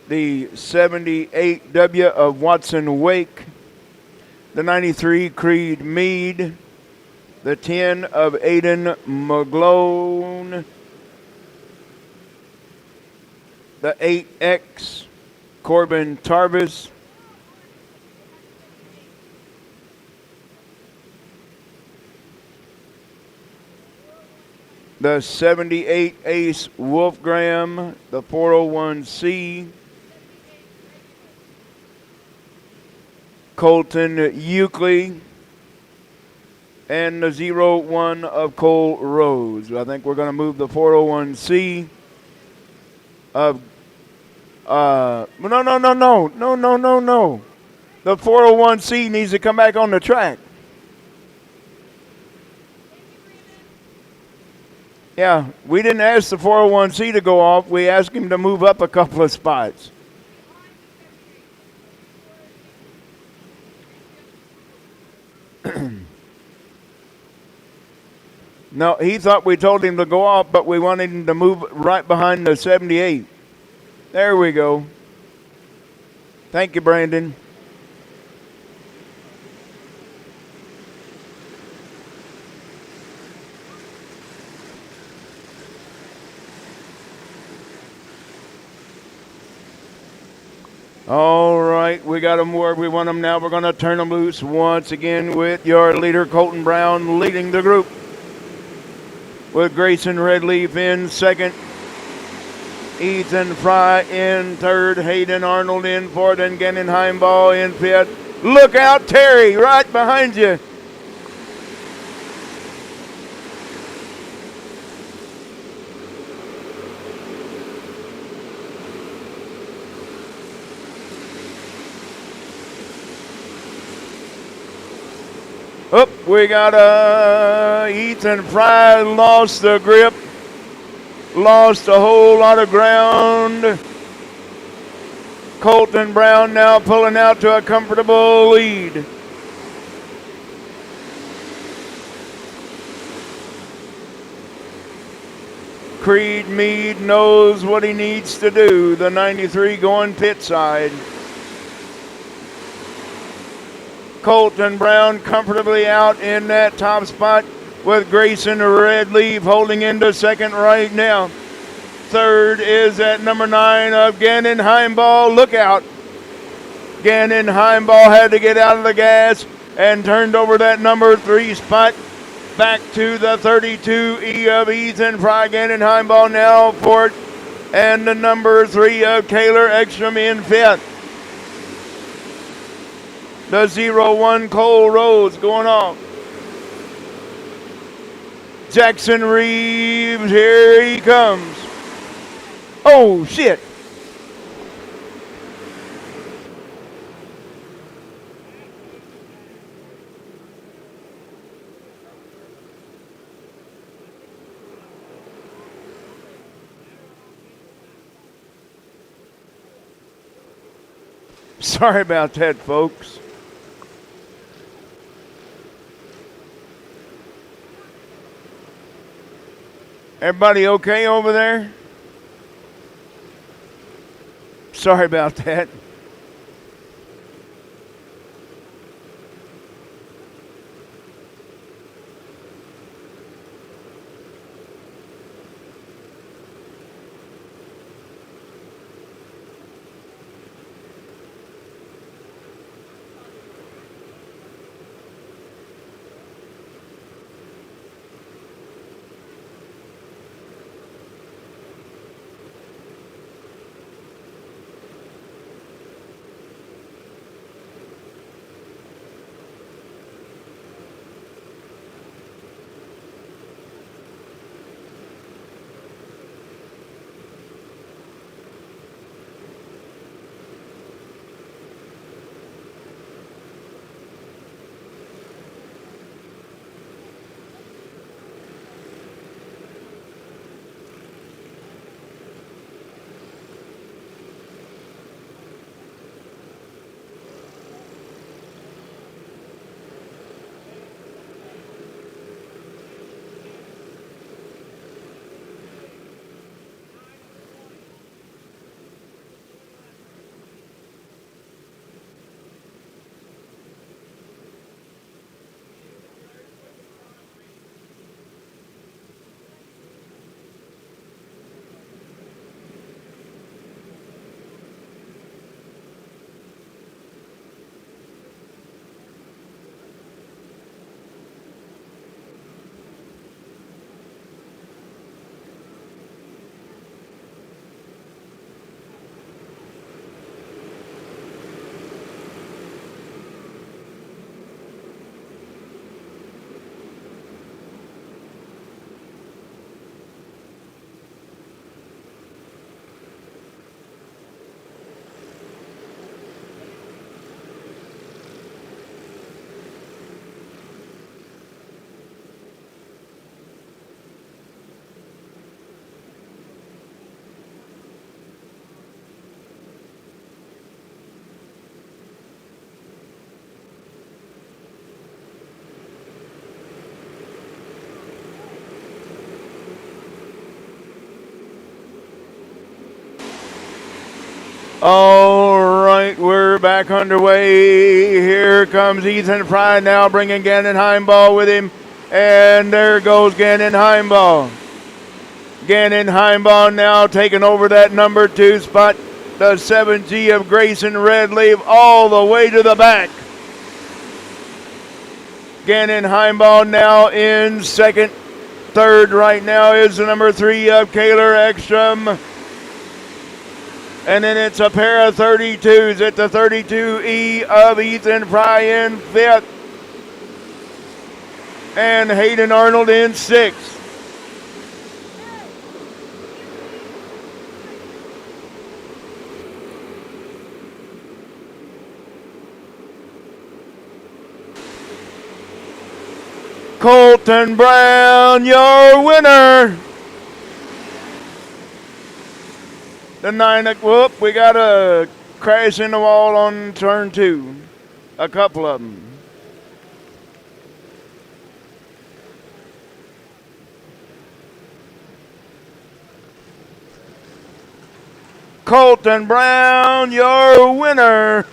the 78W of Watson Wake, the 93 Creed Mead, the 10 of Aiden McGlone, the 8X Corbin Tarvis, the 78 Ace Wolfgram, the 401C, Colton Euclid, and the 01 of Cole Rhodes. I think we're going to move the 401C of no. The 401C needs to come back on the track. Yeah, we didn't ask the 401C to go off. We asked him to move up a couple of spots. No, he thought we told him to go off, but we wanted him to move right behind the 78. There we go. Thank you, Brandon. All right, we got them where we want them now. We're going to turn them loose once again with your leader, Colton Brown, leading the group. With Grayson Redleaf in second. Ethan Fry in third. Hayden Arnold in fourth. And Gannon Heimball in fifth. Look out, Terry, right behind you. Up, we got Ethan Fry lost the grip, lost a whole lot of ground. Colton Brown now pulling out to a comfortable lead. Creed Mead knows what he needs to do. The 93 going pit side. Colton Brown comfortably out in that top spot with Grayson Redleaf holding into second right now. Third is at number 9 of Gannon Heimball. Look out. Gannon Heimball had to get out of the gas and turned over that number 3 spot back to the 32E of Ethan Fry. Gannon Heimball now fourth, and the number 3 of Taylor Ekstrom in fifth. The 01 Cole Rhodes going off. Jackson Reeves, here he comes. Oh, shit. Sorry about that, folks. Everybody okay over there? Sorry about that. All right, we're back underway. Here comes Ethan Fry now bringing Gannon Heimball with him. And there goes Gannon Heimball. Gannon Heimball now taking over that number 2 spot. The 7G of Grayson Red Leaf all the way to the back. Gannon Heimbaugh now in second. Third right now is the number 3 of Kaler Ekstrom. And then it's a pair of 32s at the 32E of Ethan Fry in fifth. And Hayden Arnold in sixth. Colton Brown, your winner. The 9, whoop, we got a crash in the wall on turn 2. A couple of them. Colton Brown, your winner.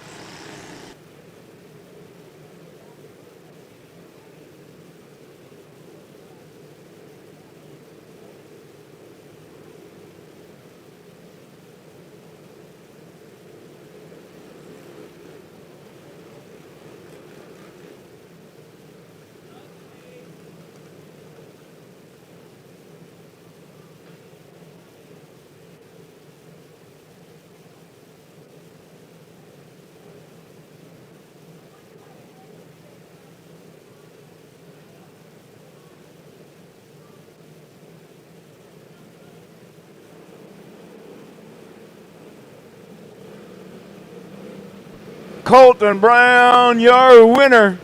Colton Brown, your winner.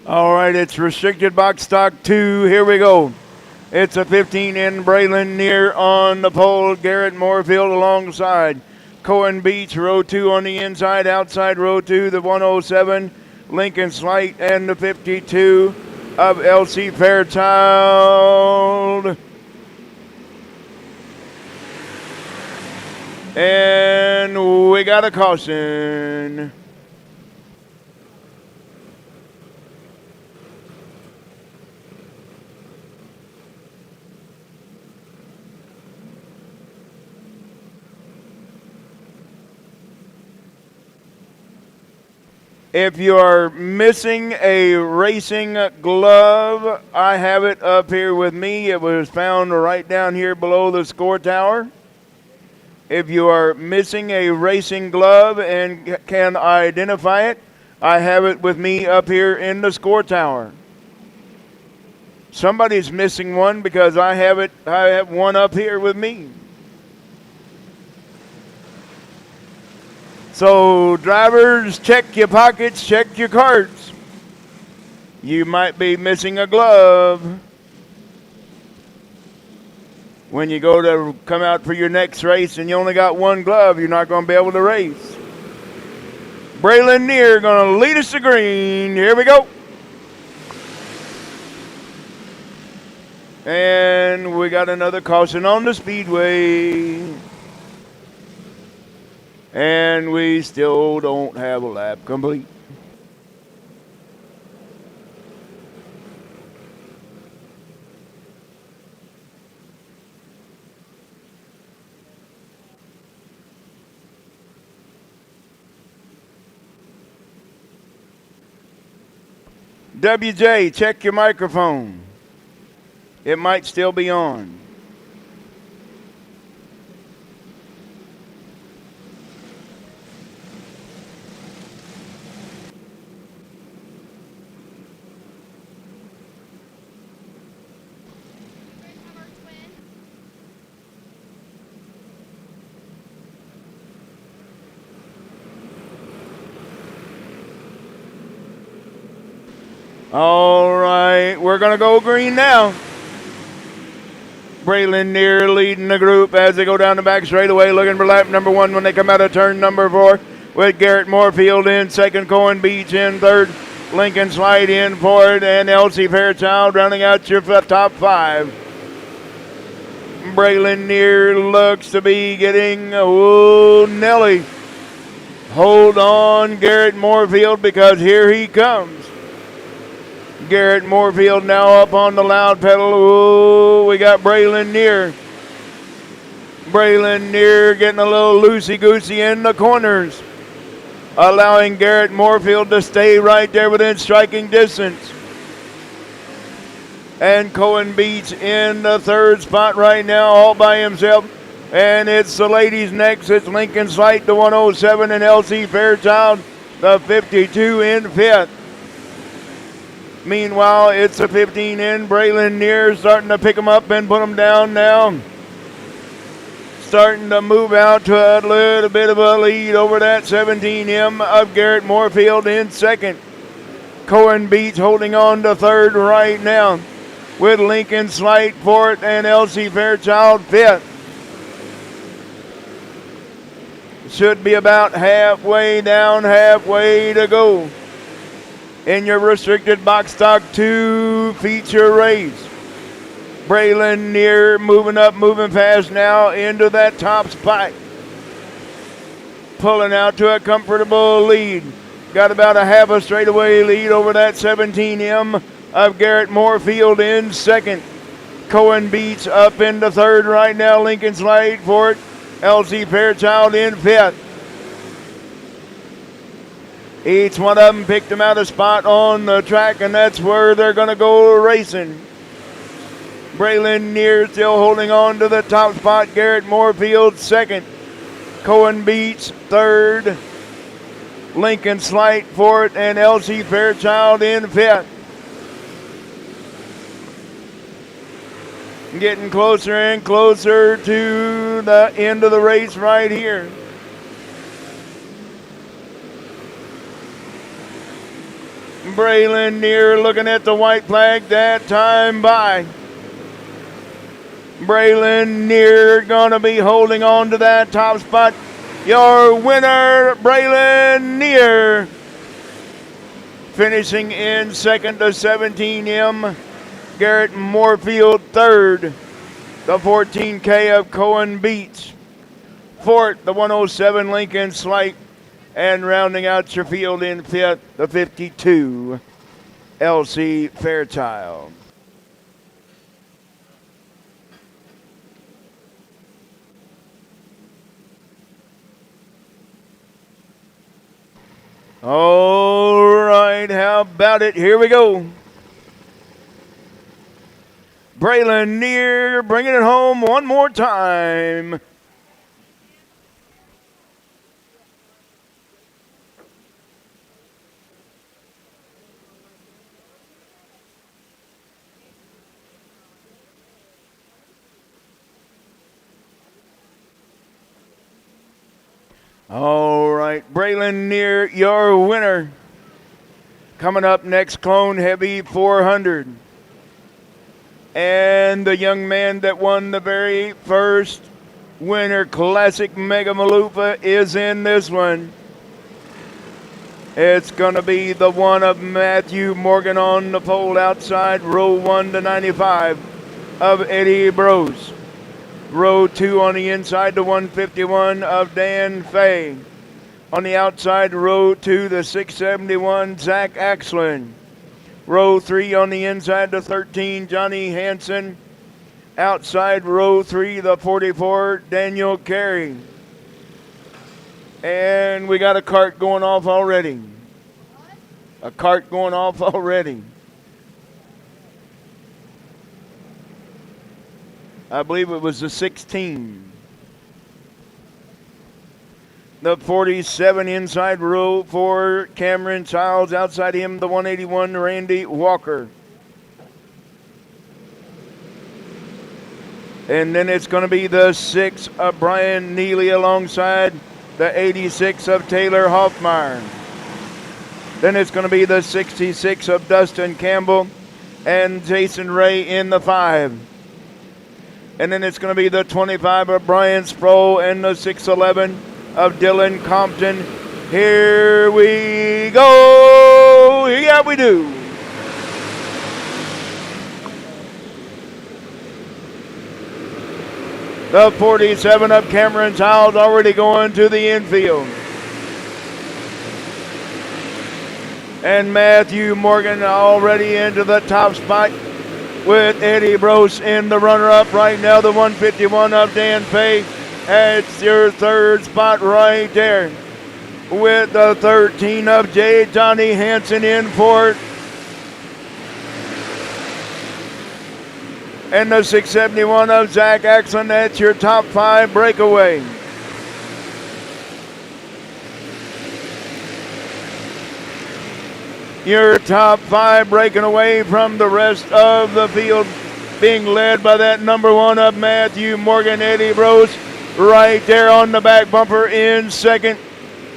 All right, it's restricted box stock 2. Here we go. It's a 15 in Braylon Near on the pole. Garrett Moorfield alongside. Cohen Beach, row 2 on the inside. Outside row 2, the 107. Lincoln Slight and the 52 of LC Fairchild. And we got a caution. If you are missing a racing glove, I have it up here with me. It was found right down here below the score tower. If you are missing a racing glove and can identify it, I have it with me up here in the score tower. Somebody's missing one because I have one up here with me. So drivers, check your pockets, check your carts. You might be missing a glove. When you go to come out for your next race and you only got one glove, you're not going to be able to race. Braylon Near going to lead us to green. Here we go. And we got another caution on the speedway. And we still don't have a lap complete. WJ, check your microphone. It might still be on. All right, we're going to go green now. Braylon Neer leading the group as they go down the back straightaway, looking for lap number 1 when they come out of turn number 4. With Garrett Moorfield in second, Cohen Beach in third, Lincoln Slide in fourth, and Elsie Fairchild rounding out your top 5. Braylon Neer looks to be getting, Nelly. Hold on, Garrett Moorfield, because here he comes. Garrett Moorfield now up on the loud pedal. Ooh, we got Braylon Neer. Braylon Neer getting a little loosey-goosey in the corners, allowing Garrett Moorfield to stay right there within striking distance. And Cohen Beach in the third spot right now all by himself. And it's the ladies next. It's Lincoln Slight, the 107, and Elsie Fairchild, the 52 in fifth. Meanwhile, it's a 15 in. Braylon Neer starting to pick them up and put them down now. Starting to move out to a little bit of a lead over that 17M of Garrett Moorfield in second. Cohen Beach holding on to third right now, with Lincoln Slight fourth and Elsie Fairchild fifth. Should be about halfway down, halfway to go in your restricted box stock 2 feature race. Braylon Neer moving up, moving fast now into that top spot. Pulling out to a comfortable lead. Got about a half a straightaway lead over that 17M of Garrett Moorfield in second. Cohen Beach up into third right now. Lincoln Slide fourth. Elsie Fairchild in fifth. Each one of them picked them out a spot on the track, and that's where they're going to go racing. Braylon Neer still holding on to the top spot. Garrett Moorfield second. Cohen Beach third. Lincoln Slight fourth, and Elsie Fairchild in fifth. Getting closer and closer to the end of the race right here. Braylon Neer looking at the white flag that time by. Braylon Neer gonna be holding on to that top spot. Your winner, Braylon Neer, finishing in second, the 17M. Garrett Moorfield third, the 14K of Cohen Beach. Fourth, the 107 Lincoln Slight. And rounding out your field in fifth, the 52, Elsie Fairchild. All right, how about it? Here we go. Braylon Neer bringing it home one more time. All right, Braylon Neer, your winner. Coming up next, Clone Heavy 400. And the young man that won the very first Winter Classic Mega Malufa is in this one. It's going to be the one of Matthew Morgan on the pole outside, row 1 to 95 of Eddie Brose. Row 2 on the inside, the 151 of Dan Fay. On the outside, row 2, the 671, Zach Axlin. Row 3 on the inside, the 13, Johnny Hansen. Outside, row 3, the 44, Daniel Carey. And we got a cart going off already. A cart going off already. I believe it was the 16. The 47 inside row for Cameron Childs. Outside him, the 181, Randy Walker. And then it's going to be the 6 of Brian Neely alongside the 86 of Taylor Hoffmeyer. Then it's going to be the 66 of Dustin Campbell and Jason Ray in the 5. And then it's going to be the 25 of Brian Sproul and the 611 of Dylan Compton. Here we go. Yeah, we do. The 47 of Cameron Childs already going to the infield. And Matthew Morgan already into the top spot with Eddie Brose in the runner-up right now. The 151 of Dan Fay. That's your third spot right there. With the 13 of J. Johnny Hansen in fourth. And the 671 of Zach Axon. That's your top 5 breakaway. Your top 5 breaking away from the rest of the field, being led by that number 1 of Matthew Morgan, Eddie Brose, right there on the back bumper in second.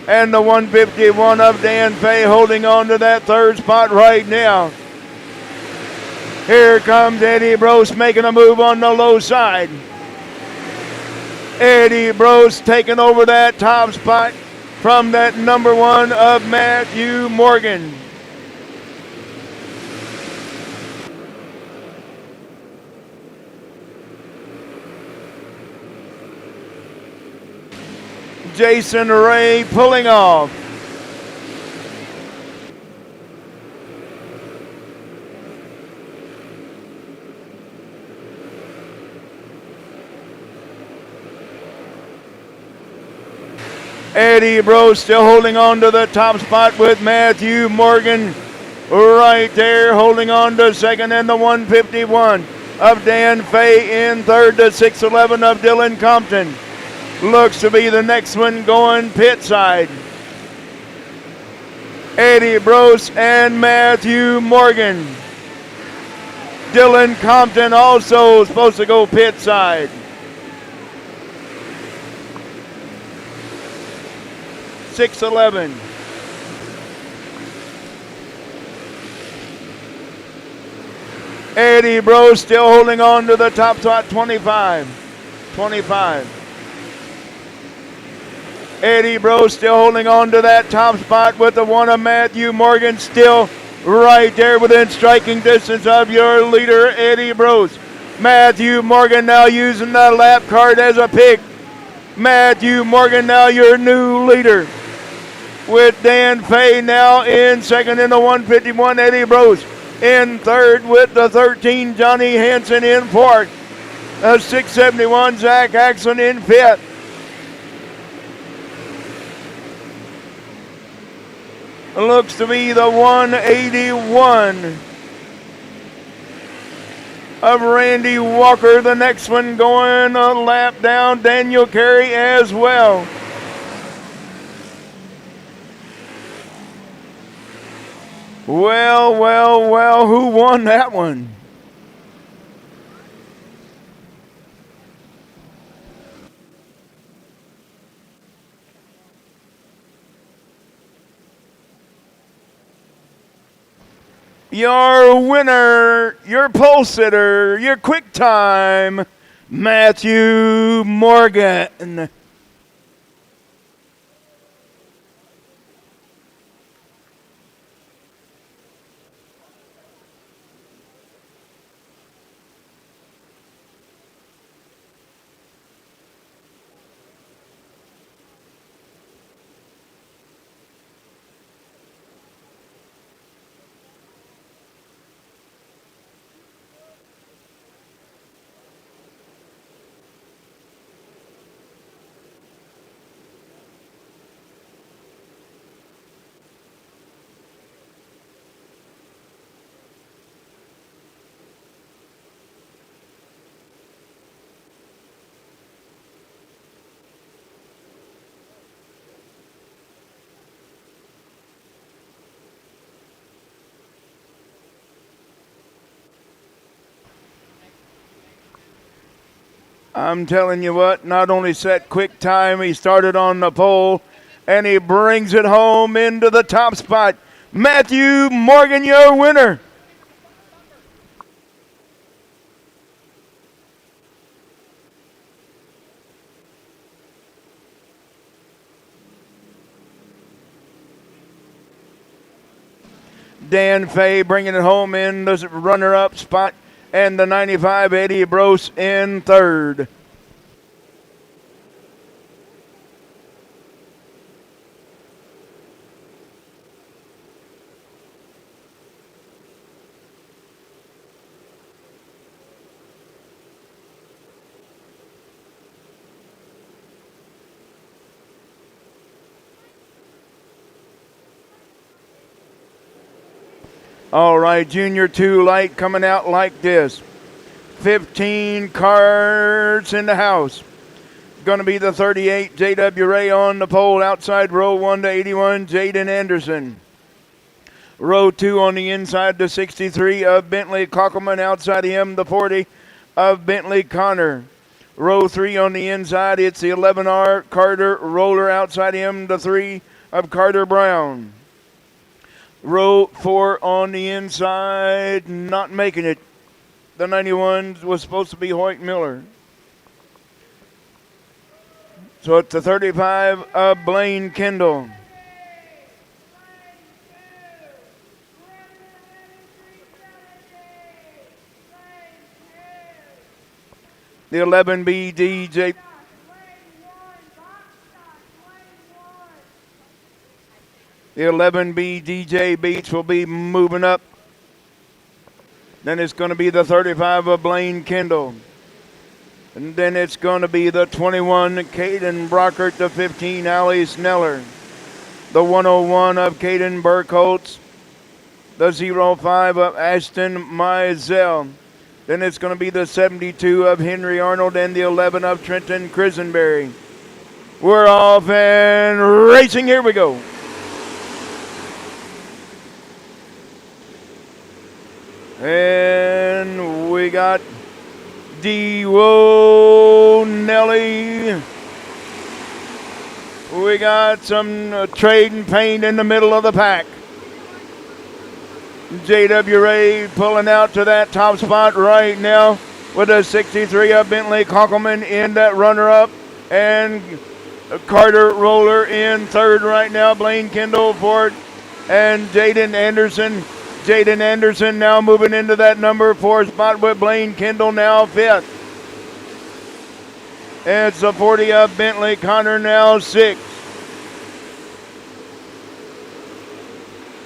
And the 151 of Dan Fay holding on to that third spot right now. Here comes Eddie Brose making a move on the low side. Eddie Brose taking over that top spot from that number 1 of Matthew Morgan. Jason Ray pulling off. Eddie Brose still holding on to the top spot with Matthew Morgan right there, holding on to second, and the 151 of Dan Fay in third, the 611 of Dylan Compton. Looks to be the next one going pit side. Eddie Brose and Matthew Morgan. Dylan Compton also supposed to go pit side. .611. Eddie Brose still holding on to the top spot, 25. Eddie Brose still holding on to that top spot with the 1 of Matthew Morgan still right there within striking distance of your leader, Eddie Brose. Matthew Morgan now using the lap card as a pick. Matthew Morgan now your new leader. With Dan Fay now in second in the 151, Eddie Brose in third with the 13, Johnny Hansen in fourth. The 671, Zach Axon in fifth. Looks to be the 181 of Randy Walker. The next one going a lap down, Daniel Carey as well. Well, who won that one? Your winner, your pole sitter, your quick time, Matthew Morgan. I'm telling you what, not only set quick time, he started on the pole, and he brings it home into the top spot. Matthew Morgan, your winner. Dan Fay bringing it home in the runner-up spot, and the 95 Eddie Brose in third. All right, Junior 2 light coming out like this. 15 cards in the house. Going to be the 38, J.W. Ray on the pole outside row 1 to 81, Jaden Anderson. Row 2 on the inside, the 63 of Bentley Cockelman. Outside of him, the 40 of Bentley Connor. Row 3 on the inside, it's the 11R Carter Roller. Outside of him, the 3 of Carter Brown. Row 4 on the inside, not making it. The 91 was supposed to be Hoyt Miller. So it's the 35 of Blaine Kendall. The 11B DJ. The 11B DJ Beach will be moving up. Then it's going to be the 35 of Blaine Kendall. And then it's going to be the 21 Caden Brockert, the 15 Allie Sneller. The 101 of Caden Burkholtz. The 05 of Ashton Mizell. Then it's going to be the 72 of Henry Arnold and the 11 of Trenton Crisenberry. We're off and racing. Here we go. And we got D.O. Nelly. We got some trade and paint in the middle of the pack. J.W. Ray pulling out to that top spot right now with a 63 of Bentley Cockelman in that runner-up. And Carter Roller in third right now. Blaine Kendall fourth. And Jaden Anderson. Jaden Anderson now moving into that number 4 spot with Blaine Kendall now fifth. It's the 40 of Bentley Connor now sixth.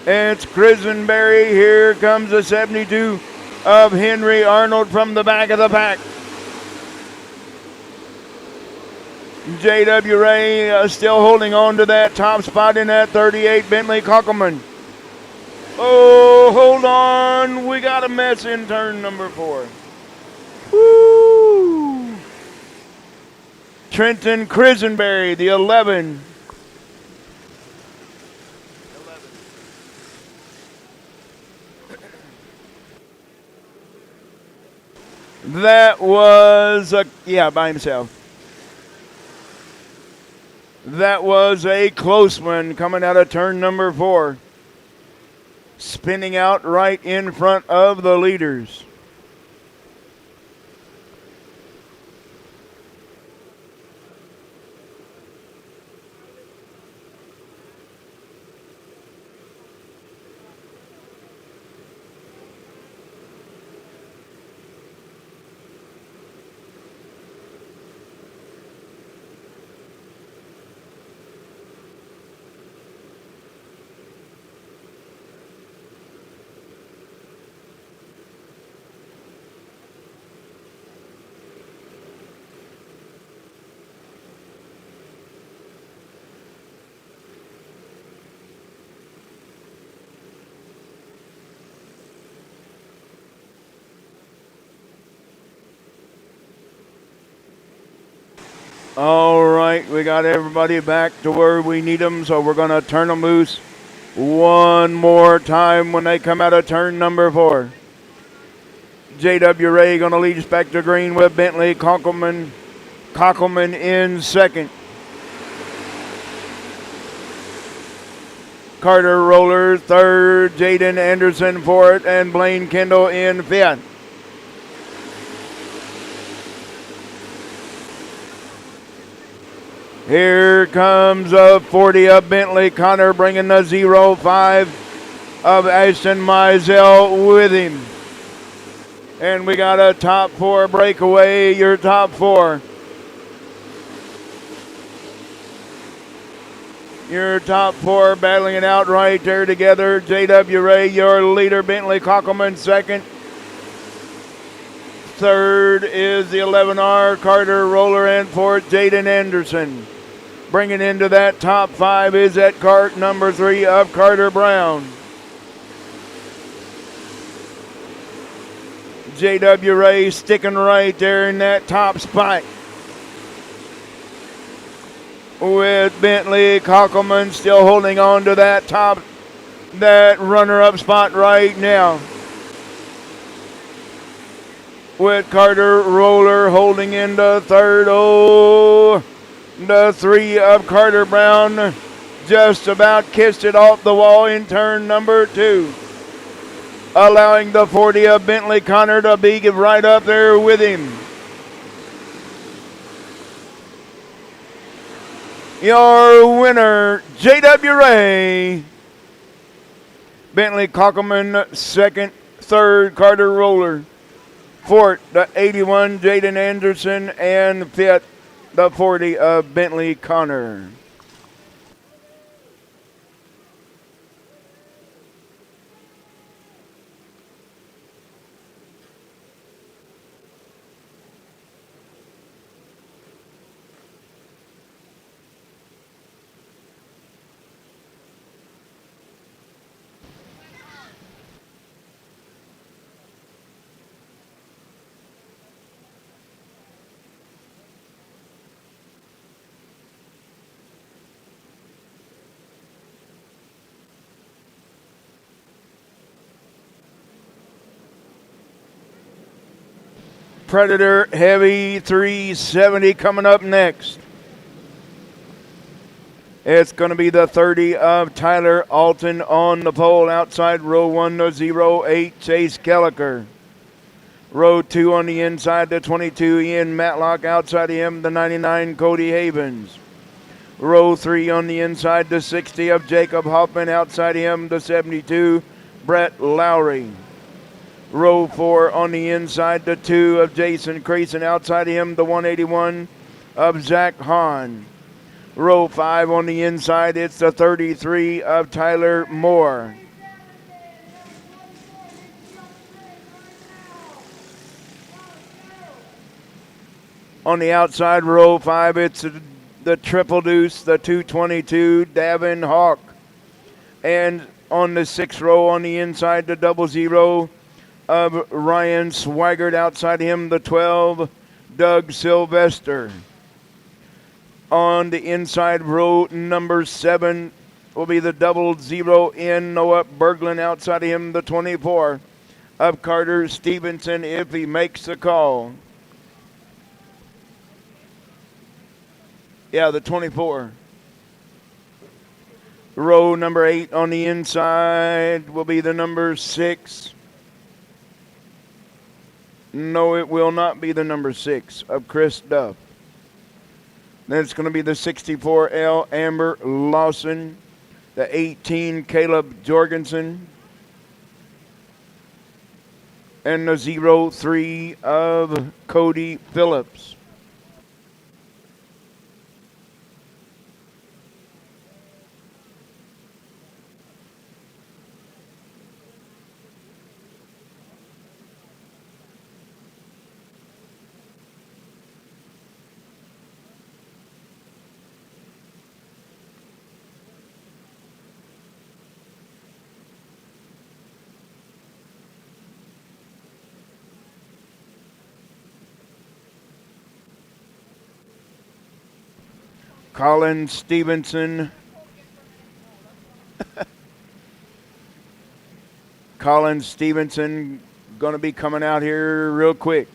It's Crisenberry. Here comes the 72 of Henry Arnold from the back of the pack. J.W. Ray still holding on to that top spot in that 38 Bentley Cockelman. Oh, hold on. We got a mess in turn number 4. Woo! Trenton Crisenberry, the 11. That was by himself. That was a close one coming out of turn number 4. Spinning out right in front of the leaders. All right, we got everybody back to where we need them, so we're going to turn them loose one more time when they come out of turn number 4. J.W. Ray going to lead us back to green with Bentley Cockelman in second. Carter Roller third, Jaden Anderson fourth, and Blaine Kendall in fifth. Here comes a 40 of Bentley Connor, bringing the 0-5 of Ashton Mizell with him. And we got a top four breakaway, your top four. Your top four battling it out right there together. J.W. Ray, your leader. Bentley Cockelman second. Third is the 11R, Carter Roller, and fourth, Jaden Anderson. Bringing into that top five is at cart number 3 of Carter Brown. J.W. Ray sticking right there in that top spot, with Bentley Cockelman still holding on to that runner-up spot right now, with Carter Roller holding into third. Oh, the 3 of Carter Brown just about kissed it off the wall in turn number 2, allowing the 40 of Bentley Connor to be right up there with him. Your winner, J.W. Ray. Bentley Cockelman second, third, Carter Roller. Fourth, the 81, Jaden Anderson, and fifth, the 40 of Bentley Connor. Predator Heavy 370 coming up next. It's going to be the 30 of Tyler Alton on the pole outside row 1, the 08 Chase Kelliker. Row 2 on the inside, the 22 Ian Matlock. Outside of him, the 99 Cody Havens. Row 3 on the inside, the 60 of Jacob Hoffman. Outside of him, the 72 Brett Lowry. Row 4 on the inside, the 2 of Jason Creason. Outside of him, the 181 of Zach Hahn. Row 5 on the inside, it's the 33 of Tyler Moore. On the outside, row 5, it's the Triple Deuce, the 222 Davin Hawk. And on the 6th row on the inside, the 00 of Ryan Swigert. Outside him, the 12, Doug Sylvester. On the inside, row number 7 will be the 00N Noah Berglund. Outside of him, the 24 of Carter Stevenson if he makes the call. Yeah, the 24. Row number 8 on the inside will be the number 6. No, it will not be the number 6 of Chris Duff. Then it's going to be the 64L Amber Lawson, the 18 Caleb Jorgensen, and the 03 of Cody Phillips. Colin Stevenson. Colin Stevenson going to be coming out here real quick.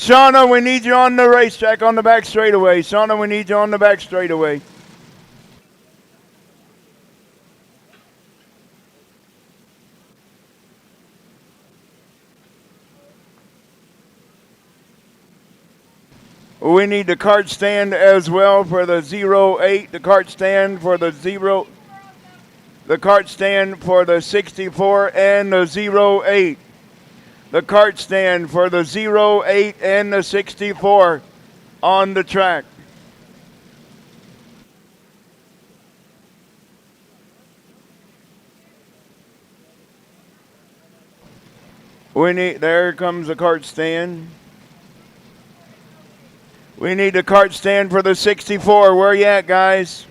Shauna, we need you on the racetrack on the back straightaway. Shauna, we need you on the back straightaway. We need the cart stand as well for the 08, the cart stand for the the cart stand for the 64 and the 08. The cart stand for the 08 and the 64 on the track. There comes the cart stand. We need the cart stand for the 64. Where you at, guys?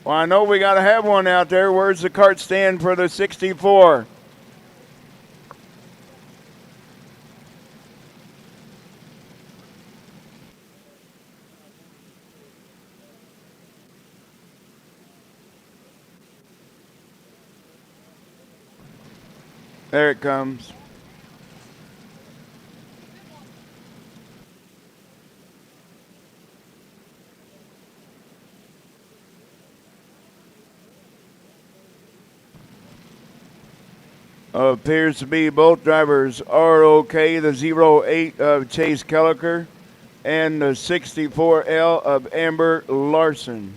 Well, I know we got to have one out there. Where's the cart stand for the 64? There it comes. Appears to be both drivers are okay. The 08 of Chase Kelliker and the 64L of Amber Larson.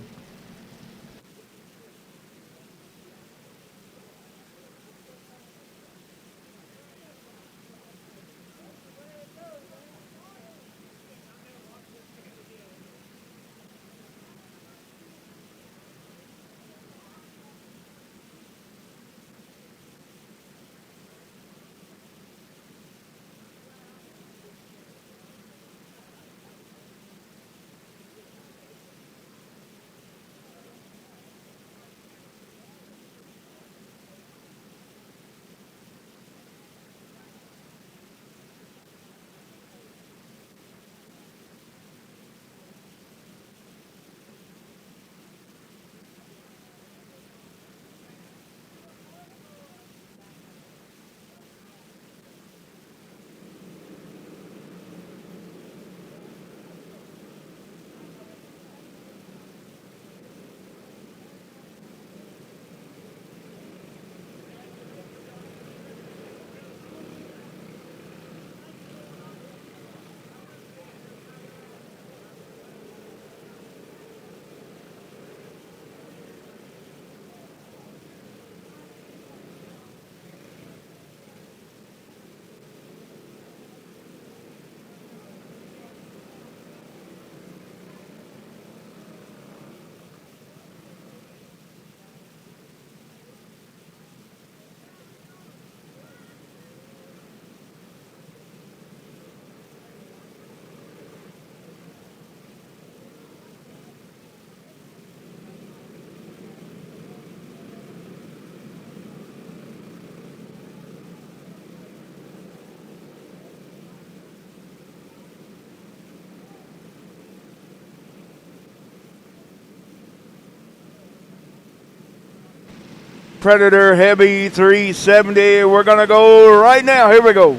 Predator Heavy 370. We're going to go right now. Here we go.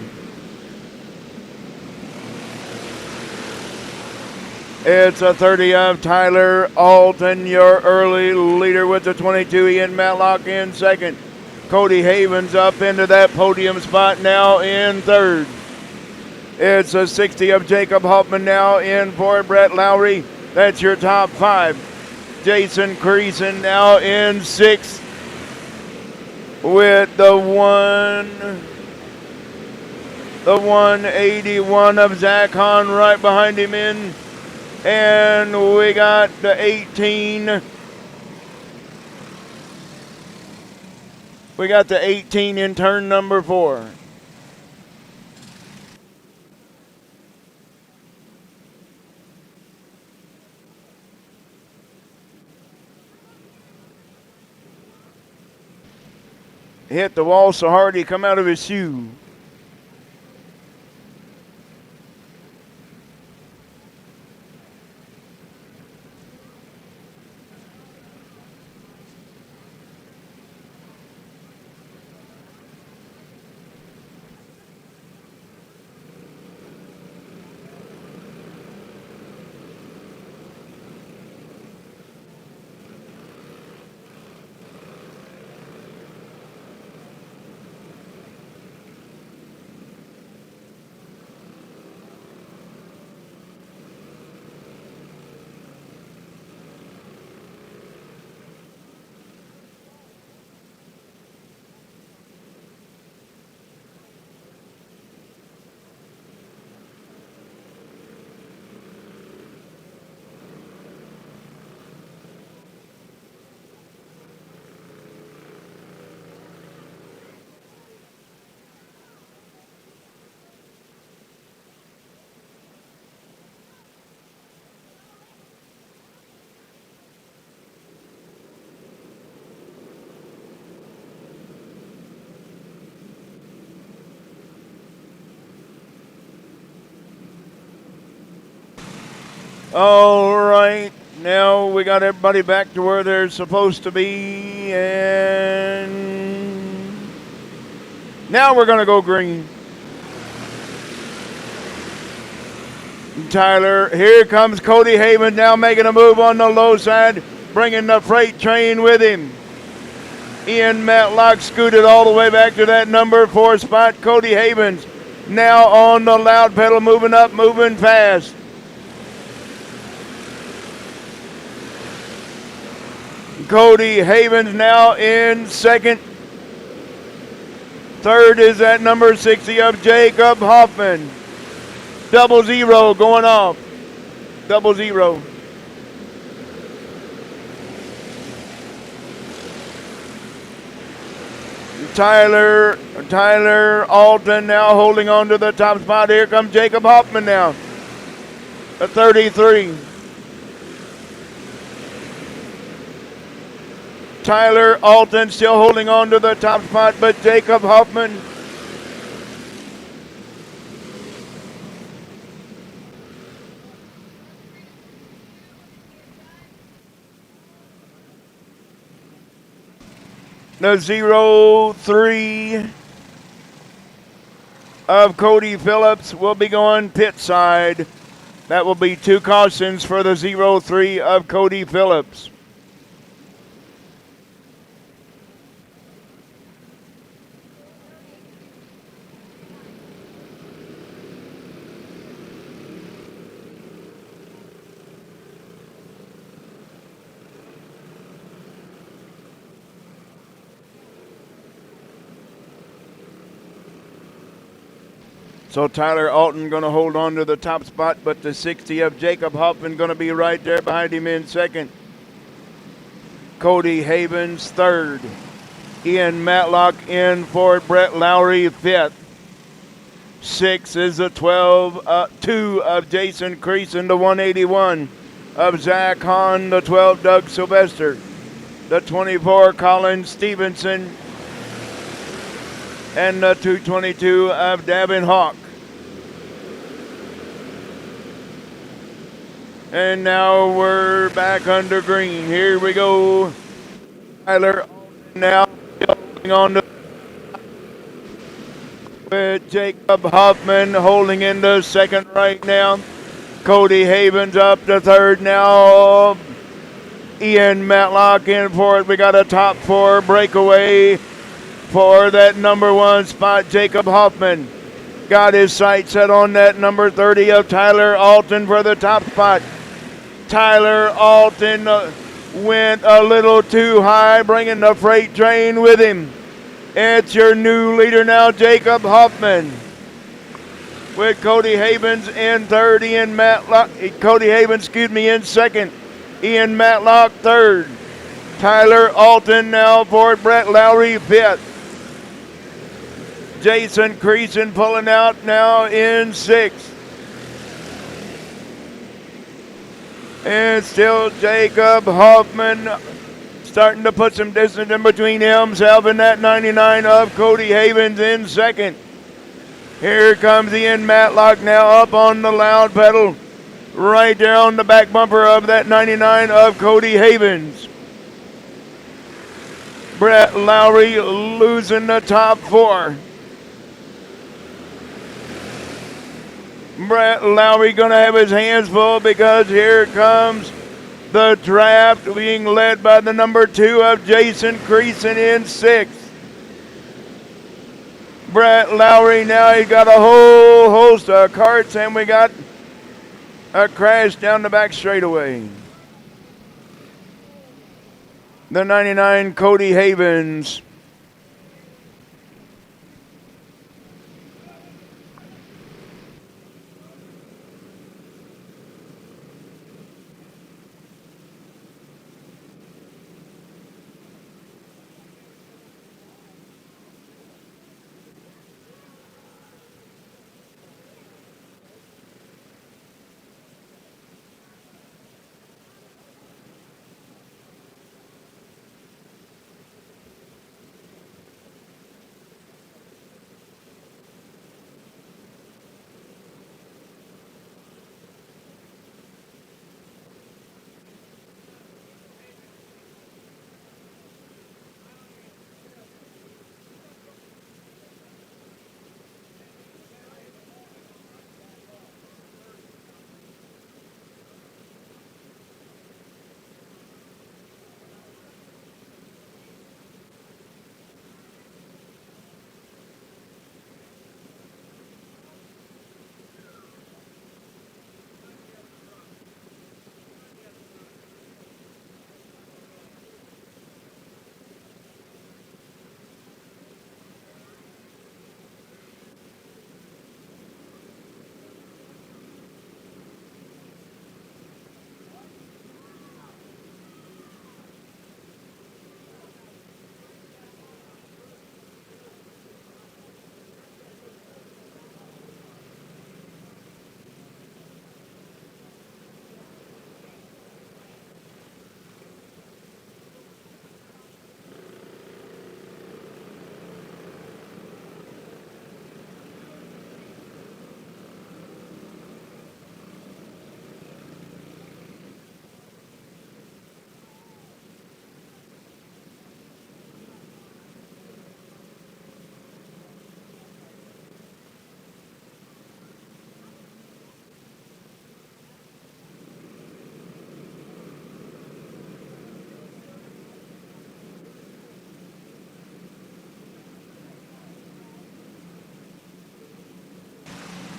It's a 30 of Tyler Alton, your early leader with the 22. Ian Matlock in second. Cody Havens up into that podium spot now in third. It's a 60 of Jacob Hoffman now in fourth. Brett Lowry, that's your top five. Jason Creason now in sixth. With the 181 of Zach Hahn right behind him in. And we got the 18. We got the 18 in turn number 4. Hit the wall so hard he come out of his shoe. All right, now we got everybody back to where they're supposed to be, and now we're going to go green. Tyler, here comes Cody Haven now making a move on the low side, bringing the freight train with him. Ian Matlock scooted all the way back to that number 4 spot. Cody Havens now on the loud pedal, moving up, moving fast. Cody Havens now in second. Third is that number 60 of Jacob Hoffman. 00 going off. 00. Tyler Alton now holding on to the top spot. Here comes Jacob Hoffman now. A 33. Tyler Alton still holding on to the top spot, but Jacob Hoffman the 03 of Cody Phillips will be going pit side. That will be 2 cautions for the 03 of Cody Phillips. So Tyler Alton going to hold on to the top spot, but the 60 of Jacob Hoffman going to be right there behind him in second. Cody Havens third. Ian Matlock in fourth. Brett Lowry fifth. 6 is the 2 of Jason Creason, the 181 of Zach Hahn, the 12 Doug Sylvester, the 24 Colin Stevenson, and the 222 of Davin Hawk. And now we're back under green. Here we go. Tyler now holding on to with Jacob Hoffman holding into second right now. Cody Havens up to third now. Ian Matlock in fourth. We got a top 4 breakaway for that number 1 spot. Jacob Hoffman got his sights set on that number 30 of Tyler Alton for the top spot. Tyler Alton went a little too high, bringing the freight train with him. It's your new leader now, Jacob Hoffman, with Cody Havens in third. Cody Havens, in second. Ian Matlock third. Tyler Alton now fourth. Brett Lowry fifth. Jason Creason pulling out now in sixth. And still Jacob Hoffman starting to put some distance in between himself and that 99 of Cody Havens in second. Here comes Ian Matlock now up on the loud pedal, right there on the back bumper of that 99 of Cody Havens. Brett Lowry losing the top 4. Brett Lowry going to have his hands full because here comes the draft being led by the number 2 of Jason Creason in 6th. Brett Lowry now, he's got a whole host of carts, and we got a crash down the back straightaway. The 99 Cody Havens.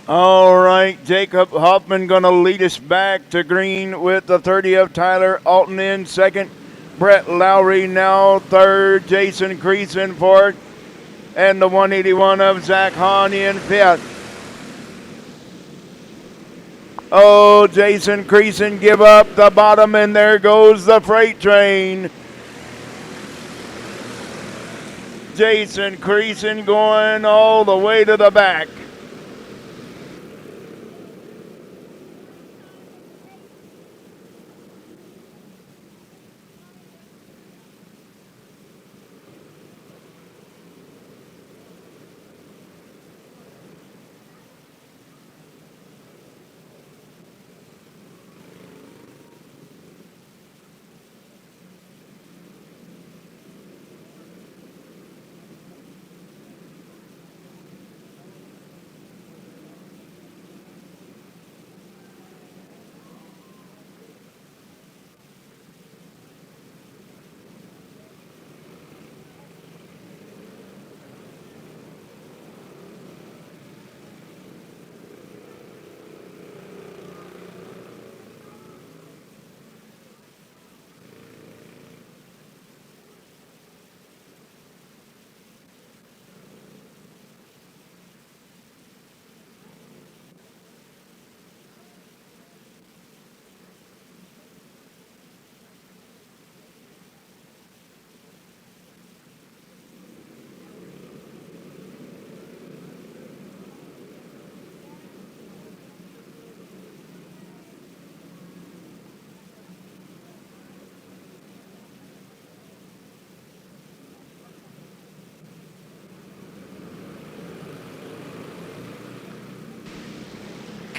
All right, Jacob Hoffman going to lead us back to green with the 30 of Tyler Alton in second. Brett Lowry now third. Jason Creason fourth. And the 181 of Zach Hahn in fifth. Oh, Jason Creason give up the bottom, and there goes the freight train. Jason Creason going all the way to the back.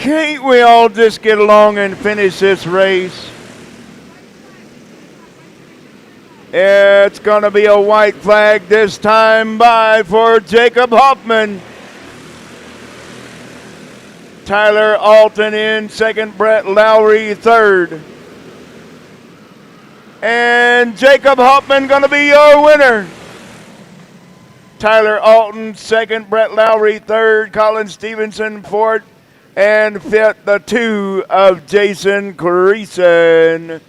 Can't we all just get along and finish this race? It's going to be a white flag this time by for Jacob Hoffman. Tyler Alton in second, Brett Lowry third. And Jacob Hoffman going to be your winner. Tyler Alton second, Brett Lowry third, Colin Stevenson fourth, and fifth, the 2 of Jason Creason.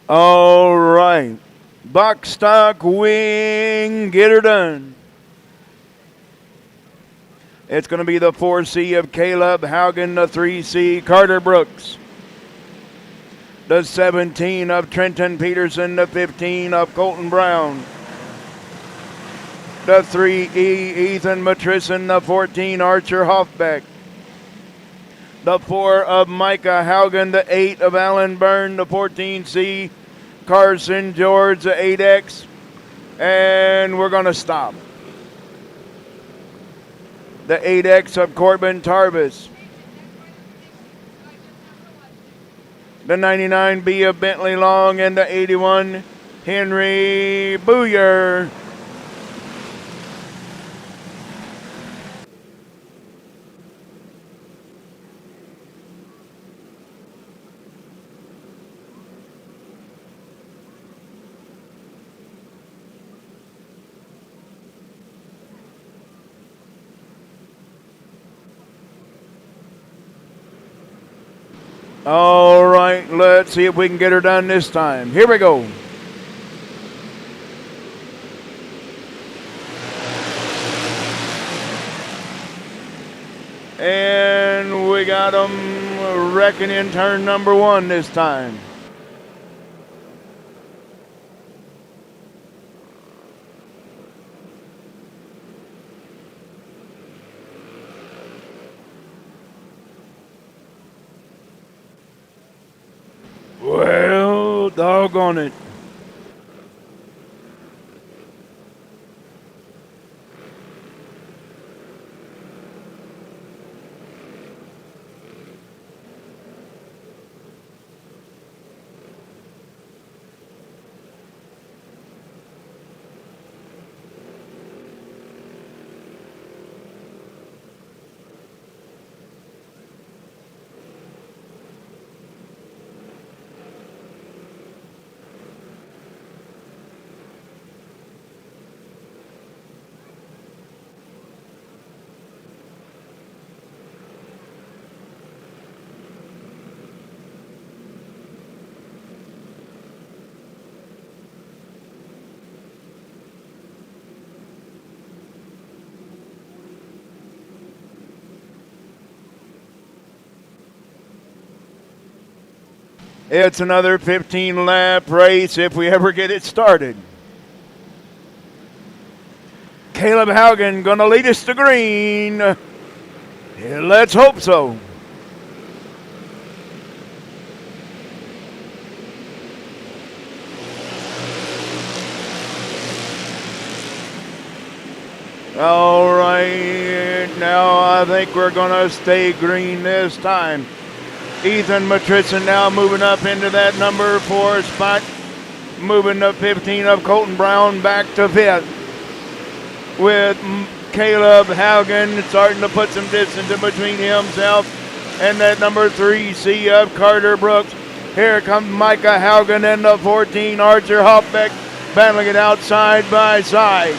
All right. Box stock wing, get her done. It's going to be the 4C of Caleb Haugen, the 3C Carter Brooks, the 17 of Trenton Peterson, the 15 of Colton Brown, the 3E Ethan Matrison, the 14 Archer Hoffbeck, the 4 of Micah Haugen, the 8 of Alan Byrne, the 14C Carson George, the 8X, and we're going to stop. The 8X of Corbin Tarvis, the 99B of Bentley Long, and the 81 Henry Booyer. All right, let's see if we can get her done this time. Here we go. got them wrecking in turn number 1 this time. Well, doggone it. It's another 15-lap race if we ever get it started. Caleb Haugen going to lead us to green. Yeah, let's hope so. All right, now I think we're going to stay green this time. Ethan Matritzen now moving up into that number 4 spot. Moving to 15 of Colton Brown back to 5th. With Caleb Haugen starting to put some distance in between himself and that number 3C of Carter Brooks. Here comes Micah Haugen and the 14 Archer Hoffbeck battling it out side by side.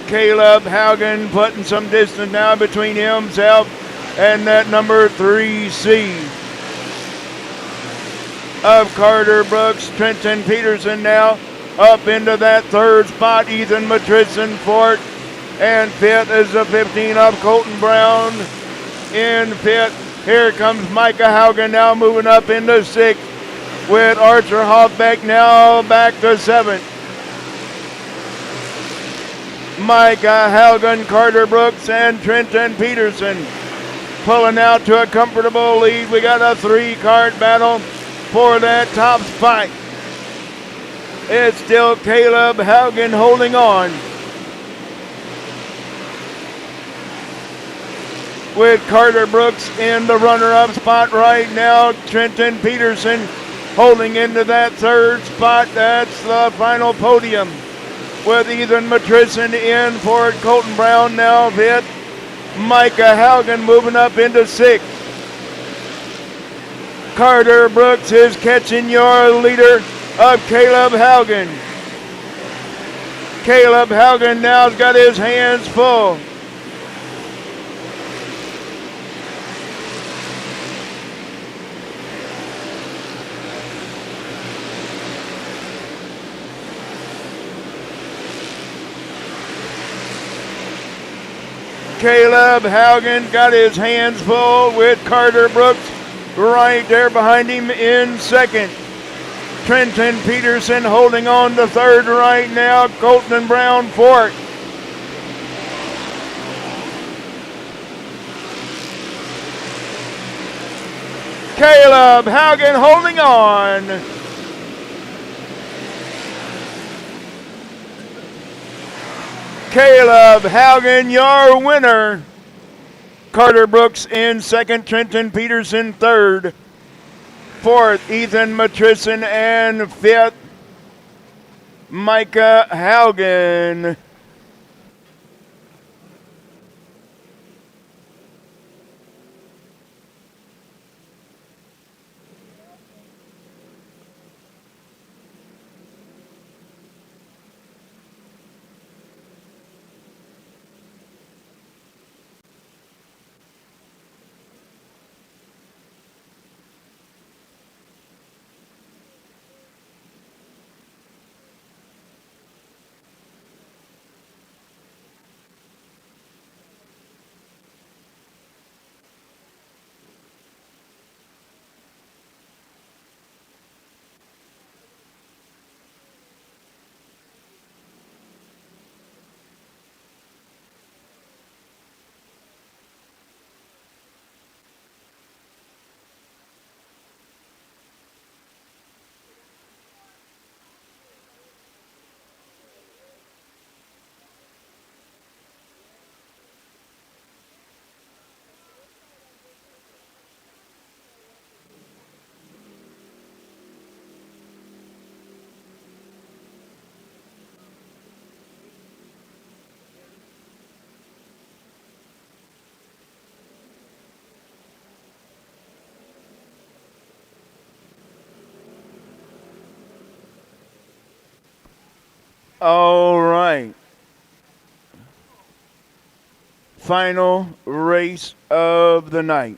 Caleb Haugen putting some distance now between himself and that number 3C of Carter Brooks. Trenton Peterson now up into that 3rd spot. Ethan Matritzen 4th, and 5th is the 15 of Colton Brown in 5th. Here comes Micah Haugen now moving up into 6th with Archer Hoffbeck now back to 7th. Micah Haugen, Carter Brooks, and Trenton Peterson pulling out to a comfortable lead. We got a 3-cart battle for that top spot. It's still Caleb Haugen holding on, with Carter Brooks in the runner-up spot right now. Trenton Peterson holding into that 3rd spot. That's the final podium, with Ethan Matritzen in for Colton Brown now 5th. Micah Haugen moving up into 6th. Carter Brooks is catching your leader of Caleb Haugen. Caleb Haugen now's got his hands full. Caleb Haugen got his hands full with Carter Brooks right there behind him in 2nd. Trenton Peterson holding on to 3rd right now. Colton Brown 4th. Caleb Haugen holding on. Caleb Haugen, your winner. Carter Brooks in 2nd, Trenton Peterson 3rd, 4th, Ethan Matritzen, and 5th, Micah Haugen. All right. Final race of the night.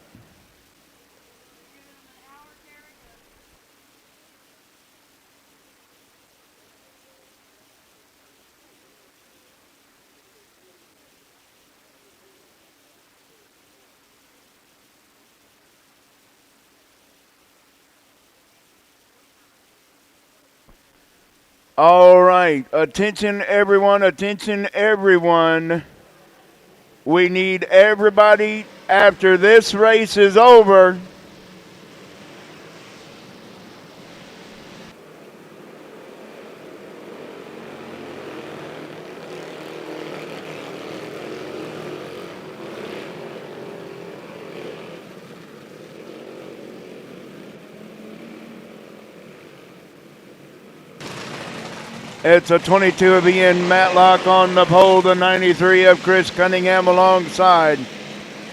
All right. Attention, everyone. Attention, everyone. We need everybody after this race is over. It's a 22 of Ian Matlock on the pole, the 93 of Chris Cunningham alongside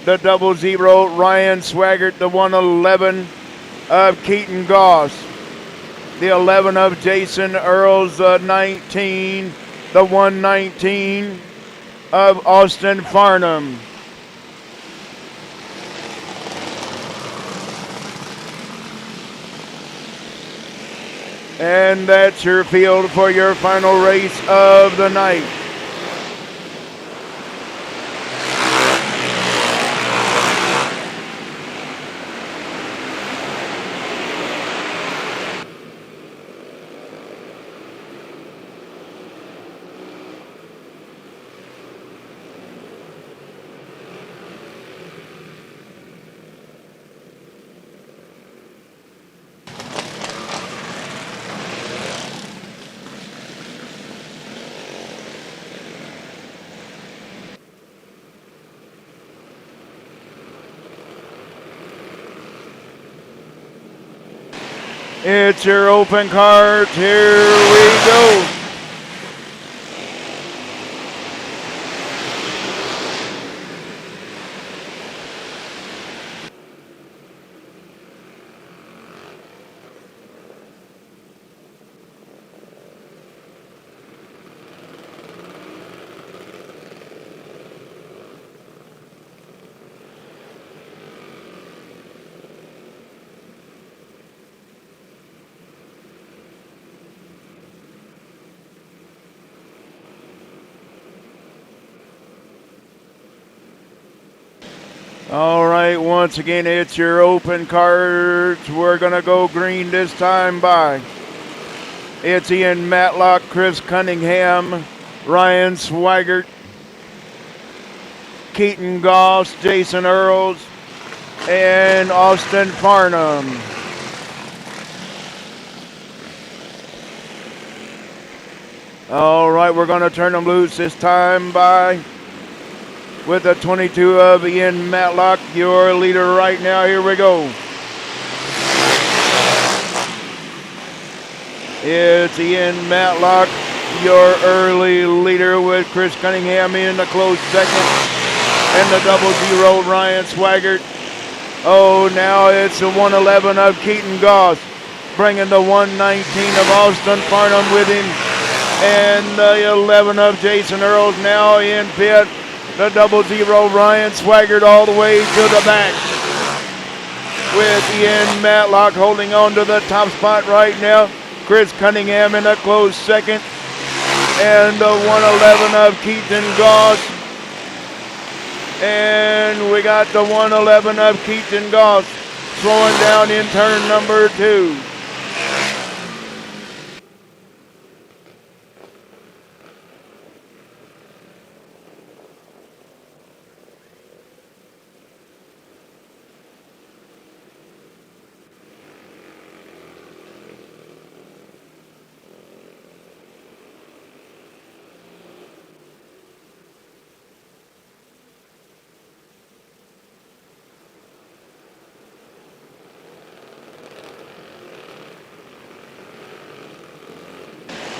the 00 Ryan Swaggart, the 111 of Keaton Goss, the 11 of Jason Earls, the 19, the 119 of Austin Farnham. And that's your field for your final race of the night. It's your open cards. Here we go. All right, once again, it's your open cards. We're going to go green this time by. It's Ian Matlock, Chris Cunningham, Ryan Swaggart, Keaton Goss, Jason Earls, and Austin Farnham. All right, we're going to turn them loose this time by. With the 22 of Ian Matlock, your leader right now. Here we go. It's Ian Matlock, your early leader, with Chris Cunningham in a close second. And the 00 Ryan Swaggart. Oh, now it's the 111 of Keaton Goss, bringing the 119 of Austin Farnham with him. And the 11 of Jason Earls now in pit. The 00 Ryan Swaggart all the way to the back, with Ian Matlock holding on to the top spot right now. Chris Cunningham in a close second, and the 111 of Keaton Goss. And we got the 111 of Keaton Goss slowing down in turn number 2.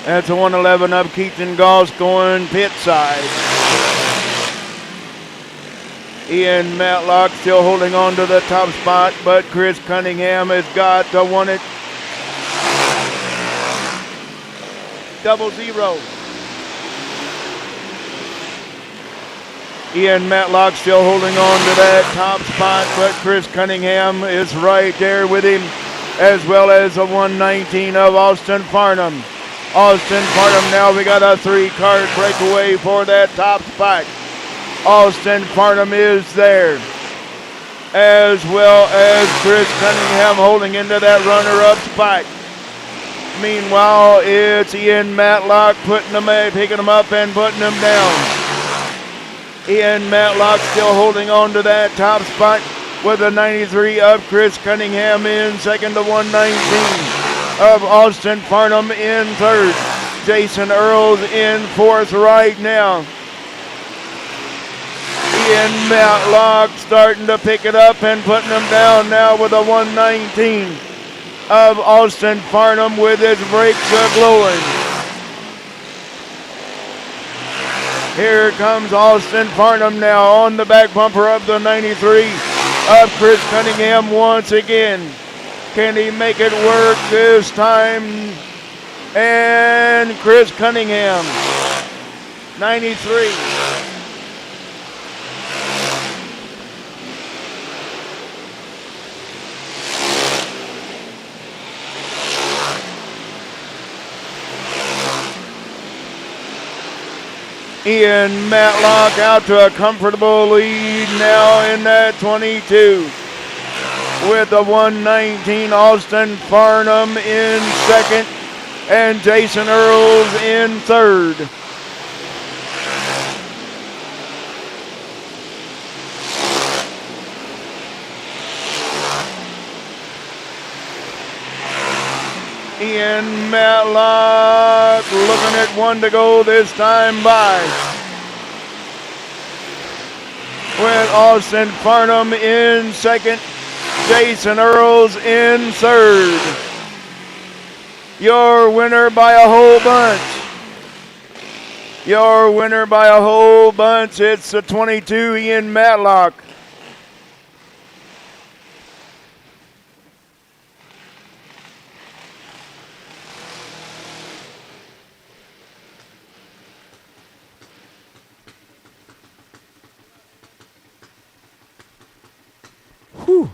That's a 111 of Keaton Goss going pit side. Ian Matlock still holding on to the top spot, but Chris Cunningham has got the 1 at 00. Ian Matlock still holding on to that top spot, but Chris Cunningham is right there with him, as well as the 119 of Austin Farnham. Austin Farnham, now we got a 3-card breakaway for that top spot. Austin Farnham is there, as well as Chris Cunningham holding into that runner-up spot. Meanwhile, it's Ian Matlock picking them up and putting them down. Ian Matlock still holding on to that top spot with a 93 of Chris Cunningham in second, to 119 of Austin Farnham in third. Jason Earls in fourth right now. Ian Matlock starting to pick it up and putting them down now with a 119 of Austin Farnham with his brakes glowing. Here comes Austin Farnham now on the back bumper of the 93 of Chris Cunningham once again. Can he make it work this time? And Chris Cunningham, 93. Ian Matlock out to a comfortable lead now in that 22. With the 119, Austin Farnham in second and Jason Earls in third. Ian Matlock looking at one to go this time by. With Austin Farnham in second, Jason Earls in third. Your winner by a whole bunch. Your winner by a whole bunch. It's the 22, Ian Matlock. Whew.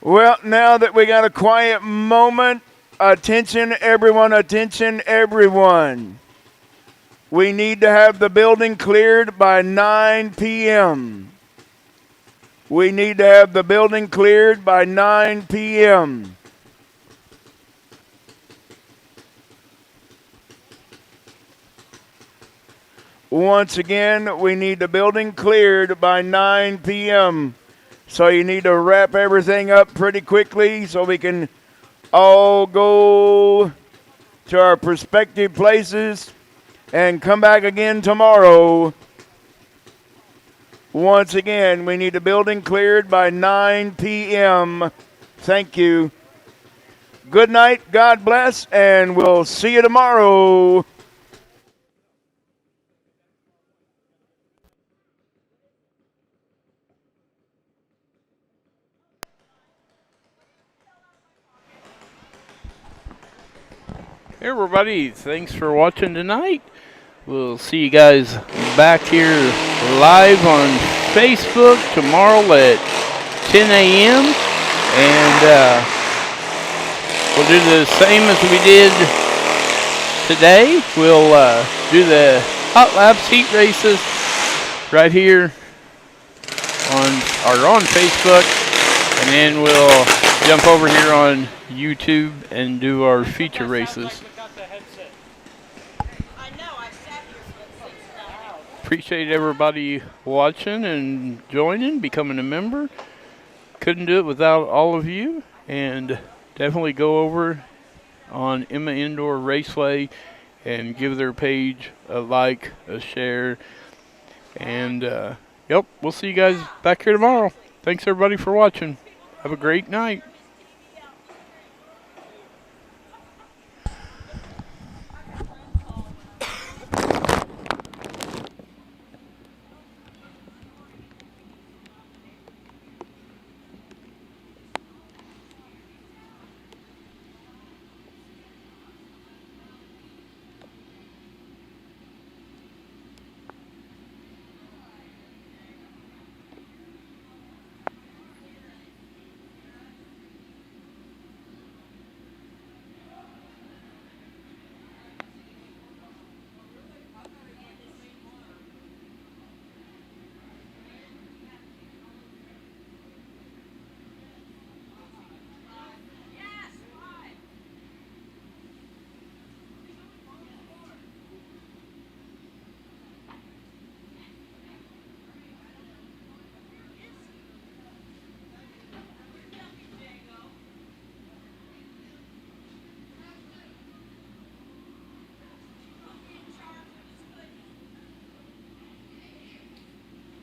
Well, now that we got a quiet moment, attention everyone, attention everyone. We need to have the building cleared by 9 p.m. We need to have the building cleared by 9 p.m. Once again, we need the building cleared by 9 p.m. So you need to wrap everything up pretty quickly so we can all go to our prospective places and come back again tomorrow. Once again, we need the building cleared by 9 p.m. Thank you. Good night, God bless, and we'll see you tomorrow. Hey everybody, thanks for watching tonight. We'll see you guys back here live on Facebook tomorrow at 10 a.m. And we'll do the same as we did today. We'll do the hot laps heat races right here on Facebook, and then we'll jump over here on YouTube and do our feature races. Appreciate everybody watching and joining, becoming a member. Couldn't do it without all of you, and definitely go over on Emma Indoor Raceway and give their page a like, a share, and yep, we'll see you guys back here tomorrow. Thanks everybody for watching. Have a great night.